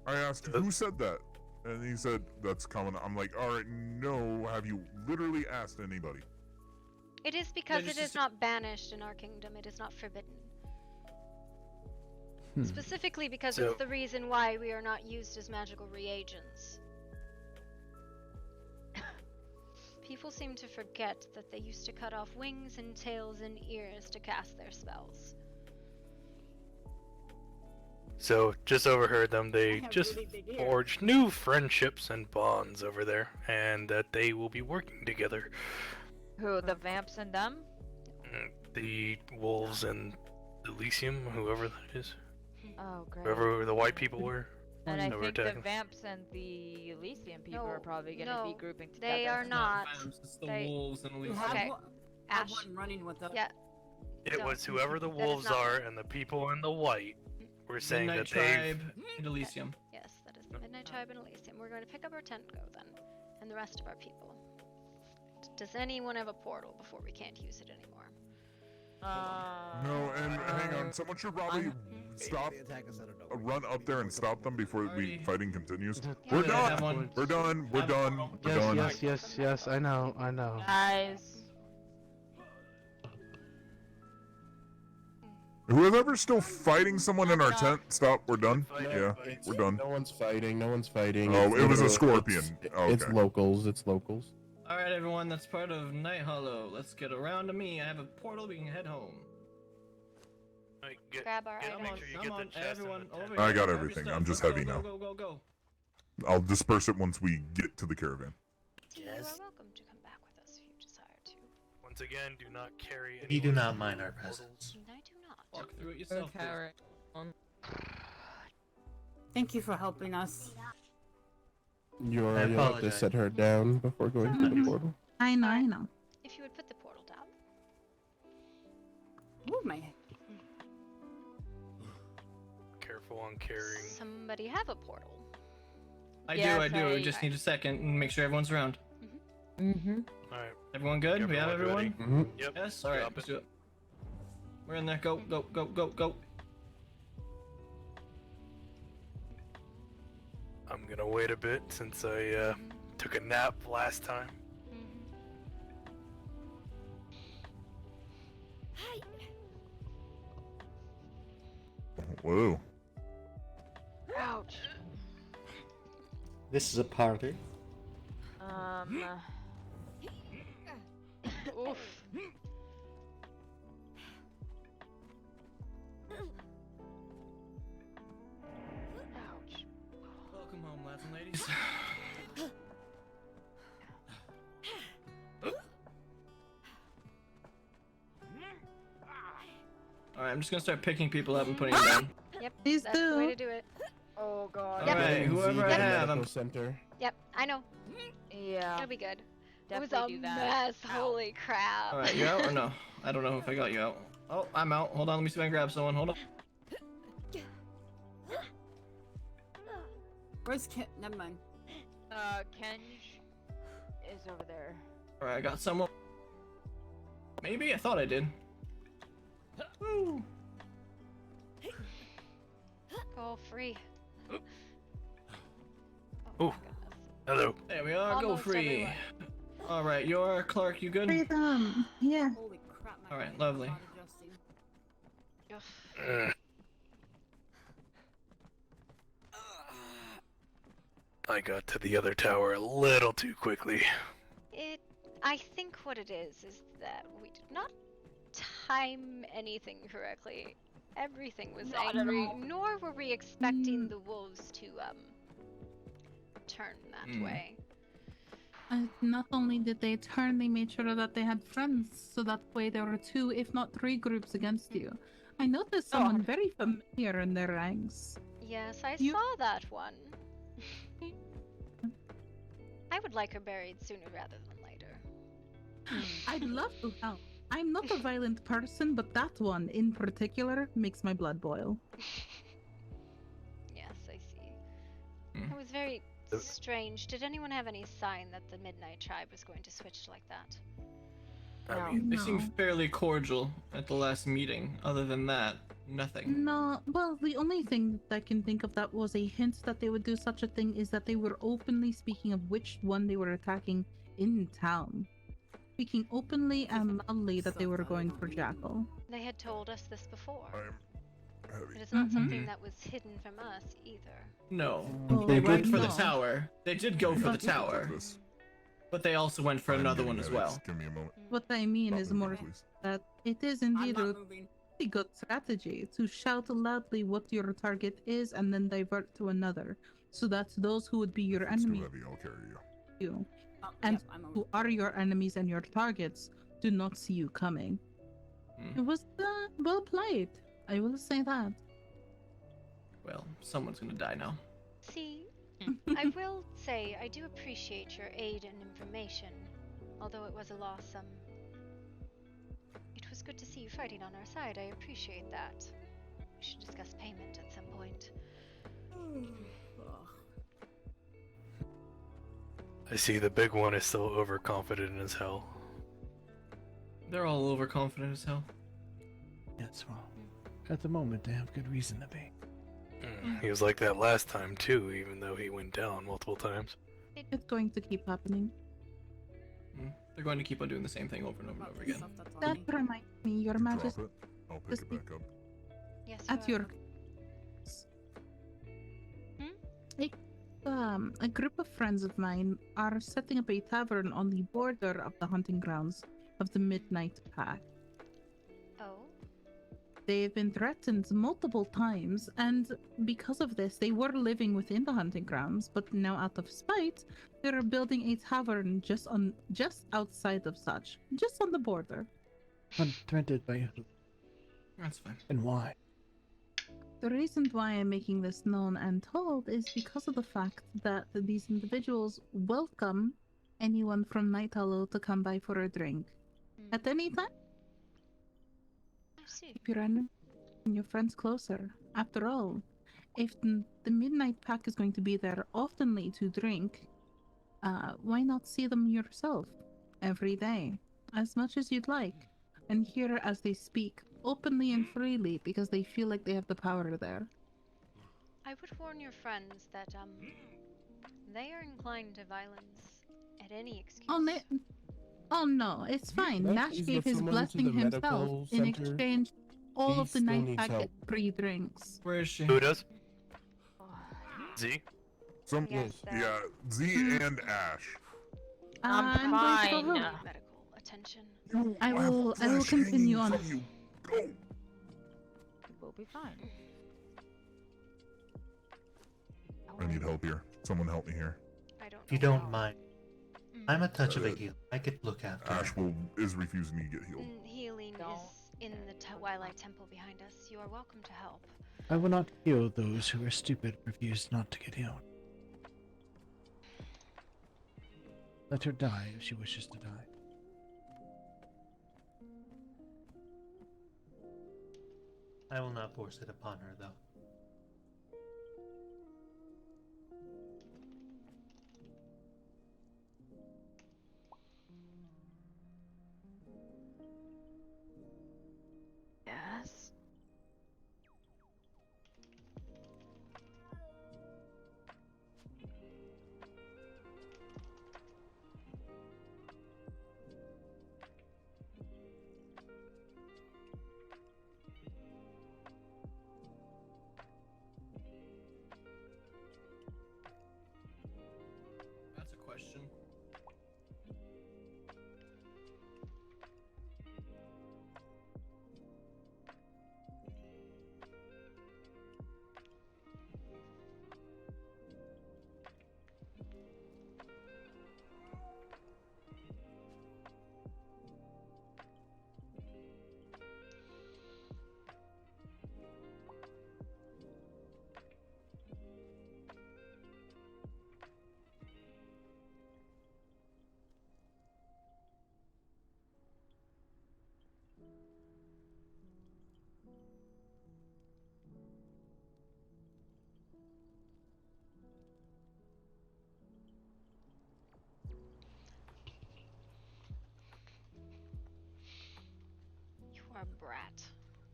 I asked who said that, and he said that's common. I'm like, all right, no. Have you literally asked anybody? It is because it is not banished in our kingdom. It is not forbidden. Specifically because it's the reason why we are not used as magical reagents. People seem to forget that they used to cut off wings and tails and ears to cast their spells. So, just overheard them. They just forged new friendships and bonds over there, and that they will be working together. Who, the vamps and them? The wolves and Elysium, whoever that is. Oh, great. Whoever the white people were. And I that were think the attacking. vamps and the Elysium people are probably going to be grouping together. They are not. It's the wolves and Elysium. Okay. Have Ash. one running with us. Yeah. It was whoever the wolves not- are and the people in the white were saying Midnight that they. Tribe and Elysium. Yes, that is the Midnight Tribe and Elysium. We're going to pick up our tent and go then, and the rest of our people. Does anyone have a portal before we can't use it anymore? No, and hang on. Someone should probably stop, run up there and stop them before we fighting continues. We're done. We're done. We're done. We're done. Yes. I know. Guys. Whoever's still fighting someone in our tent, stop. We're done. Yeah, we're done. No one's fighting. No one's fighting. Oh, It's it was a literally- scorpion. It's Okay. locals. It's locals. Alright, everyone, that's part of Night Hollow. Let's get around to me. I have a portal, we can head home. Grab our Come items. on, come on, everyone, over I here, got grab your everything. stuff. I'm just Go, heavy go, now. Go, go, go, I'll disperse it once we get to the caravan. You are welcome to come back with us if you desire to. Once again, do not carry any. We do not mind our presence. I do not. Walk through it yourself, please. Thank you for helping us. You'll I have to apologize. set her down before going to the portal. I know. If you would put the portal down. Ooh, my. Careful on carrying. Somebody have a portal. I Yes, do. I- Just need a second and make sure everyone's around. Alright. Everyone good? We have everyone? Mm-hmm. Yep. Yes? Alright, Drop let's it. do it. We're in there. Go, go, go, go, go. I'm gonna wait a bit since I took a nap last time. Whoa. Ouch. This is a party. Oof. Ouch. Welcome home, lads and ladies. Alright, I'm just gonna start picking people up and putting them down. Yep. Please that's the do. way to do it. Oh god. Yep. Alright, whoever I Yep. have, Medical I'm... center. Yep, I know. Yeah. It'll be good. Definitely it was a do that. mess. Holy crap. Alright, you out or no? I don't know if I got you out. Oh, I'm out. Hold on, let me see if I can grab someone. Hold on. Where's Ken? Never mind. Kenj is over there. Alright, I got someone. Maybe? I thought I did. Woo! Go free. Oh, hello. There we are, go Almost free. everyone. Alright, you're Clark, you good? Freedom. Yeah. Holy crap, my Alright, lovely. not adjusting. I got to the other tower a little too quickly. I think what it is that we did not time anything correctly. Everything was Not at angry, all. nor were we expecting the wolves to turn that way. Not only did they turn, they made sure that they had friends, so that way there were 2, if not 3 groups against you. I noticed someone very familiar in their ranks. Yes, I saw that one. I would like her buried sooner rather than later. I'd love to help. I'm not a violent person, but that one in particular makes my blood boil. Yes, I see. I was very strange. Did anyone have any sign that the Midnight Tribe was going to switch like that? I mean, they seemed fairly cordial at the last meeting. Other than that, nothing. No, well, the only thing that I can think of that was a hint that they would do such a thing is that they were openly speaking of which one they were attacking in town. Speaking openly and loudly that they were going for Jackal. They had told us this before. It is Mm-hmm. not something that was hidden from us either. No. Oh, They they went did for the not. tower. They did go for the tower. But they also went for another one as well. Give me a moment. What I mean Stop is moving, more please. that it is indeed a pretty good strategy to shout loudly what your target is and then divert to another. So that those who would be your It's too enemy, heavy, I'll carry you. and who are your enemies and your targets do not see you coming. It was well played. I will say that. Well, someone's gonna die now. See, I will say I do appreciate your aid and information, although it was a loss. It was good to see you fighting on our side. I appreciate that. We should discuss payment at some point. I see the big one is still overconfident as hell. They're all overconfident as hell. Yes, well, at the moment they have good reason to be. He was like that last time too, even though he went down multiple times. It's going to keep happening. They're going to keep on doing the same thing over and over and over again. That reminds me, Your Majesty. Drop it. I'll pick it back up. Yes, At your a group of friends of mine are setting up a tavern on the border of the hunting grounds of the Midnight Pack. Oh? They've been threatened multiple times, and because of this, they were living within the hunting grounds, but now out of spite, they're building a tavern just outside of such, just on the border. Threatened by who? That's fine. And why? The reason why I'm making this known and told is because of the fact that these individuals welcome anyone from Night Hollow to come by for a drink. At any time. I see. Keep your enemy and your friends closer. After all, if the Midnight Pack is going to be there oftenly to drink, why not see them yourself every day, as much as you'd like, and hear as they speak openly and freely because they feel like they have the power there. I would warn your friends that they are inclined to violence at any excuse. Oh no, it's fine. Right? Nash He's gave got his someone to blessing the himself medical in center. exchange. All He of the still Night needs Pack help. get free drinks. Where is she? Who does? Z? Some, Yes, yeah, Z and Ash. I'm going to go home. Medical attention. I will continue on. It will be fine. I need help here. Someone help me here. If you don't mind, I'm a touch of a healer. I could look after Ash is refusing to get healed. Healing is in the Twilight Temple behind us. You are welcome to help. I will not heal those who are stupid and refuse not to get healed. Let her die if she wishes to die. I will not force it upon her, though. Yes. That's a question. a brat.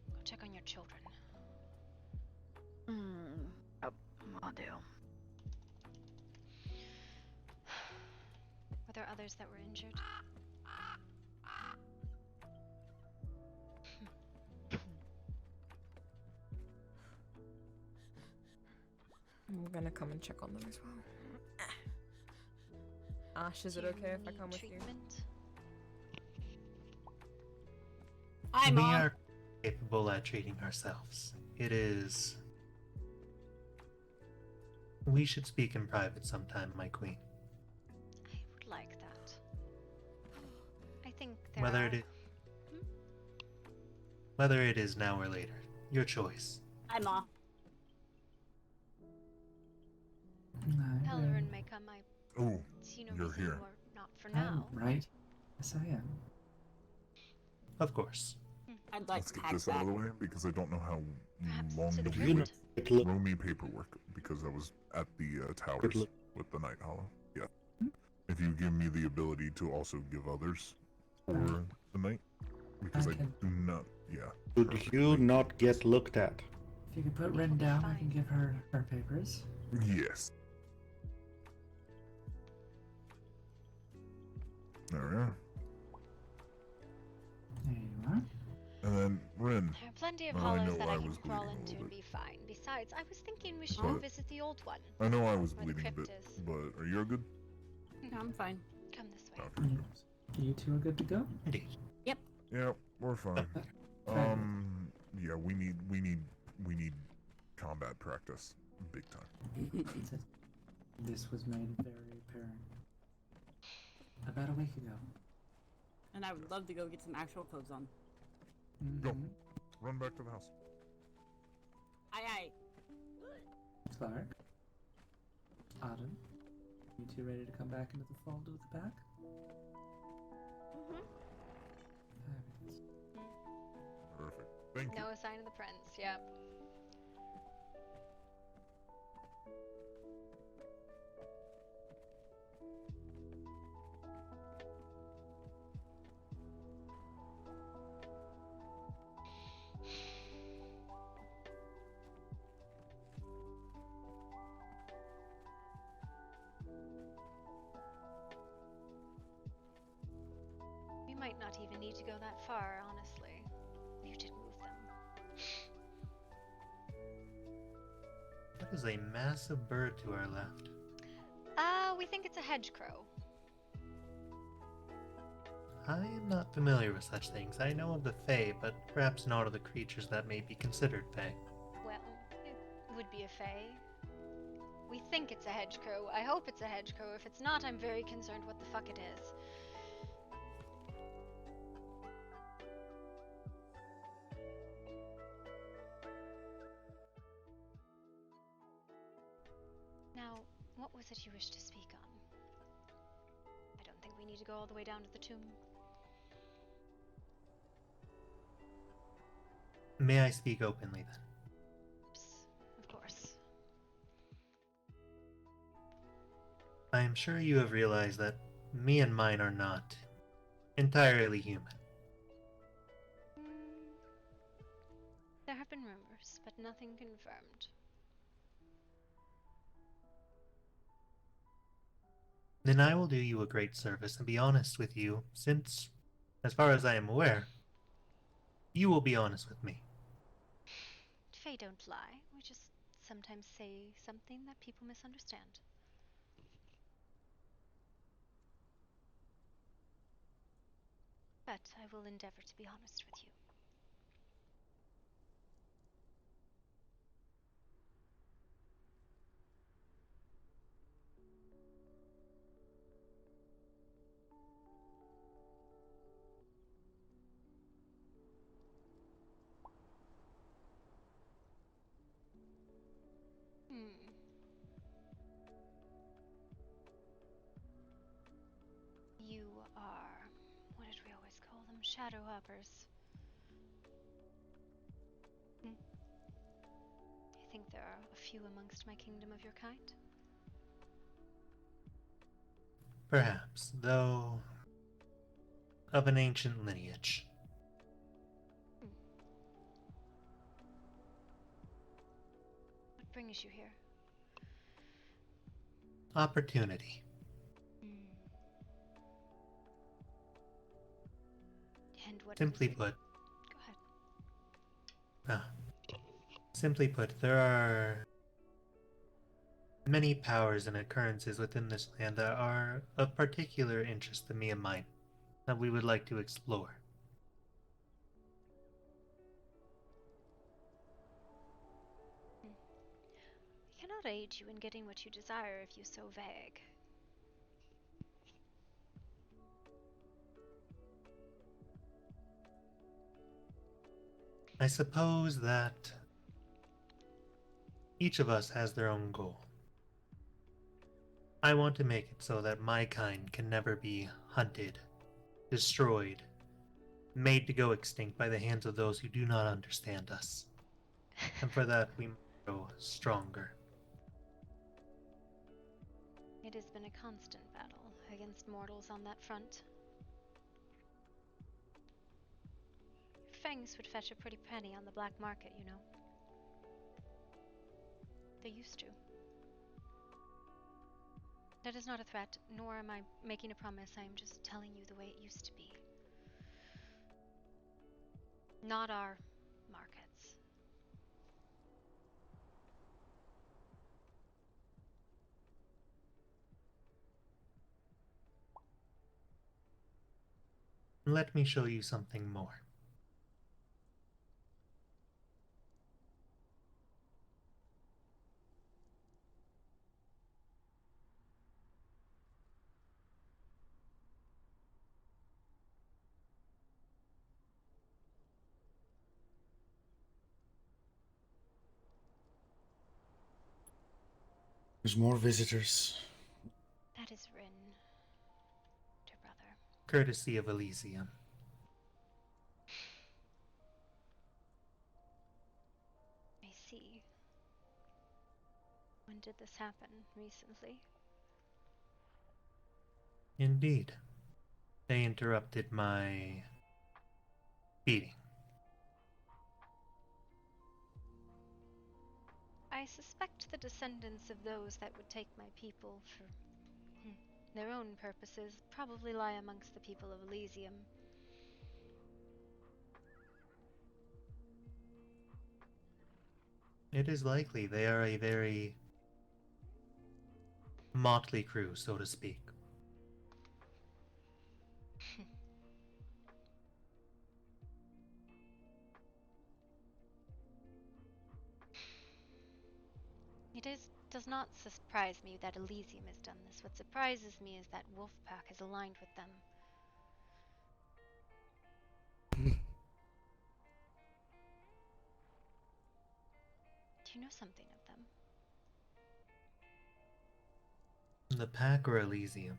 Go check on your children. Oh, I'll do. Were there others that were injured? We're gonna come and check on them as well. Ash, is it okay if I come with you? Hi, We Mom. are capable at treating ourselves. It is. We should speak in private sometime, my queen. I would like that. I think there Whether are... it is, whether it is now or later, your choice. Hi, Mom. Halloran may come. I Oh, see no you're reason here. or not for now. Right? Yes, I am. Of course. I'd like Let's to get hack this that. out of the way because I don't know how long to the you wind. roll me paperwork because I was at the towers with the Night Hollow. Yeah. If you give me the ability to also give others for the night, because I do not. Yeah. Could you not get looked at? If you could put Ren down, I can give her her papers. Yes. There we are. There you are. And then Rin. There are plenty of I hollows know that I I can was crawl bleeding a into little and be fine. Besides, I was thinking we should But- go visit the old one. I know I was Where the bleeding a crypt bit, is. but are you good? No, I'm fine. Come this way. Okay. You two are good to go? Indeed. Yep. Yeah, we're fine. Yeah, we need combat practice, big time. This was made very apparent about a week ago. And I would love to go get some actual clothes on. Go, run back to the house. Aye, aye. Clark, Autumn, you two ready to come back into the fold with the pack? Fabulous. Perfect. Thank you. No sign of the prince. Yep. We might not even need to go that far, honestly. You did move them. That is a massive bird to our left. We think it's a hedge crow. I am not familiar with such things. I know of the Fae, but perhaps not of the creatures that may be considered Fae. Well, it would be a fae. We think it's a hedge crow. I hope it's a hedge crow. If it's not, I'm very concerned what the fuck it is. Now, what was it you wished to speak on? I don't think we need to go all the way down to the tomb. May I speak openly then? Of course. I am sure you have realized that me and mine are not entirely human. There have been rumors, but nothing confirmed. Then I will do you a great service and be honest with you, since, as far as I am aware, you will be honest with me. Fae don't lie. We just sometimes say something that people misunderstand. But I will endeavor to be honest with you. You are, what did we always call them? Shadow hoppers. I think there are a few amongst my kingdom of your kind. Perhaps, though of an ancient lineage. brings you here? Opportunity. And what Simply is it? put. Go ahead. Simply put, there are many powers and occurrences within this land that are of particular interest to me and mine, that we would like to explore. I cannot aid you in getting what you desire if you're so vague. I suppose that each of us has their own goal. I want to make it so that my kind can never be hunted, destroyed, made to go extinct by the hands of those who do not understand us. And for that we must grow stronger. It has been a constant battle against mortals on that front. Fangs would fetch a pretty penny on the black market, you know. They used to. That is not a threat, nor am I making a promise. I am just telling you the way it used to be. Not our markets. Let me show you something more. There's more visitors. That is Rin, dear brother. Courtesy of Elysium. I see. When did this happen? Recently? Indeed. They interrupted my feeding. I suspect the descendants of those that would take my people for their own purposes probably lie amongst the people of Elysium. It is likely they are a very motley crew, so to speak. Does not surprise me that Elysium has done this. What surprises me is that Wolfpack is aligned with them. Do you know something of them? The Pack or Elysium?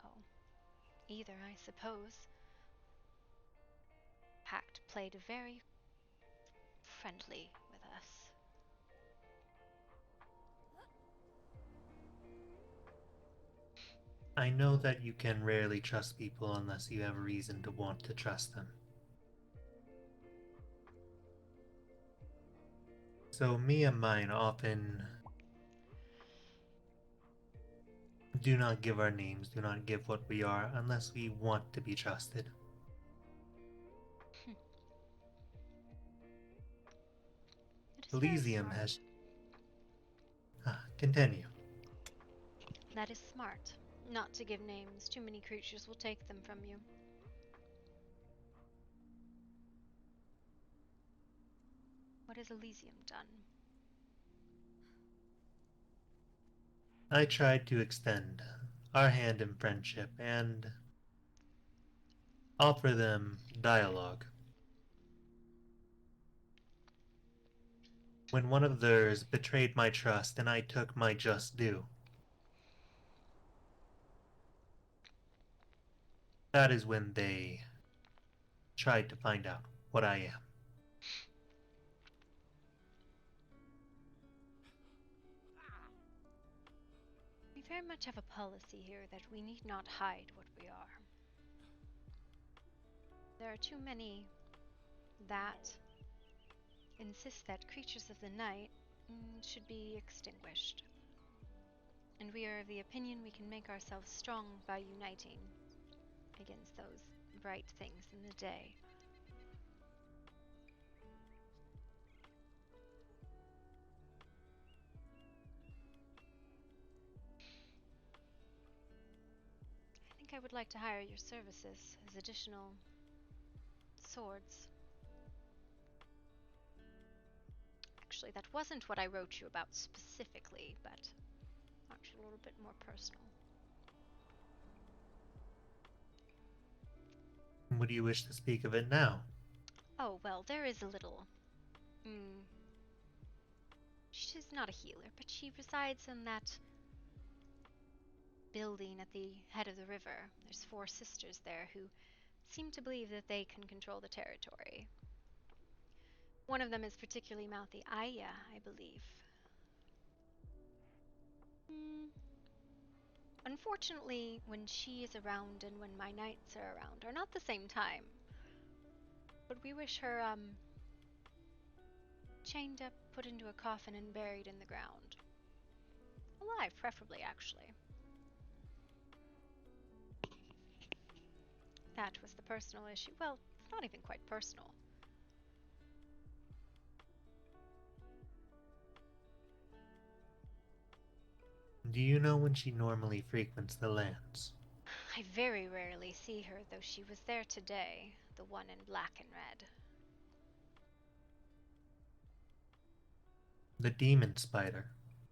Oh, either, I suppose. Pact played very friendly with us. I know that you can rarely trust people unless you have a reason to want to trust them. So me and mine often do not give our names, do not give what we are, unless we want to be trusted. Elysium has... continue. That is smart. Not to give names. Too many creatures will take them from you. What has Elysium done? I tried to extend our hand in friendship and offer them dialogue. When one of theirs betrayed my trust and I took my just due, that is when they tried to find out what I am. We very much have a policy here that we need not hide what we are. There are too many that insist that creatures of the night should be extinguished. And we are of the opinion we can make ourselves strong by uniting against those bright things in the day. I think I would like to hire your services as additional swords. Actually, that wasn't what I wrote you about specifically, but actually a little bit more personal. Would you wish to speak of it now? Oh, well, there is a little... She's not a healer, but she resides in that building at the head of the river. There's 4 sisters there who seem to believe that they can control the territory. One of them is particularly mouthy. Aya, I believe. Unfortunately, when she is around and when my knights are around are not the same time. But we wish her, chained up, put into a coffin and buried in the ground. Alive, preferably, actually. That was the personal issue. Well, it's not even quite personal. Do you know when she normally frequents the lands? I very rarely see her, though she was there today, the one in black and red. The demon spider.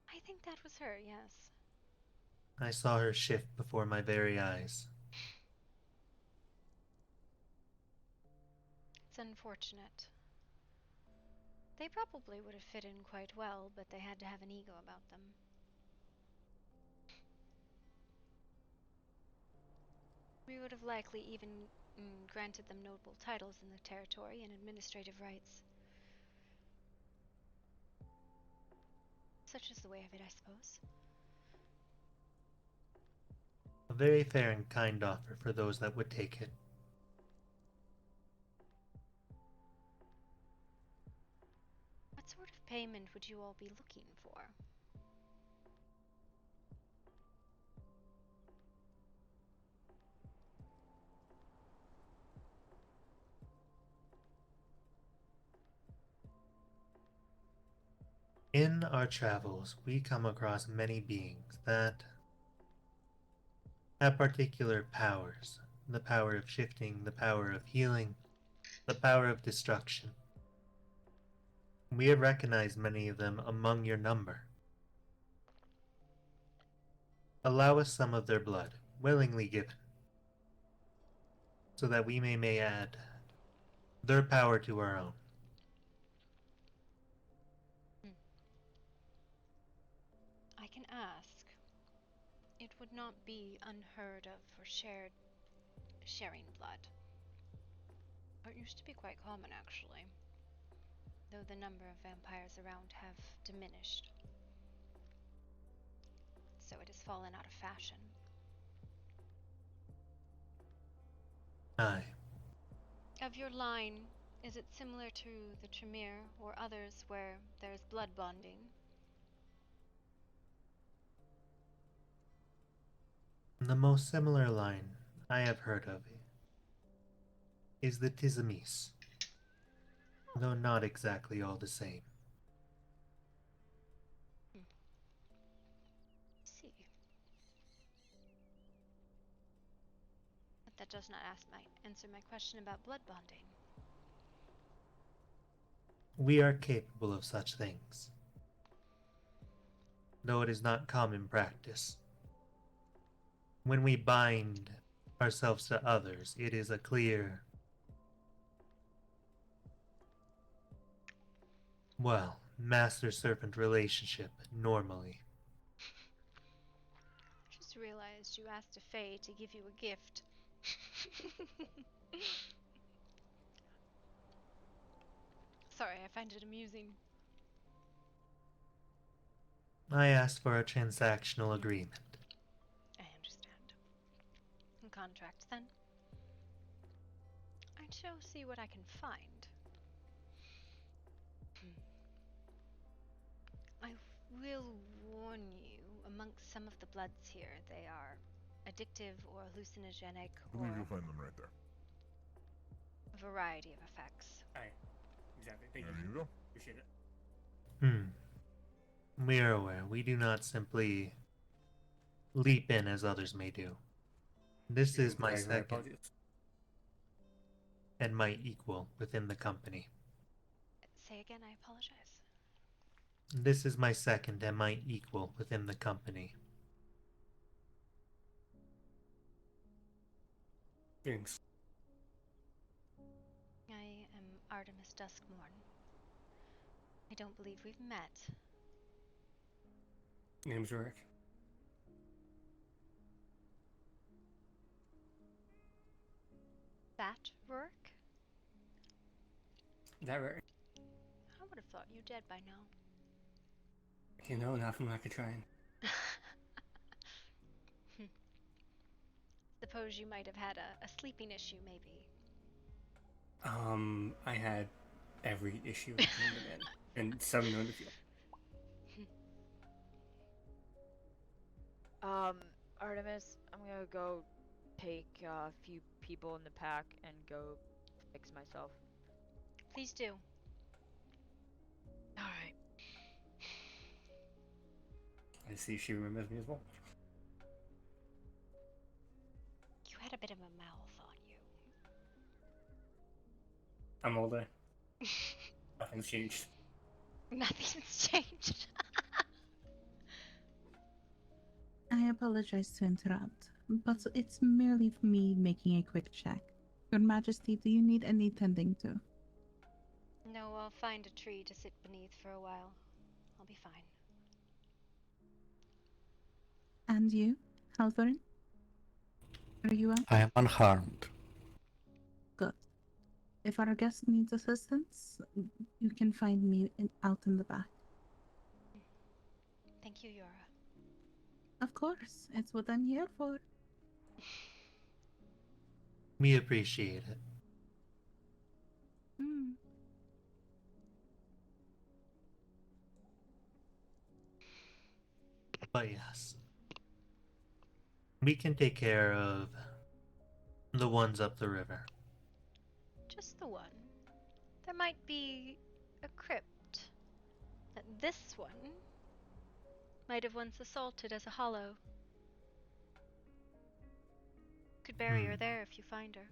I think that was her, yes. I saw her shift before my very eyes. It's unfortunate. They probably would have fit in quite well, but they had to have an ego about them. We would have likely even granted them notable titles in the territory and administrative rights. Such is the way of it, I suppose. A very fair and kind offer for those that would take it. What sort of payment would you all be looking for? In our travels, we come across many beings that have particular powers. The power of shifting, the power of healing, the power of destruction. We have recognized many of them among your number. Allow us some of their blood, willingly given, so that we may add their power to our own. I can ask. It would not be unheard of for sharing blood. It used to be quite common, actually, though the number of vampires around have diminished. So it has fallen out of fashion. Aye. Of your line, is it similar to the Tremere or others where there's blood bonding? The most similar line I have heard of is the Tizimis, though not exactly all the same. See. But that does not answer my question about blood bonding. We are capable of such things, though it is not common practice. When we bind ourselves to others, it is a clear, well, master-servant relationship, normally. Just realized you asked a Fae to give you a gift. Sorry, I find it amusing. I asked for a transactional agreement. I understand. A contract, then? I shall see what I can find. will warn you, amongst some of the bloods here, they are addictive or hallucinogenic I believe or you'll find them right there. a variety of effects. Aye. Exactly. Thank There you. you go. Appreciate it. We are aware. We do not simply leap in as others may do. This is my second and my equal within the company. Say again, I apologize. This is my second and my equal within the company. Thanks. I am Artemis Duskmorn. I don't believe we've met. Name's Rick. That Rourke? That right? I would have thought you dead by now. You know, not from lack of trying. Suppose you might have had a sleeping issue, maybe. I had every issue in the man, and 7 known to feel. Artemis, I'm gonna go take a few people in the pack and go fix myself. Please do. Alright. I see she remembers me as well. You had a bit of a mouth on you. I'm older. Nothing's changed. Nothing's changed. I apologize to interrupt, but it's merely me making a quick check. Your Majesty, do you need any tending to? No, I'll find a tree to sit beneath for a while. I'll be fine. And you, Halvorin? Are you well? I am unharmed. Good. If our guest needs assistance, you can find me out in the back. Thank you, Yora. Of course, it's what I'm here for. We appreciate it. But yes, we can take care of the ones up the river. Just the one. There might be a crypt. This one might have once assaulted as a hollow. Could bury her there if you find her.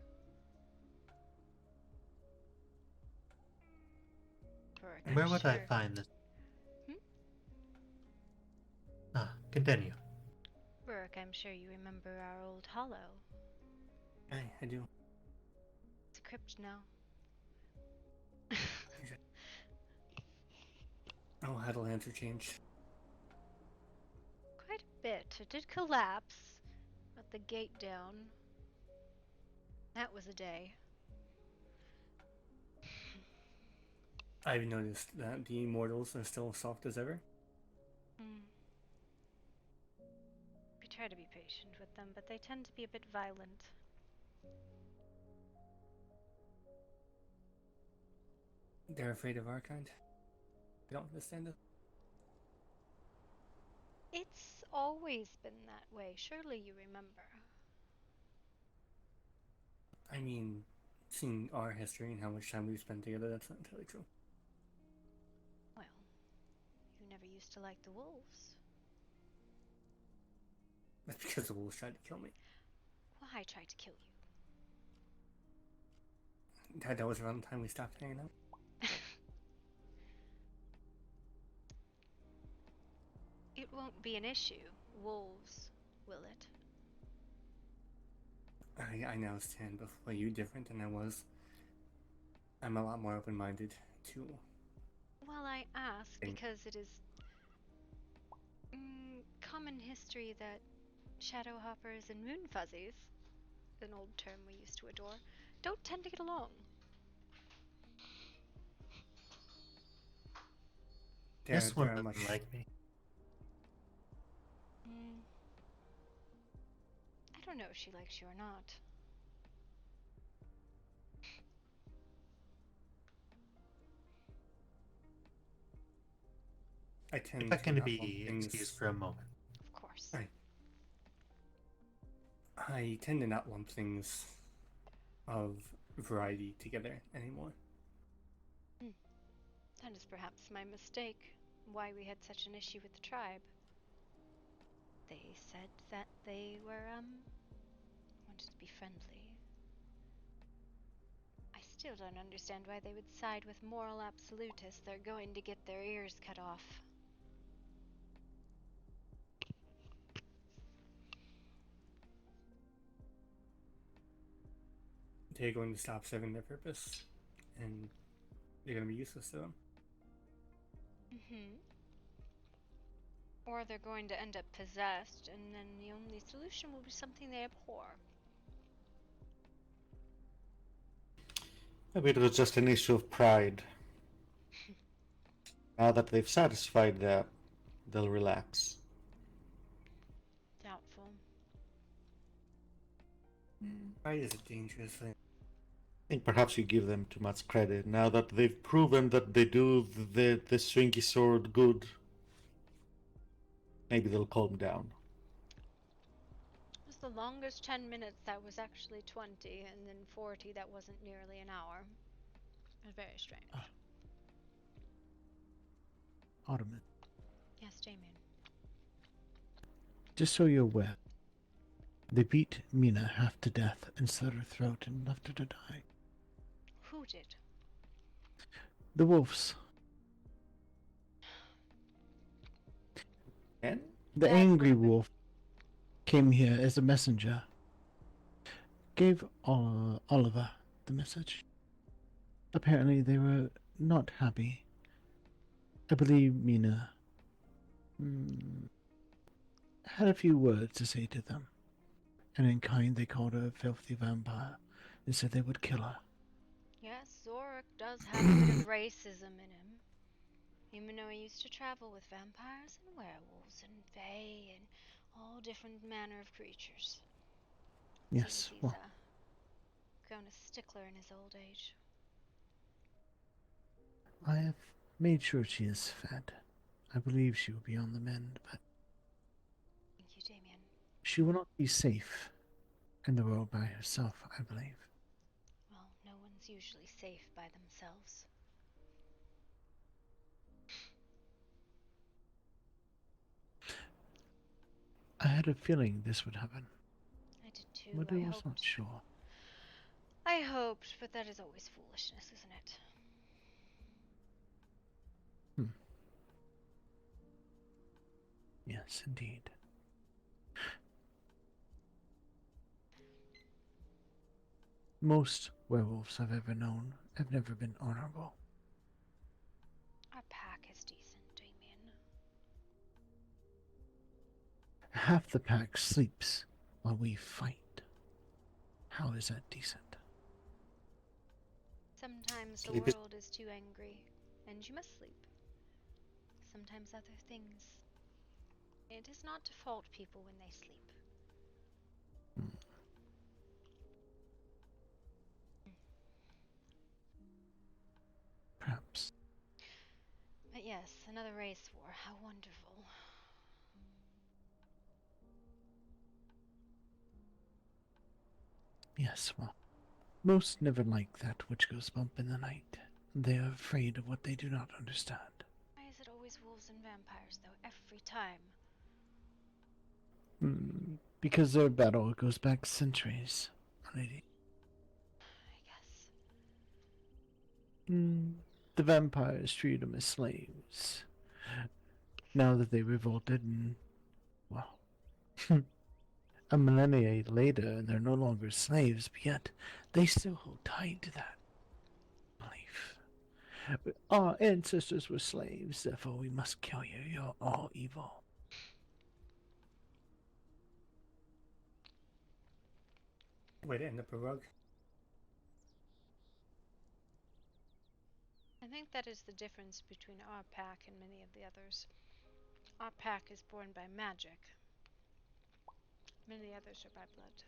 Where would I find this? Continue. Rourke, I'm sure you remember our old hollow. I do. It's a crypt now. Oh, how the lands are changed. Quite a bit. It did collapse. Got the gate down. That was a day. I've noticed that the immortals are still soft as ever. We try to be patient with them, but they tend to be a bit violent. They're afraid of our kind. They don't understand it. It's always been that way. Surely you remember. I mean, seeing our history and how much time we've spent together, that's not entirely true. Well, you never used to like the wolves. That's because the wolves tried to kill me. Well, I tried to kill you. That was around the time we stopped hanging out. It won't be an issue. Wolves, will it? I now stand before you different than I was. I'm a lot more open-minded too. Well, I ask because it is common history that shadow hoppers and moon fuzzies, an old term we used to adore, don't tend to get along. This one doesn't like me. I don't know if she likes you or not. I tend If I to can not be want things. excused for a moment. Of course. I tend to not lump things of variety together anymore. That is perhaps my mistake. Why we had such an issue with the tribe. They said that they were, wanted to be friendly. I still don't understand why they would side with moral absolutists. They're going to get their ears cut off. They're going to stop serving their purpose, and they're going to be useless to them. Or they're going to end up possessed, and then the only solution will be something they abhor. Maybe it was just an issue of pride. Now that they've satisfied that, they'll relax. Doubtful. Pride is a dangerous thing. I think perhaps you give them too much credit. Now that they've proven that they do the stringy sword good, maybe they'll calm down. It was the longest 10 minutes that was actually 20, and then 40 that wasn't nearly an hour. It was very strange. Artemis, Yes, Damien. just so you're aware, they beat Mina half to death and slit her throat and left her to die. Who did? The wolves. And? The angry wolf came here as a messenger. Gave Oliver the message. Apparently they were not happy. I believe Mina had a few words to say to them. And in kind they called her a filthy vampire and said they would kill her. Yes, Zorik does have a bit of racism in him. Even though he used to travel with vampires and werewolves and fae and all different manner of creatures. Yes, Seems he's well, grown a stickler in his old age. I have made sure she is fed. I believe she will be on the mend, but Thank you, Damien. she will not be safe in the world by herself, I believe. Well, no one's usually safe by themselves. I had a feeling this would happen, I did too. but I was not sure. I hoped, but that is always foolishness, isn't it? Yes, indeed. Most werewolves I've ever known have never been honorable. Our pack is decent, Damien. Half the pack sleeps while we fight. How is that decent? Sometimes the Sleep is- world is too angry, and you must sleep. Sometimes other things. It is not to fault people when they sleep. Perhaps. But yes, another race war. How wonderful. Yes, well, most never like that which goes bump in the night. They are afraid of what they do not understand. Why is it always wolves and vampires, though, every time? Because their battle goes back centuries, lady. I guess. The vampires treat them as slaves. Now that they revolted and, well, a millennia later, they're no longer slaves, but yet they still hold tight to that belief. Our ancestors were slaves, therefore we must kill you. You're all evil. Way to end up a rug. I think that is the difference between our pack and many of the others. Our pack is born by magic. Many others are by blood.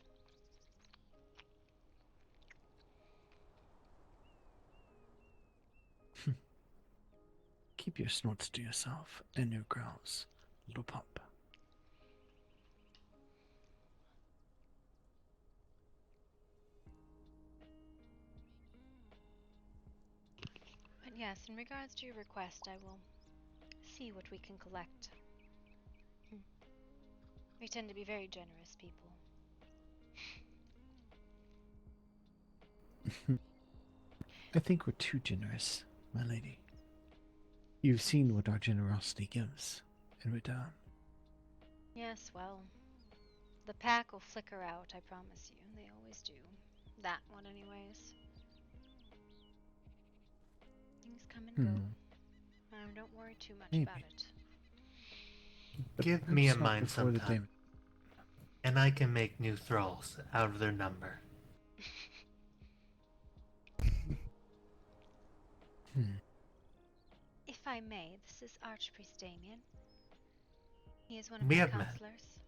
Keep your snorts to yourself and your growls, little pup. But yes, in regards to your request, I will see what we can collect. We tend to be very generous people. I think we're too generous, my lady. You've seen what our generosity gives in return. Yes, well, the pack will flicker out, I promise you. They always do. That one, anyways. Things come and go. Don't worry too much about it. Give me a mind sometime, and I can make new thralls out of their number. If I may, this is Archpriest Damien. He is one of We my have met. counselors.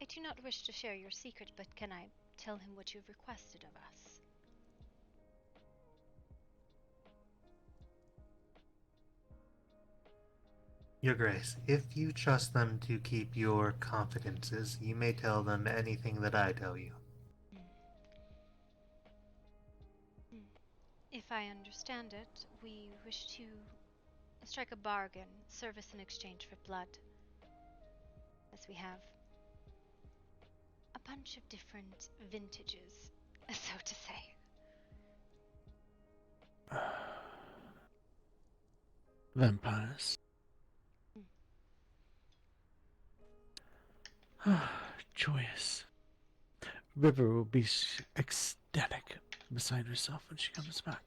I do not wish to share your secret, but can I tell him what you've requested of us? Your Grace, if you trust them to keep your confidences, you may tell them anything that I tell you. If I understand it, we wish to strike a bargain, service in exchange for blood. As we have a bunch of different vintages, so to say. Vampires. Joyous. River will be ecstatic beside herself when she comes back.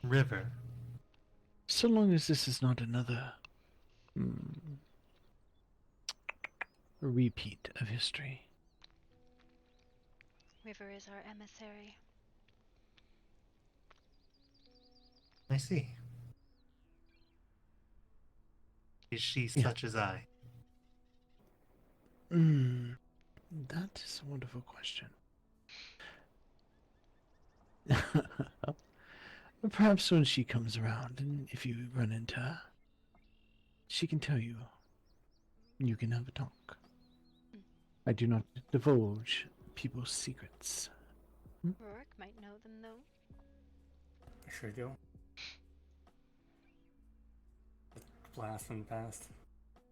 River. So long as this is not another repeat of history. River is our emissary. I see. Is she such as I? That is a wonderful question. Perhaps when she comes around, and if you run into her, she can tell you. You can have a talk. I do not divulge people's secrets. Rourke might know them, though. I sure do. Blast from the past.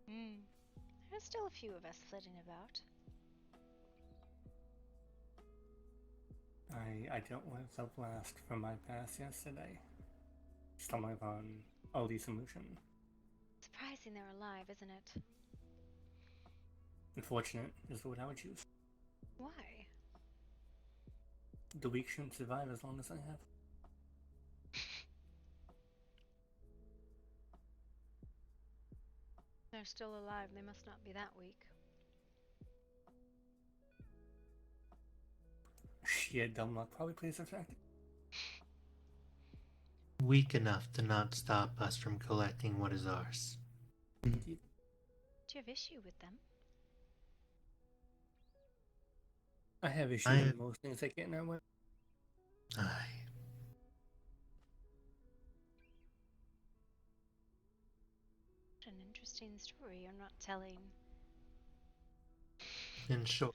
There's still a few of us flitting about. I dealt with a blast from my past yesterday. Stumbled upon Aldi Solution. Surprising they're alive, isn't it? Unfortunate is the word I would choose. Why? The weak shouldn't survive as long as I have. They're still alive. They must not be that weak. Sheer dumb luck probably plays a factor. Weak enough to not stop us from collecting what is ours. Do you have issue with them? I have issues with most things that get in our way. Aye. What an interesting story you're not telling. In short,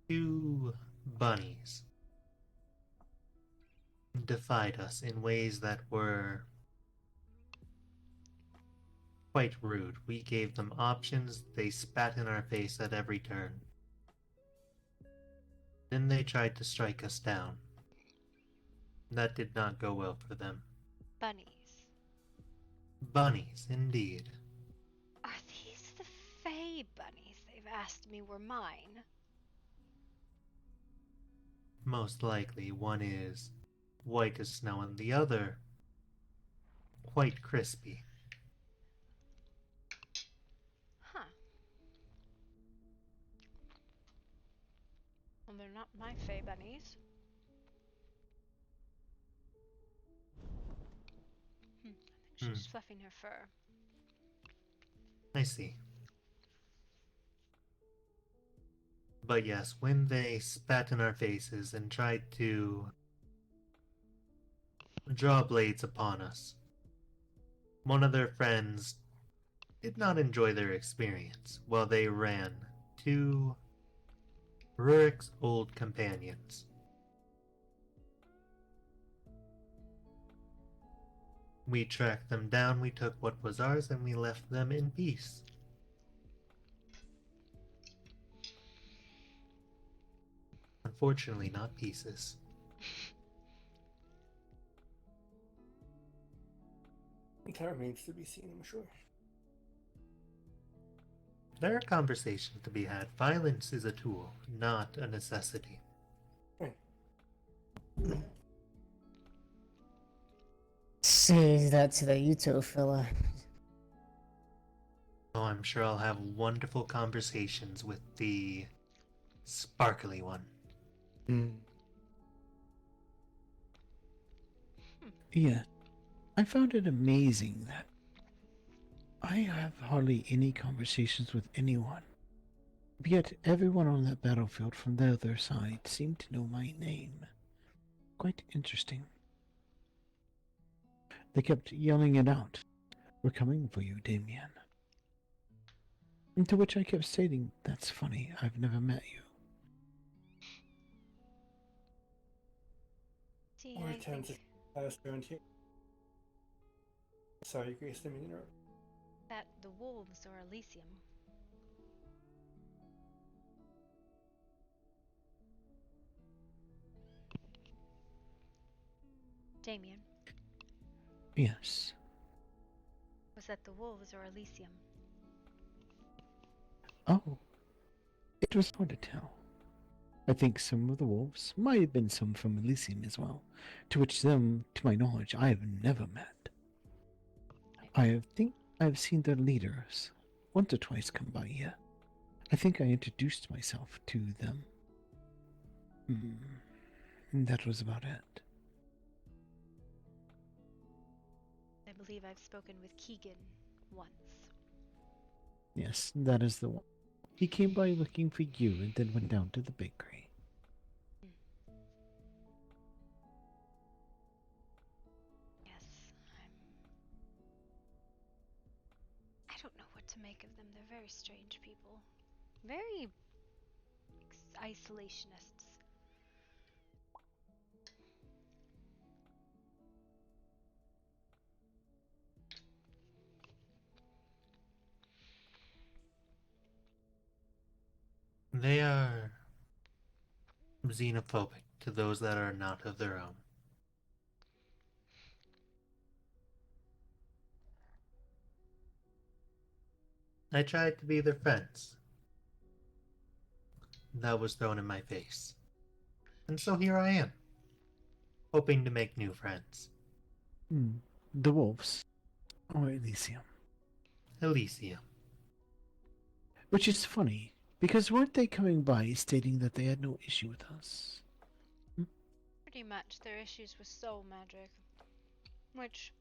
2 bunnies defied us in ways that were quite rude. We gave them options, they spat in our face at every turn. Then they tried to strike us down. That did not go well for them. Bunnies. Bunnies, indeed. Are these the Fey bunnies they've asked me were mine? Most likely one is white as snow and the other quite crispy. Huh. Well, they're not my Fey bunnies. I think she's fluffing her fur. I see. But yes, when they spat in our faces and tried to draw blades upon us, one of their friends did not enjoy their experience while they ran two Rurik's old companions. We tracked them down, we took what was ours, and we left them in peace. Unfortunately, not pieces. That remains to be seen, I'm sure. There are conversations to be had. Violence is a tool, not a necessity. Right. Say that to the Yuto fella. Oh, I'm sure I'll have wonderful conversations with the sparkly one. Yeah, I found it amazing that I have hardly any conversations with anyone. Yet everyone on that battlefield from the other side seemed to know my name. Quite interesting. They kept yelling it out. "We're coming for you, Damien." And to which I kept stating, "That's funny, I've never met you." See, Or I attempts think to pass around here. Sorry, Grace, let me interrupt. that the wolves are Elysium. Damien, Yes. was that the wolves or Elysium? Oh, it was hard to tell. I think some of the wolves might have been some from Elysium as well, to which them, to my knowledge, I have never met. I have seen their leaders once or twice come by here. I think I introduced myself to them. And that was about it. I believe I've spoken with Keegan once. Yes, that is the one. He came by looking for you and then went down to the bakery. Yes, I don't know what to make of them. They're very strange people. Very isolationists. They are xenophobic to those that are not of their own. I tried to be their friends. That was thrown in my face. And so here I am, hoping to make new friends. The wolves. Or Elysium. Elysium. Which is funny, because weren't they coming by stating that they had no issue with us? Pretty much their issues with soul magic. Which,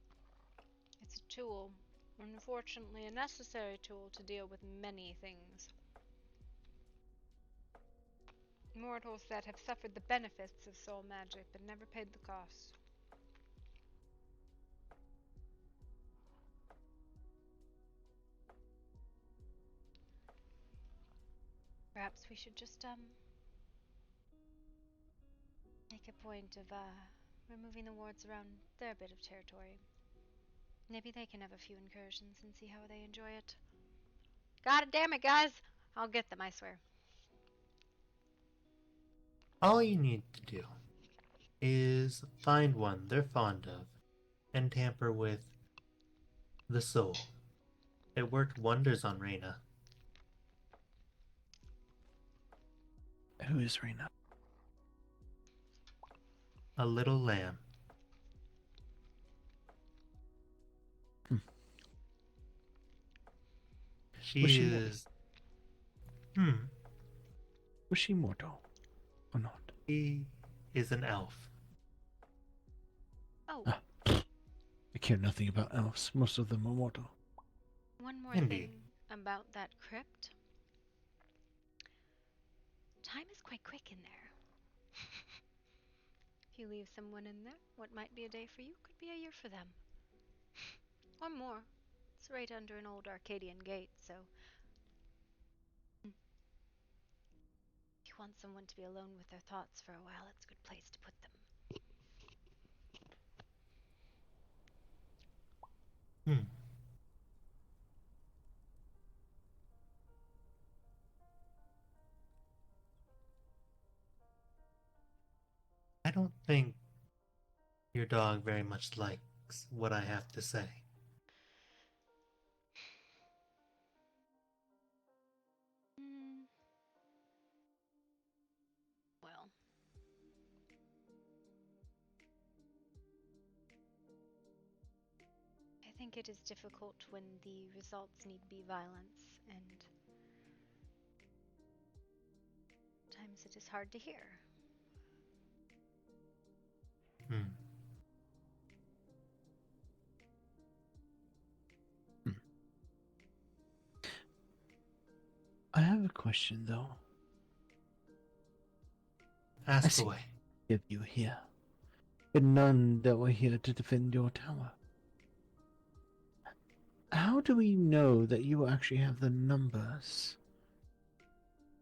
it's a tool. Unfortunately, a necessary tool to deal with many things. Mortals that have suffered the benefits of soul magic but never paid the cost. Perhaps we should just, make a point of, removing the wards around their bit of territory. Maybe they can have a few incursions and see how they enjoy it. God damn it, guys! I'll get them, I swear. All you need to do is find one they're fond of and tamper with the soul. It worked wonders on Reyna. Who is Reyna? A little lamb. She is... Was she mortal? Or not? She is an elf. Oh. I care nothing about elves. Most of them are mortal. One more Indeed. thing about that crypt. Time is quite quick in there. If you leave someone in there, what might be a day for you could be a year for them. Or more. It's right under an old Arcadian gate, so... If you want someone to be alone with their thoughts for a while, it's a good place to put them. I don't think your dog very much likes what I have to say. Well... I think it is difficult when the results need be violence, and... Sometimes it is hard to hear. I have a question, though. Ask away. If you here, but none that were here to defend your tower. How do we know that you actually have the numbers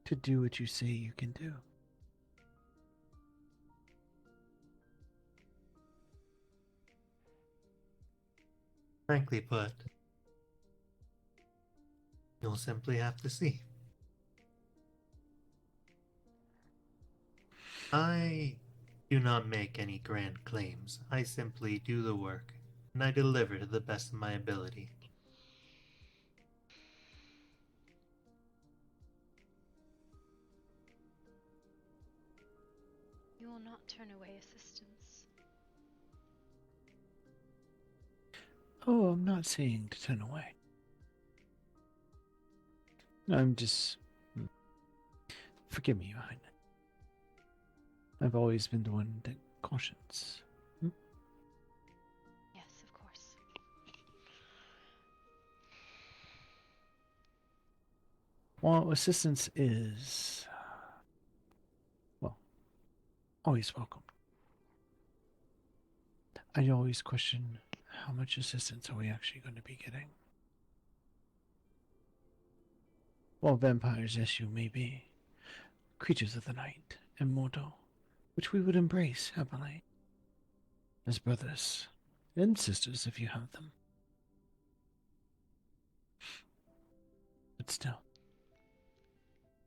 to do what you say you can do? Frankly put, you'll simply have to see. I do not make any grand claims. I simply do the work, and I deliver to the best of my ability. You will not turn away assistance. Oh, I'm not saying to turn away. I'm just... Forgive me, Your Highness. I've always been the one that cautions. Yes, of course. Well, assistance is... well, always welcome. I always question how much assistance are we actually going to be getting. Well, vampires, as you may be, creatures of the night, immortal, which we would embrace happily, as brothers and sisters if you have them. But still,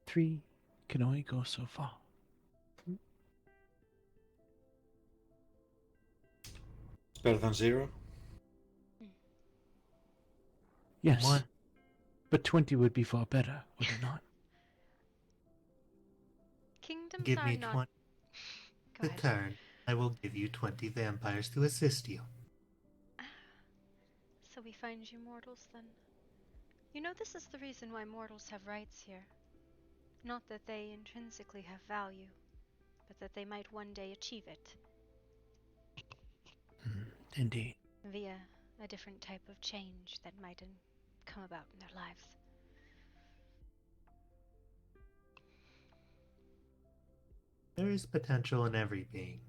3 can only go so far. Better than 0? Yes, 1. but 20 would be far better, would it not? Kingdoms Give are me not... 20 Go to ahead. turn. I will give you 20 vampires to assist you. So we find you mortals, then? You know, this is the reason why mortals have rights here. Not that they intrinsically have value, but that they might one day achieve it. Indeed. Via a different type of change that might come about in their lives. There is potential in every being.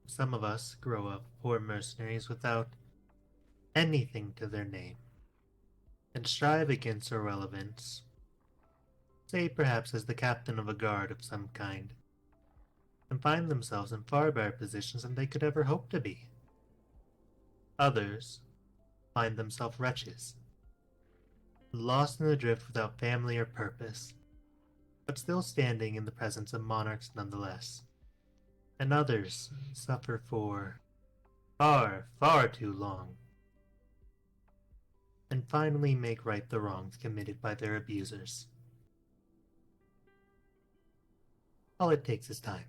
Some of us grow up poor mercenaries without anything to their name, and strive against irrelevance, say perhaps as the captain of a guard of some kind, and find themselves in far better positions than they could ever hope to be. Others find themselves wretches, lost in the drift without family or purpose, but still standing in the presence of monarchs nonetheless. And others suffer for far, far too long, and finally make right the wrongs committed by their abusers. All it takes is time.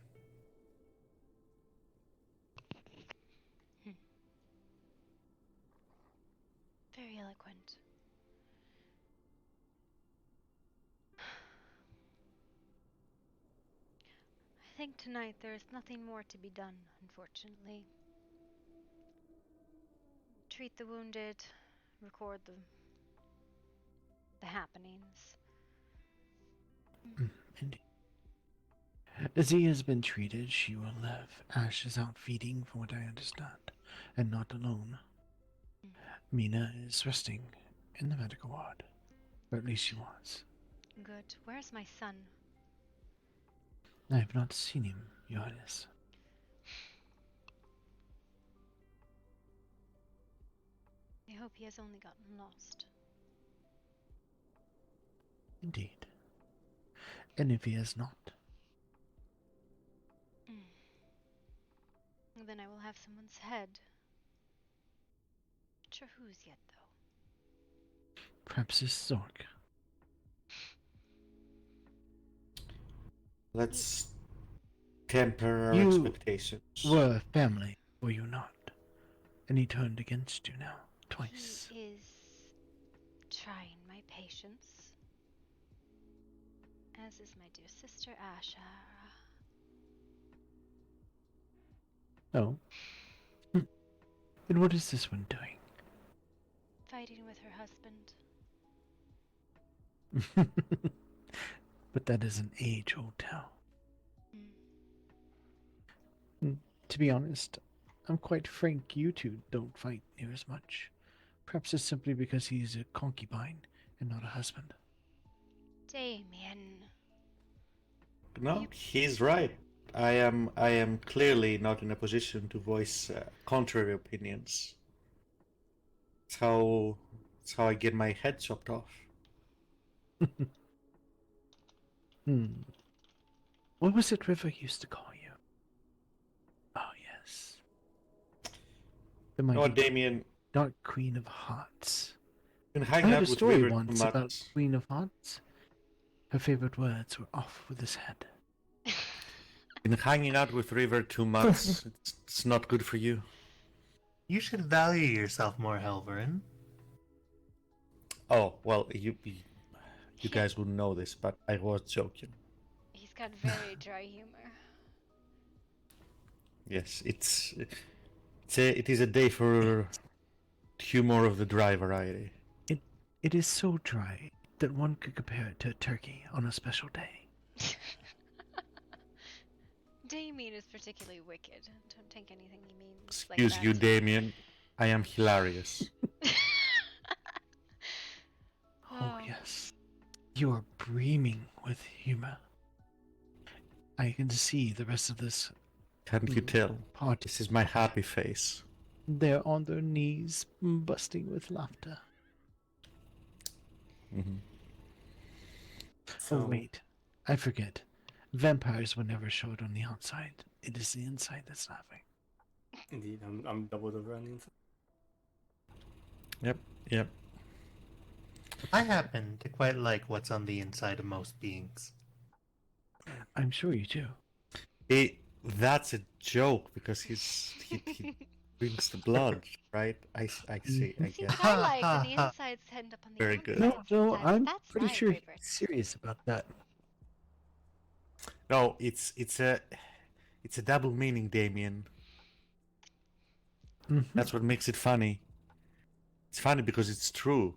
Very eloquent. I think tonight there is nothing more to be done, unfortunately. Treat the wounded, record the happenings. Indeed. As he has been treated, she will live. Ash is out feeding, from what I understand, and not alone. Mina is resting in the medical ward, or at least she was. Good. Where's my son? I have not seen him, Your Highness. I hope he has only gotten lost. Indeed. And if he has not, Then I will have someone's head. Not sure whose yet, though. perhaps his Zork. Let's temper our You expectations. were family, were you not? And he turned against you now, twice. He is trying my patience. As is my dear sister Asha. Oh. And what is this one doing? Fighting with her husband. But that is an age-old tale. To be honest, I'm quite frank, you two don't fight near as much. Perhaps it's simply because he's a concubine and not a husband. Damien. No, he's right. I am clearly not in a position to voice contrary opinions. It's how I get my head chopped off. What was it River used to call you? Oh, yes. The mighty Damien. Dark Queen of Hearts. Been I hanging heard out a with story River once too about much. Queen of Hearts. Her favorite words were off with his head. Been hanging out with River too much. It's not good for you. You should value yourself more, Helverin. Oh, well, you guys wouldn't know this, but I was joking. He's got very dry humor. Yes, it is a day for humor of the dry variety. It is so dry that one could compare it to a turkey on a special day. Damien is particularly wicked. Don't take anything he means. Excuse like you, that. Damien. I am hilarious. Oh, yes. You are brimming with humor. I can see the rest of this. Can't you tell? Party. This is my happy face. They're on their knees, busting with laughter. Mm-hmm. Oh, wait. I forget. Vampires were never showed on the outside. It is the inside that's laughing. Indeed, I'm doubled over on the inside. Yep. I happen to quite like what's on the inside of most beings. I'm sure you do. That's a joke because he brings the blood, right? I see. I See, guess. what I like when the insides end up on the Very outside. good. No, I'm That's pretty my sure favorite. he's serious about that. No, it's a double meaning, Damien. That's what makes it funny. It's funny because it's true.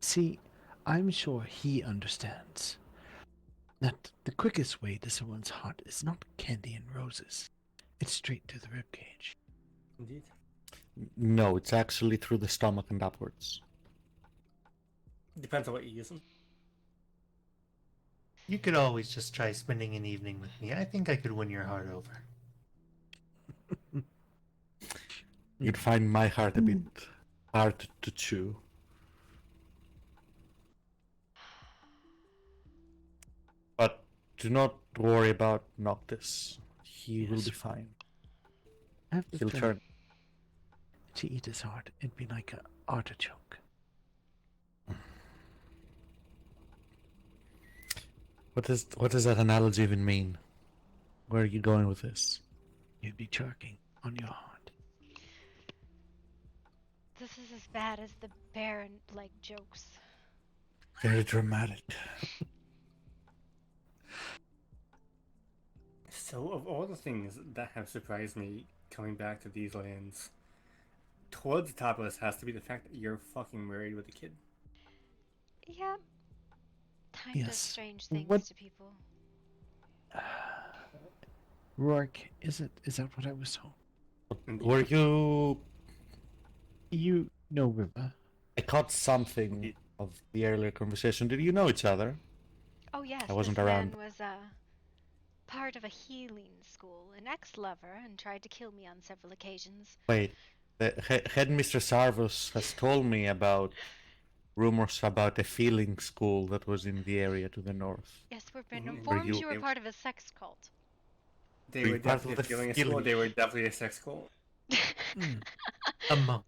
See, I'm sure he understands that the quickest way to someone's heart is not candy and roses. It's straight to the ribcage. Indeed. No, it's actually through the stomach and upwards. Depends on what you're using. You could always just try spending an evening with me. I think I could win your heart over. You'd find my heart a bit hard to chew. But do not worry about Noctis. He will be fine. He'll turn. To eat his heart, it'd be like an artichoke. What does that analogy even mean? Where are you going with this? You'd be choking on your heart. This is as bad as the Baron like jokes. Very dramatic. So, of all the things that have surprised me coming back to these lands, towards the top of this has to be the fact that you're fucking married with a kid. Yeah. Time does strange things to people. Rourke, is that what I was told? Were you... You know River. I caught something of the earlier conversation. Did you know each other? Oh yes, I wasn't this around. man was part of a healing school, an ex-lover, and tried to kill me on several occasions. Wait, the headmistress Arvus has told me about rumors about a healing school that was in the area to the north. Yes, we've been Mhm. informed you were part of a sex cult. They Were were you part of definitely the feeling a feeling? school. They were definitely a sex cult. A monk.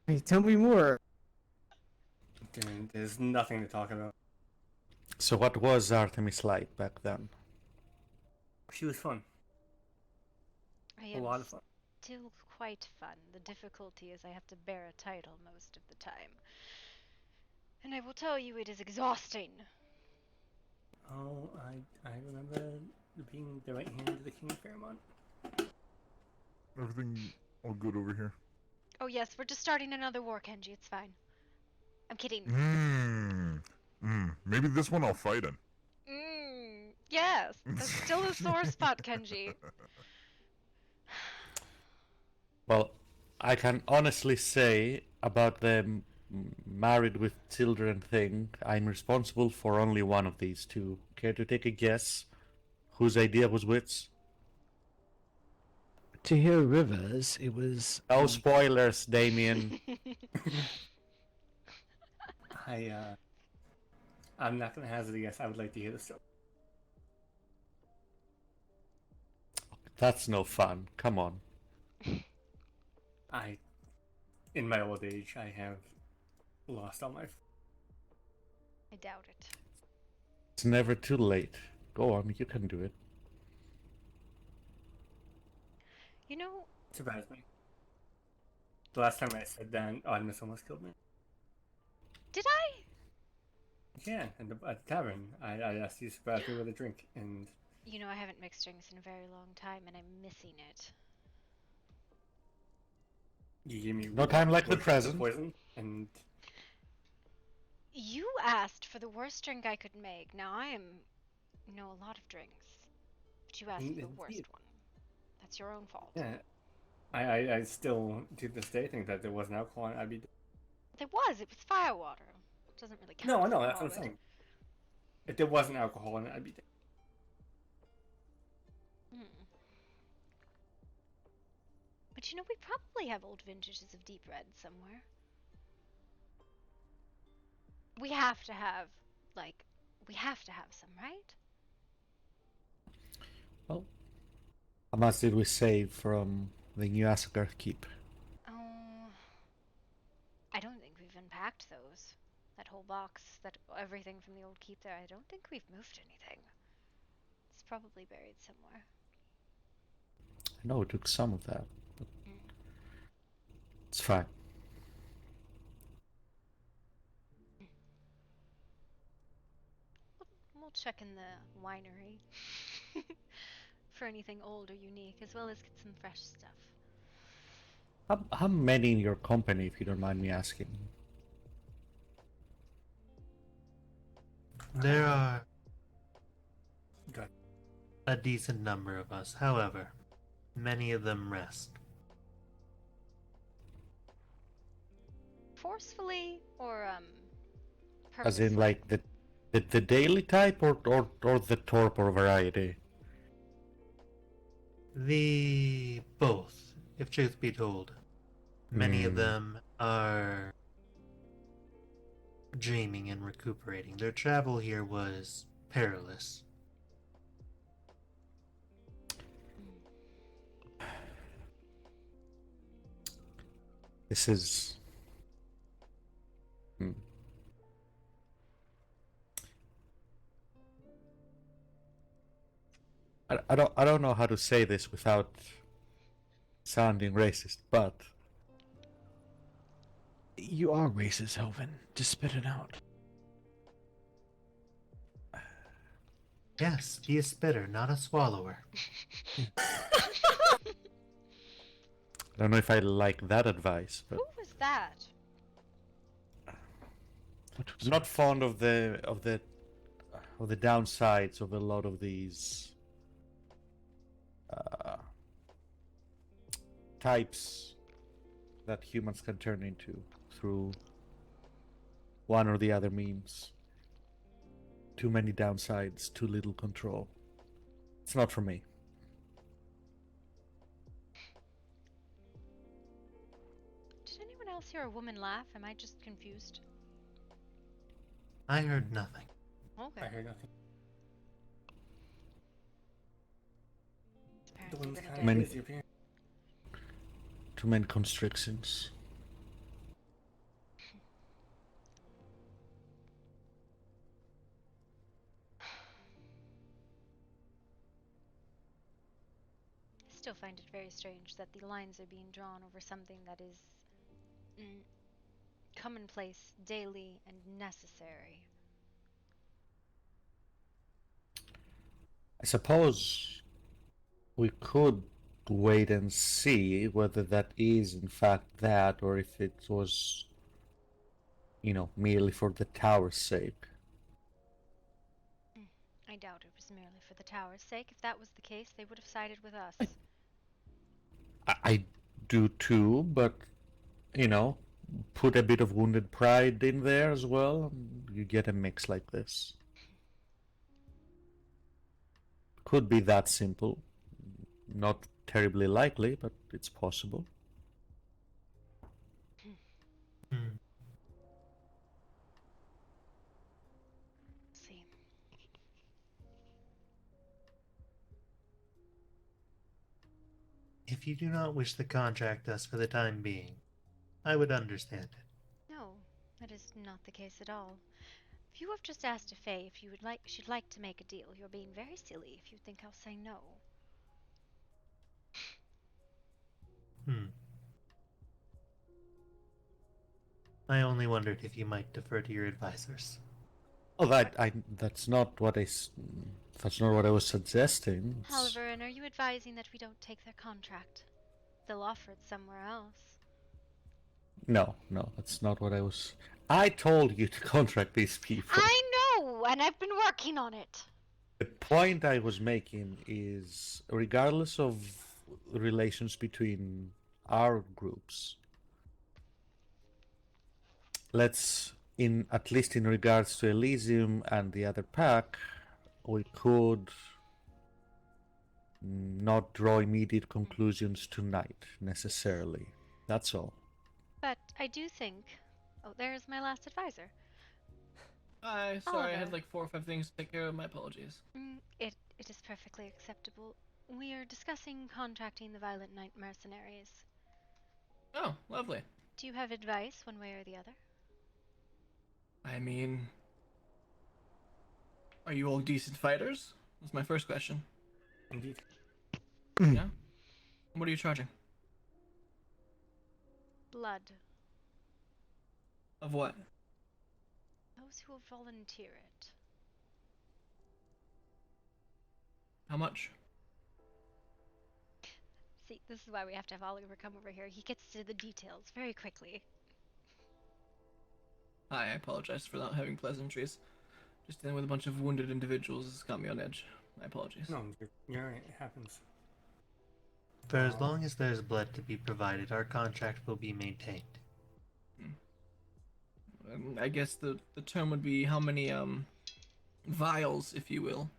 Hey, tell me more. There's nothing to talk about. So what was Artemis like back then? She was fun. I A am lot of fun. still quite fun. The difficulty is I have to bear a title most of the time. And I will tell you it is exhausting. Oh, I remember being the right hand of the King of Fairmont. Everything all good over here? Oh yes, we're just starting another war, Kenji. It's fine. I'm kidding. Maybe this one I'll fight in. Yes, that's still a sore spot, Kenji. Well, I can honestly say about the married with children thing, I'm responsible for only one of these two. Care to take a guess whose idea was which? To hear Rivers, it was... No spoilers, Damien. I'm not gonna hazard a guess. I would like to hear the story. That's no fun. Come on. In my old age, I have lost all my... I doubt it. It's never too late. Go on, you can do it. You know... Surprised me. The last time I said that, Artemis almost killed me. Did I? Yeah, at the tavern. I asked you to surprise me with a drink, and... You know, I haven't mixed drinks in a very long time, and I'm missing it. You gave me... No time like the present. Poison, and... You asked for the worst drink I could make. Now I know a lot of drinks. But you asked for the worst one. That's your own fault. Yeah. I still, to this day, think that there wasn't alcohol in IBD. There was. It was firewater. It doesn't really count. No, as that's what I'm alcohol, saying. If there wasn't alcohol in IBD. But you know, we probably have old vintages of deep red somewhere. We have to have some, right? Well, how much did we save from the new Asgard keep? Oh, I don't think we've unpacked those. That whole box, everything from the old keep there, I don't think we've moved anything. It's probably buried somewhere. I know we took some of that, but it's fine. We'll check in the winery for anything old or unique, as well as get some fresh stuff. How many in your company, if you don't mind me asking? There are a decent number of us. However, many of them rest. Forcefully or As in, purposely? like the daily type or the torpor variety? The both, if truth be told. Many of them are dreaming and recuperating. Their travel here was perilous. This is... I don't know how to say this without sounding racist, but You are racist, Helvin. Just spit it out. Yes, be a spitter, not a swallower. I don't know if I like that advice, but Who was that? I'm not fond of the downsides of a lot of these types that humans can turn into through one or the other means. Too many downsides, too little control. It's not for me. Did anyone else hear a woman laugh? Am I just confused? I heard nothing. Okay. I heard nothing. Apparently Dawn's been a kind day. of busy up here. Too many constrictions. I still find it very strange that the lines are being drawn over something that is commonplace, daily, and necessary. I suppose we could wait and see whether that is in fact that, or if it was, merely for the tower's sake. I doubt it was merely for the tower's sake. If that was the case, they would have sided with us. I do too, but, put a bit of wounded pride in there as well, you get a mix like this. Could be that simple. Not terribly likely, but it's possible. See. If you do not wish to contract us for the time being, I would understand it. No, that is not the case at all. If you have just asked a Fae if she'd like to make a deal, you're being very silly if you think I'll say no. I only wondered if you might defer to your advisors. Oh, that's not what that's not what I was suggesting. However, and are you advising that we don't take their contract? They'll offer it somewhere else. No, that's not what I was. I told you to contract these people. I know, and I've been working on it. The point I was making is, regardless of relations between our groups, let's, at least in regards to Elysium and the other pack, we could not draw immediate conclusions tonight, necessarily. That's all. But I do think... Oh, there's my last advisor. Hi, sorry, I had like 4 or 5 things to take care of. My apologies. It is perfectly acceptable. We are discussing contracting the Violent Knight mercenaries. Oh, lovely. Do you have advice, one way or the other? I mean, are you all decent fighters? That's my first question. Indeed. Yeah? What are you charging? Blood. Of what? Those who will volunteer it. How much? See, this is why we have to have Oliver come over here. He gets to the details very quickly. Hi, I apologize for not having pleasantries. Just dealing with a bunch of wounded individuals has got me on edge. My apologies. No, you're right. It happens. For as long as there's blood to be provided, our contract will be maintained. I guess the term would be how many vials, if you will,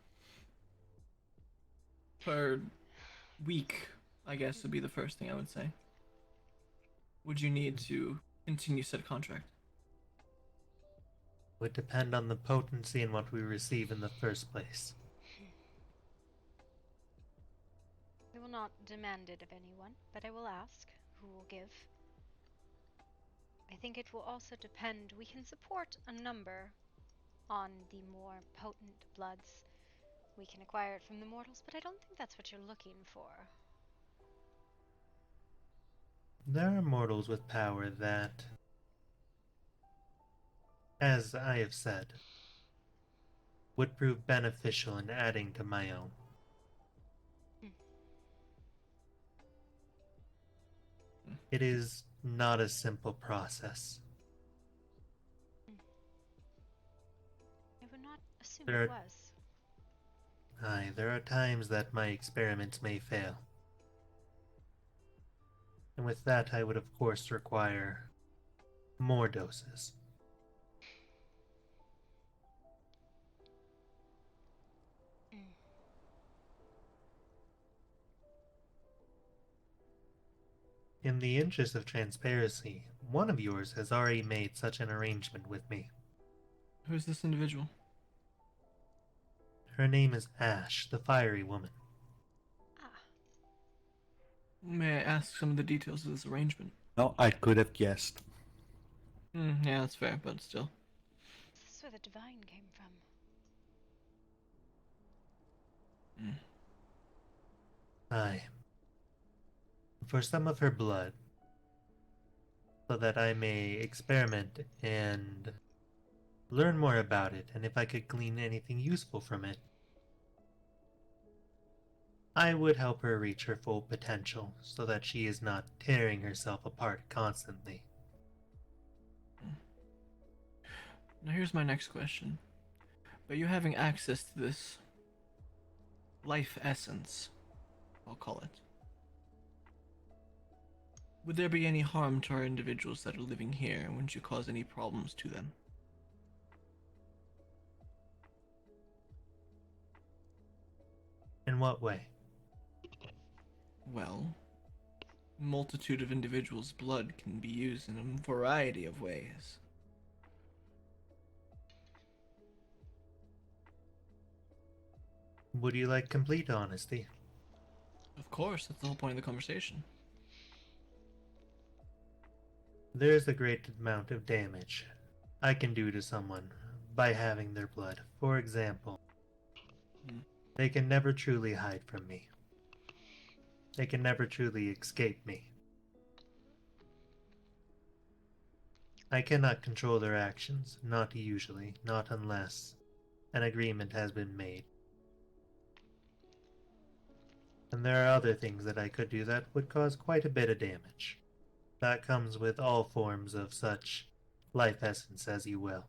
per week, I guess would be the first thing I would say. Would you need to continue said contract? Would depend on the potency and what we receive in the first place. We will not demand it of anyone, but I will ask who will give. I think it will also depend. We can support a number on the more potent bloods. We can acquire it from the mortals, but I don't think that's what you're looking for. There are mortals with power that, as I have said, would prove beneficial in adding to my own. It is not a simple process. I would not assume There it are- was. Aye, there are times that my experiments may fail. And with that, I would of course require more doses. In the interest of transparency, one of yours has already made such an arrangement with me. Who's this individual? Her name is Ash, the fiery woman. May I ask some of the details of this arrangement? No, I could have guessed. Yeah, that's fair, but still. Is this where the divine came from? Aye. For some of her blood, so that I may experiment and learn more about it, and if I could glean anything useful from it, I would help her reach her full potential, so that she is not tearing herself apart constantly. Now here's my next question. By you having access to this life essence, I'll call it, would there be any harm to our individuals that are living here, and wouldn't you cause any problems to them? In what way? Well, multitude of individuals' blood can be used in a variety of ways. Would you like complete honesty? Of course, that's the whole point of the conversation. There is a great amount of damage I can do to someone by having their blood. For example, they can never truly hide from me. They can never truly escape me. I cannot control their actions, not usually, not unless an agreement has been made. And there are other things that I could do that would cause quite a bit of damage. That comes with all forms of such life essence, as you will.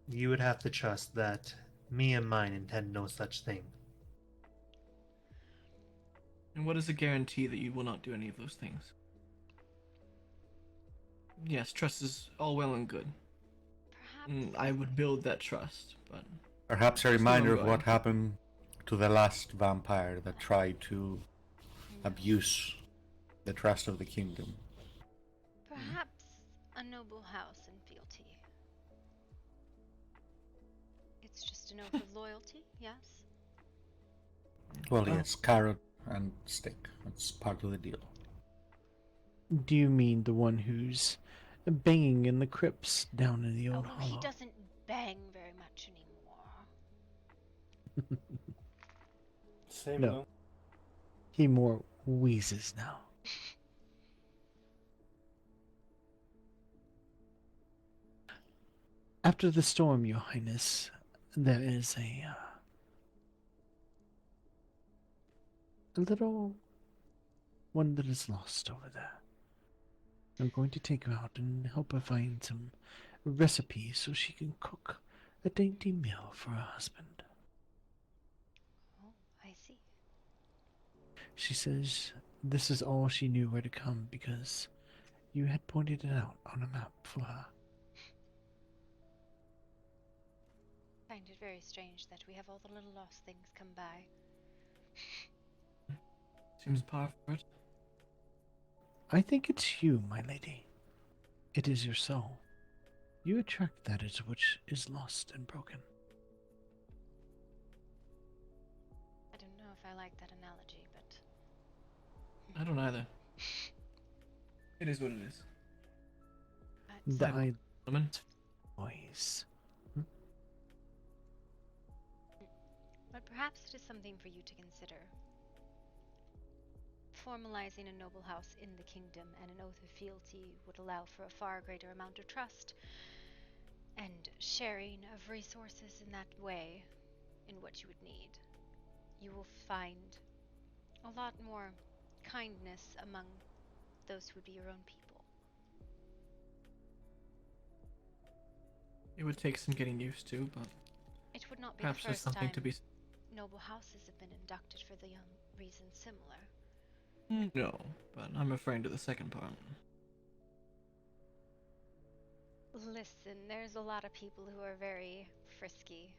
You would have to trust that me and mine intend no such thing. And what is the guarantee that you will not do any of those things? Yes, trust is all well and good. I would build that trust, but... Perhaps a reminder of what happened to the last vampire that tried to abuse the trust of the kingdom. Perhaps a noble house in fealty. It's just an oath of loyalty, yes? Well, yes, carrot and stick. That's part of the deal. Do you mean the one who's banging in the crypts down in the old Oh, hollow? he doesn't bang very much anymore. Same No. though. He more wheezes now. After the storm, Your Highness, there is a little one that is lost over there. I'm going to take her out and help her find some recipes so she can cook a dainty meal for her husband. Oh, I see. She says this is all she knew where to come because you had pointed it out on a map for her. I find it very strange that we have all the little lost things come by. Seems par for it. I think it's you, my lady. It is your soul. You attract that which is lost and broken. I don't know if I like that analogy, but... I don't either. It is what it is. The Gentlemen. voice. But perhaps it is something for you to consider. Formalizing a noble house in the kingdom and an oath of fealty would allow for a far greater amount of trust and sharing of resources in that way in what you would need. You will find a lot more kindness among those who would be your own people. It would take some getting used to, but... It would not be Perhaps the there's first something time to be. noble houses have been inducted for the reason similar. No, but I'm referring to the second part. Listen, there's a lot of people who are very frisky.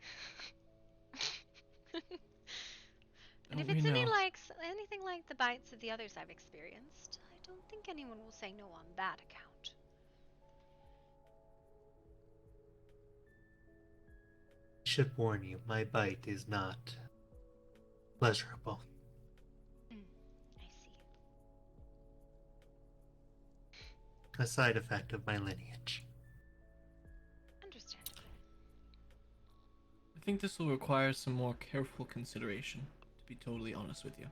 And if We it's know. anything like the bites of the others I've experienced, I don't think anyone will say no on that account. I should warn you, my bite is not pleasurable. I see. A side effect of my lineage. Understandable. I think this will require some more careful consideration, to be totally honest with you.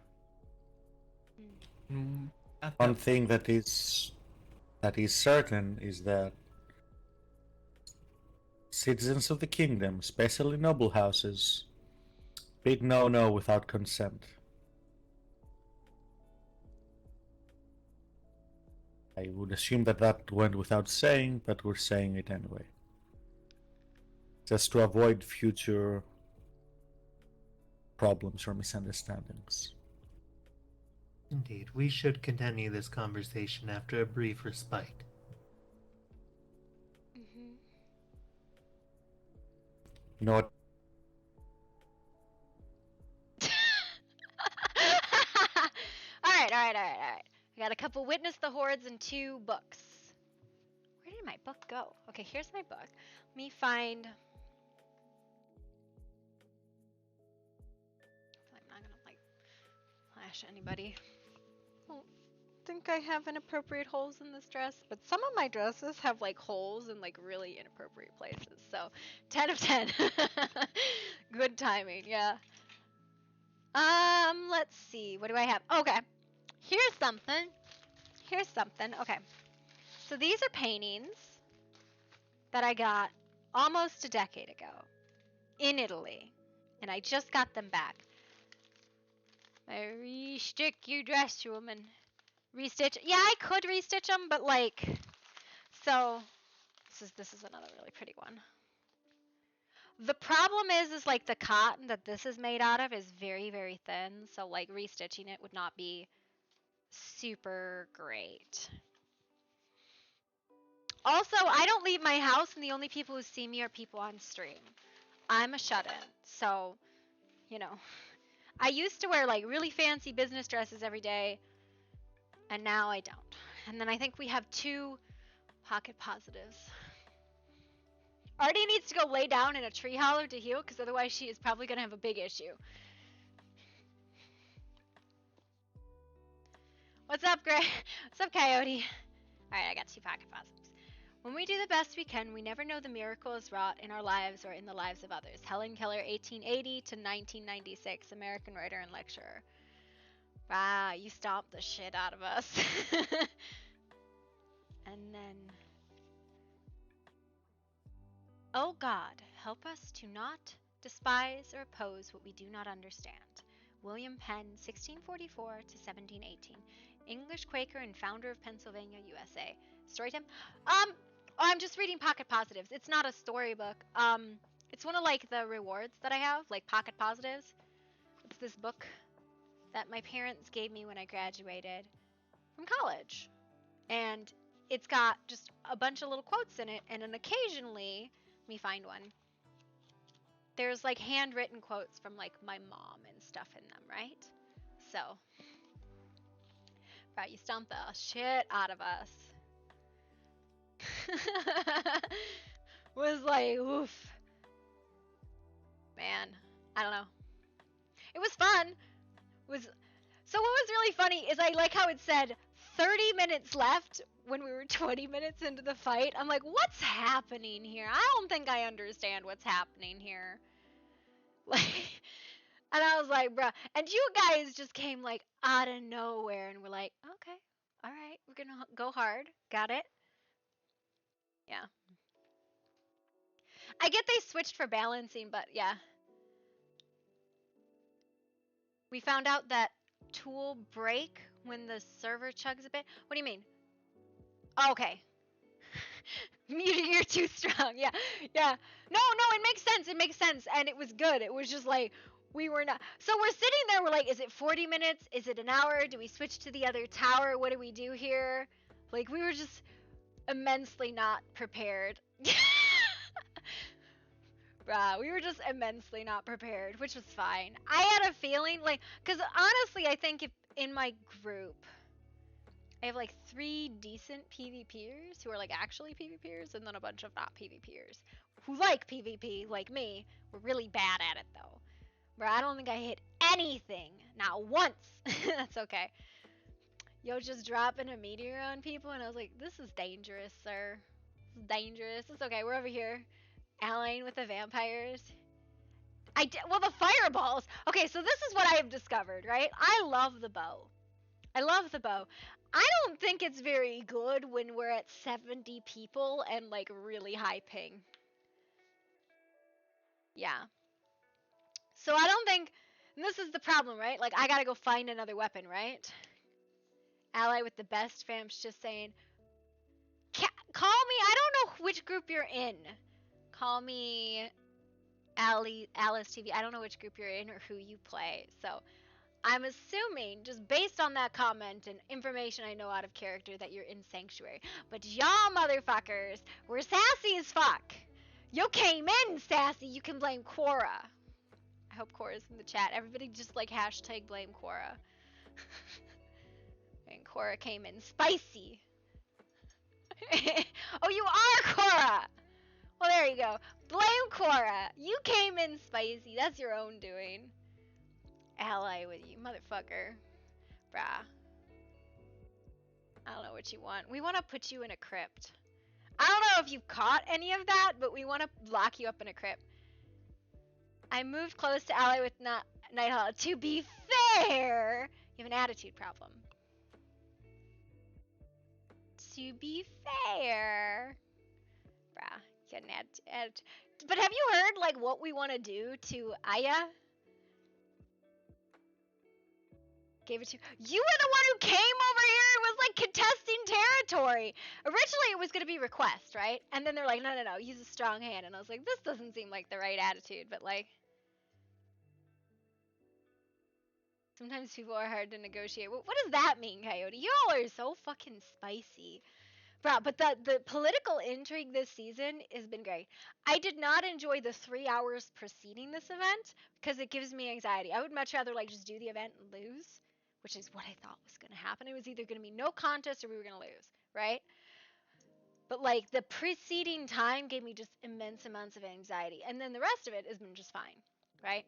One thing that is certain is that citizens of the kingdom, especially noble houses, bid no without consent. I would assume that went without saying, but we're saying it anyway. Just to avoid future problems or misunderstandings. Indeed, we should continue this conversation after a brief respite. You know what? Alright. I got a couple Witness the Hordes and 2 books. Where did my book go? Okay, here's my book. Let me find... I'm not gonna, flash anybody. I don't think I have inappropriate holes in this dress, but some of my dresses have, holes in, really inappropriate places. So, 10 of 10. Good timing, yeah. Let's see. What do I have? Okay. Here's something. Okay. So these are paintings that I got almost a decade ago in Italy. And I just got them back. I restick your dress, woman. Restitch. Yeah, I could restitch them, but so this is another really pretty one. The problem is the cotton that this is made out of is very, very thin, so restitching it would not be super great. Also, I don't leave my house, and the only people who see me are people on stream. I'm a shut-in, so, I used to wear really fancy business dresses every day, and now I don't. And then I think we have 2 pocket positives. Artie needs to go lay down in a tree hollow to heal, because otherwise she is probably going to have a big issue. What's up, Gray? What's up, Coyote? Alright, I got 2 pocket positives. When we do the best we can, we never know the miracle is wrought in our lives or in the lives of others. Helen Keller, 1880 to 1996, American writer and lecturer. Wow, you stomped the shit out of us. And then... Oh God, help us to not despise or oppose what we do not understand. William Penn, 1644 to 1718. English Quaker and founder of Pennsylvania, USA. Storytime? I'm just reading Pocket Positives. It's not a storybook. It's one of the rewards that I have, Pocket Positives. It's this book that my parents gave me when I graduated from college. And it's got just a bunch of little quotes in it, and then occasionally, let me find one. There's handwritten quotes from my mom and stuff in them, right? So, right, you stomped the shit out of us. Was oof. Man, I don't know. It was fun. So what was really funny is I like how it said 30 minutes left when we were 20 minutes into the fight. I'm like, what's happening here? I don't think I understand what's happening here. And I was like, bruh. And you guys just came out of nowhere and were like, okay, all right, we're gonna go hard. Got it? Yeah. I get they switched for balancing, but yeah. We found out that tool break when the server chugs a bit. What do you mean? Oh, okay. You're too strong. Yeah, yeah. No, it makes sense. It makes sense, and it was good. It was just like we were not. So we're sitting there. We're like, is it 40 minutes? Is it an hour? Do we switch to the other tower? What do we do here? Like we were just immensely not prepared. Bruh, we were just immensely not prepared, which was fine. I had a feeling, like, because honestly, I think if in my group, I have like 3 decent PvPers who are like actually PvPers, and then a bunch of not PvPers who like PvP, like me. We're really bad at it though. Bruh, I don't think I hit anything, not once. That's okay. Yo, just dropping a meteor on people, and I was like, this is dangerous, sir. This is dangerous. It's okay, we're over here. Allying with the vampires. Well, the fireballs. Okay, so this is what I have discovered, right? I love the bow. I love the bow. I don't think it's very good when we're at 70 people and like really high ping. Yeah. So I don't think, and this is the problem, right? Like I gotta go find another weapon, right? Ally with the best fam's just saying, call me, I don't know which group you're in. Call me Alice TV. I don't know which group you're in or who you play. So I'm assuming, just based on that comment and information I know out of character, that you're in Sanctuary. But y'all motherfuckers were sassy as fuck. You came in sassy. You can blame Quora. I hope Quora's in the chat. Everybody just like hashtag blame Quora. And Quora came in spicy. Oh, you are Quora! Well, there you go. Blame Quora. You came in spicy. That's your own doing. Ally with you, motherfucker. Brah. I don't know what you want. We want to put you in a crypt. I don't know if you've caught any of that, but we want to lock you up in a crypt. I moved close to Ally with Nighthawk. To be fair, you have an attitude problem. To be fair. Brah, you got an attitude. But have you heard, like, what we want to do to Aya? Gave it to you. Were the one who came over here and was like contesting territory. Originally it was gonna be request, right? And then they're like, no, use a strong hand. And I was like, this doesn't seem like the right attitude, but like sometimes people are hard to negotiate. What does that mean, Coyote? You all are so fucking spicy. Bro, but the political intrigue this season has been great. I did not enjoy the 3 hours preceding this event because it gives me anxiety. I would much rather like just do the event and lose, which is what I thought was going to happen. It was either going to be no contest or we were going to lose, right? But like the preceding time gave me just immense amounts of anxiety. And then the rest of it has been just fine, right?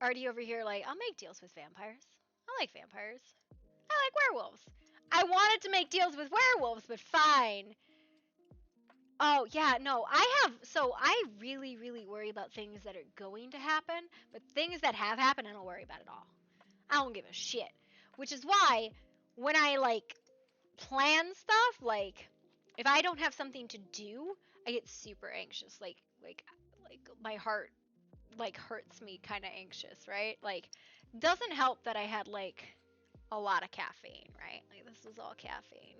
Artie over here like, I'll make deals with vampires. I like vampires. I like werewolves. I wanted to make deals with werewolves, but fine. Oh, yeah, no, I really, really worry about things that are going to happen, but things that have happened, I don't worry about at all. I don't give a shit. Which is why, when I, like, plan stuff, like, if I don't have something to do, I get super anxious. Like my heart, like, hurts me kind of anxious, right? Like, doesn't help that I had, like, a lot of caffeine, right? Like, this was all caffeine.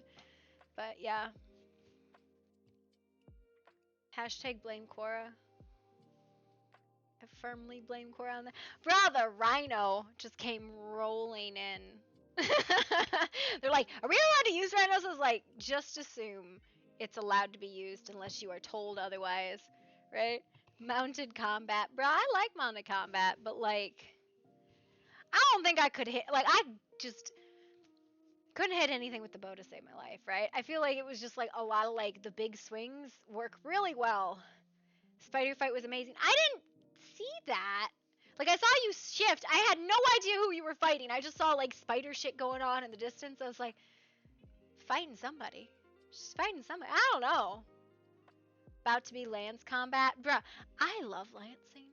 But, yeah. Hashtag blame Quora. I firmly blame Quora on that. Bro, the rhino just came rolling in. They're like, are we allowed to use rhinos? I was like, just assume it's allowed to be used unless you are told otherwise, right? Mounted combat. Bro, I like mounted combat, but like, I don't think I could hit, like, I just couldn't hit anything with the bow to save my life, right? I feel like it was just like a lot of like the big swings work really well. Spider fight was amazing. I didn't see that. Like, I saw you shift. I had no idea who you were fighting. I just saw like spider shit going on in the distance. I was like, fighting somebody. Just fighting somebody. I don't know. About to be lance combat. Bruh, I love lancing.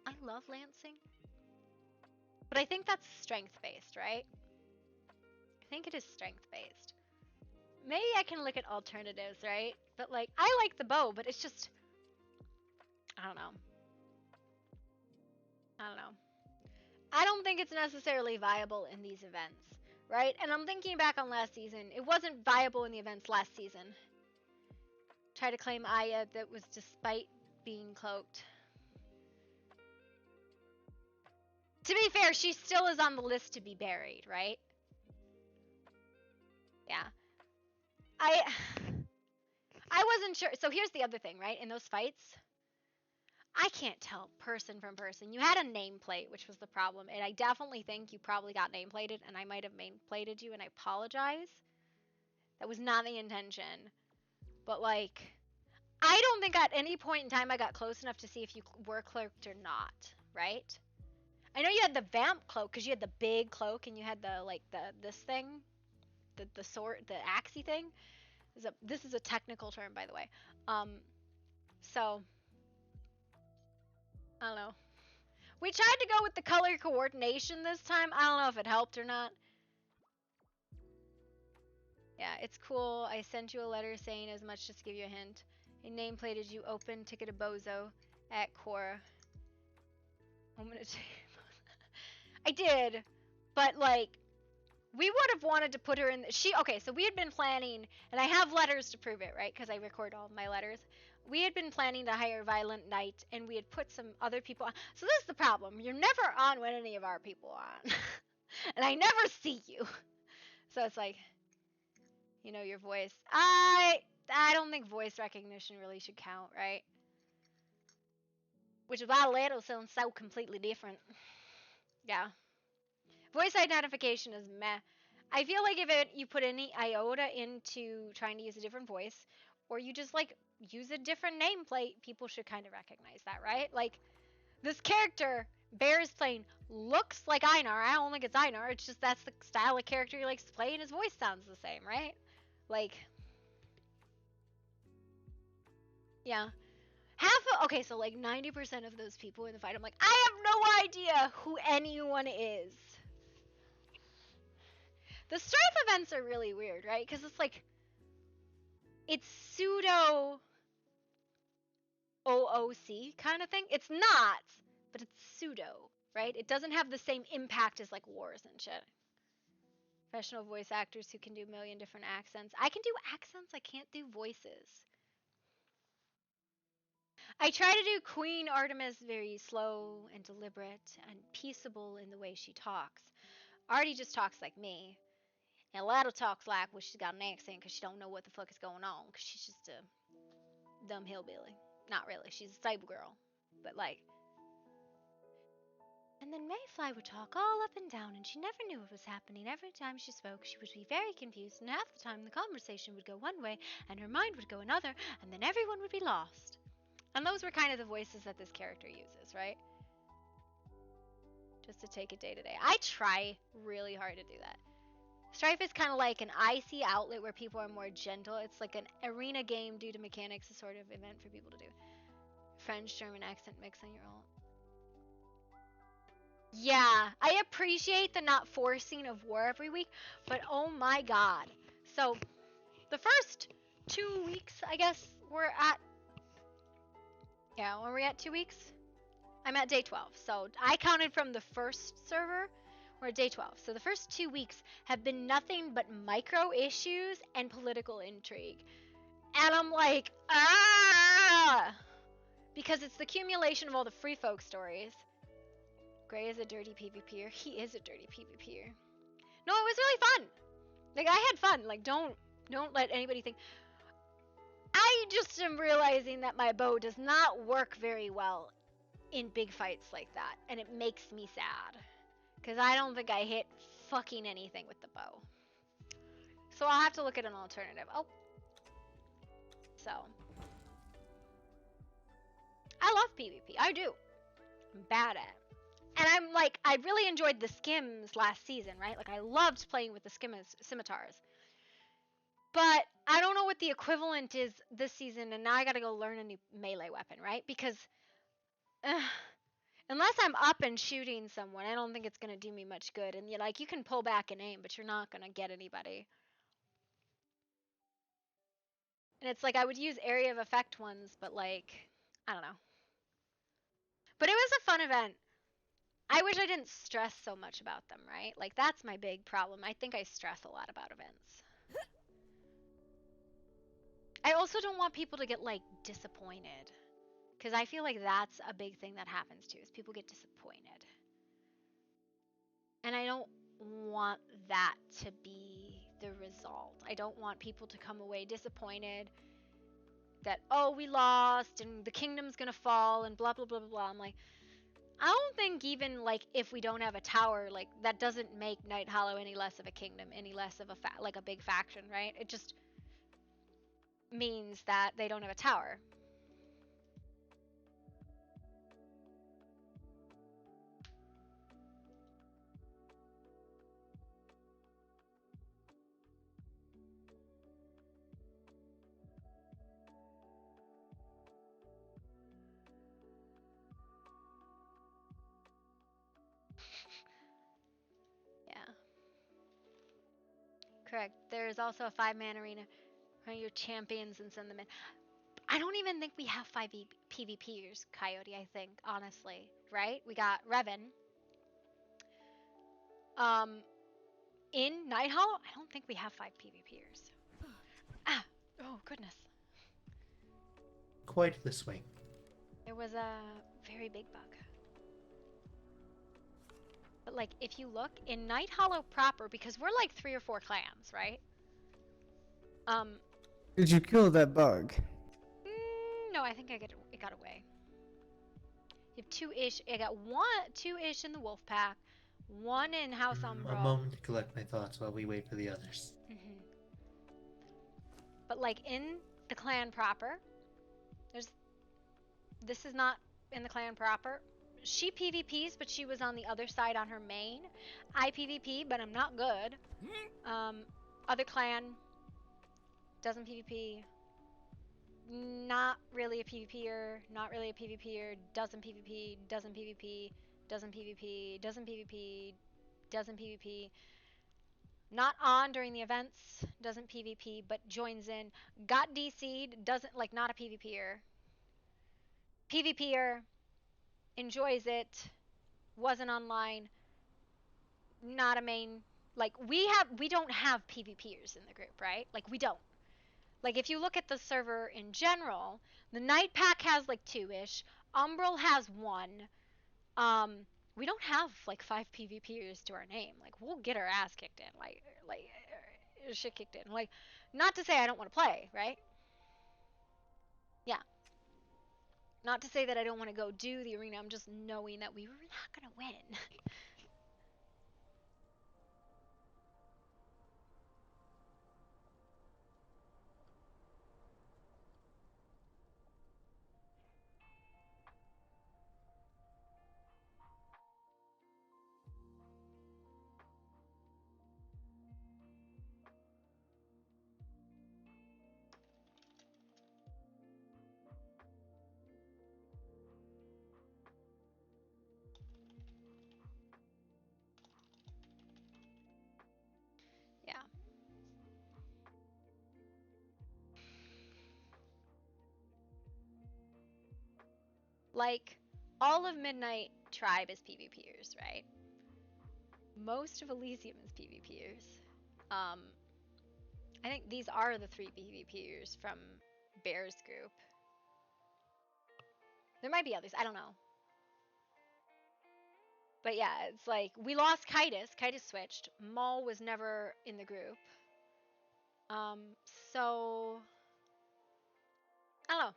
I love lancing. But I think that's strength based, right? I think it is strength based. Maybe I can look at alternatives, right? But like, I like the bow, but it's just, I don't know. I don't know. I don't think it's necessarily viable in these events, right? And I'm thinking back on last season. It wasn't viable in the events last season. Try to claim Aya that was despite being cloaked. To be fair, she still is on the list to be buried, right? Yeah. I wasn't sure. So here's the other thing, right? In those fights, I can't tell person from person. You had a nameplate, which was the problem, and I definitely think you probably got nameplated, and I might have nameplated you, and I apologize. That was not the intention. But, like, I don't think at any point in time I got close enough to see if you were cloaked or not, right? I know you had the vamp cloak, because you had the big cloak, and you had the, like, this thing, the sword, the axey thing. This is a technical term, by the way. So, I don't know. We tried to go with the color coordination this time. I don't know if it helped or not. Yeah, it's cool. I sent you a letter saying as much just to give you a hint. A nameplated you open ticket a bozo at Cora. I'm gonna I did, but like, we would have wanted to put her in. Okay, so we had been planning, and I have letters to prove it, right? Because I record all of my letters. We had been planning to hire Violent Knight, and we had put some other people on. So this is the problem. You're never on when any of our people are on. And I never see you. So it's like, you know, your voice. I don't think voice recognition really should count, right? Which is why Leto sounds so completely different. Yeah. Voice identification is meh. I feel like if you put any iota into trying to use a different voice, or you just like use a different nameplate, people should kind of recognize that, right? Like, this character Bear is playing looks like Einar. I don't think it's Einar. It's just that's the style of character he likes to play, and his voice sounds the same, right? Like, yeah. Okay, so like 90% of those people in the fight, I'm like, I have no idea who anyone is. The strife events are really weird, right? Because it's like, it's pseudo OOC kind of thing. It's not, but it's pseudo, right? It doesn't have the same impact as like wars and shit. Professional voice actors who can do a million different accents. I can do accents, I can't do voices. I try to do Queen Artemis very slow and deliberate and peaceable in the way she talks. Artie just talks like me. And Lato talks like she's got an accent because she don't know what the fuck is going on because she's just a dumb hillbilly. Not really, she's a stable girl. But like... And then Mayfly would talk all up and down and she never knew what was happening. Every time she spoke, she would be very confused, and half the time the conversation would go one way and her mind would go another, and then everyone would be lost. And those were kind of the voices that this character uses, right? Just to take it day to day. I try really hard to do that. Strife is kind of like an icy outlet where people are more gentle. It's like an arena game due to mechanics, a sort of event for people to do. French, German accent mix on your own. Yeah, I appreciate the not forcing of war every week, but oh my god. So, the first 2 weeks, I guess, we're at... Yeah, when we're at 2 weeks? I'm at day 12. So, I counted from the first server. We're at day 12. So, the first 2 weeks have been nothing but micro issues and political intrigue. And I'm like, ah! Because it's the accumulation of all the free folk stories. Gray is a dirty PvPer. He is a dirty PvPer. No, it was really fun. Like, I had fun. Like, don't let anybody think. I just am realizing that my bow does not work very well in big fights like that. And it makes me sad. Because I don't think I hit fucking anything with the bow. So I'll have to look at an alternative. Oh. So. I love PvP. I do. I'm bad at it. And I'm like, I really enjoyed the skims last season, right? Like, I loved playing with the scimitars. But I don't know what the equivalent is this season, and now I gotta go learn a new melee weapon, right? Because unless I'm up and shooting someone, I don't think it's gonna do me much good. And like, you can pull back and aim, but you're not gonna get anybody. And it's like, I would use area of effect ones, but like, I don't know. But it was a fun event. I wish I didn't stress so much about them, right? Like, that's my big problem. I think I stress a lot about events. I also don't want people to get, like, disappointed. Because I feel like that's a big thing that happens too, is people get disappointed. And I don't want that to be the result. I don't want people to come away disappointed that, oh, we lost and the kingdom's gonna fall and blah, blah, blah, blah, blah. I'm like, I don't think even, like, if we don't have a tower, like, that doesn't make Night Hollow any less of a kingdom, any less of a, like, a big faction, right? It just means that they don't have a tower. Yeah. Correct. There's also a 5-man arena. Run your champions and send them in. I don't even think we have 5 PvPers, Coyote, I think, honestly. Right? We got Revan. In Night Hollow, I don't think we have 5 PvPers. Ah! Oh, goodness. Quite the swing. There was a very big bug. But, like, if you look, in Night Hollow proper, because we're like 3 or 4 clans, right? Did you kill that bug? No, I think it got away. You have 2-ish. I got 2-ish in the wolf pack, 1 in House Umbral. A moment to collect my thoughts while we wait for the others. But, like, in the clan proper, this is not in the clan proper. She PvPs, but she was on the other side on her main. I PvP, but I'm not good. Other clan doesn't PvP. Not really a PvPer. Not really a PvPer. Doesn't PvP. Doesn't PvP. Doesn't PvP. Doesn't PvP. Doesn't PvP. Not on during the events. Doesn't PvP, but joins in. Got DC'd. Doesn't, like, not a PvPer. PvPer. Enjoys it. Wasn't online. Not a main. Like, we don't have PvPers in the group, right? Like, we don't. Like, if you look at the server in general, the Night Pack has, like, 2-ish. Umbral has 1. We don't have, like, 5 PvPers to our name. Like, we'll get our ass kicked in. Like, shit kicked in. Like, not to say I don't want to play, right? Yeah. Not to say that I don't want to go do the arena. I'm just knowing that we were not going to win. Yeah. Like, all of Midnight Tribe is PvPers, right? Most of Elysium is PvPers. I think these are the 3 PvPers from Bear's group. There might be others, I don't know. But yeah, it's like, we lost Kitus. Kitus switched. Maul was never in the group. So... I don't know.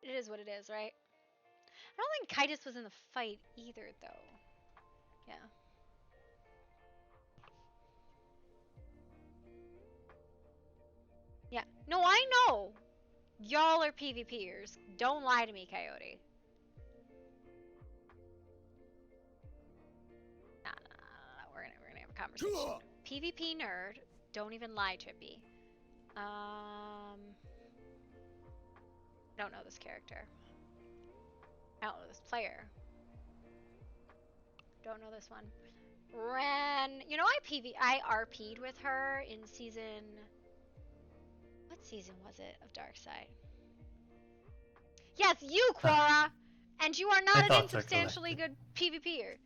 It is what it is, right? I don't think Kitus was in the fight either, though. Yeah. Yeah. No, I know. Y'all are PvPers. Don't lie to me, Coyote. Nah. We're gonna have a conversation. PvP nerd. Don't even lie, Trippy. Don't know this character. I don't know this player. Don't know this one. Ren. You know, I RP'd with her in season... What season was it of Darkside? Yes, you, Quora! And you are not an insubstantially good PvPer.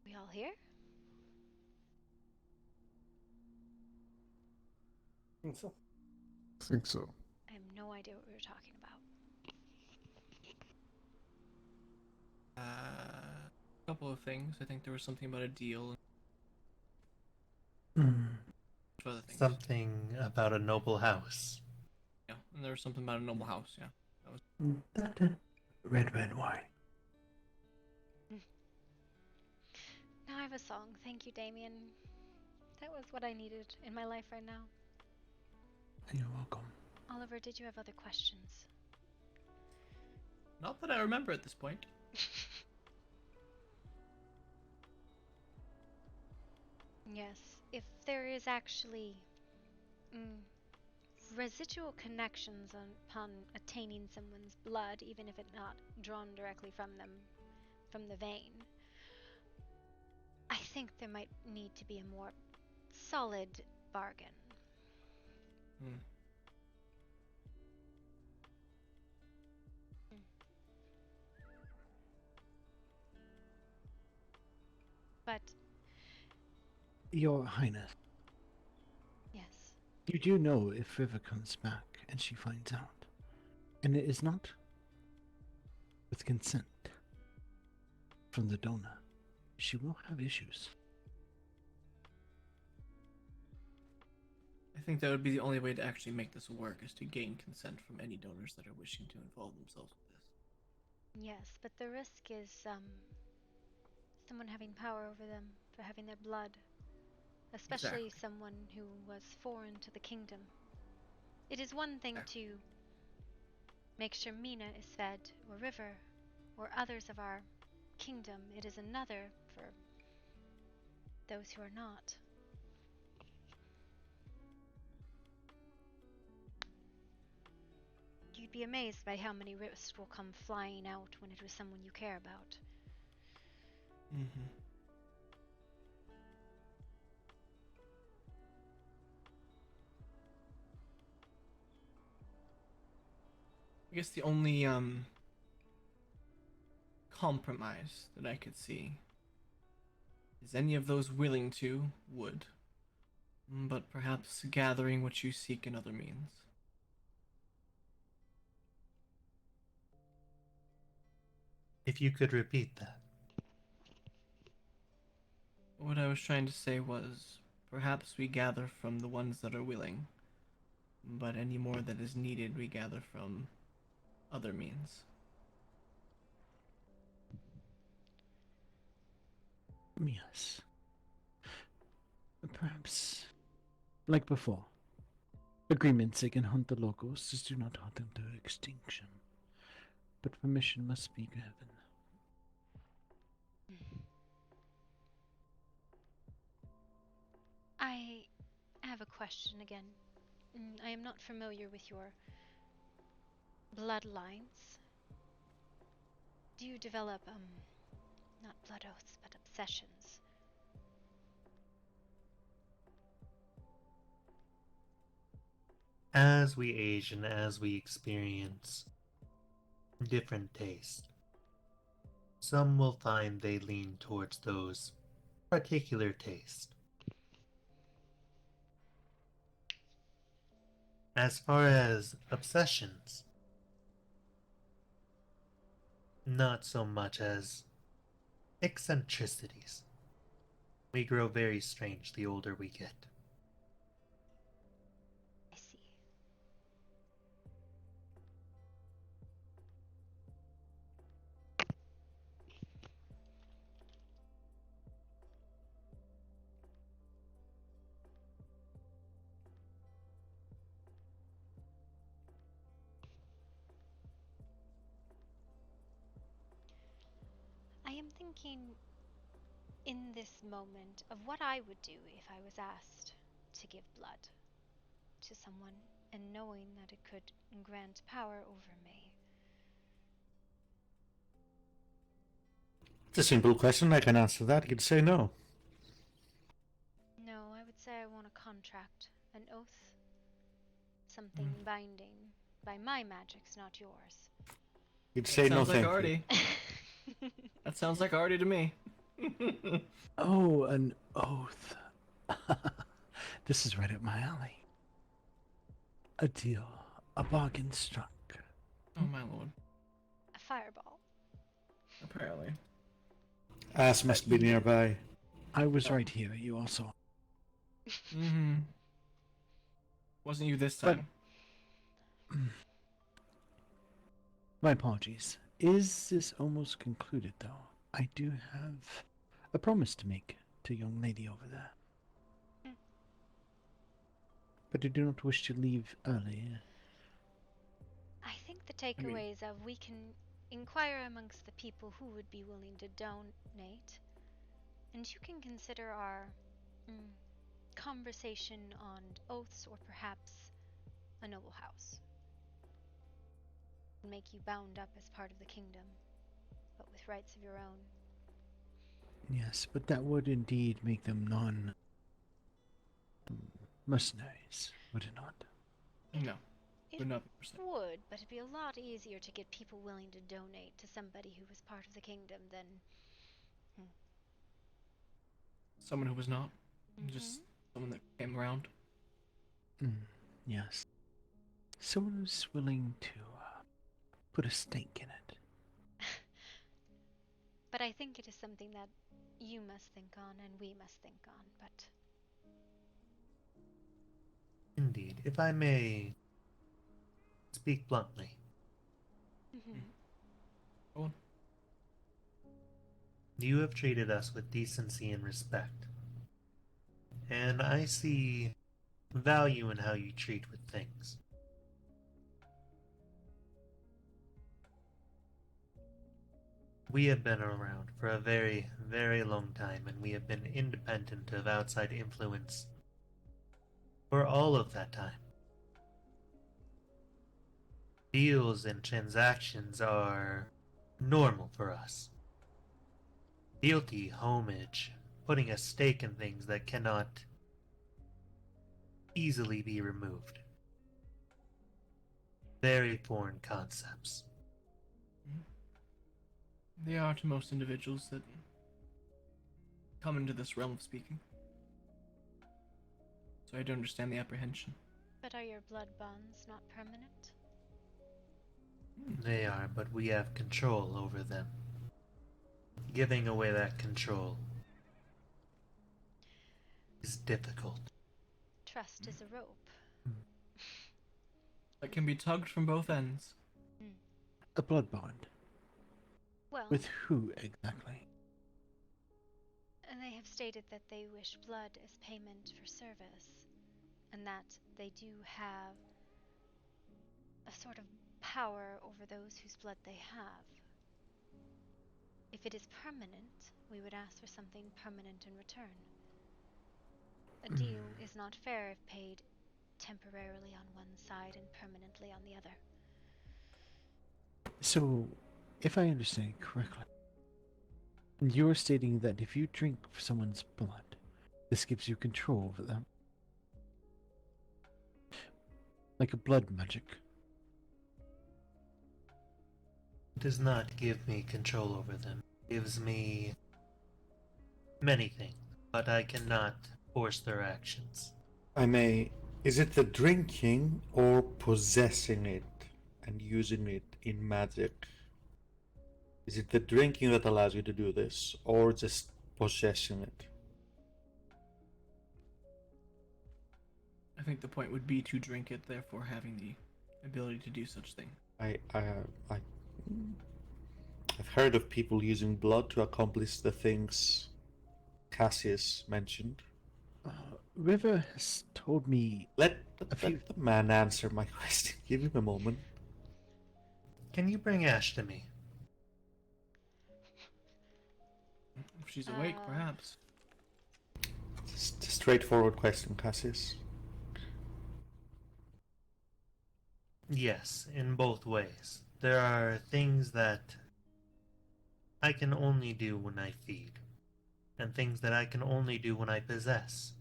We all here? I think so. think so. I have no idea what we were talking about. A couple of things. I think there was something about a deal. Other things. Something about a noble house. Yeah, and there was something about a noble house. Yeah, that was. Red wine. Now I have a song. Thank you, Damien. That was what I needed in my life right now. You're welcome. Oliver, did you have other questions? Not that I remember at this point. Yes, if there is actually residual connections upon attaining someone's blood, even if it's not drawn directly from them, from the vein, I think there might need to be a more solid bargain. But Your Highness. yes. You do know if River comes back and she finds out, and it is not with consent from the donor, she will have issues. I think that would be the only way to actually make this work, is to gain consent from any donors that are wishing to involve themselves with this. Yes, but the risk is someone having power over them for having their blood. Especially someone who was foreign to the kingdom. It is one thing to make sure Mina is fed, or River, or others of our kingdom. It is another for those who are not. You'd be amazed by how many risks will come flying out when it was someone you care about. I guess the only compromise that I could see is any of those willing to would, but perhaps gathering what you seek in other means. If you could repeat that. What I was trying to say was, perhaps we gather from the ones that are willing, but any more that is needed we gather from other means. Yes. Perhaps, like before, agreements they can hunt the locals, just do not hunt them to extinction. But permission must be given. I have a question again. I am not familiar with your bloodlines. Do you develop, not blood oaths, but obsessions? As we age and as we experience different tastes, some will find they lean towards those particular tastes. As far as obsessions, not so much as eccentricities. We grow very strange the older we get. I see. I am thinking in this moment of what I would do if I was asked to give blood to someone and knowing that it could grant power over me. It's a simple question. I can answer that. You'd say no. No, I would say I want a contract, an oath, something binding by my magics, not yours. You'd say no, Sounds like thank Artie. That sounds like Artie to me. Oh, an oath. This is right up my alley. A deal. A bargain struck. Oh my lord. A fireball. Apparently. Ass must be nearby. I was right here, you also. Mm-hmm. Wasn't you this But- time? My apologies. Is this almost concluded, though? I do have a promise to make to young lady over there. But I do not wish to leave early. I think the takeaways of we can inquire amongst the people who would be willing to donate, and you can consider our conversation on oaths or perhaps a noble house. Make you bound up as part of the kingdom, but with rights of your own. Yes, but that would indeed make them mercenaries, would it not? No. It Would not would, but it'd be a lot easier to get people willing to donate to somebody who was part of the kingdom than Someone who was not. Just someone that came around. Yes. Someone who's willing to put a stake in it. But I think it is something that you must think on and we must think on, but Indeed. If I may speak bluntly. Go on. You have treated us with decency and respect. And I see value in how you treat with things. We have been around for a very, very long time, and we have been independent of outside influence for all of that time. Deals and transactions are normal for us. Fealty, homage, putting a stake in things that cannot easily be removed. Very foreign concepts. They are to most individuals that come into this realm of speaking. So I do understand the apprehension. But are your blood bonds not permanent? They are, but we have control over them. Giving away that control is difficult. Trust is a rope. That can be tugged from both ends. A blood bond. Well, With who exactly? and they have stated that they wish blood as payment for service, and that they do have a sort of power over those whose blood they have. If it is permanent, we would ask for something permanent in return. A deal is not fair if paid temporarily on one side and permanently on the other. So, if I understand correctly, you're stating that if you drink someone's blood, this gives you control over them. Like a blood magic. It does not give me control over them. It gives me many things, but I cannot force their actions. Is it the drinking or possessing it and using it in magic? Is it the drinking that allows you to do this, or just possessing it? I think the point would be to drink it, therefore having the ability to do such thing. I've heard of people using blood to accomplish the things Cassius mentioned. River has told me Let the man answer my question. Give him a moment. Can you bring Ash to me? If she's awake, perhaps. Just a straightforward question, Cassius. Yes, in both ways. There are things that I can only do when I feed, and things that I can only do when I possess.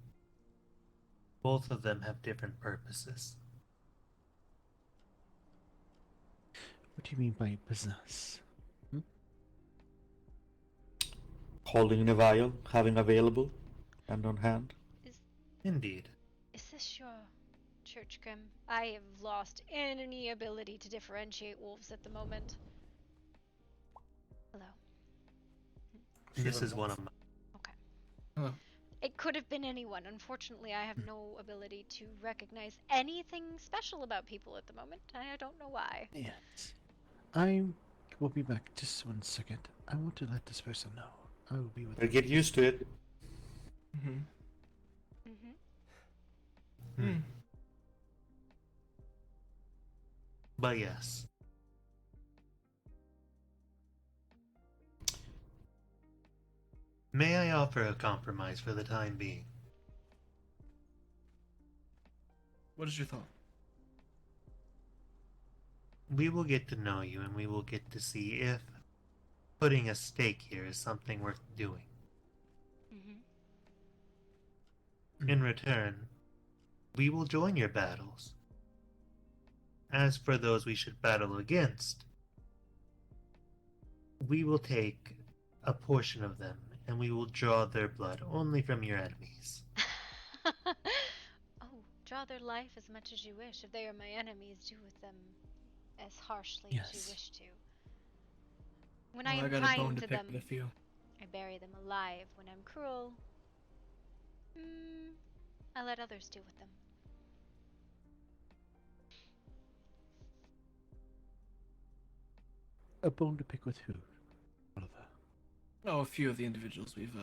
Both of them have different purposes. What do you mean by possess? Holding in a vial, having available, and on hand. Indeed. Is this your Churchgrim. I have lost any ability to differentiate wolves at the moment. Hello. This is one of my. Hello. It could have been anyone. Unfortunately, I have no ability to recognize anything special about people at the moment, and I don't know why. Yes. I will be back just 1 second. I want to let this person know. I will be with Or get used to it. Mm-hmm. But yes. May I offer a compromise for the time being? What is your thought? We will get to know you and we will get to see if putting a stake here is something worth doing. In return, we will join your battles. As for those we should battle against, we will take a portion of them and we will draw their blood only from your enemies. Oh, draw their life as much as you wish. If they are my enemies, do with them as harshly as you wish to. When I Well, am got a bone kind to to pick them, with you. I bury them alive. When I'm cruel, I let others deal with them. A bone to pick with who? Oliver. Oh, a few of the individuals we've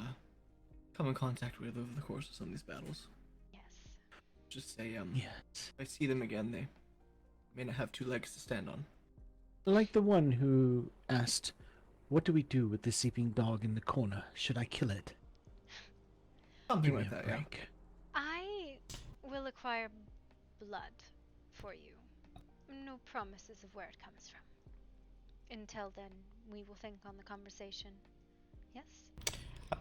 come in contact with over the course of some of these battles. Yes. Just say, Yes. if I see them again, they may not have two legs to stand on. Like the one who asked, "What do we do with the sleeping dog in the corner? Should I kill it?" Something Give like me a that, yeah. break. I will acquire blood for you. No promises of where it comes from. Until then, we will think on the conversation. Yes?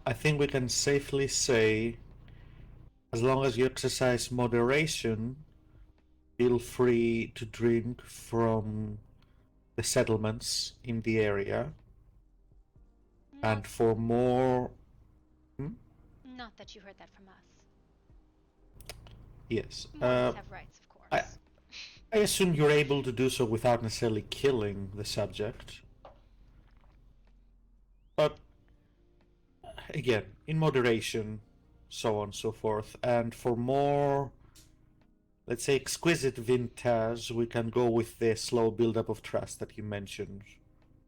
I think we can safely say, as long as you exercise moderation, feel free to drink from the settlements in the area. And for more... Not that you heard that from us. Yes. Mortals have rights, of course. I assume you're able to do so without necessarily killing the subject. But, again, in moderation, so on and so forth. And for more, let's say, exquisite vintage, we can go with the slow build-up of trust that you mentioned.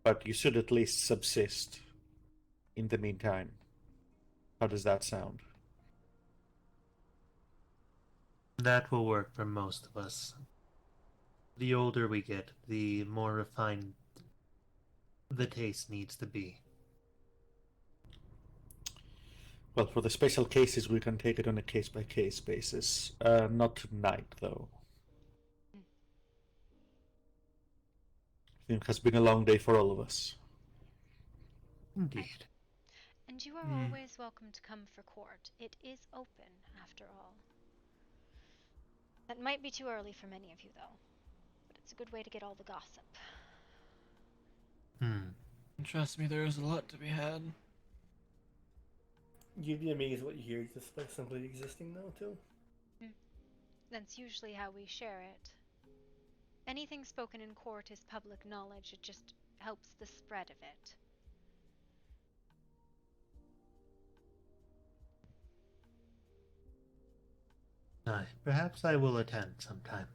But you should at least subsist in the meantime. How does that sound? That will work for most of us. The older we get, the more refined the taste needs to be. Well, for the special cases, we can take it on a case-by-case basis. Not tonight, though. I think it has been a long day for all of us. Indeed. And you are always welcome to come for court. It is open, after all. That might be too early for many of you, though. But it's a good way to get all the gossip. And trust me, there is a lot to be had. You'd be amazed what you hear just by simply existing, though, too. That's usually how we share it. Anything spoken in court is public knowledge. It just helps the spread of it. Aye, perhaps I will attend sometime.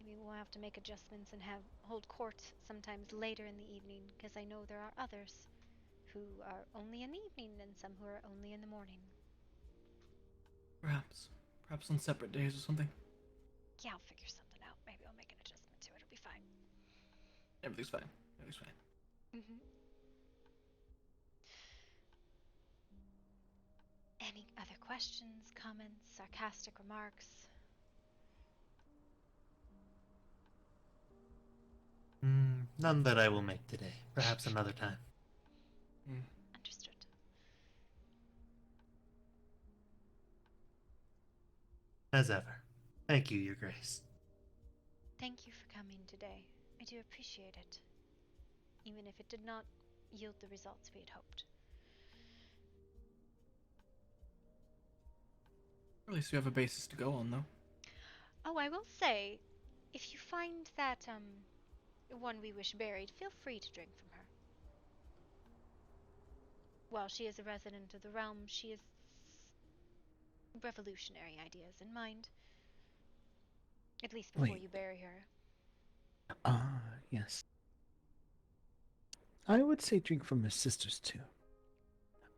Maybe we'll have to make adjustments and hold court sometimes later in the evening, because I know there are others who are only in the evening and some who are only in the morning. Perhaps on separate days or something. Yeah, I'll figure something out. Maybe I'll make an adjustment to it. It'll be fine. Everything's fine. Any other questions, comments, sarcastic remarks? None that I will make today. Perhaps another time. Understood. As ever. Thank you, Your Grace. Thank you for coming today. I do appreciate it. Even if it did not yield the results we had hoped. At least we have a basis to go on, though. Oh, I will say, if you find that, one we wish buried, feel free to drink from her. While she is a resident of the realm, she has revolutionary ideas in mind. At least before Wait. you bury her. Ah, yes. I would say drink from her sisters too.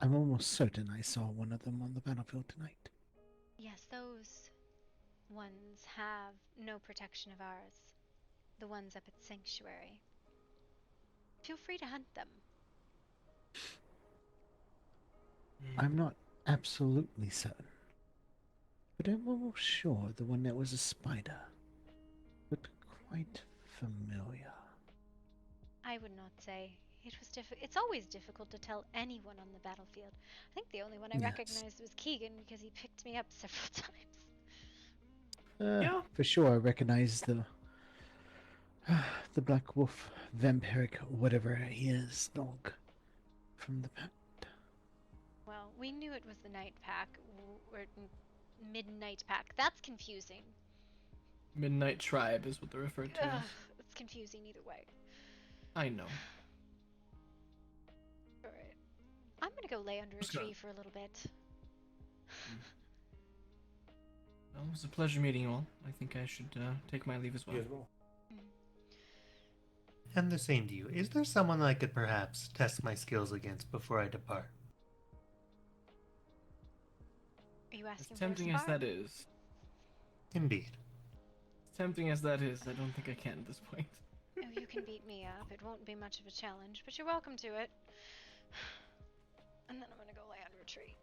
I'm almost certain I saw one of them on the battlefield tonight. Yes, those ones have no protection of ours. The ones up at Sanctuary. Feel free to hunt them. I'm not absolutely certain, but I'm almost sure the one that was a spider looked quite familiar. I would not say. It's always difficult to tell anyone on the battlefield. I think the only one I Yes. recognized was Keegan because he picked me up several times. Yeah. For sure, I recognize the Black Wolf, vampiric, whatever he is, dog from the pack. Well, we knew it was the Night Pack, or Midnight Pack. That's confusing. Midnight Tribe is what they're referred to. Ugh, it's confusing either way. I know. Alright. I'm gonna go lay under a tree for a little bit. Well, it was a pleasure meeting you all. I think I should take my leave as well. And the same to you. Is there someone I could perhaps test my skills against before I depart? Are you asking As tempting for a as spar? that is. Indeed. As tempting as that is, I don't think I can at this point. Oh, you can beat me up. It won't be much of a challenge, but you're welcome to it. And then I'm gonna go lay under a tree.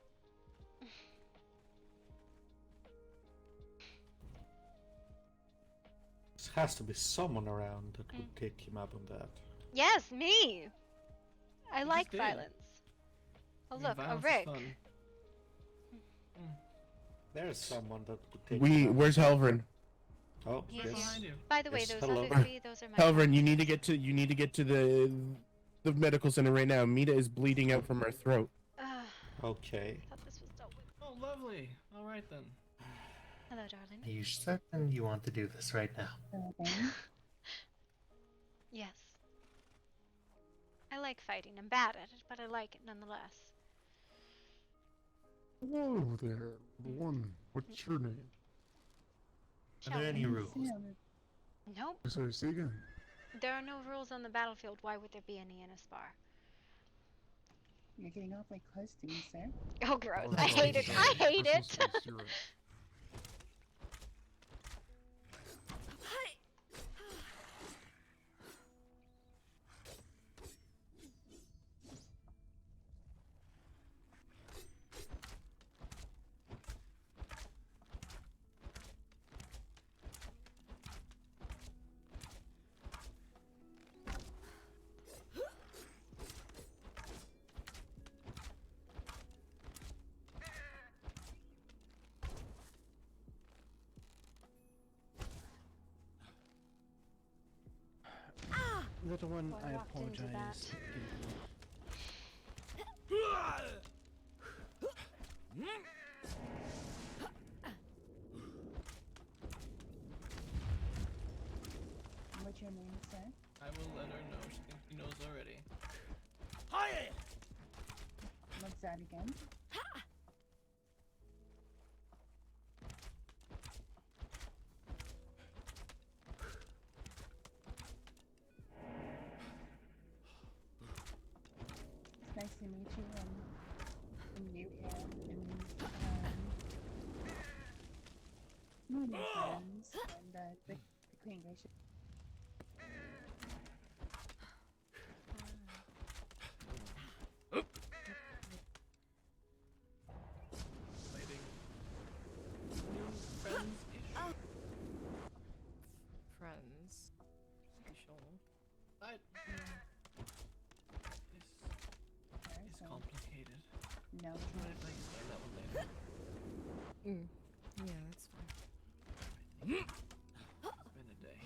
There has to be someone around that would take him up on that. Yes, me! I like did. violence. Oh, I mean, look, a violence is Rick. fun. There's someone that would take him up. Where's Halvrin? Oh, He's yes. here. By the way, Yes, those hello. other three, those are my Halvrin, you need to get to the medical center right now. Mita is bleeding out from her throat. Okay. I thought this was dealt with. Oh, lovely. All right then. Hello, darling. Are you certain you want to do this right now? Yes. I like fighting. I'm bad at it, but I like it nonetheless. Hello there, one. What's your name? Are there any rules? Nope. Sorry, say again. There are no rules on the battlefield. Why would there be any in a spar? You're getting awfully close to me, sir. Oh, gross. I hate it. I hate it. Little one, Oh, I I walked into apologize. What's your name, sir? I will let her know. She thinks she knows already. What's that again? It's nice to meet you, and you and my friends, and the Queen Gracious. Friends. It's complicated. No. Try to explain that one later. Yeah, that's fine. It's been a day.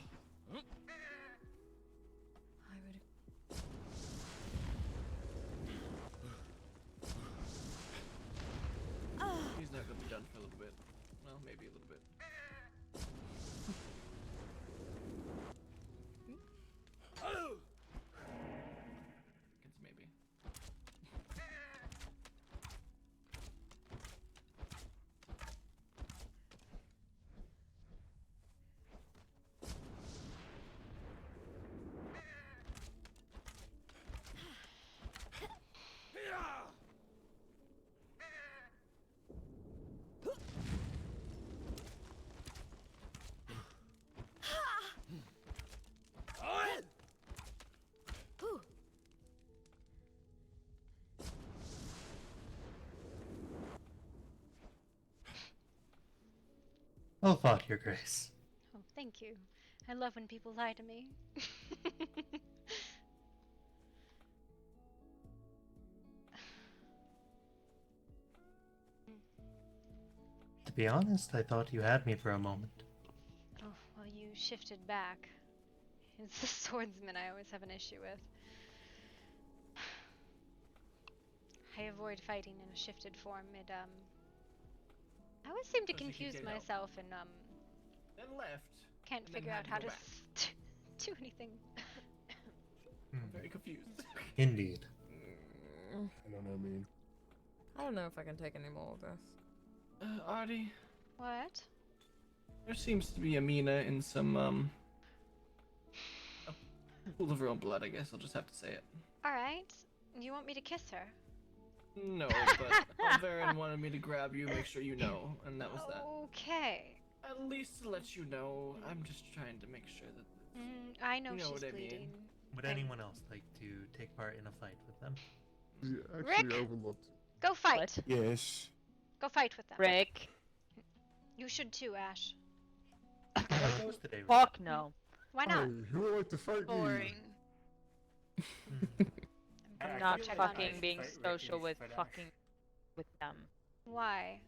maybe a little bit. Seconds, maybe. Well fought, Your Grace. Oh, thank you. I love when people lie to me. To be honest, I thought you had me for a moment. Oh, well, you shifted back. It's the swordsman I always have an issue with. I avoid fighting in a shifted form. I always seem to Especially if you confuse get help. myself and Then left. can't and then figure had out to how go to back. do anything. I'm very confused. Indeed. I don't know, man. I don't know if I can take any more of this. Artie, What? there seems to be a Mina in some, a pool of her own blood, I guess. I'll just have to say it. Alright. You want me to kiss her? No, but Alvarin wanted me to grab you, make sure you know, and that was that. Okay. At least to let you know, I'm just trying to make sure that. I know You know she's what I mean. bleeding. Would anyone else like to take part in a fight with them? Yeah, Rick! actually, I would love to. Go fight! Yes. Go fight with them. Rick. You should too, Ash. How goes today, Rick? Fuck no. Why not? Hey, who would like to fight Boring. I'm I not feel like fucking I being fight Rick social and with fight Ash. fucking with them. Why?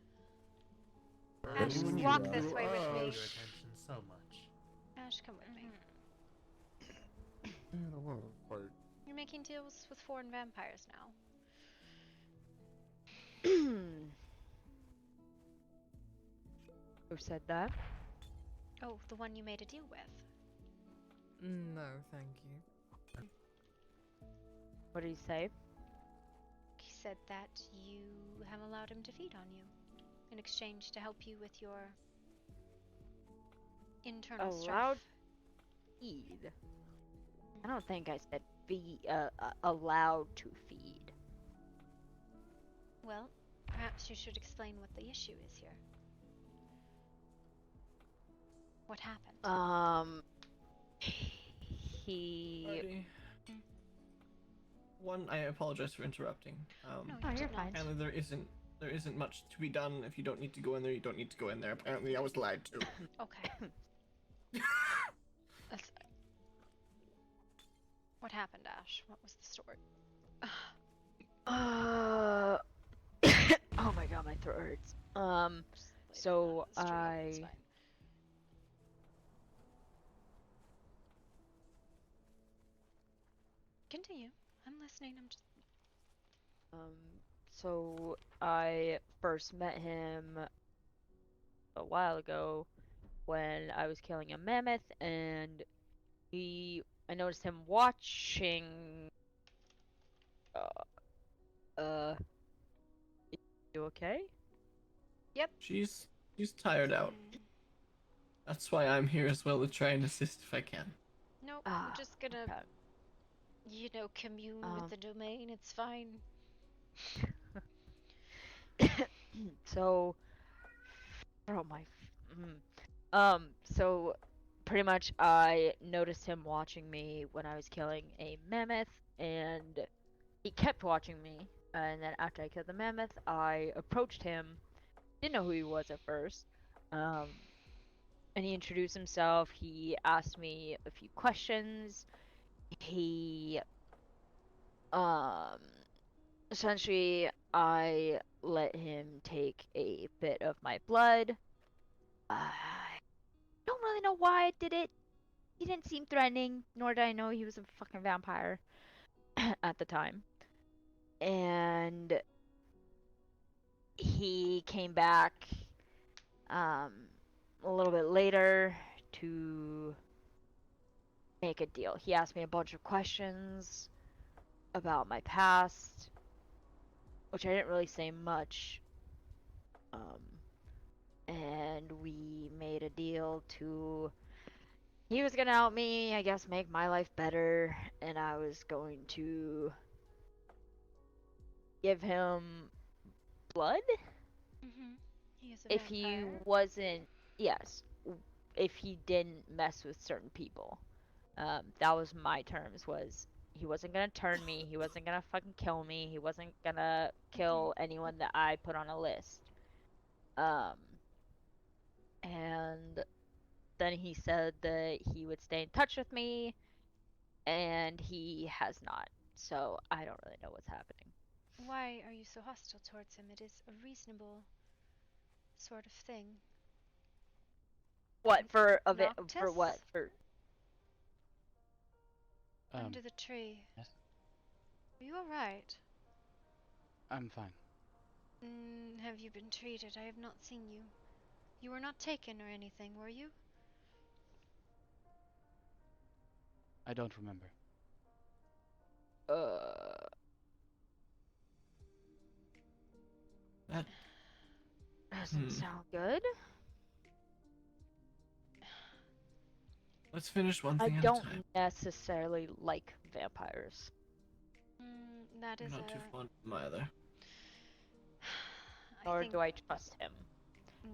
Ash, Ash, when you walk go this way with Your me. attention so much. Ash, come with me. Man, I want to fight. You're making deals with foreign vampires now. Who said that? Oh, the one you made a deal with. No, thank you. What did he say? He said that you have allowed him to feed on you in exchange to help you with your internal Allowed strife. feed. I don't think I said feed. Allowed to feed. Well, perhaps you should explain what the issue is here. What happened? He. Artie. One, I apologize for interrupting. No, Oh, you you're did fine. not. Apparently there isn't much to be done. If you don't need to go in there, you don't need to go in there. Apparently I was lied to. Okay. Let's... What happened, Ash? What was the story? Oh my god, my throat hurts. So It's fine. Continue. I'm listening. I'm just. So I first met him a while ago when I was killing a mammoth, and I noticed him watching. You okay? Yep. She's tired out. That's why I'm here as well to try and assist if I can. Nope. I'm just gonna, commune with the domain. It's fine. So, oh my, so pretty much I noticed him watching me when I was killing a mammoth, and he kept watching me. And then after I killed the mammoth, I approached him. Didn't know who he was at first. And he introduced himself. He asked me a few questions. He, essentially, I let him take a bit of my blood. I don't really know why I did it. He didn't seem threatening, nor did I know he was a fucking vampire at the time. And he came back um, a little bit later to make a deal. He asked me a bunch of questions about my past, which I didn't really say much. And we made a deal to. He was gonna help me, I guess, make my life better, and I was going to give him blood He is a if he vampire. wasn't. Yes, if he didn't mess with certain people. That was my terms. Was he wasn't gonna turn me. He wasn't gonna fucking kill me. He wasn't gonna kill anyone that I put on a list. And then he said that he would stay in touch with me, and he has not. So I don't really know what's happening. Why are you so hostile towards him? It is a reasonable sort of thing. What for? Noctis? For what? For under the tree. Yes. Are you alright? I'm fine. Have you been treated? I have not seen you. You were not taken or anything, were you? I don't remember. That doesn't sound good. Let's finish one I thing at a don't time. necessarily like vampires. That is I'm not too fond of them either. Nor do I trust him.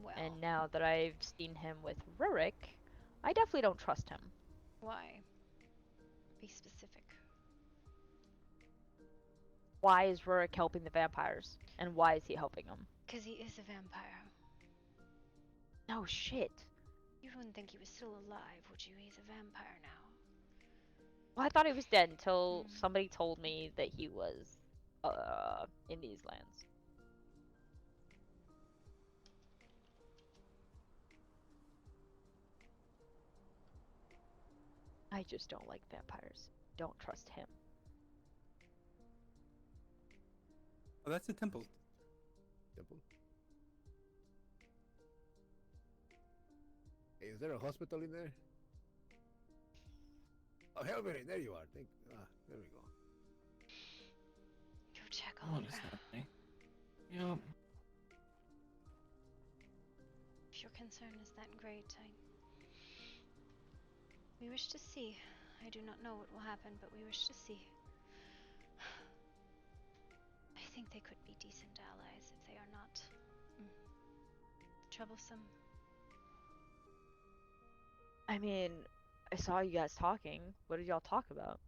Well. And now that I've seen him with Rurik, I definitely don't trust him. Why? Be specific. Why is Rurik helping the vampires? And why is he helping them? Because he is a vampire. No shit. You wouldn't think he was still alive, would you? He's a vampire now. Well, I thought he was dead until somebody told me that he was in these lands. I just don't like vampires. Don't trust him. Oh, that's a temple. Temple. Hey, is there a hospital in there? Oh, Helverin, there you are. There we go. Go check Oh, over. it's happening. Yep. If your concern is that great, we wish to see. I do not know what will happen, but we wish to see. I think they could be decent allies if they are not troublesome. I mean, I saw you guys talking. What did y'all talk about?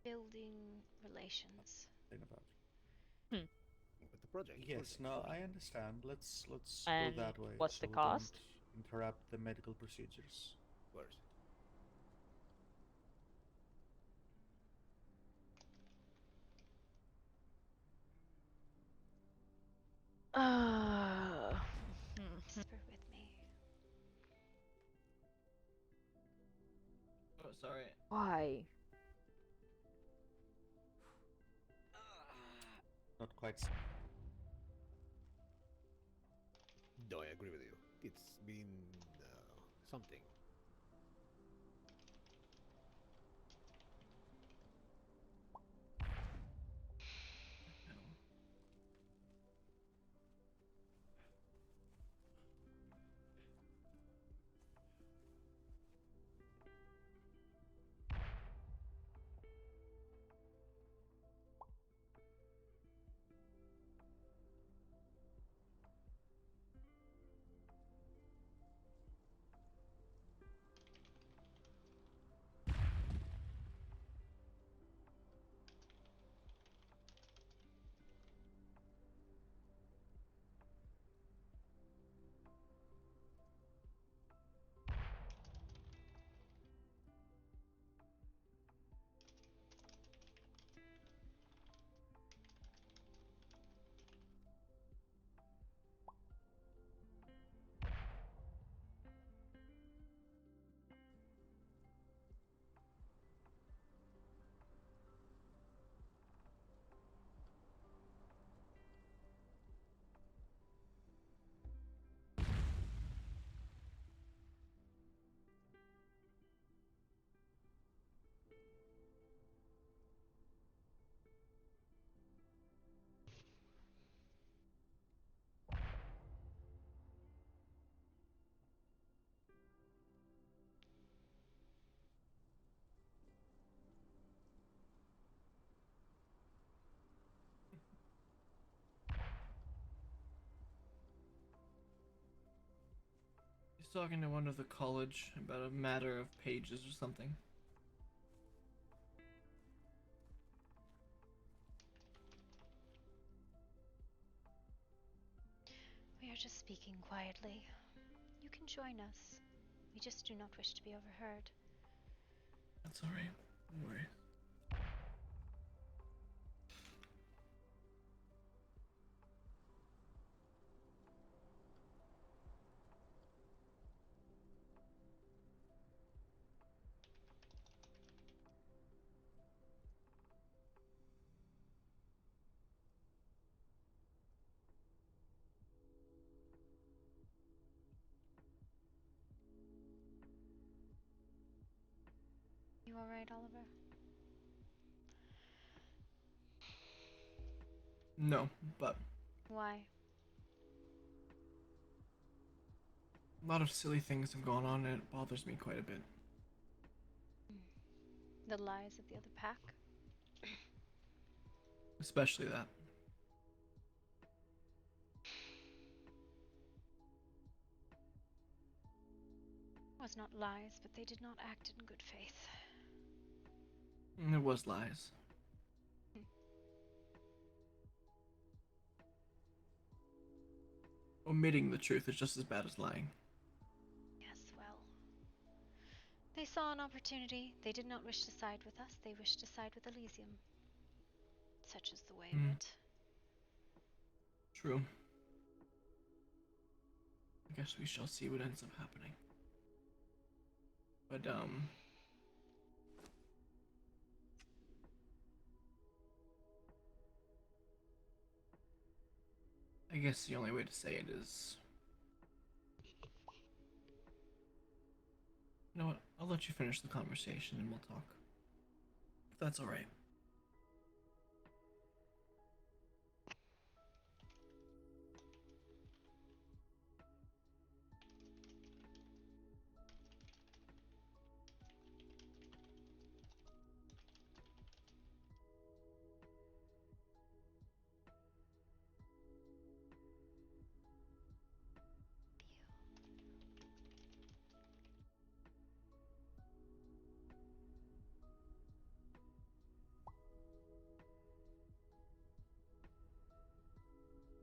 Building relations. Hmm. With the project. Yes, no, I understand. Let's And go that way. what's the so we cost? don't interrupt the medical procedures. Where is it? Whisper with me. Oh, sorry. Why? Not quite. No, I agree with you. It's been something. He's talking to one of the college about a matter of pages or something. We are just speaking quietly. You can join us. We just do not wish to be overheard. That's alright. Don't worry. You alright, Oliver? No, but Why? a lot of silly things have gone on and it bothers me quite a bit. The lies of the other pack? Especially that. It was not lies, but they did not act in good faith. It was lies. Omitting the truth is just as bad as lying. Yes, well. They saw an opportunity. They did not wish to side with us. They wished to side with Elysium. Such is the way of it. True. I guess we shall see what ends up happening. But, I guess the only way to say it is... You know what? I'll let you finish the conversation and we'll talk. If that's alright.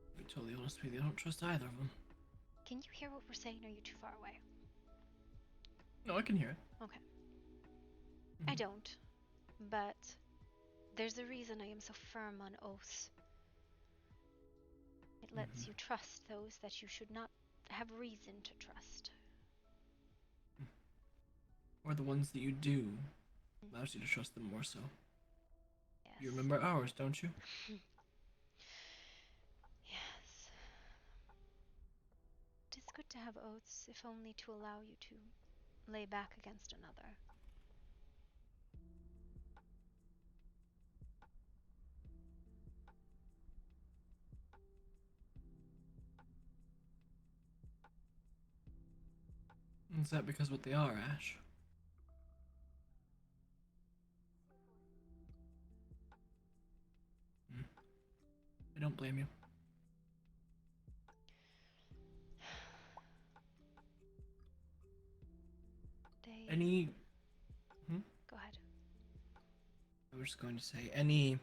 To be totally honest with you, I don't trust either of them. Can you hear what we're saying? Or are you too far away? No, I can hear it. Okay. I don't. But there's a reason I am so firm on oaths. It lets you trust those that you should not have reason to trust. Or the ones that you do allows you to trust them more so. Yes. You remember ours, don't you? Yes. It is good to have oaths, if only to allow you to lay back against another. Is that because what they are, Ash? I don't blame you. Any... Go ahead. I was just going to say, any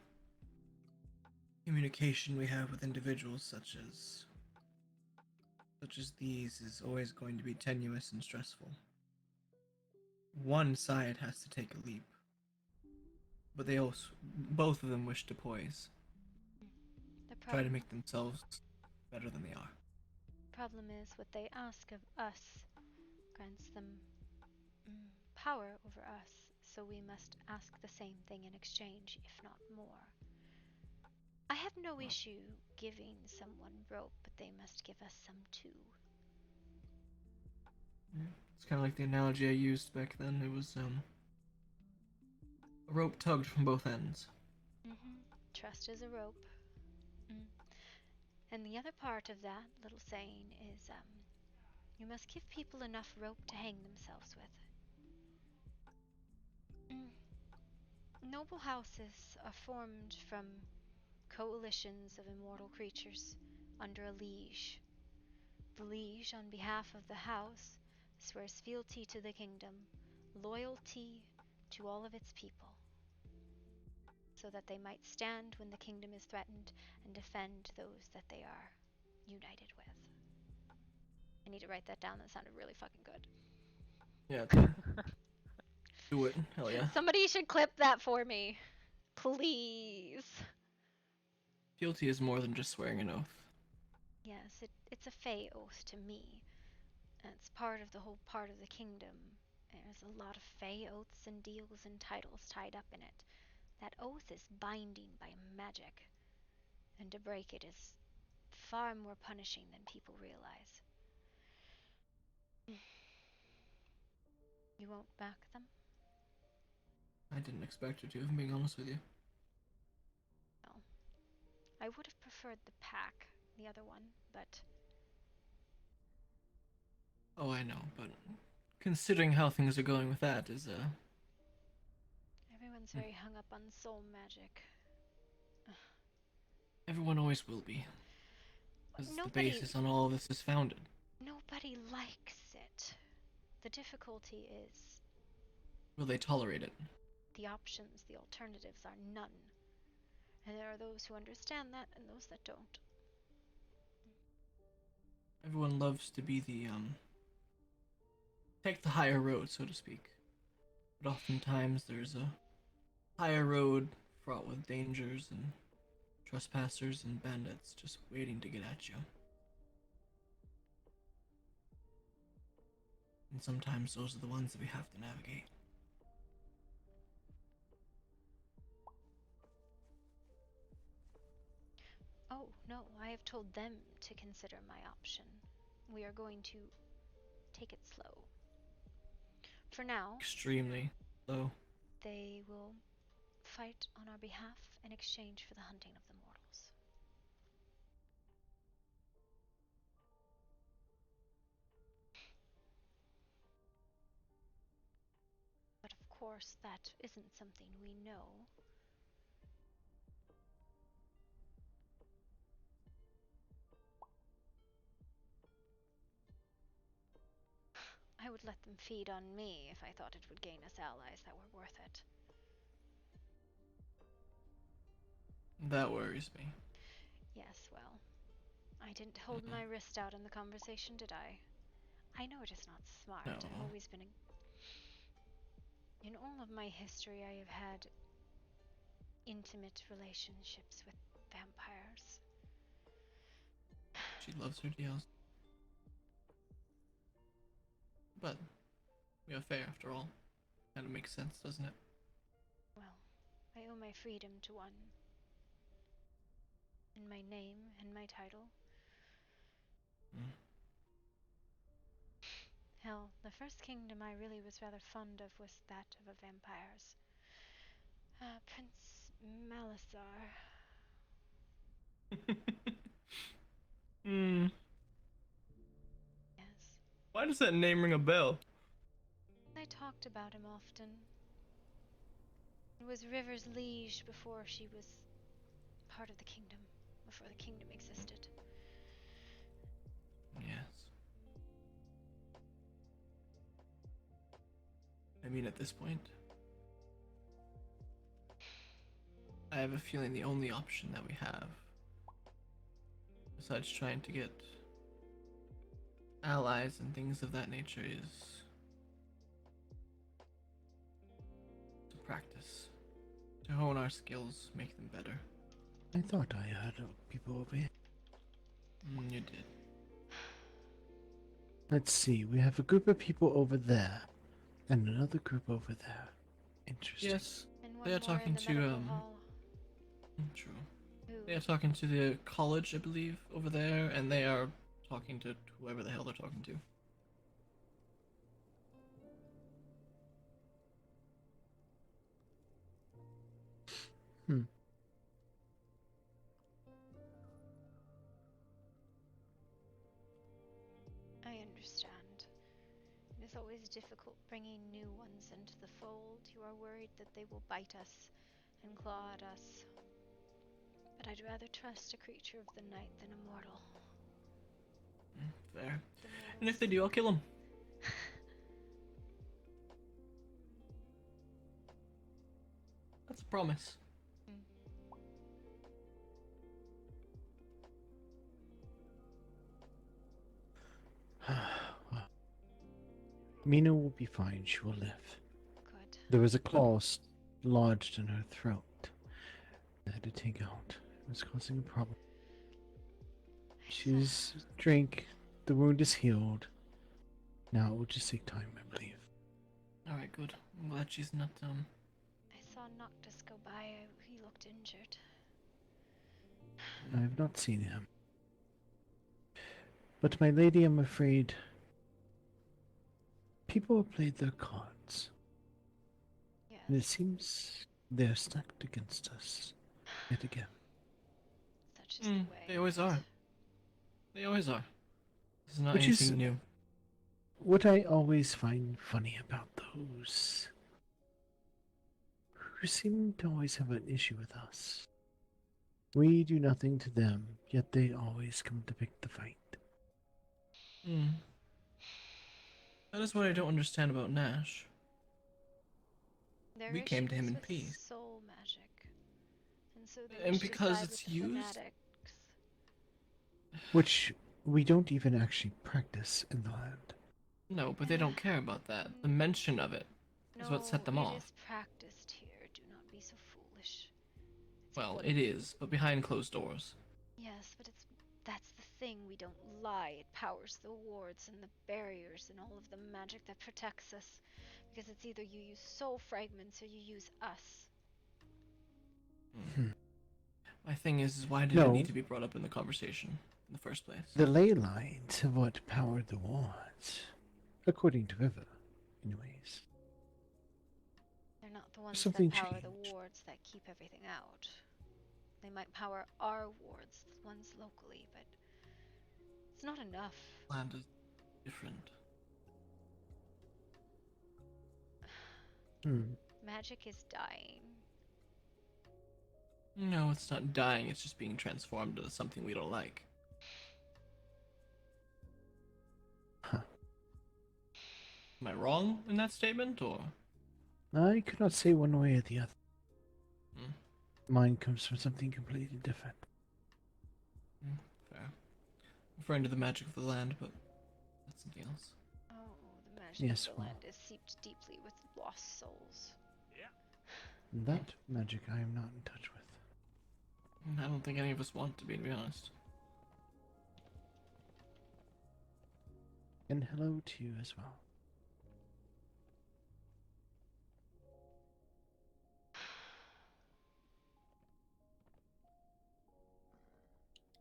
communication we have with individuals such as these is always going to be tenuous and stressful. One side has to take a leap, but they also, both of them wish to poise, try to make themselves better than they are. Problem is, what they ask of us grants them power over us, so we must ask the same thing in exchange, if not more. I have no issue giving someone rope, but they must give us some too. It's kind of like the analogy I used back then. It was a rope tugged from both ends. Trust is a rope. And the other part of that little saying is, you must give people enough rope to hang themselves with. Noble houses are formed from coalitions of immortal creatures under a liege. The liege, on behalf of the house, swears fealty to the kingdom, loyalty to all of its people, so that they might stand when the kingdom is threatened and defend those that they are united with. I need to write that down. That sounded really fucking good. Yeah. Do it. Hell yeah. Somebody should clip that for me. Please. Fealty is more than just swearing an oath. Yes, it's a fey oath to me. And it's part of the whole part of the kingdom. There's a lot of fey oaths and deals and titles tied up in it. That oath is binding by magic. And to break it is far more punishing than people realize. You won't back them? I didn't expect her to, if I'm being honest with you. No. I would have preferred the pack, the other one, but... Oh, I know, but considering how things are going with that is, Everyone's very hung up on soul magic. everyone always will be. Because the basis on all of this is founded. Nobody likes it. The difficulty is... Will they tolerate it? the options, the alternatives are none. And there are those who understand that and those that don't. Everyone loves to be the, take the higher road, so to speak. But oftentimes there's a higher road fraught with dangers and trespassers and bandits just waiting to get at you. And sometimes those are the ones that we have to navigate. Oh, no, I have told them to consider my option. We are going to take it slow. For now, Extremely low. they will fight on our behalf in exchange for the hunting of the mortals. But of course, that isn't something we know. I would let them feed on me if I thought it would gain us allies that were worth it. That worries me. Yes, well, I didn't hold my wrist out in the conversation, did I? I know it is not smart. No. I've always been In all of my history, I have had intimate relationships with vampires. She loves her deals. But we are fair after all. Kind of makes sense, doesn't it? Well, I owe my freedom to one. In my name and my title. Hell, the first kingdom I really was rather fond of was that of a vampires. Prince Malasar. Yes. Why does that name ring a bell? I talked about him often. It was River's liege before she was part of the kingdom, before the kingdom existed. Yes. I mean, at this point, I have a feeling the only option that we have, besides trying to get allies and things of that nature, is to practice, to hone our skills, make them better. I thought I heard people over here. You did. Let's see, we have a group of people over there, and another group over there. Interesting. Yes, they are talking to, true. Who? They are talking to the college, I believe, over there, and they are talking to whoever the hell they're talking to. I understand. It is always difficult bringing new ones into the fold. You are worried that they will bite us and claw at us. But I'd rather trust a creature of the night than a mortal. Fair. And if they do, I'll kill them. That's a promise. Mina will be fine. She will live. Good. There was a claw lodged in her throat. I had to take out. It was causing a problem. She's drink. The wound is healed. Now it will just take time, I believe. Alright, good. I'm glad she's not, I saw Noctis go by. He looked injured. I have not seen him. But my lady, I'm afraid people have played their cards. Yes. And it seems they're stacked against us yet again. Such is the way. They always are. They always are. This is not Which anything is new. what I always find funny about those who seem to always have an issue with us. We do nothing to them, yet they always come to pick the fight. That is what I don't understand about Nash. Their We came to him issue in is with peace. soul magic. And so they And wish to because side it's with the used? fanatics. Which we don't even actually practice in the land. No, but they don't care about that. The mention of it is what set them It off. is practiced here. Do not be so foolish. Well, it is, but behind closed doors. Yes, but that's the thing. We don't lie. It powers the wards and the barriers and all of the magic that protects us. Because it's either you use soul fragments or you use us. My thing is why did it need to be brought up in the conversation in the first place? The ley lines have what powered the wards, according to River, anyways. They're not the ones Something that power the changed. wards that keep everything out. They might power our wards, the ones locally, but it's not enough. Land is different. Magic is dying. No, it's not dying, it's just being transformed into something we don't like. Huh. Am I wrong in that statement, or? I could not say one way or the other. Mine comes from something completely different. Fair. I'm referring to the magic of the land, but that's something else. Oh, the magic Yes, of the well. land is seeped deeply with lost souls. That magic I am not in touch with. I don't think any of us want to be honest. And hello to you as well.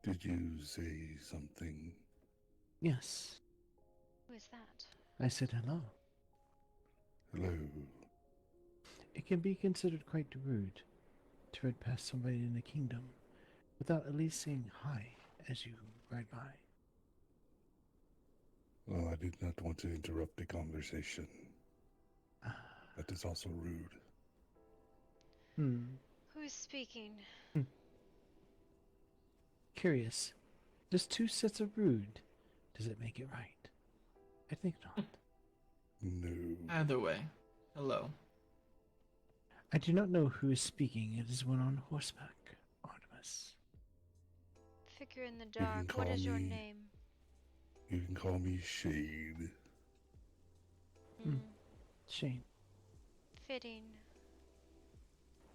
Did you say something? Yes, Who is that? I said hello. Hello. It can be considered quite rude to ride past somebody in the kingdom without at least saying hi as you ride by. Well, I did not want to interrupt the conversation. That is also rude. Who's speaking? Curious. Does two sets of rude, does it make it right? I think not. No. Either way, hello. I do not know who is speaking. It is one on horseback, Artemis. Figure in the can dark. What call is your me- name? You can call me Shade. Shane. Fitting.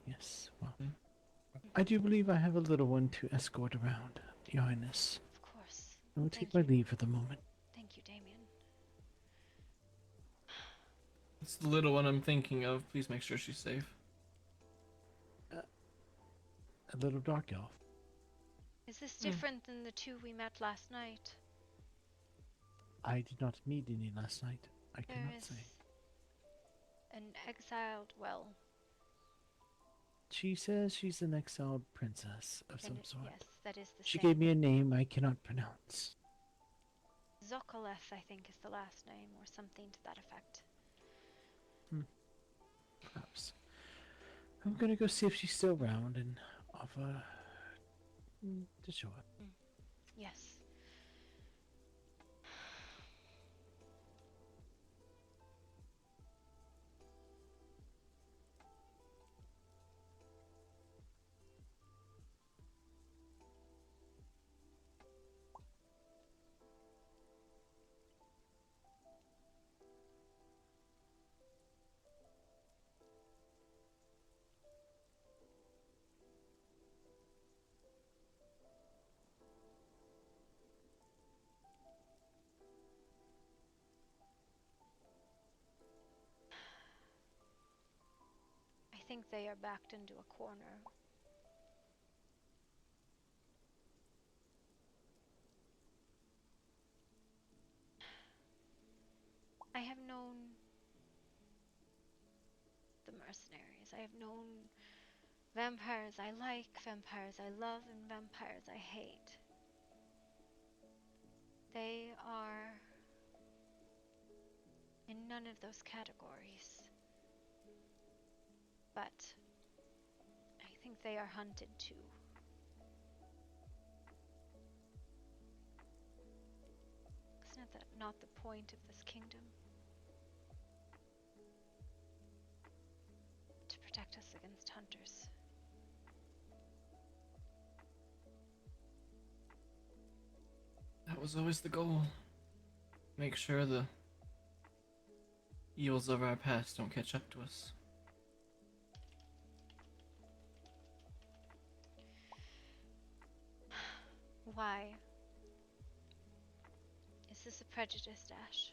Yes, well. I do believe I have a little one to escort around, Your Highness. Of course. I will take my leave for the moment. Thank you, Damien. It's the little one I'm thinking of. Please make sure she's safe. A little dark elf. Is this different than the two we met last night? I did not meet any last night. I There cannot is say. an exiled well. She says she's an exiled princess of some sort. Yes, that is the She same. gave me a name I cannot pronounce. Zokoleth, I think, is the last name, or something to that effect. Perhaps. I'm gonna go see if she's still around and offer to show up. Yes. think they are backed into a corner. I have known the mercenaries. I have known vampires I like, vampires I love, and vampires I hate. They are in none of those categories. But I think they are hunted too. Isn't that not the point of this kingdom? To protect us against hunters. That was always the goal. Make sure the evils of our past don't catch up to us. Why? Is this a prejudice, Ash?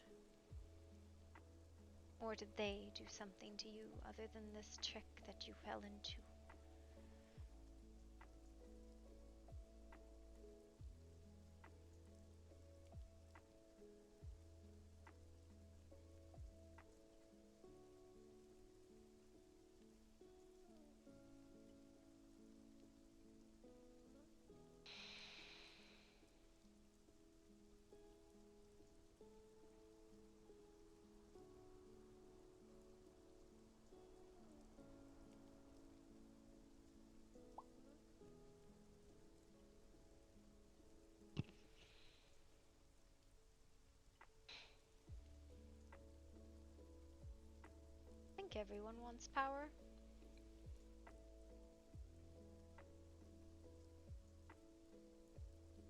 Or did they do something to you other than this trick that you fell into? I think everyone wants power.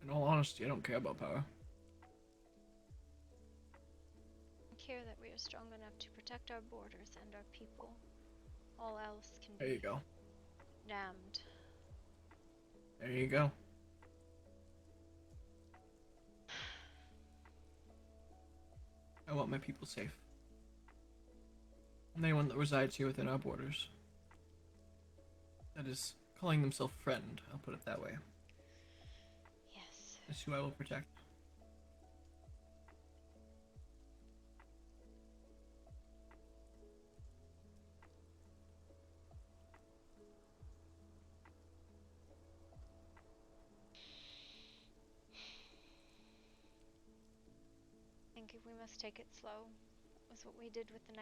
In all honesty, I don't care about power. I care that we are strong enough to protect our borders and our people. All else can There be you go. damned. There you go. I want my people safe. And anyone that resides here within our borders. That is calling themselves friend, I'll put it that way. Yes. That's who I will protect. I think we must take it slow. Was what we did with the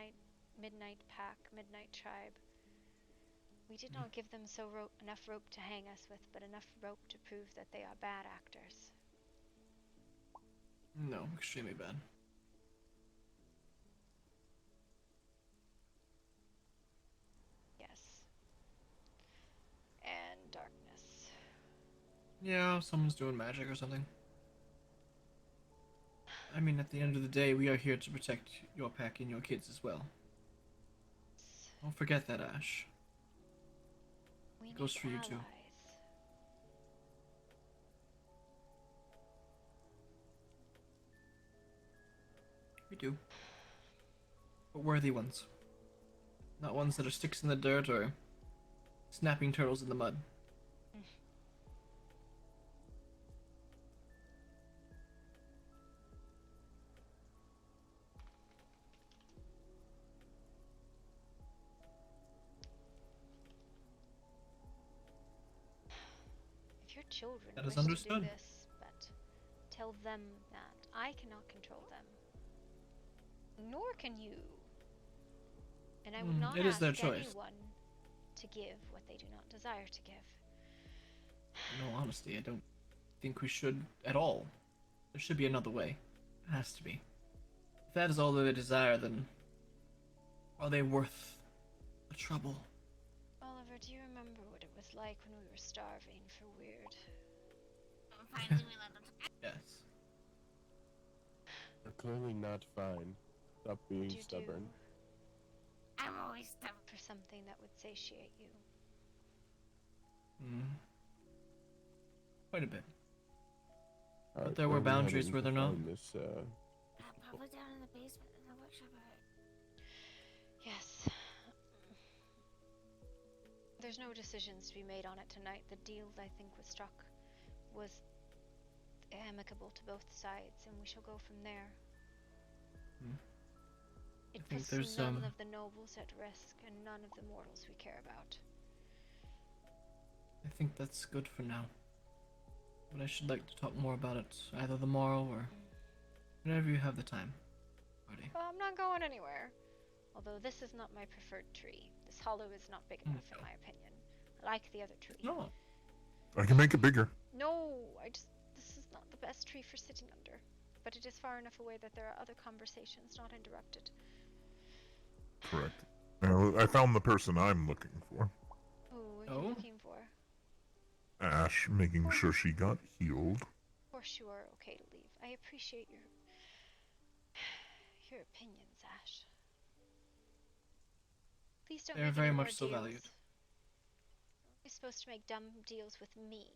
Midnight Pack, Midnight Tribe. We did not give them enough rope to hang us with, but enough rope to prove that they are bad actors. No, extremely bad. Yes. And darkness. Yeah, someone's doing magic or something. I mean, at the end of the day, we are here to protect your pack and your kids as well. Don't forget that, Ash. It goes for you too. We do. But worthy ones. Not ones that are sticks in the dirt or snapping turtles in the mud. If your children That is wish understood. to do this, but tell them that I cannot control them. Nor can you. And I would not it is ask their choice. anyone to give what they do not desire to give. In all honesty, I don't think we should at all. There should be another way. It has to be. If that is all that they desire, then are they worth the trouble? Oliver, do you remember what it was like when we were starving for weird? Yes. You're clearly not fine. Stop being You stubborn. I'm always stubborn for something that would satiate you. Quite a bit. Alright, But there where were are we boundaries, heading were to there not? find This, Probably down in the basement in the workshop. Yes. There's no decisions to be made on it tonight. The deal I think was struck was amicable to both sides, and we shall go from there. It think puts there's, none of the nobles at risk, and none of the mortals we care about. I think that's good for now. But I should like to talk more about it either tomorrow or whenever you have the time. Buddy. Well, I'm not going anywhere. Although this is not my preferred tree. This hollow is not big enough, in my opinion. I like the other tree. No. I can make it bigger. No, this is not the best tree for sitting under. But it is far enough away that there are other conversations not interrupted. Correct. I found the person I'm looking for. Who are you looking for? Ash, making sure she got healed. Of course you are okay to leave. I appreciate your opinions, Ash. Please don't They're make very any much more so deals. valued. You're supposed to make dumb deals with me.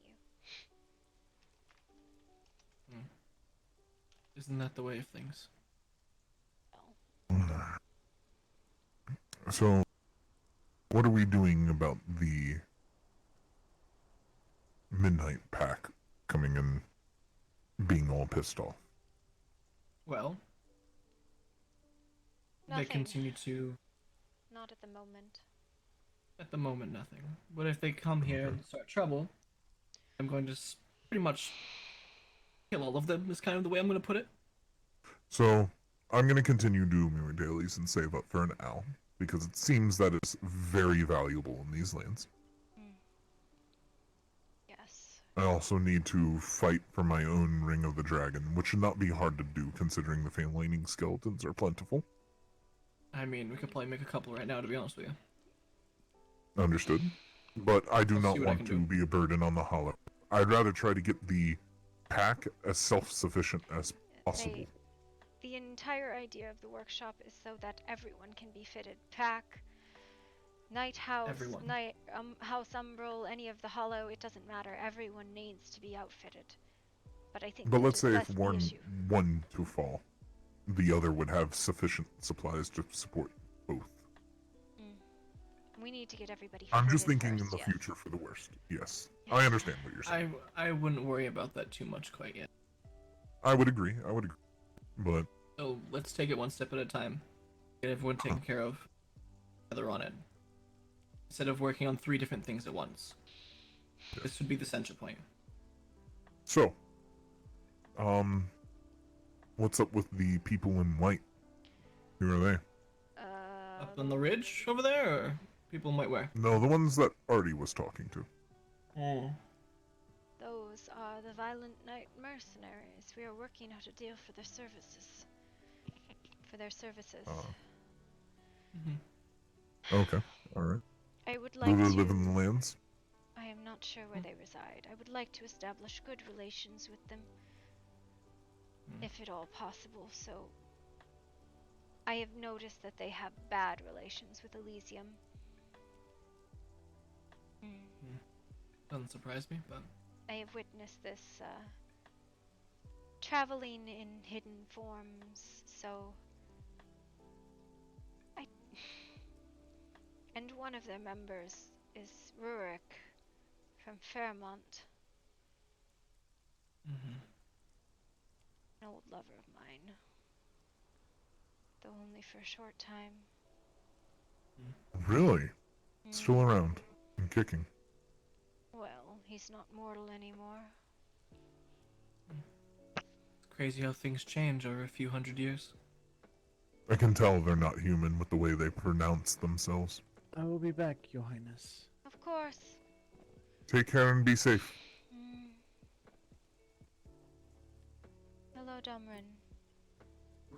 Isn't that the way of things? So, what are we doing about the Midnight Pack coming in being all pissed off? Well, Nothing. they continue to. Not at the moment. At the moment, nothing. But if they come here and start trouble, I'm going to pretty much kill all of them, is kind of the way I'm going to put it. So, I'm going to continue doing my dailies and save up for an owl, because it seems that it's very valuable in these lands. Yes. I also need to fight for my own Ring of the Dragon, which should not be hard to do considering the Flaming Skeletons are plentiful. I mean, we could probably make a couple right now, to be honest with you. Understood. But I do I'll not see what I want can to do. be a burden on the Hollow. I'd rather try to get the pack as self-sufficient as possible. The entire idea of the workshop is so that everyone can be fitted. Pack, Night House, Everyone. House Umbral, any of the Hollow, it doesn't matter. Everyone needs to be outfitted. But I think But we let's say if discussed the one issue. to fall, the other would have sufficient supplies to support both. We need to get everybody I'm just fitted thinking first, in the yes. future for the worst. Yes. I understand what you're saying. I wouldn't worry about that too much quite yet. I would agree. But So let's take it one step at a time. Get everyone taken care of. Together on it. Instead of working on 3 different things at once. This would be the center point. so, what's up with the people in white? Who are they? Up on the ridge over there, or people might wear? No, the ones that Artie was talking to. Those are the Violent Night Mercenaries. We are working out a deal for their services. Okay, alright. I would Do like they to... live in the lands? I am not sure where they reside. I would like to establish good relations with them. If at all possible, so... I have noticed that they have bad relations with Elysium. Doesn't surprise me, but... I have witnessed this, traveling in hidden forms, so... And one of their members is Rurik from Fairmont. An old lover of mine. Though only for a short time. Really? Still around and kicking. Well, he's not mortal anymore. It's crazy how things change over a few hundred years. I can tell they're not human with the way they pronounce themselves. I will be back, Your Highness. Of course. Take care and be safe. Hello, Dumrin.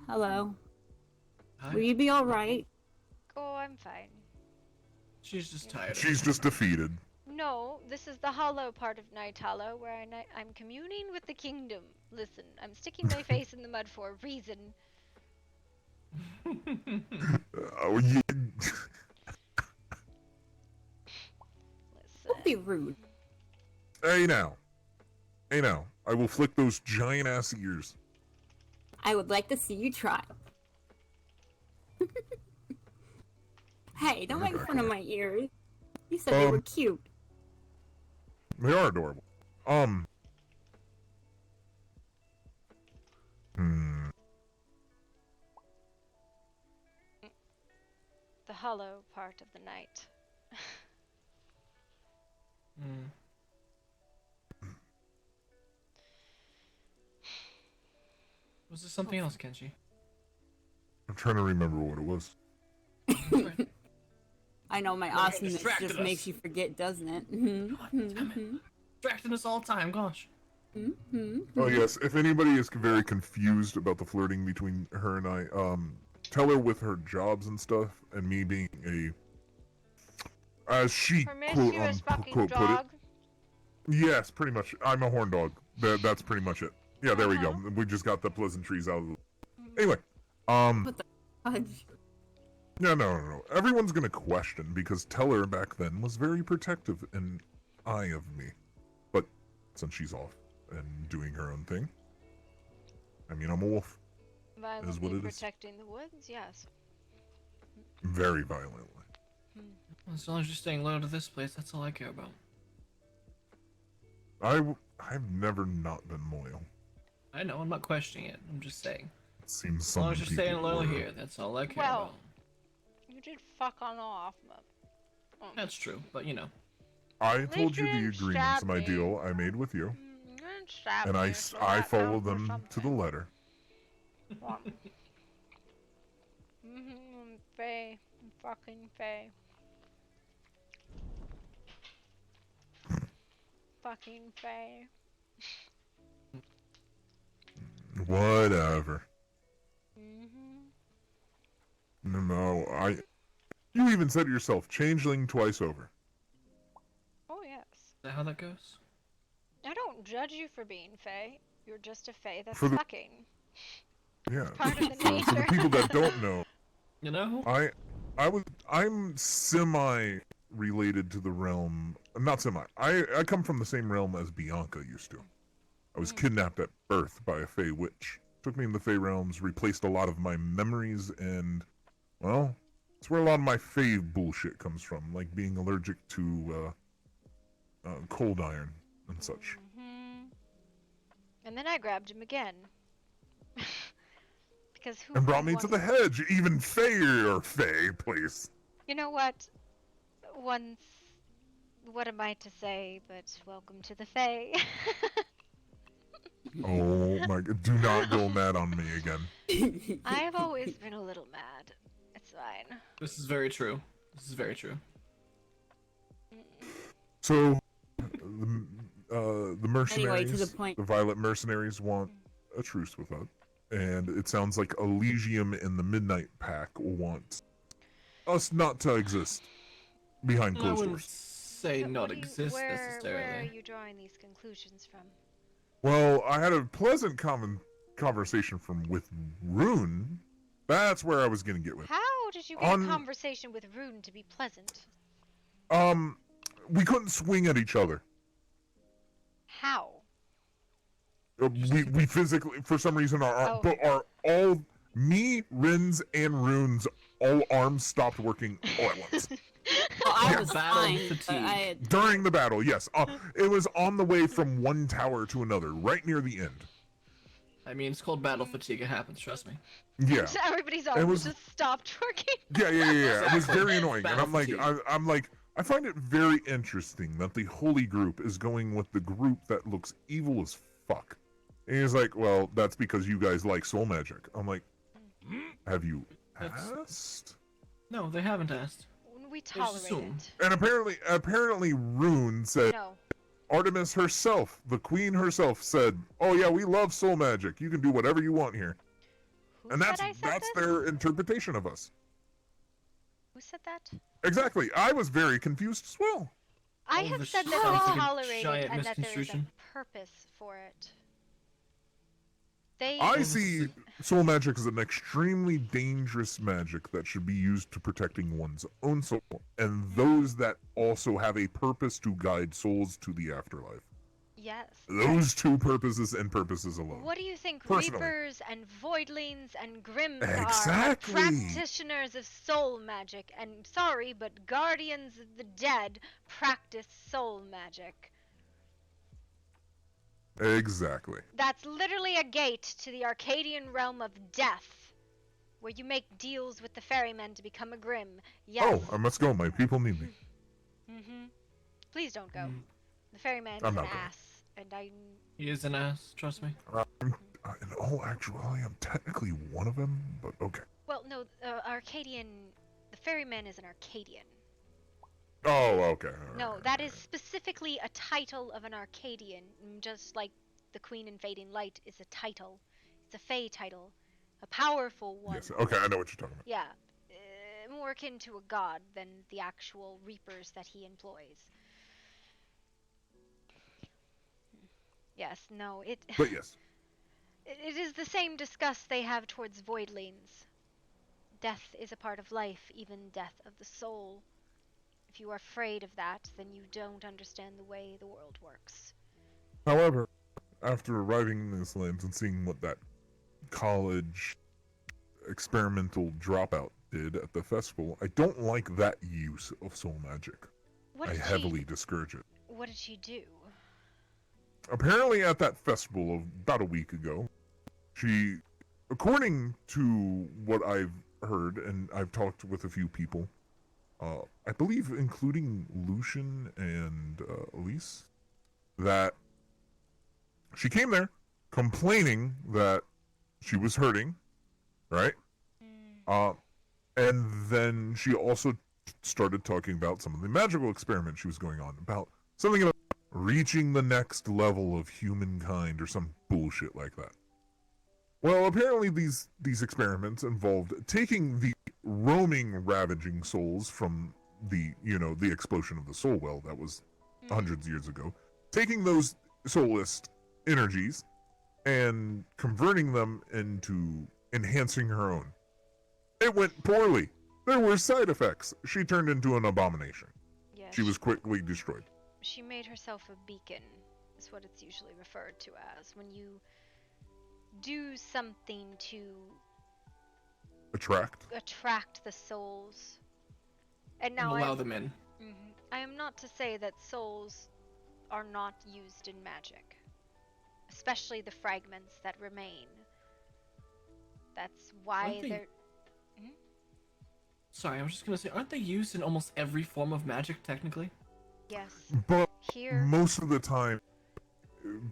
Hello. Hi. Will you be alright? Oh, I'm fine. She's just tired. She's just defeated. No, this is the hollow part of Night Hollow where I'm communing with the kingdom. Listen, I'm sticking my face in the mud for a reason. Oh, yeah. Don't be rude. Hey now. I will flick those giant ass ears. I would like to see you try. Hey, don't make fun of my ears. You said they were cute. They are adorable. The hollow part of the night. Was there something else, Kenji? I'm trying to remember what it was. I know my awesomeness just makes you forget, doesn't it? Distracting us all the time, gosh. Oh yes, if anybody is very confused about the flirting between her and I, tell her with her jobs and stuff, and me being as she quote unquote put it. Yes, pretty much. I'm a horn dog. That's pretty much it. Yeah, there we go. We just got the pleasantries out of the... Anyway, What the fudge? Yeah, no. Everyone's gonna question because Teller back then was very protective and eye of me. But since she's off and doing her own thing, I mean, I'm a wolf. Violently Is what it is. protecting the woods, yes. Very violently. As long as you're staying loyal to this place, that's all I care about. I've never not been loyal. I know, I'm not questioning it. I'm just saying. It seems As long some as you're people staying loyal were. here, that's all I care Well, about. you did fuck on off, but... That's true, but you know. I told you the didn't agreements stab my me. deal I made with you, You didn't stab and me, so I that followed counts for them to the letter. Faye. Fucking Faye. Fucking Faye. Whatever. No, you even said it yourself, changeling twice over. Oh, yes. Is that how that goes? I don't judge you for being Faye. You're just a Faye that's For the- fucking. Yeah. Part of the For the nature. people that don't know, you know, I'm semi-related to the realm. Not semi. I come from the same realm as Bianca used to. I was kidnapped at birth by a Fey witch. Took me in the Fey realms, replaced a lot of my memories, and well, it's where a lot of my Fey bullshit comes from, like being allergic to cold iron and such. And then I grabbed him again. Because who And brought would me to want- the hedge, even Fayer Fey, please. You know what? Once... What am I to say, but welcome to the Fae. Oh my god, do not go mad on me again. I've always been a little mad. It's fine. This is very true. This is very true. So, the mercenaries, Anyway, to the point. the Violet Mercenaries want a truce with us. And it sounds like Elysium and the Midnight Pack want us not to exist behind I closed wouldn't doors. say not exist necessarily. Where are you drawing these conclusions from? Well, I had a pleasant conversation with Rune. That's where I was gonna get with. How did you get a conversation with Rune to be pleasant? We couldn't swing at each other. How? We physically, for some reason, our all me, Rin's, and Rune's all arms stopped working all at once. Well, I Yeah. was Battle fine, fatigue. but I had... During the battle, yes. It was on the way from one tower to another, right near the end. I mean, it's called battle fatigue. It happens. Trust me. Yeah. So everybody's It arms was- just stopped working. Yeah. It was very annoying, and I'm like, Battle I'm like, I find it very interesting that the Holy Group is going with the group that looks evil as fuck. And he's like, well, that's because you guys like soul magic. I'm like, have you asked? No, they haven't asked. We Just tolerate assume. it. And apparently, Rune said, No. Artemis herself, the queen herself, said, "Oh yeah, we love soul magic. You can do whatever you want here." Who And said that's I said that's this? their interpretation of us. Who said that? Exactly. I was very confused as well. I Oh, have this said sounds that like we a tolerate it giant and that there is a misconstruction. purpose for it. They. I see soul magic as an extremely dangerous magic that should be used to protecting one's own soul, and those that also have a purpose to guide souls to the afterlife. Yes. Those two purposes and purposes alone. What do you think Personally. Reapers and Voidlings and Grims are? Exactly. Practitioners of soul magic. And sorry, but Guardians of the Dead practice soul magic. Exactly. That's literally a gate to the Arcadian realm of death, where you make deals with the ferrymen to become a Grim. Yes. Oh, I must go. My people need me. Please don't go. The ferryman is I'm an not going. ass, and I. He is an ass, trust me. In all actuality, I'm technically one of them, but okay. Well, no, Arcadian. The ferryman is an Arcadian. Oh, okay. No, that is specifically a title of an Arcadian, just like the Queen in Fading Light is a title. It's a Fey title, a powerful one. Yes, okay, I know what you're talking about. Yeah, more akin to a god than the actual reapers that he employs. Yes, no, it. But yes. It is the same disgust they have towards voidlings. Death is a part of life, even death of the soul. If you are afraid of that, then you don't understand the way the world works. However, after arriving in this land and seeing what that college experimental dropout did at the festival, I don't like that use of soul magic. I heavily discourage it. What did she do? Apparently at that festival of about a week ago, she, according to what I've heard, and I've talked with a few people, I believe including Lucian and Elise, that she came there complaining that she was hurting, right? And then she also started talking about some of the magical experiments she was going on, about something about reaching the next level of humankind or some bullshit like that. Well, apparently these experiments involved taking the roaming, ravaging souls from the explosion of the soul well that was hundreds of years ago, taking those soulless energies and converting them into enhancing her own. It went poorly. There were side effects. She turned into an abomination. Yes. She was quickly destroyed. She made herself a beacon, is what it's usually referred to as. When you do something to attract the souls. And now allow them in. I am not to say that souls are not used in magic, especially the fragments that remain. That's why they're. Sorry, I was just gonna say, aren't they used in almost every form of magic, technically? Yes. But Here. most of the time,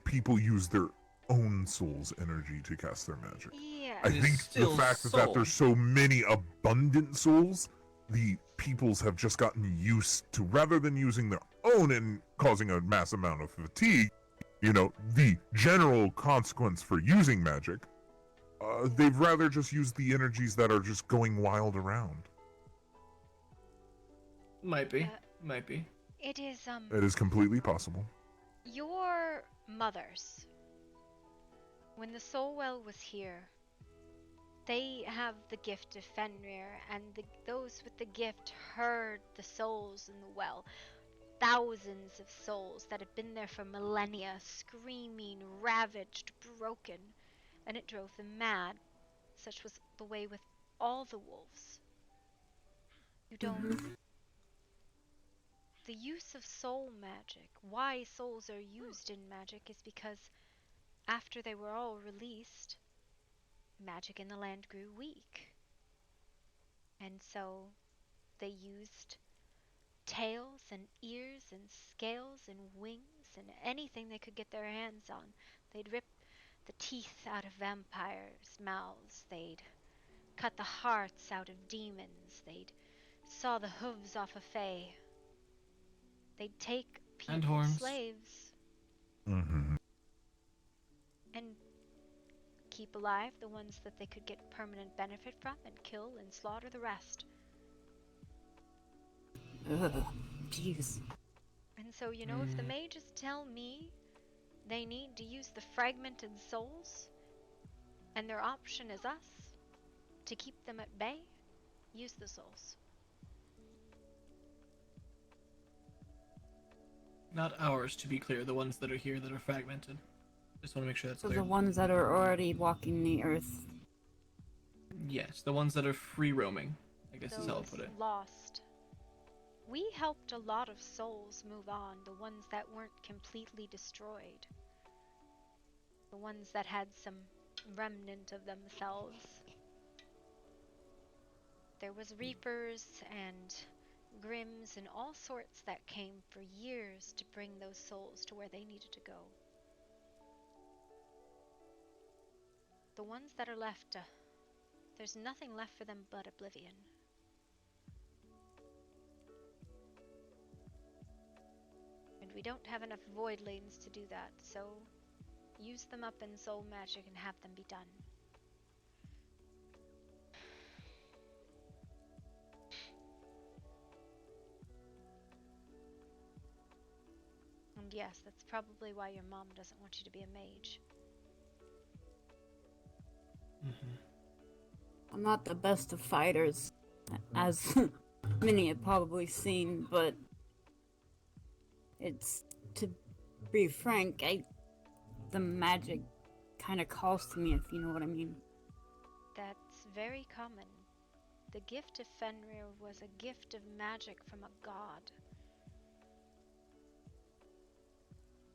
people use their own soul's energy to cast their magic. Yeah. I think the fact that there's so many abundant souls, the peoples have just gotten used to, rather than using their own and causing a mass amount of fatigue, the general consequence for using magic, they've rather just used the energies that are just going wild around. Might be. Might be. It is, It is completely possible. Your mothers, when the soul well was here, they have the gift of Fenrir, and those with the gift heard the souls in the well. Thousands of souls that had been there for millennia, screaming, ravaged, broken, and it drove them mad. Such was the way with all the wolves. You don't... The use of soul magic, why souls are used in magic, is because after they were all released, magic in the land grew weak. And so they used tails and ears and scales and wings and anything they could get their hands on. They'd rip the teeth out of vampires' mouths. They'd cut the hearts out of demons. They'd saw the hooves off a fae. They'd take And people, horns. slaves, Mm-hmm. and keep alive the ones that they could get permanent benefit from, and kill and slaughter the rest. Ugh, jeez. And so, if the mages tell me they need to use the fragmented souls, and their option is us, to keep them at bay, use the souls. Not ours, to be clear. The ones that are here that are fragmented. Just want to make sure that's So clear. the ones that are already walking the earth. Yes, the ones that are free roaming, I guess is how I'll put it. Lost. We helped a lot of souls move on, the ones that weren't completely destroyed. The ones that had some remnant of themselves. There was Reapers and Grims and all sorts that came for years to bring those souls to where they needed to go. The ones that are left, there's nothing left for them but oblivion. And we don't have enough void lanes to do that, so use them up in soul magic and have them be done. And yes, that's probably why your mom doesn't want you to be a mage. I'm not the best of fighters, as many have probably seen, but it's, to be frank, the magic kind of calls to me, if you know what I mean. That's very common. The gift of Fenrir was a gift of magic from a god.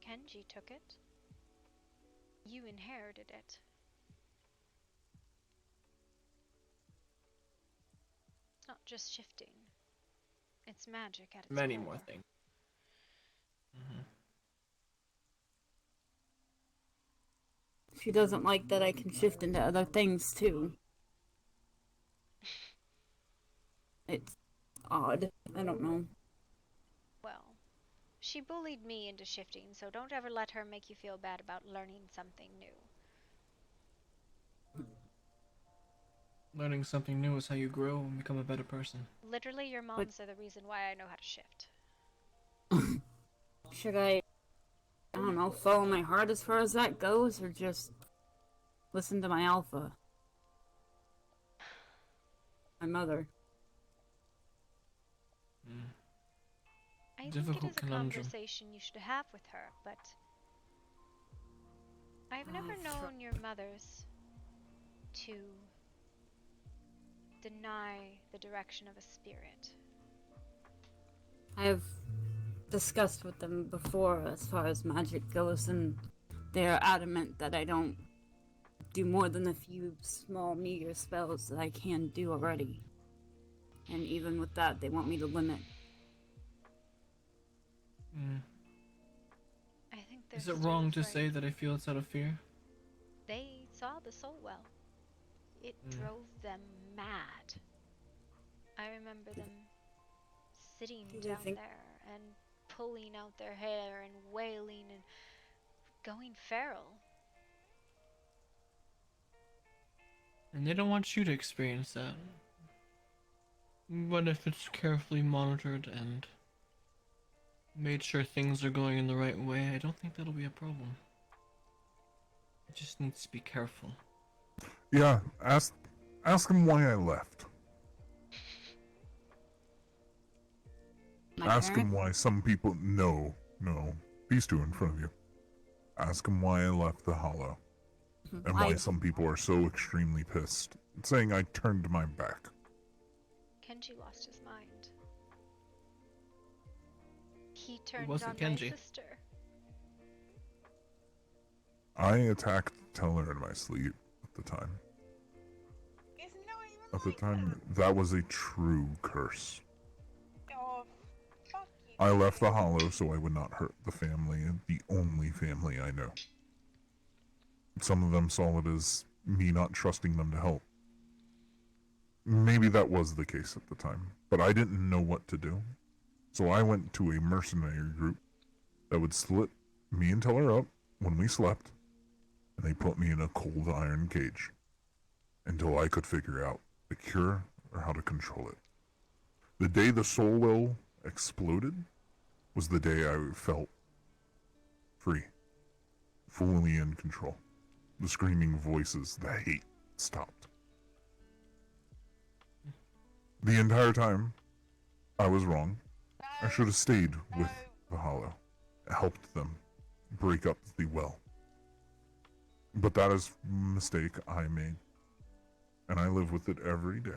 Kenji took it. You inherited it. It's not just shifting. It's magic at its Many core. more things. She doesn't like that I can shift into other things too. It's odd. I don't know. Well, she bullied me into shifting, so don't ever let her make you feel bad about learning something new. Learning something new is how you grow and become a better person. Literally, your moms are the reason why I know how to shift. Should I don't know, follow my heart as far as that goes, or just listen to my alpha? My mother. I think it Difficult is a conundrum. conversation you should have with her, but I've never known your mothers to deny the direction of a spirit. I have discussed with them before as far as magic goes, and they're adamant that I don't do more than a few small meager spells that I can do already. And even with that, they want me to limit. I think Is it wrong to say that I feel it's out of fear? They saw the soul well. It drove them mad. I remember them sitting down there and pulling out their hair and wailing and going feral. And they don't want you to experience that. But if it's carefully monitored and made sure things are going in the right way, I don't think that'll be a problem. It just needs to be careful. Yeah, ask him why I left. Ask him why some people... No. These two in front of you. Ask him why I left the Hollow. And why some people are so extremely pissed. Saying I turned my back. Kenji lost his mind. He turned wasn't on my Kenji? sister. I attacked Teller in my sleep at the time. At the time, that was a true curse. I left the Hollow so I would not hurt the family, the only family I know. Some of them saw it as me not trusting them to help. Maybe that was the case at the time, but I didn't know what to do. So I went to a mercenary group that would slit me and Teller up when we slept, and they put me in a cold iron cage until I could figure out the cure or how to control it. The day the soul well exploded was the day I felt free, fully in control. The screaming voices, the hate stopped. The entire time, I was wrong. I should have stayed with the Hollow. helped them break up the well. But that is a mistake I made, and I live with it every day.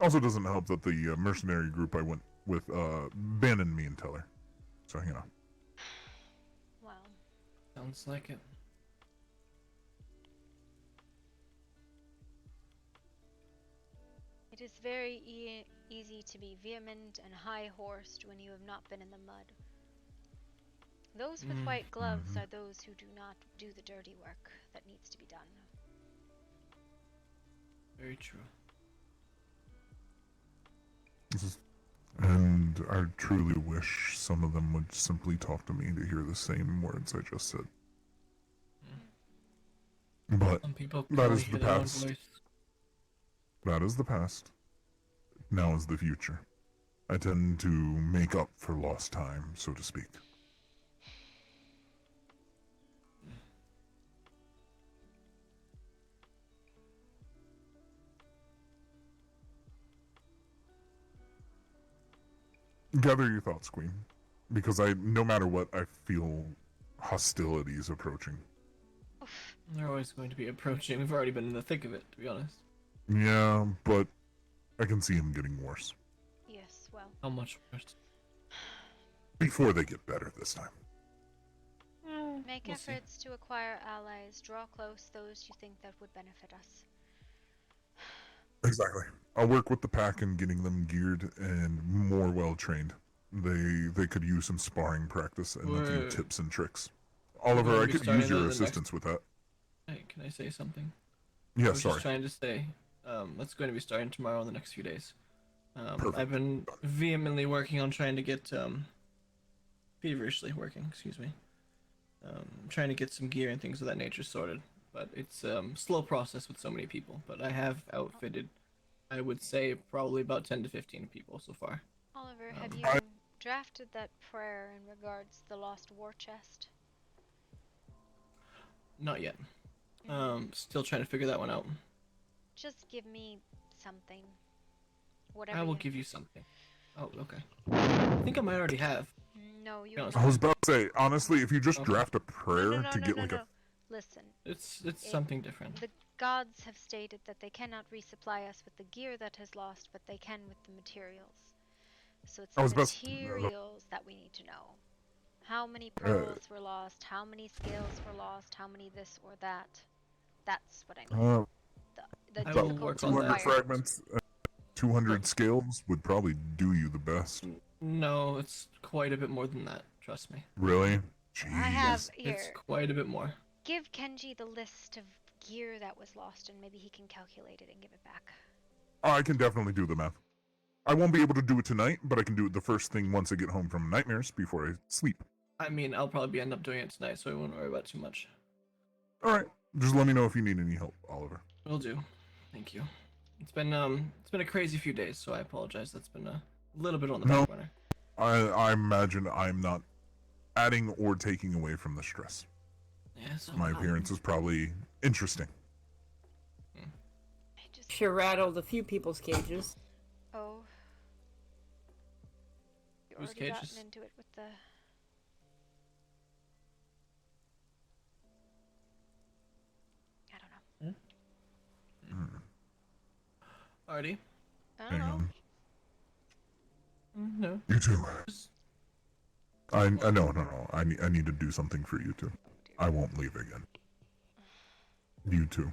Also doesn't help that the mercenary group I went with abandoned me and Teller. So, you know. Well, sounds like it. it is very easy to be vehement and high-horsed when you have not been in the mud. Those with white gloves are those who do not do the dirty work that needs to be done. Very true. And I truly wish some of them would simply talk to me to hear the same words I just said. But Some people that is hear the their own past. voice. That is the past. Now is the future. I tend to make up for lost time, so to speak. Gather your thoughts, Queen. Because no matter what, I feel hostilities approaching. They're always going to be approaching. We've already been in the thick of it, to be honest. Yeah, but I can see him getting worse. Yes, well. How much worse? Before they get better this time. Make efforts to acquire allies. Draw close those you think that would benefit us. Exactly. I'll work with the pack in getting them geared and more well trained. They could use some sparring practice and a few tips and tricks. Oliver, I could use your assistance with that. Hey, can I say something? Yeah, I was sorry. just trying to say, that's going to be starting tomorrow in the next few days. I've been vehemently working on trying to get, feverishly working, excuse me. Trying to get some gear and things of that nature sorted. But it's a slow process with so many people. But I have outfitted, I would say, probably about 10 to 15 people so far. Oliver, have you drafted that prayer in regards to the lost war chest? Not yet. Still trying to figure that one out. Just give me something. Whatever. I will give you something. Oh, okay. I think I might already have. No, you. I was about to say, honestly, if you just draft a prayer to get like a. Listen. It's something different. The gods have stated that they cannot resupply us with the gear that has lost, but they can with the materials. So it's the materials that we need to know. How many pearls were lost? How many scales were lost? How many this or that? That's what I mean. The difficult 200 fragments, 200 scales would probably do you the best. No, it's quite a bit more than that. Trust me. Really? Jeez. I have here. It's quite a bit more. Give Kenji the list of gear that was lost, and maybe he can calculate it and give it back. I can definitely do the math. I won't be able to do it tonight, but I can do it the first thing once I get home from nightmares before I sleep. I mean, I'll probably end up doing it tonight, so I won't worry about it too much. All right. Just let me know if you need any help, Oliver. Will do. Thank you. It's been a crazy few days, so I apologize. That's been a little bit on the back burner. I imagine I'm not adding or taking away from the stress. Yes. My appearance is probably interesting. Sure rattled a few people's cages. Oh. You Whose already cages? gotten into it with the... I don't know. Alrighty. I don't know. No. You too. No. I need to do something for you too. I won't leave again. You too.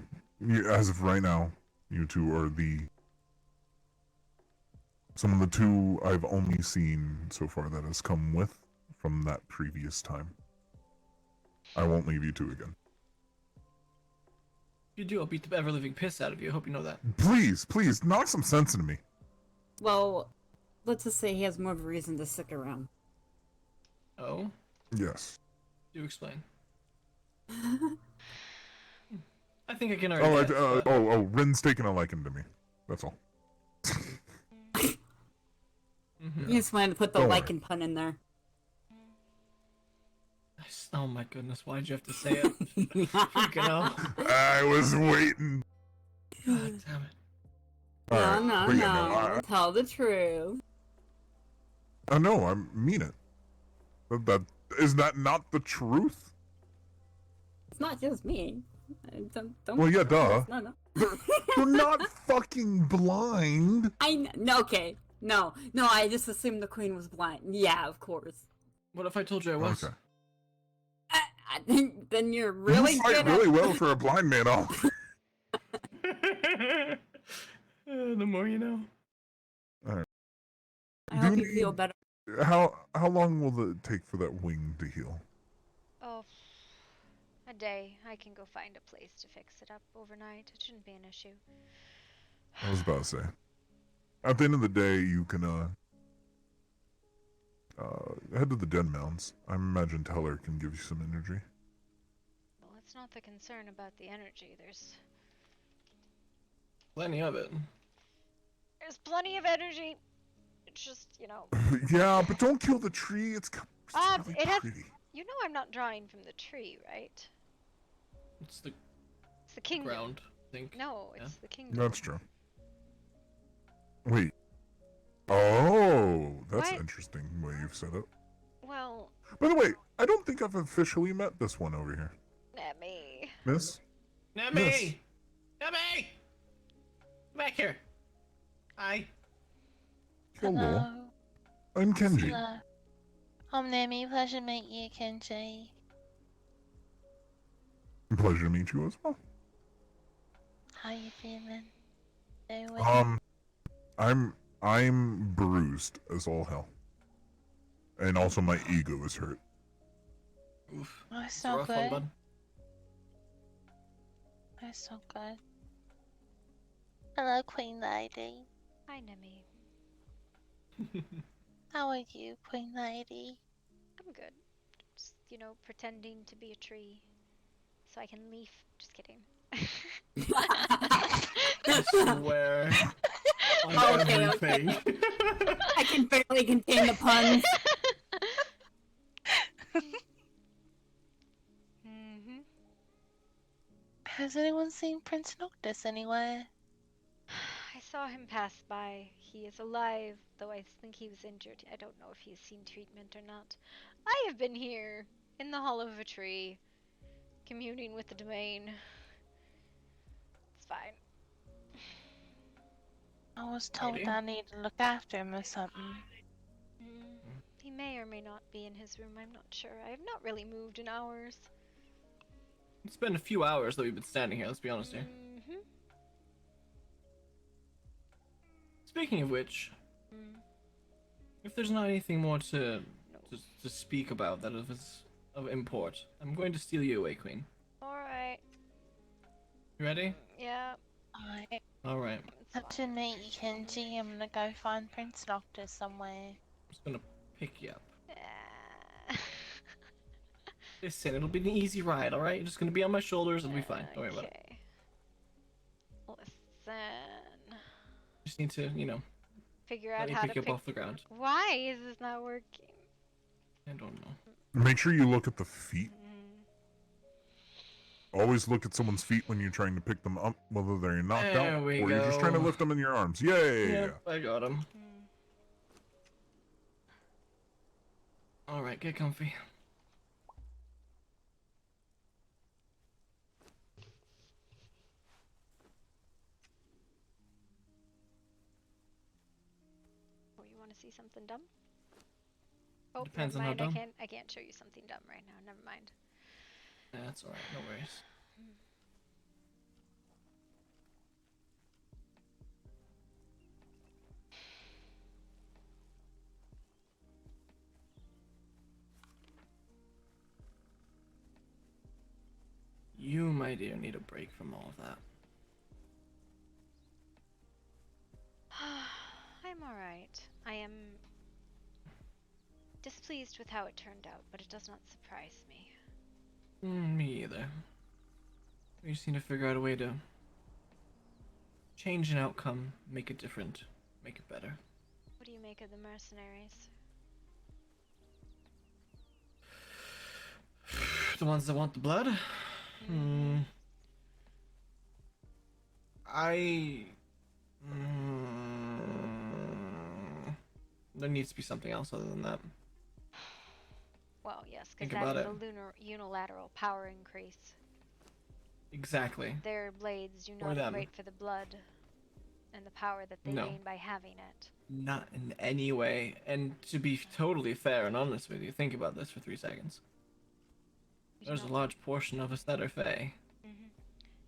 As of right now, you two are some of the two I've only seen so far that has come with from that previous time. I won't leave you two again. If you do, I'll beat the ever-living piss out of you. I hope you know that. Please, knock some sense into me. Well, let's just say he has more of a reason to stick around. Oh? Yes. Do explain. I think I can already guess, but... Rin's taking a liking to me. That's all. You just wanted to put the lichen pun in there. Oh my goodness, why'd you have to say it? Freaking hell. I was waiting. God damn it. Alright, No, but yeah, no, no. Tell the truth. no, I mean it. Is that not the truth? It's not just me. Don't Well, yeah, duh. No. They're not fucking blind. No, okay. No, I just assumed the queen was blind. Yeah, of course. What if I told you I was? Okay. I think then you're really you good fight really at... well for a blind man. Oh. The more you know. All right. I hope you feel better. How long will it take for that wing to heal? Oh, a day. I can go find a place to fix it up overnight. It shouldn't be an issue. I was about to say. At the end of the day, you can head to the Den Mounds. I imagine Teller can give you some energy. Well, it's not the concern about the energy. There's Plenty of it. plenty of energy. It's just, Yeah, but don't kill the tree. It's really it has. pretty. You know, I'm not drawing from the tree, right? It's the kingdom. ground, I think. No, it's the kingdom. That's true. Wait. Oh, that's What? interesting way you've said it. Well, By the way, I don't think I've officially met this one over here. Nemi. Miss? Nemi! Nemi! Back here. Hi. Hello. I'm Kenji. Hello. I'm Nemi. Pleasure to meet you, Kenji. Pleasure to meet you as well. How you feeling? Doing? I'm bruised as all hell. And also my ego is hurt. Oof. That's It's not rough one, good. bud. That's not good. Hello, Queen Lady. Hi, Nemi. How are you, Queen Lady? I'm good. Just, pretending to be a tree. So I can leaf. Just kidding. I swear. On Okay. everything. I can barely contain the puns. Has anyone seen Prince Noctis anywhere? I saw him pass by. He is alive, though I think he was injured. I don't know if he's seen treatment or not. I have been here, in the hollow of a tree, communing with the domain. It's fine. I was told I need to look after him or something. He may or may not be in his room, I'm not sure. I have not really moved in hours. It's been a few hours that we've been standing here, let's be honest here. Speaking of which, if there's not anything more to speak about that is of import, I'm going to steal you away, Queen. Alright. You ready? Yeah. Alright. Alright. Up to meet you, Kenji. I'm gonna go find Prince Noctis somewhere. I'm just gonna pick you up. Listen, it'll be an easy ride, alright? You're just gonna be on my shoulders, it'll be fine. Don't worry about it. Listen. Just need to, Figure out let me how pick to you up off the ground. Why is this not working? I don't know. Make sure you look at the feet. Always look at someone's feet when you're trying to pick them up, whether they're knocked There out we or you're just trying to go. lift them in your arms. Yay! Yep, I got him. Alright, get comfy. Oh, you want to see something dumb? Oh, Depends never on how mind. dumb. I can't show you something dumb right now. Never mind. That's alright, no worries. You, my dear, need a break from all of that. I'm alright. I am displeased with how it turned out, but it does not surprise me. Me either. We just need to figure out a way to change an outcome, make it different, make it better. What do you make of the mercenaries? The ones that want the blood? I There needs to be something else other than that. Well, yes, because Think that about is it. a lunar unilateral power increase. Exactly. Their blades do For not them. equate for the blood and the power that they No. gain by having it. Not in any way. And to be totally fair and honest with you, think about this for 3 seconds. There's a large portion of us that are Fae.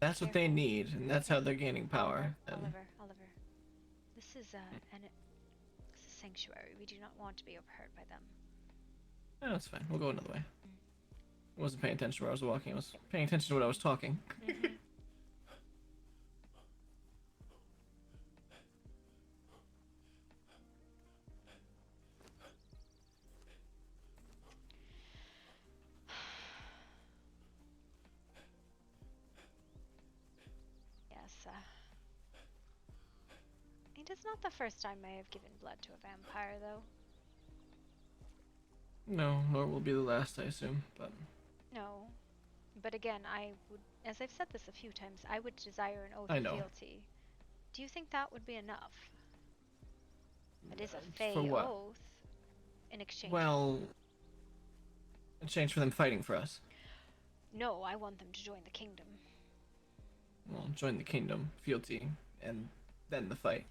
That's what they need, and that's how they're gaining power. And Oliver, this is a sanctuary. We do not want to be overheard by them. yeah, that's fine. We'll go another way. I wasn't paying attention to where I was walking. I was paying attention to what I was talking. Yes, it is not the first time I have given blood to a vampire, though. No, nor will be the last, I assume, but... No. But again, I would, as I've said this a few times, I would desire an oath I of know. fealty. Do you think that would be enough? It is a For Fey what? oath in exchange. Well... in exchange for them fighting for us. No, I want them to join the kingdom. Well, join the kingdom, fealty, and then the fight.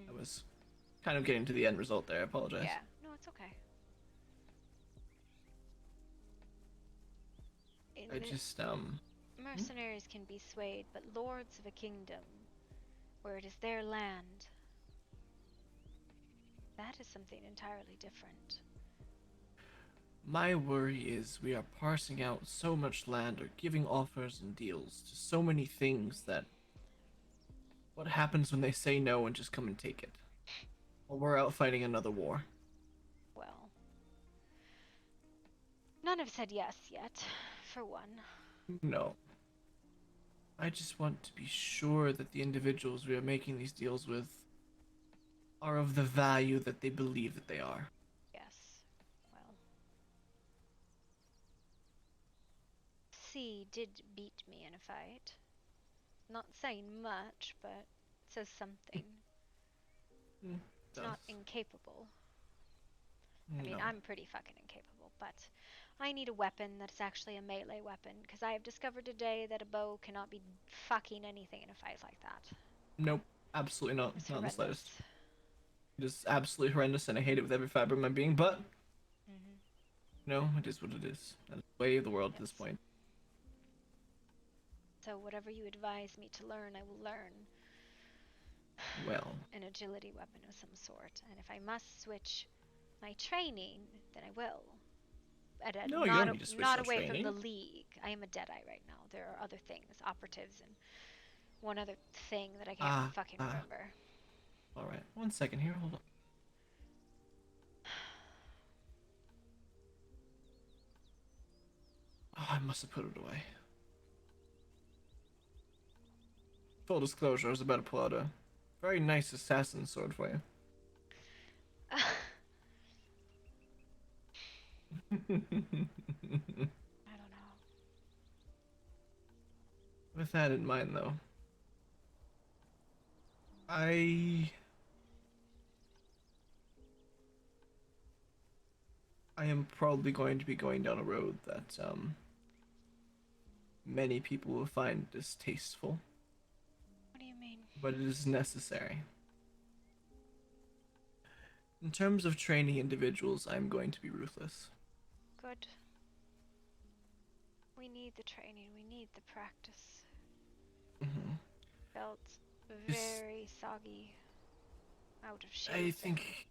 I was kind of getting to the end result there, I apologize. Yeah, no, it's okay. I just, Mercenaries can be swayed, but lords of a kingdom, where it is their land, that is something entirely different. My worry is we are parsing out so much land or giving offers and deals to so many things that what happens when they say no and just come and take it? Well, we're out fighting another war. Well, none have said yes yet, for one. No. I just want to be sure that the individuals we are making these deals with are of the value that they believe that they are. Yes. Well. C did beat me in a fight. Not saying much, but says something. It's not incapable. I mean, I'm pretty fucking incapable, but I need a weapon that's actually a melee weapon, because I have discovered today that a bow cannot be fucking anything in a fight like that. Nope, absolutely not. It's Not in the horrendous. slightest. It is absolutely horrendous, and I hate it with every fiber of my being, but... No, it is what it is. That is the way of the world at this point. So whatever you advise me to learn, I will learn. Well... An agility weapon of some sort, and if I must switch my training, then I will. No, you don't need to switch not your away training. from the league. I am a Deadeye right now. There are other things, operatives, and one other thing that I can't fucking remember. Alright, 1 second here, hold on. Oh, I must have put it away. Full disclosure, I was about to pull out a very nice assassin sword for you. I don't know. With that in mind, though, I am probably going to be going down a road that many people will find distasteful. What do you mean? But it is necessary. In terms of training individuals, I'm going to be ruthless. Good. We need the training. We need the practice. Felt very soggy. Out of shape. I think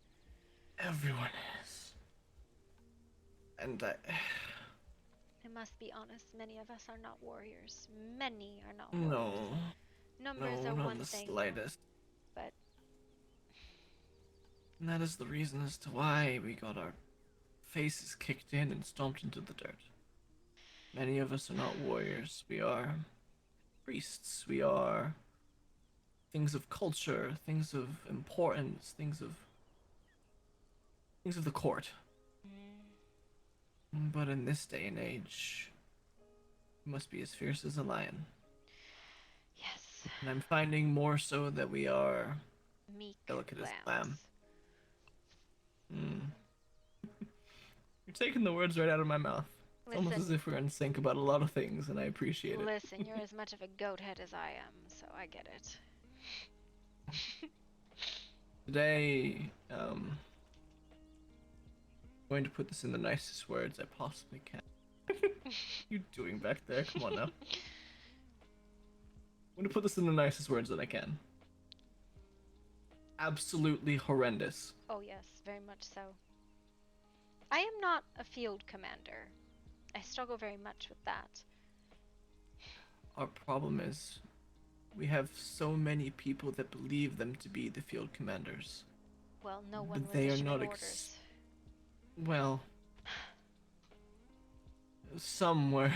everyone is. And I must be honest, many of us are not warriors. Many are not warriors. No. Numbers no, are not one the thing. slightest. But and that is the reason as to why we got our faces kicked in and stomped into the dirt. Many of us are not warriors. We are priests. We are things of culture, things of importance, things of the court. But in this day and age, we must be as fierce as a lion. Yes. And I'm finding more so that we are meek delicate as lambs. a lamb. You're taking the words right out of my mouth. It's almost as Listen. if we're in sync about a lot of things, and I appreciate it. Listen, you're as much of a goat head as I am, so I get it. Today, going to put this in the nicest words I possibly can. You doing back there? Come on now. I'm going to put this in the nicest words that I can. Absolutely horrendous. Oh yes, very much so. I am not a field commander. I struggle very much with that. Our problem is, we have so many people that believe them to be the field commanders. Well, no one But was they are issuing not orders. Well, some were,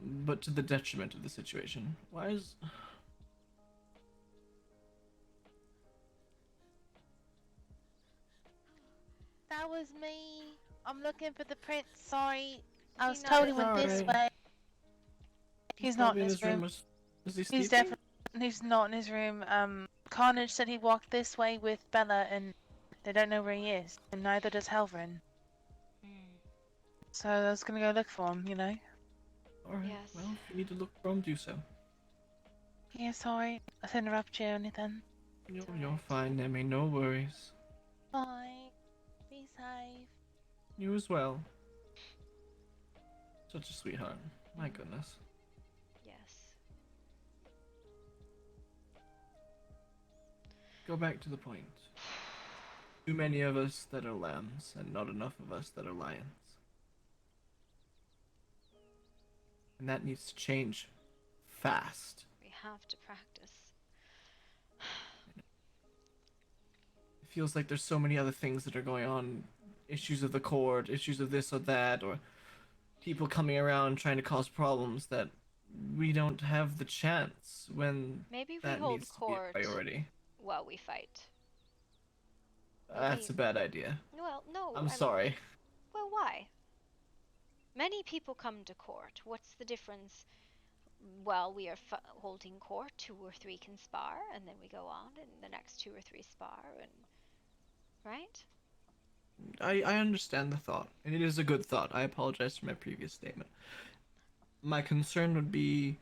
but to the detriment of the situation. Why is... That was me. I'm looking for the prince. Sorry. I was not told he in went his this room? way. He's not in his room. Is he He's sleeping? definitely. He's not in his room. Carnage said he walked this way with Bella, and they don't know where he is, and neither does Helverin. So I was gonna go look for him. You know. Alright, Yes. well, if you need to look for him, do so. Yeah. Sorry. I interrupt you or anything. You're fine, Nemi, no worries. Bye. Be safe. You as well. Such a sweetheart. My goodness. Yes. Go back to the point. Too many of us that are lambs, and not enough of us that are lions. And that needs to change fast. We have to practice. It feels like there's so many other things that are going on. Issues of the court, issues of this or that, or people coming around trying to cause problems that we don't have the chance when Maybe we that hold needs to court be a priority. while we fight. That's a bad idea. Well, no. I'm sorry. Well, why? Many people come to court. What's the difference? Well, we are holding court, 2 or 3 can spar, and then we go on, and the next 2 or 3 spar, and right? I understand the thought, and it is a good thought. I apologize for my previous statement. My concern would be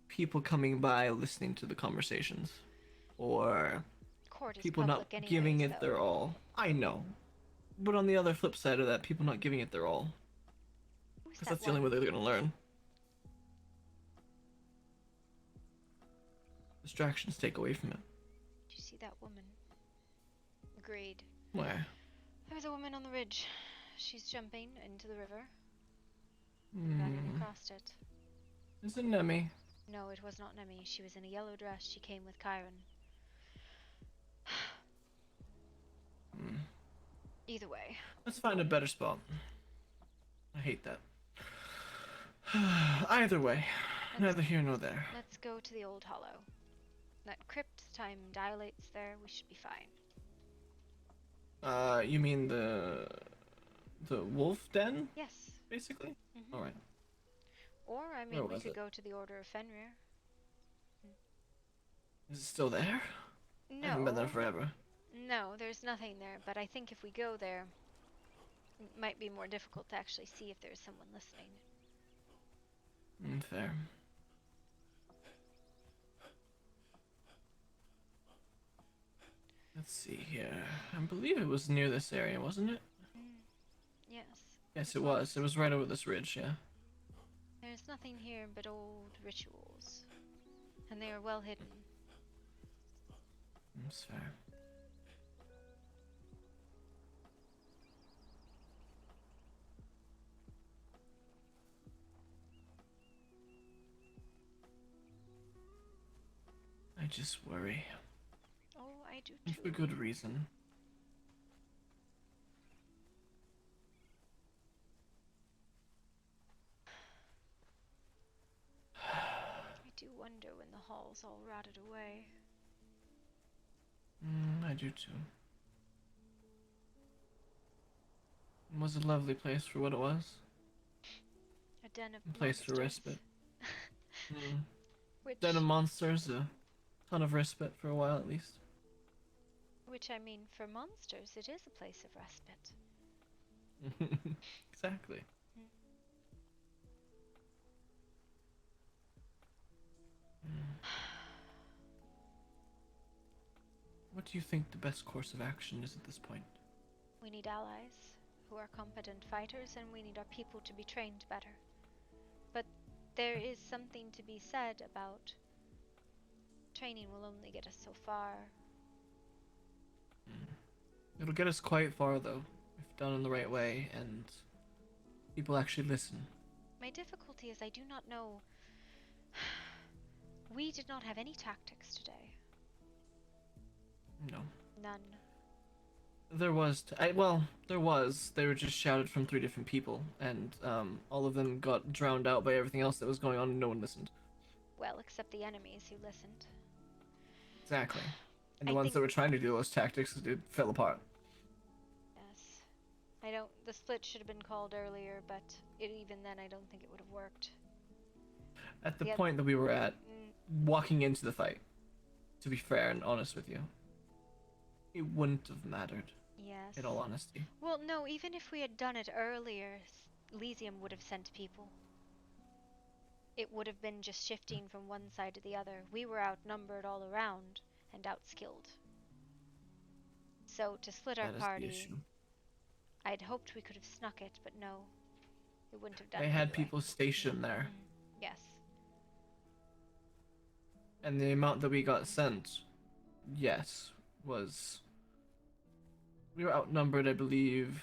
people coming by listening to the conversations, or Court is people not public anyways, giving it though. their all. I know, but on the other flip side of that, people not giving it their all. Who's Because that that's the only way one? they're gonna learn. Distractions take away from it. Did you see that woman? Agreed. Where? There's a woman on the ridge. She's jumping into the river. Running across it. Is it Nemi? No, it was not Nemi. She was in a yellow dress. She came with Chiron. Either way. Let's find a better spot. I hate that. Either way, neither here nor there. Let's go to the old hollow. That crypt time dilates there. We should be fine. You mean the wolf den? Yes. Basically? Mhm. Alright. Or, I Where mean, we was could it? go to the Order of Fenrir. Is it still there? I haven't been there forever. No, there's nothing there, but I think if we go there, it might be more difficult to actually see if there's someone listening. Fair. Let's see here. I believe it was near this area, wasn't it? Yes. Yes, it was. It was right over this ridge, yeah. There's nothing here but old rituals, and they are well hidden. That's fair. I just worry. Oh, I do And too. for good reason. I do wonder when the hall's all rotted away. I do too. It was a lovely place for what it was. A den of A place for monsters. respite. Which, Den of monsters, a ton of respite for a while at least. which I mean, for monsters, it is a place of respite. Exactly. What do you think the best course of action is at this point? We need allies who are competent fighters, and we need our people to be trained better. But there is something to be said about training will only get us so far. It'll get us quite far, though, if done in the right way, and people actually listen. My difficulty is I do not know. We did not have any tactics today. No. None. There was. There was. They were just shouted from 3 different people, and all of them got drowned out by everything else that was going on, and no one listened. Well, except the enemies who listened. Exactly. And the ones that were trying to do those tactics, it fell apart. Yes. I don't. The split should have been called earlier, but even then, I don't think it would have worked. At the point that we were at, walking into the fight, to be fair and honest with you, it wouldn't have mattered. Yes. In all honesty. Well, no, even if we had done it earlier, Elysium would have sent people. It would have been just shifting from one side to the other. We were outnumbered all around and outskilled. So to split our party, I'd hoped we could have snuck it, but no, it wouldn't have done it. They had anyway. people stationed there. Yes. And the amount that we got sent, yes, was... We were outnumbered, I believe,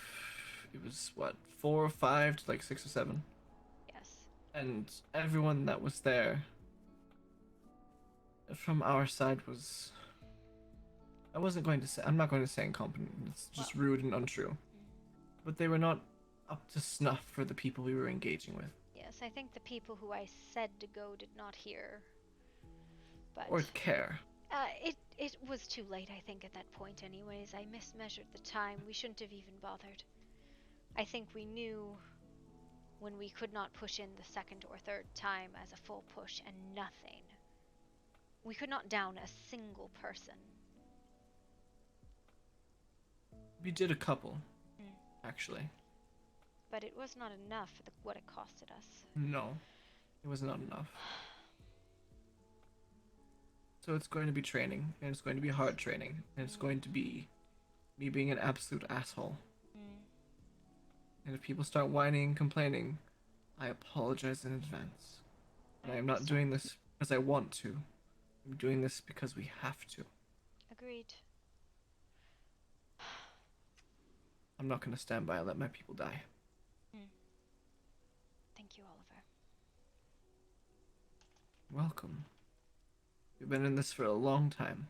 it was, what, 4 or 5 to like 6 or 7. Yes. And everyone that was there from our side was... I'm not going to say incompetent, it's just rude and untrue. But they were not up to snuff for the people we were engaging with. Yes, I think the people who I said to go did not hear. But or care. It was too late, I think, at that point anyways. I mismeasured the time. We shouldn't have even bothered. I think we knew when we could not push in the second or third time as a full push and nothing. We could not down a single person. We did a couple, actually. But it was not enough for what it costed us. No, it was not enough. So it's going to be training, and it's going to be hard training, and it's going to be me being an absolute asshole. And if people start whining and complaining, I apologize in advance. And I am not doing this because I want to. I'm doing this because we have to. Agreed. I'm not going to stand by and let my people die. Thank you, Oliver. Welcome. We've been in this for a long time.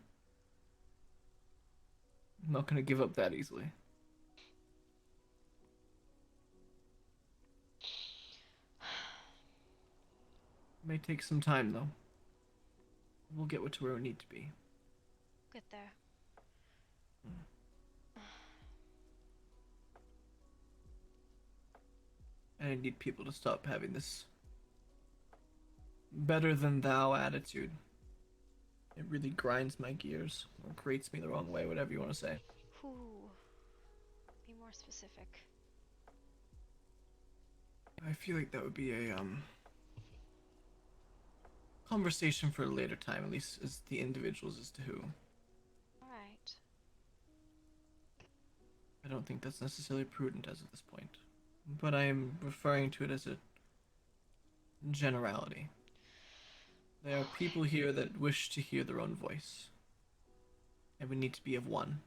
I'm not going to give up that easily. It may take some time, though. We'll get to where we need to be. Get there. And I need people to stop having this better than thou attitude. It really grinds my gears, or grates me the wrong way, whatever you want to say. Ooh. Be more specific. I feel like that would be a conversation for a later time, at least as the individuals as to who. Alright. I don't think that's necessarily prudent as of this point. But I am referring to it as a generality. There are people here that wish to hear their own voice. And we need to be of one,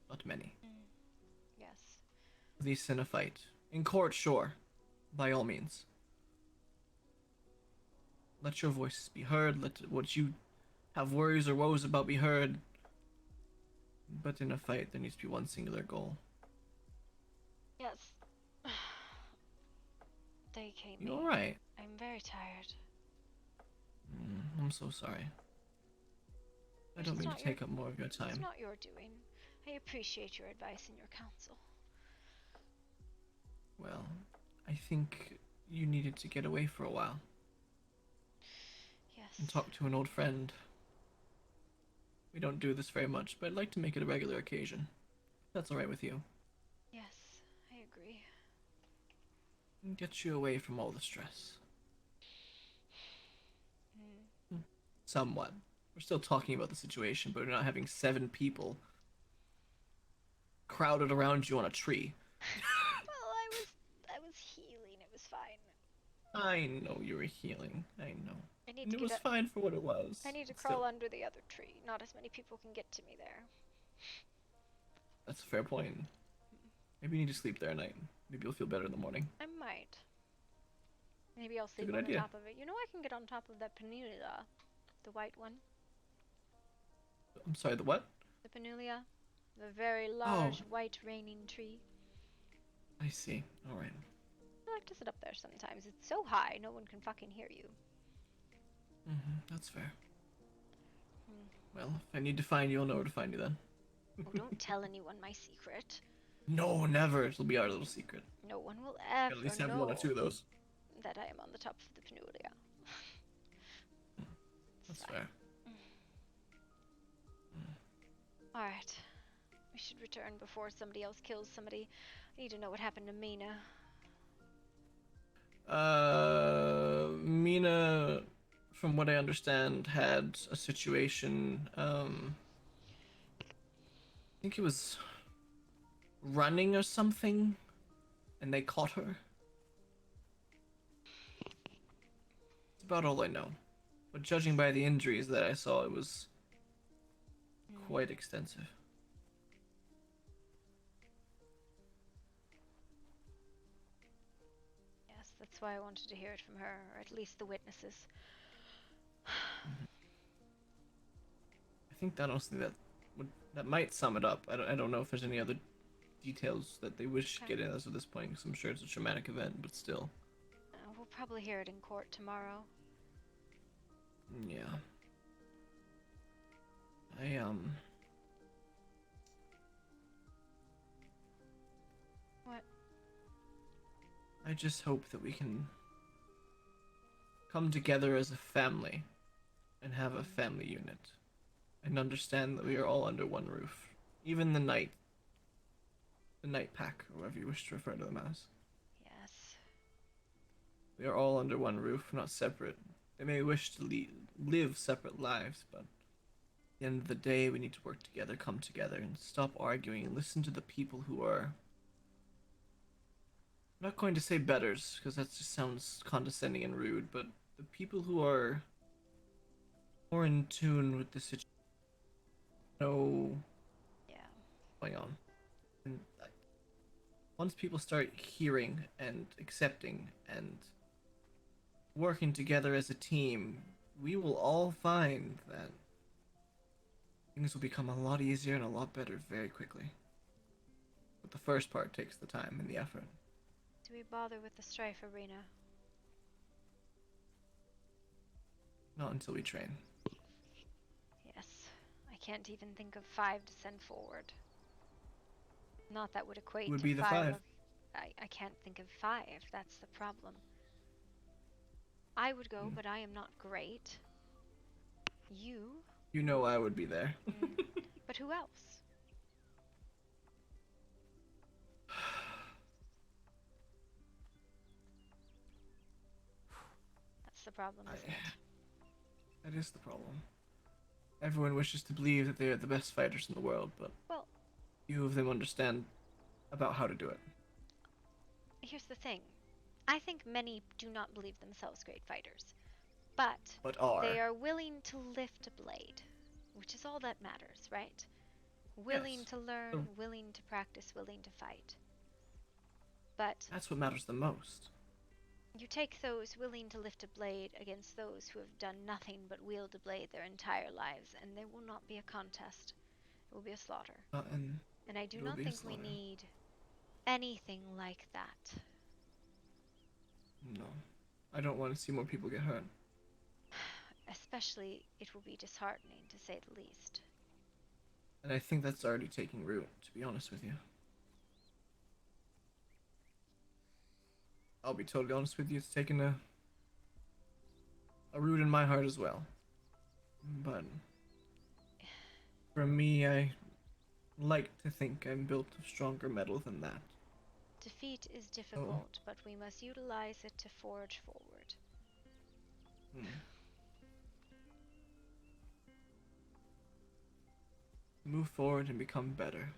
not many. Yes. At least in a fight. In court, sure. By all means. Let your voices be heard. Let what you have worries or woes about be heard. But in a fight, there needs to be one singular goal. Yes. They came. You alright? I'm very tired. I'm so sorry. I don't mean to take up more of your time. It's not your doing. I appreciate your advice and your counsel. Well, I think you needed to get away for a while. Yes. And talk to an old friend. We don't do this very much, but I'd like to make it a regular occasion. If that's alright with you. Yes, I agree. And get you away from all the stress. Somewhat. We're still talking about the situation, but we're not having 7 people crowded around you on a tree. Well, I was healing. It was fine. I know you were healing. I know. I need And to it get was fine for what it was. I need to But crawl still, under the other tree. Not as many people can get to me there. that's a fair point. Maybe you need to sleep there at night. Maybe you'll feel better in the morning. I might. Maybe I'll a sleep good on idea. top of it. You know I can get on top of that Penula. The white one. I'm sorry, the what? The Penula. The very large white raining tree. I see. Alright. I like to sit up there sometimes. It's so high, no one can fucking hear you. That's fair. Well, if I need to find you, I'll know where to find you then. Oh, don't tell anyone my secret. No, never. It'll be our little secret. No one will ever At least have know 1 or 2 of those. that I am on the top of the Penulia. That's fair. Alright. We should return before somebody else kills somebody. I need to know what happened to Mina. Mina, from what I understand, had a situation, I think it was running or something, and they caught her. That's about all I know. But judging by the injuries that I saw, it was quite extensive. Yes, that's why I wanted to hear it from her, or at least the witnesses. I think that honestly that might sum it up. I don't know if there's any other details that they wish to get in as of this point, because I'm sure it's a traumatic event, but still. We'll probably hear it in court tomorrow. Yeah. What? I just hope that we can come together as a family and have a family unit and understand that we are all under one roof. Even the night pack, or whatever you wish to refer to them as. Yes. We are all under one roof, not separate. They may wish to live separate lives, but at the end of the day, we need to work together, come together, and stop arguing and listen to the people who are... I'm not going to say betters, because that just sounds condescending and rude, but the people who are more in tune with the situation know what's going on. And once people start hearing and accepting and working together as a team, we will all find that things will become a lot easier and a lot better very quickly. But the first part takes the time and the effort. Do we bother with the strife arena? Not until we train. Yes. I can't even think of 5 to send forward. Not that would equate Would to be the 5. I can't think of 5. That's the problem. I would go, but I am not great. You? You know I would be there. But who else? That's the problem, isn't it? That is the problem. Everyone wishes to believe that they are the best fighters in the world, but well, few of them understand about how to do it. Here's the thing. I think many do not believe themselves great fighters, but are. they are willing to lift a blade, which is all that matters, right? Willing Yes. to learn, willing to practice, willing to fight. But that's what matters the most. You take those willing to lift a blade against those who have done nothing but wield a blade their entire lives, and there will not be a contest. It will be a slaughter. And I do it will not be a think we slaughter. need anything like that. No. I don't want to see more people get hurt. Especially, it will be disheartening, to say the least. And I think that's already taking root, to be honest with you. I'll be totally honest with you, it's taken a root in my heart as well. But For me, I like to think I'm built of stronger metal than that. Defeat is difficult, but we must utilize it to forge forward. Move forward and become better.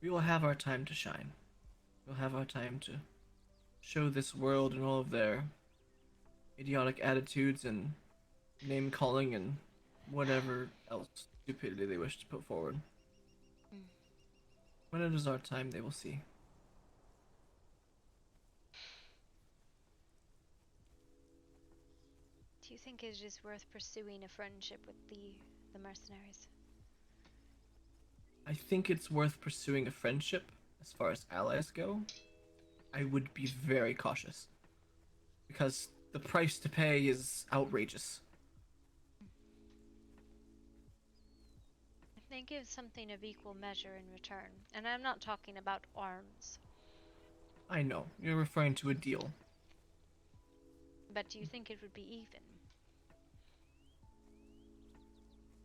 We will have our time to shine. We'll have our time to show this world and all of their idiotic attitudes and name calling and whatever else stupidity they wish to put forward. When it is our time, they will see. Do you think it is worth pursuing a friendship with the mercenaries? I think it's worth pursuing a friendship. As far as allies go, I would be very cautious. Because the price to pay is outrageous. They give something of equal measure in return, and I'm not talking about arms. I know, you're referring to a deal. But do you think it would be even?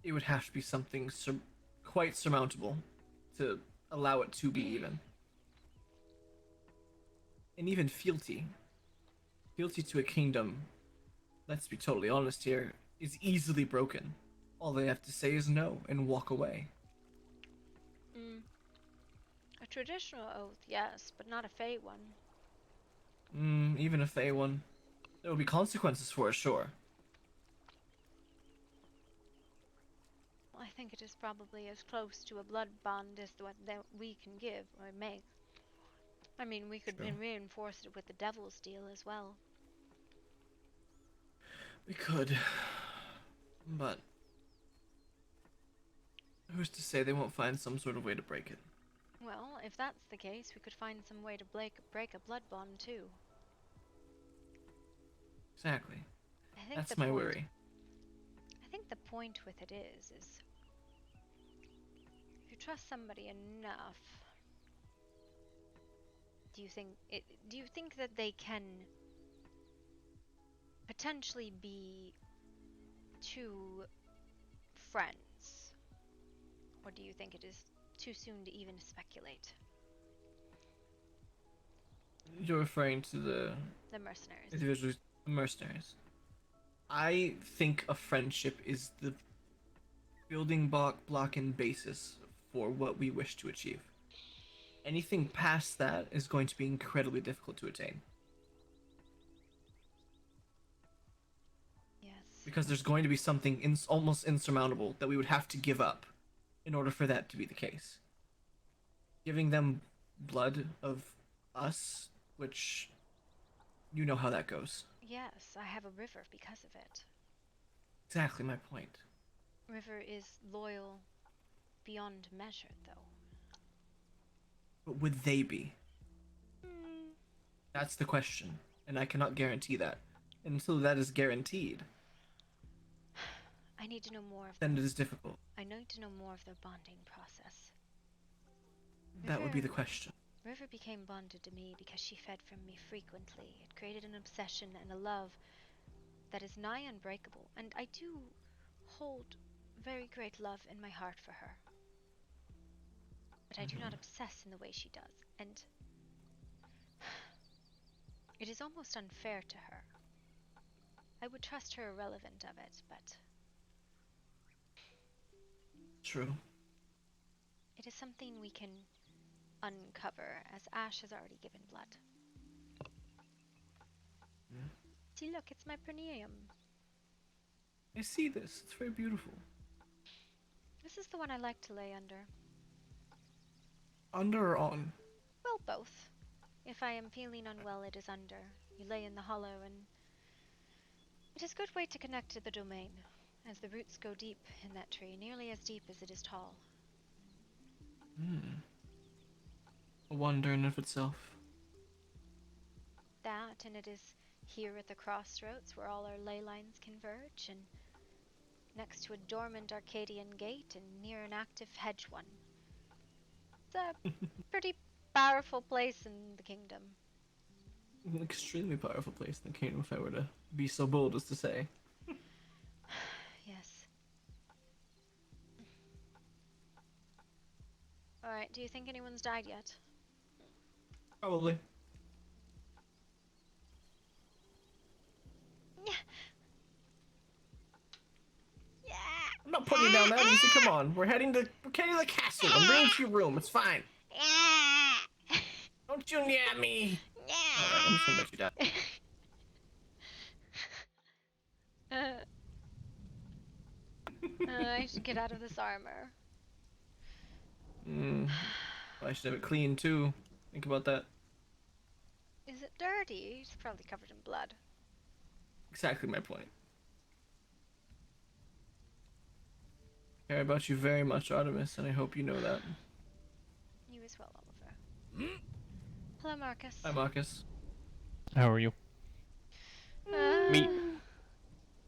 It would have to be something quite surmountable to allow it to be even. And even fealty. Fealty to a kingdom, let's be totally honest here, is easily broken. All they have to say is no and walk away. A traditional oath, yes, but not a Fey one. Even a Fey one. There will be consequences for it, sure. I think it is probably as close to a blood bond as what that we can give or make. I mean, we could reinforce it with the Devil's Deal as well. We could, but who's to say they won't find some sort of way to break it? Well, if that's the case, we could find some way to break a blood bond too. Exactly. That's the my point, worry. I think the point with it is if you trust somebody enough, do you think that they can potentially be two friends? Or do you think it is too soon to even speculate? You're referring to the mercenaries. Individuals, the mercenaries. I think a friendship is the building block and basis for what we wish to achieve. Anything past that is going to be incredibly difficult to attain. Yes. Because there's going to be something almost insurmountable that we would have to give up in order for that to be the case. Giving them blood of us, which you know how that goes. Yes, I have a river because of it. Exactly my point. River is loyal beyond measure, though. But would they be? That's the question, and I cannot guarantee that. And until that is guaranteed, I need to know more of then it is difficult. I need to know more of their bonding process. That would be the question. River became bonded to me because she fed from me frequently. It created an obsession and a love that is nigh unbreakable, and I do hold very great love in my heart for her. But I do not obsess in the way she does, and it is almost unfair to her. I would trust her irrelevant of it, but true. It is something we can uncover, as Ash has already given blood. See, look, it's my perineum. I see this. It's very beautiful. This is the one I like to lay under. Under or on? Well, both. If I am feeling unwell, it is under. You lay in the hollow, and it is a good way to connect to the domain, as the roots go deep in that tree, nearly as deep as it is tall. A wonder in of itself. That, and it is here at the crossroads where all our ley lines converge, and next to a dormant Arcadian gate and near an active hedge one. It's a pretty powerful place in the kingdom. An extremely powerful place in the kingdom, if I were to be so bold as to say. Yes. Alright, do you think anyone's died yet? Probably. I'm not putting you down that easy. Come on, we're heading to the castle. I'm bringing you to your room. It's fine. Don't you near me. Alright, I'm just gonna let you die. I should get out of this armor. I should have it clean too. Think about that. Is it dirty? It's probably covered in blood. Exactly my point. I care about you very much, Artemis, and I hope you know that. You as well, Oliver. Hello, Marcus. Hi, Marcus. How are you?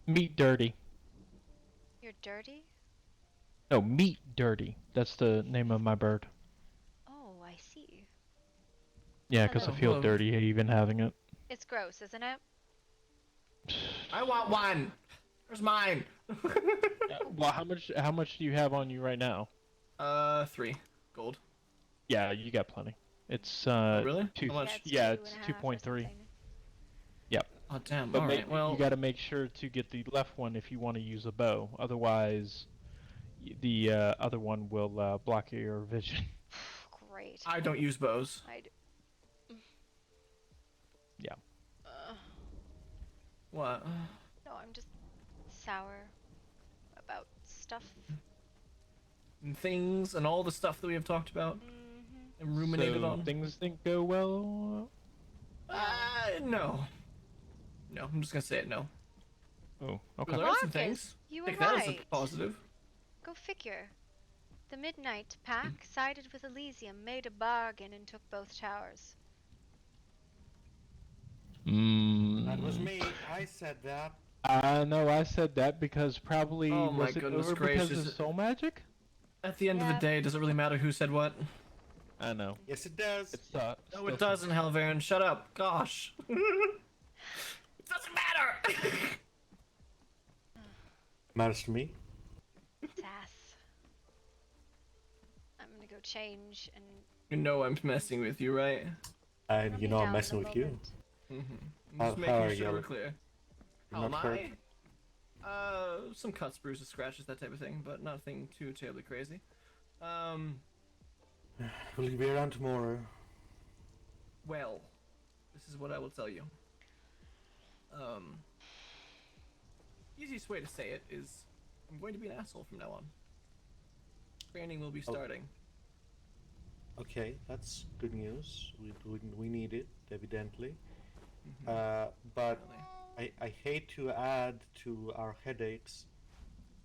Meat dirty. You're dirty? No, meat dirty. That's the name of my bird. Oh, I see. Yeah, because I feel dirty even having it. It's gross, isn't it? I want one. Where's mine? Well, how much do you have on you right now? 3 gold. Yeah, you got plenty. It's really? Two, How much? yeah, it's 2.3. Yep. Oh damn! But All right. Well, you got to make sure to get the left one if you want to use a bow. Otherwise, the other one will block your vision. Great. I don't use bows. I do. Yeah. What? No, I'm just sour about stuff. And things and all the stuff that we have talked about and ruminated So on. things didn't go well. No. No, I'm just gonna say it. No. Oh, We okay. learned some things. You Take were that as a right. positive. Go figure. The Midnight Pack sided with Elysium, made a bargain, and took both towers. That was me. I said that. No, I said that because probably Oh my was it goodness over because gracious. of soul magic? At the end of the day, does it really matter who said what? I know. Yes, it does. It's No, it doesn't, Halvarin. Shut up. Gosh. It doesn't matter. Matters to me. Sass. I'm gonna go change and. You know I'm messing with you, right? And you know I'm down messing in a with you. moment. I'm just How are making sure you? we're clear. You're How am not hurt? Some cuts, bruises, scratches, that type of thing, but nothing too terribly crazy. Will you be around tomorrow? Well, this is what I will tell you. Easiest way to say it is, I'm going to be an asshole from now on. Training will be starting. Okay, that's good news. We need it, evidently. But I hate to add to our headaches.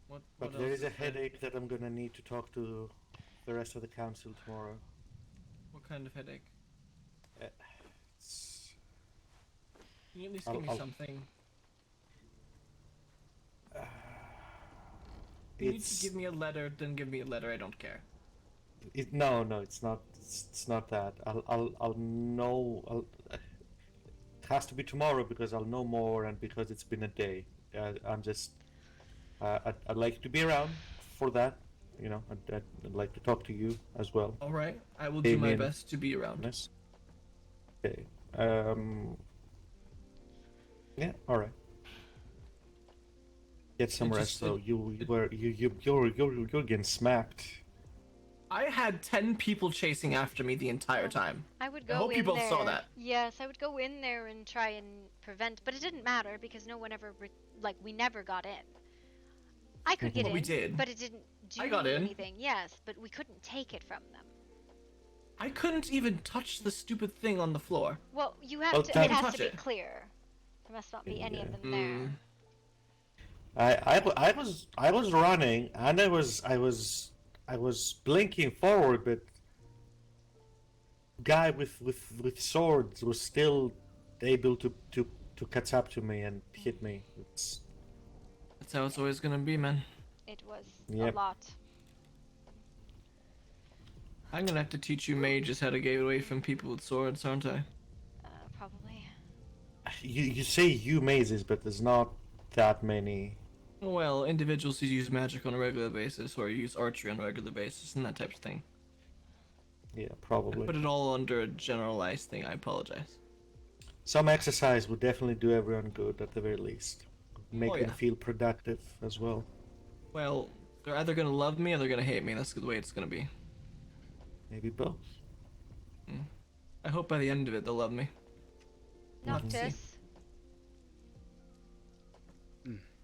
But there is a headache that I'm gonna need to talk to the rest of the council tomorrow. What kind of headache? It's... Can you at least give me something? You need to give me a letter, then give me a letter. I don't care. No, it's not. It's not that. I'll know. It has to be tomorrow because I'll know more and because it's been a day. I'm just. I'd like to be around for that. You know, I'd like to talk to you as well. All right, I will do my best to be around. Yes. Okay. Yeah. All right. Get some rest though. You're getting smacked. I had 10 people chasing after me the entire time. I would go I hope in you both there. saw that. Yes, I would go in there and try and prevent, but it didn't matter because no one ever, we never got in. I could get But in, we did. but it didn't do I got in. anything. Yes, but we couldn't take it from them. I couldn't even touch the stupid thing on the floor. Well, you have Oh, to. damn. It has Touch to be it. clear. There must not be any of them Hmm. there. I was running and I was blinking forward, but guy with swords was still able to catch up to me and hit me. That's how it's always gonna be, man. It was Yep. a lot. I'm gonna have to teach you mages how to get away from people with swords, aren't I? Probably. You say you mazes, but there's not that many. Well, individuals who use magic on a regular basis or use archery on a regular basis and that type of thing. Yeah, I probably. put it all under a generalized thing. I apologize. Some exercise would definitely do everyone good at the very least. Make Oh, them yeah. feel productive as well. Well, they're either gonna love me or they're gonna hate me. That's the way it's gonna be. Maybe both. I hope by the end of it they'll love me. We'll have to see. Noctis,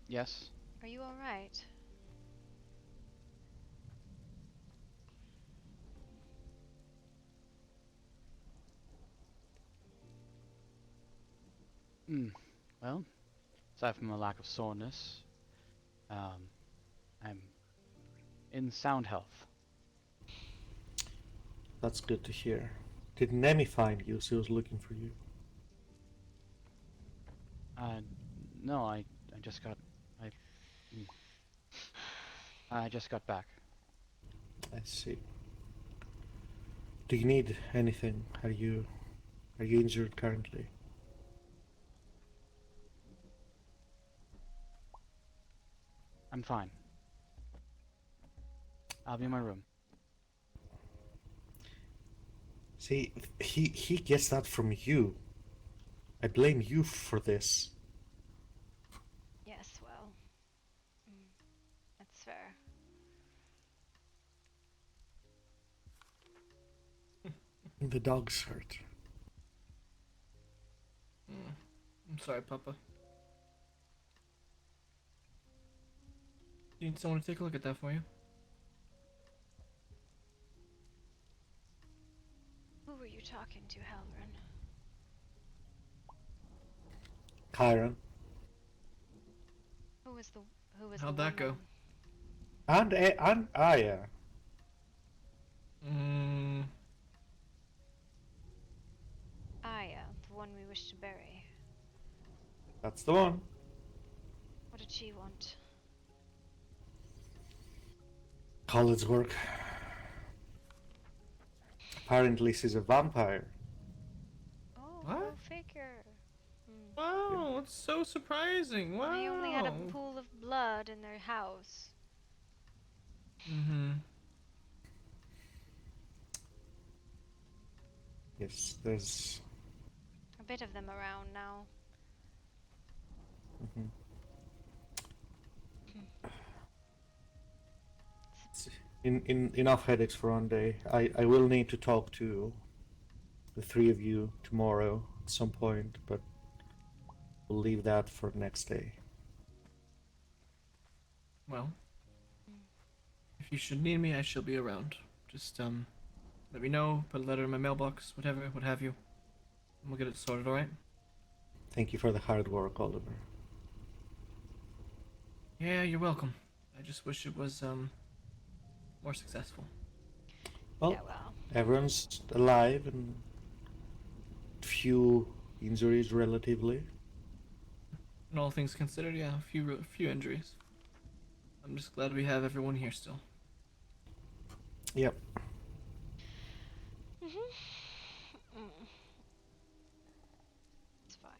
Yes. are you alright? Well, aside from a lack of soreness, I'm in sound health. That's good to hear. Did Nemi find you? She was looking for you. No, I just got I just got back. I see. Do you need anything? Are you injured currently? I'm fine. I'll be in my room. See, he gets that from you. I blame you for this. Yes, well, that's fair. The dog's hurt. I'm sorry, Papa. You need someone to take a look at that for you? Who were you talking to, Halvern? Chiron. Who was the How'd that go? And Aya. Aya, the one we wish to bury. That's the one. What did she want? College work. Apparently she's a vampire. Oh, What? go figure. Wow, it's so surprising. Wow. They only had a pool of blood in their house. Yes, there's. A bit of them around now. Enough headaches for one day. I will need to talk to the three of you tomorrow at some point, but we'll leave that for next day. Well, if you should need me, I shall be around. Just let me know. Put a letter in my mailbox, whatever, what have you. And we'll get it sorted. All right? Thank you for the hard work, Oliver. Yeah, you're welcome. I just wish it was more successful. Well, everyone's alive and few injuries relatively. And all things considered, yeah, a few injuries. I'm just glad we have everyone here still. Yep. It's fine.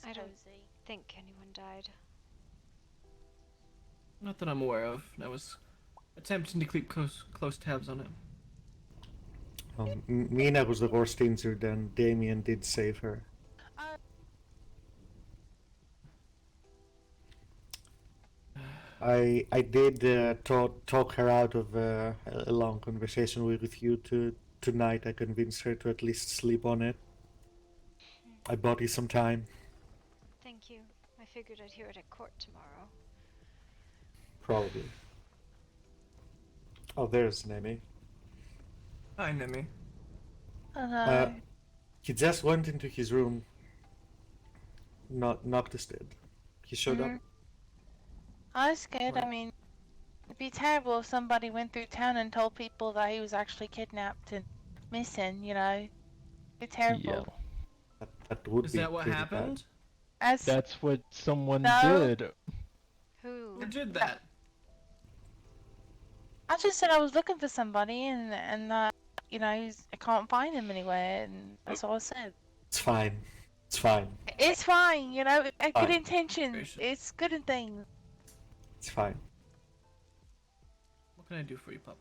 I don't think anyone died. Not that I'm aware of. I was attempting to keep close tabs on it. Mina was the worst injured, and Damien did save her. I did talk her out of a long conversation with you tonight. I convinced her to at least sleep on it. I bought you some time. Thank you. I figured I'd hear it at court tomorrow. Probably. Oh, there's Nemi. Hi, Nemi. Hello. He just went into his room. Noctis did. He showed up. I was scared. I mean, it'd be terrible if somebody went through town and told people that he was actually kidnapped and missing, you know? It'd be terrible. That would Is be that what pretty happened? That's what someone No. did. Who did that? I just said I was looking for somebody and you know, I can't find him anywhere, and that's all I said. It's fine. It's fine. It's fine, you know, good Fine. intentions. It's good in things. It's fine. What can I do for you, Papa?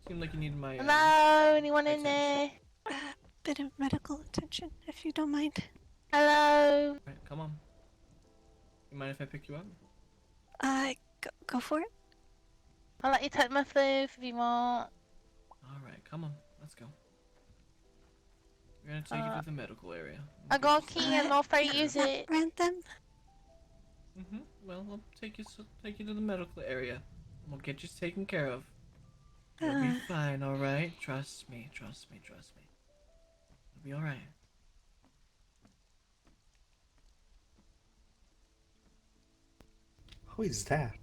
Seemed like you needed my. Hello, anyone in attention. there? Bit of medical attention, if you don't mind. Hello. Alright, come on. You mind if I pick you up? Go for it. I'll let you take my floof if you want. Alright, come on. Let's go. We're gonna take you to the medical area. I got a key and I'll afraid to use it. Rent them? Well, I'll take you to the medical area. We'll get you taken care of. You'll be fine, alright? Trust me, trust me, trust me. You'll be alright. Who is that?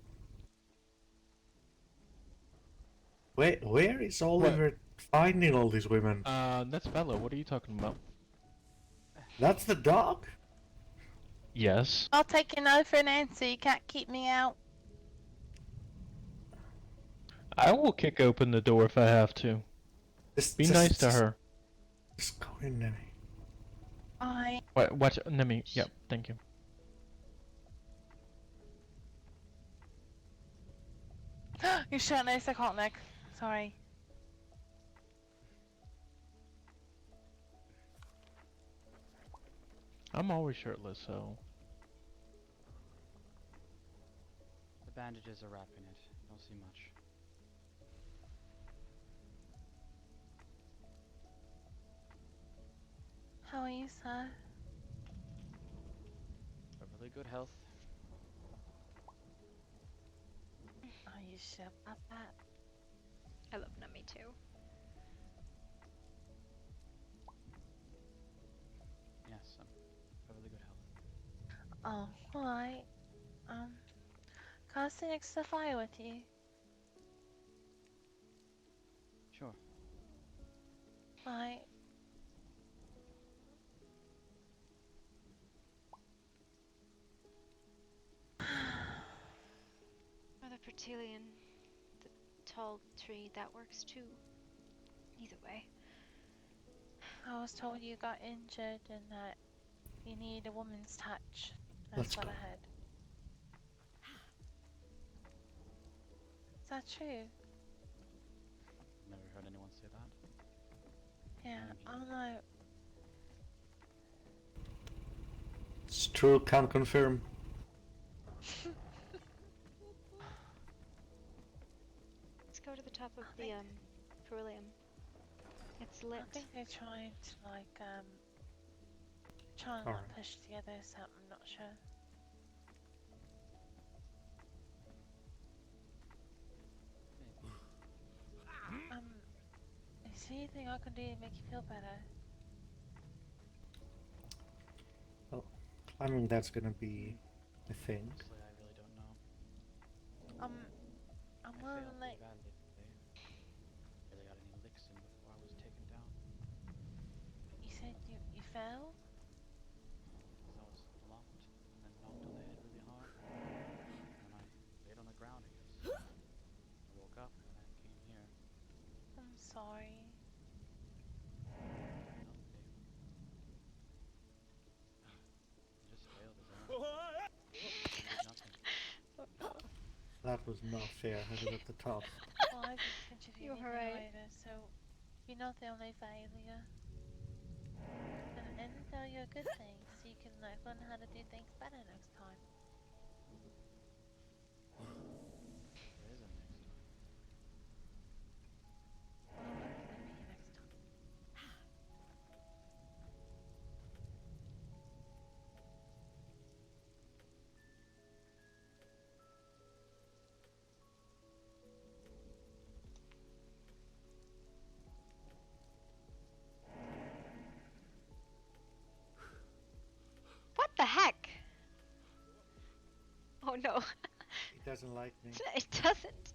Where is Oliver finding all these women? That's Bella. What are you talking about? That's the dog? Yes. I'll take your no for an answer. You can't keep me out. I will kick open the door if I have to. Be nice to her. Just go in, Nemi. Watch Nemi. Yep, thank you. You're shut nice, I can't look. Sorry. I'm always shirtless, so. The bandages are wrapping it. You don't see much. How are you, sir? Really good health. Are you sure about that? I love Nami too. Yes, I'm really good health. Oh, alright. Can I sit next to the fire with you? Sure. Right. Or the Pertilian, the tall tree, that works too. Either way. I was told you got injured and that you need a woman's touch. Let's That's what go. I heard. Is that true? Never heard anyone say that. Yeah, I don't know. It's true, can't confirm. Let's go to the top of the beryllium. It's lit. I think they're trying to try and Alright. push together something, I'm not sure. Is there anything I can do to make you feel better? Well, climbing that's gonna be a thing. Honestly, I really don't know. I'm I willing failed to let. pretty badly today. Really got any licks in before I was taken down. You said you fell? I was locked and then knocked on the head really hard. And then I laid on the ground, I guess. I woke up and I came here. I'm sorry. I just failed as I did nothing. That was not fair. I was at the top. Well, I just contributed later, so you're not the only failure. And tell you a good thing, so you can like learn how to do things better next time. There is a next time. Well, I hope to be next time. What the heck? Oh no. He doesn't like me. It doesn't.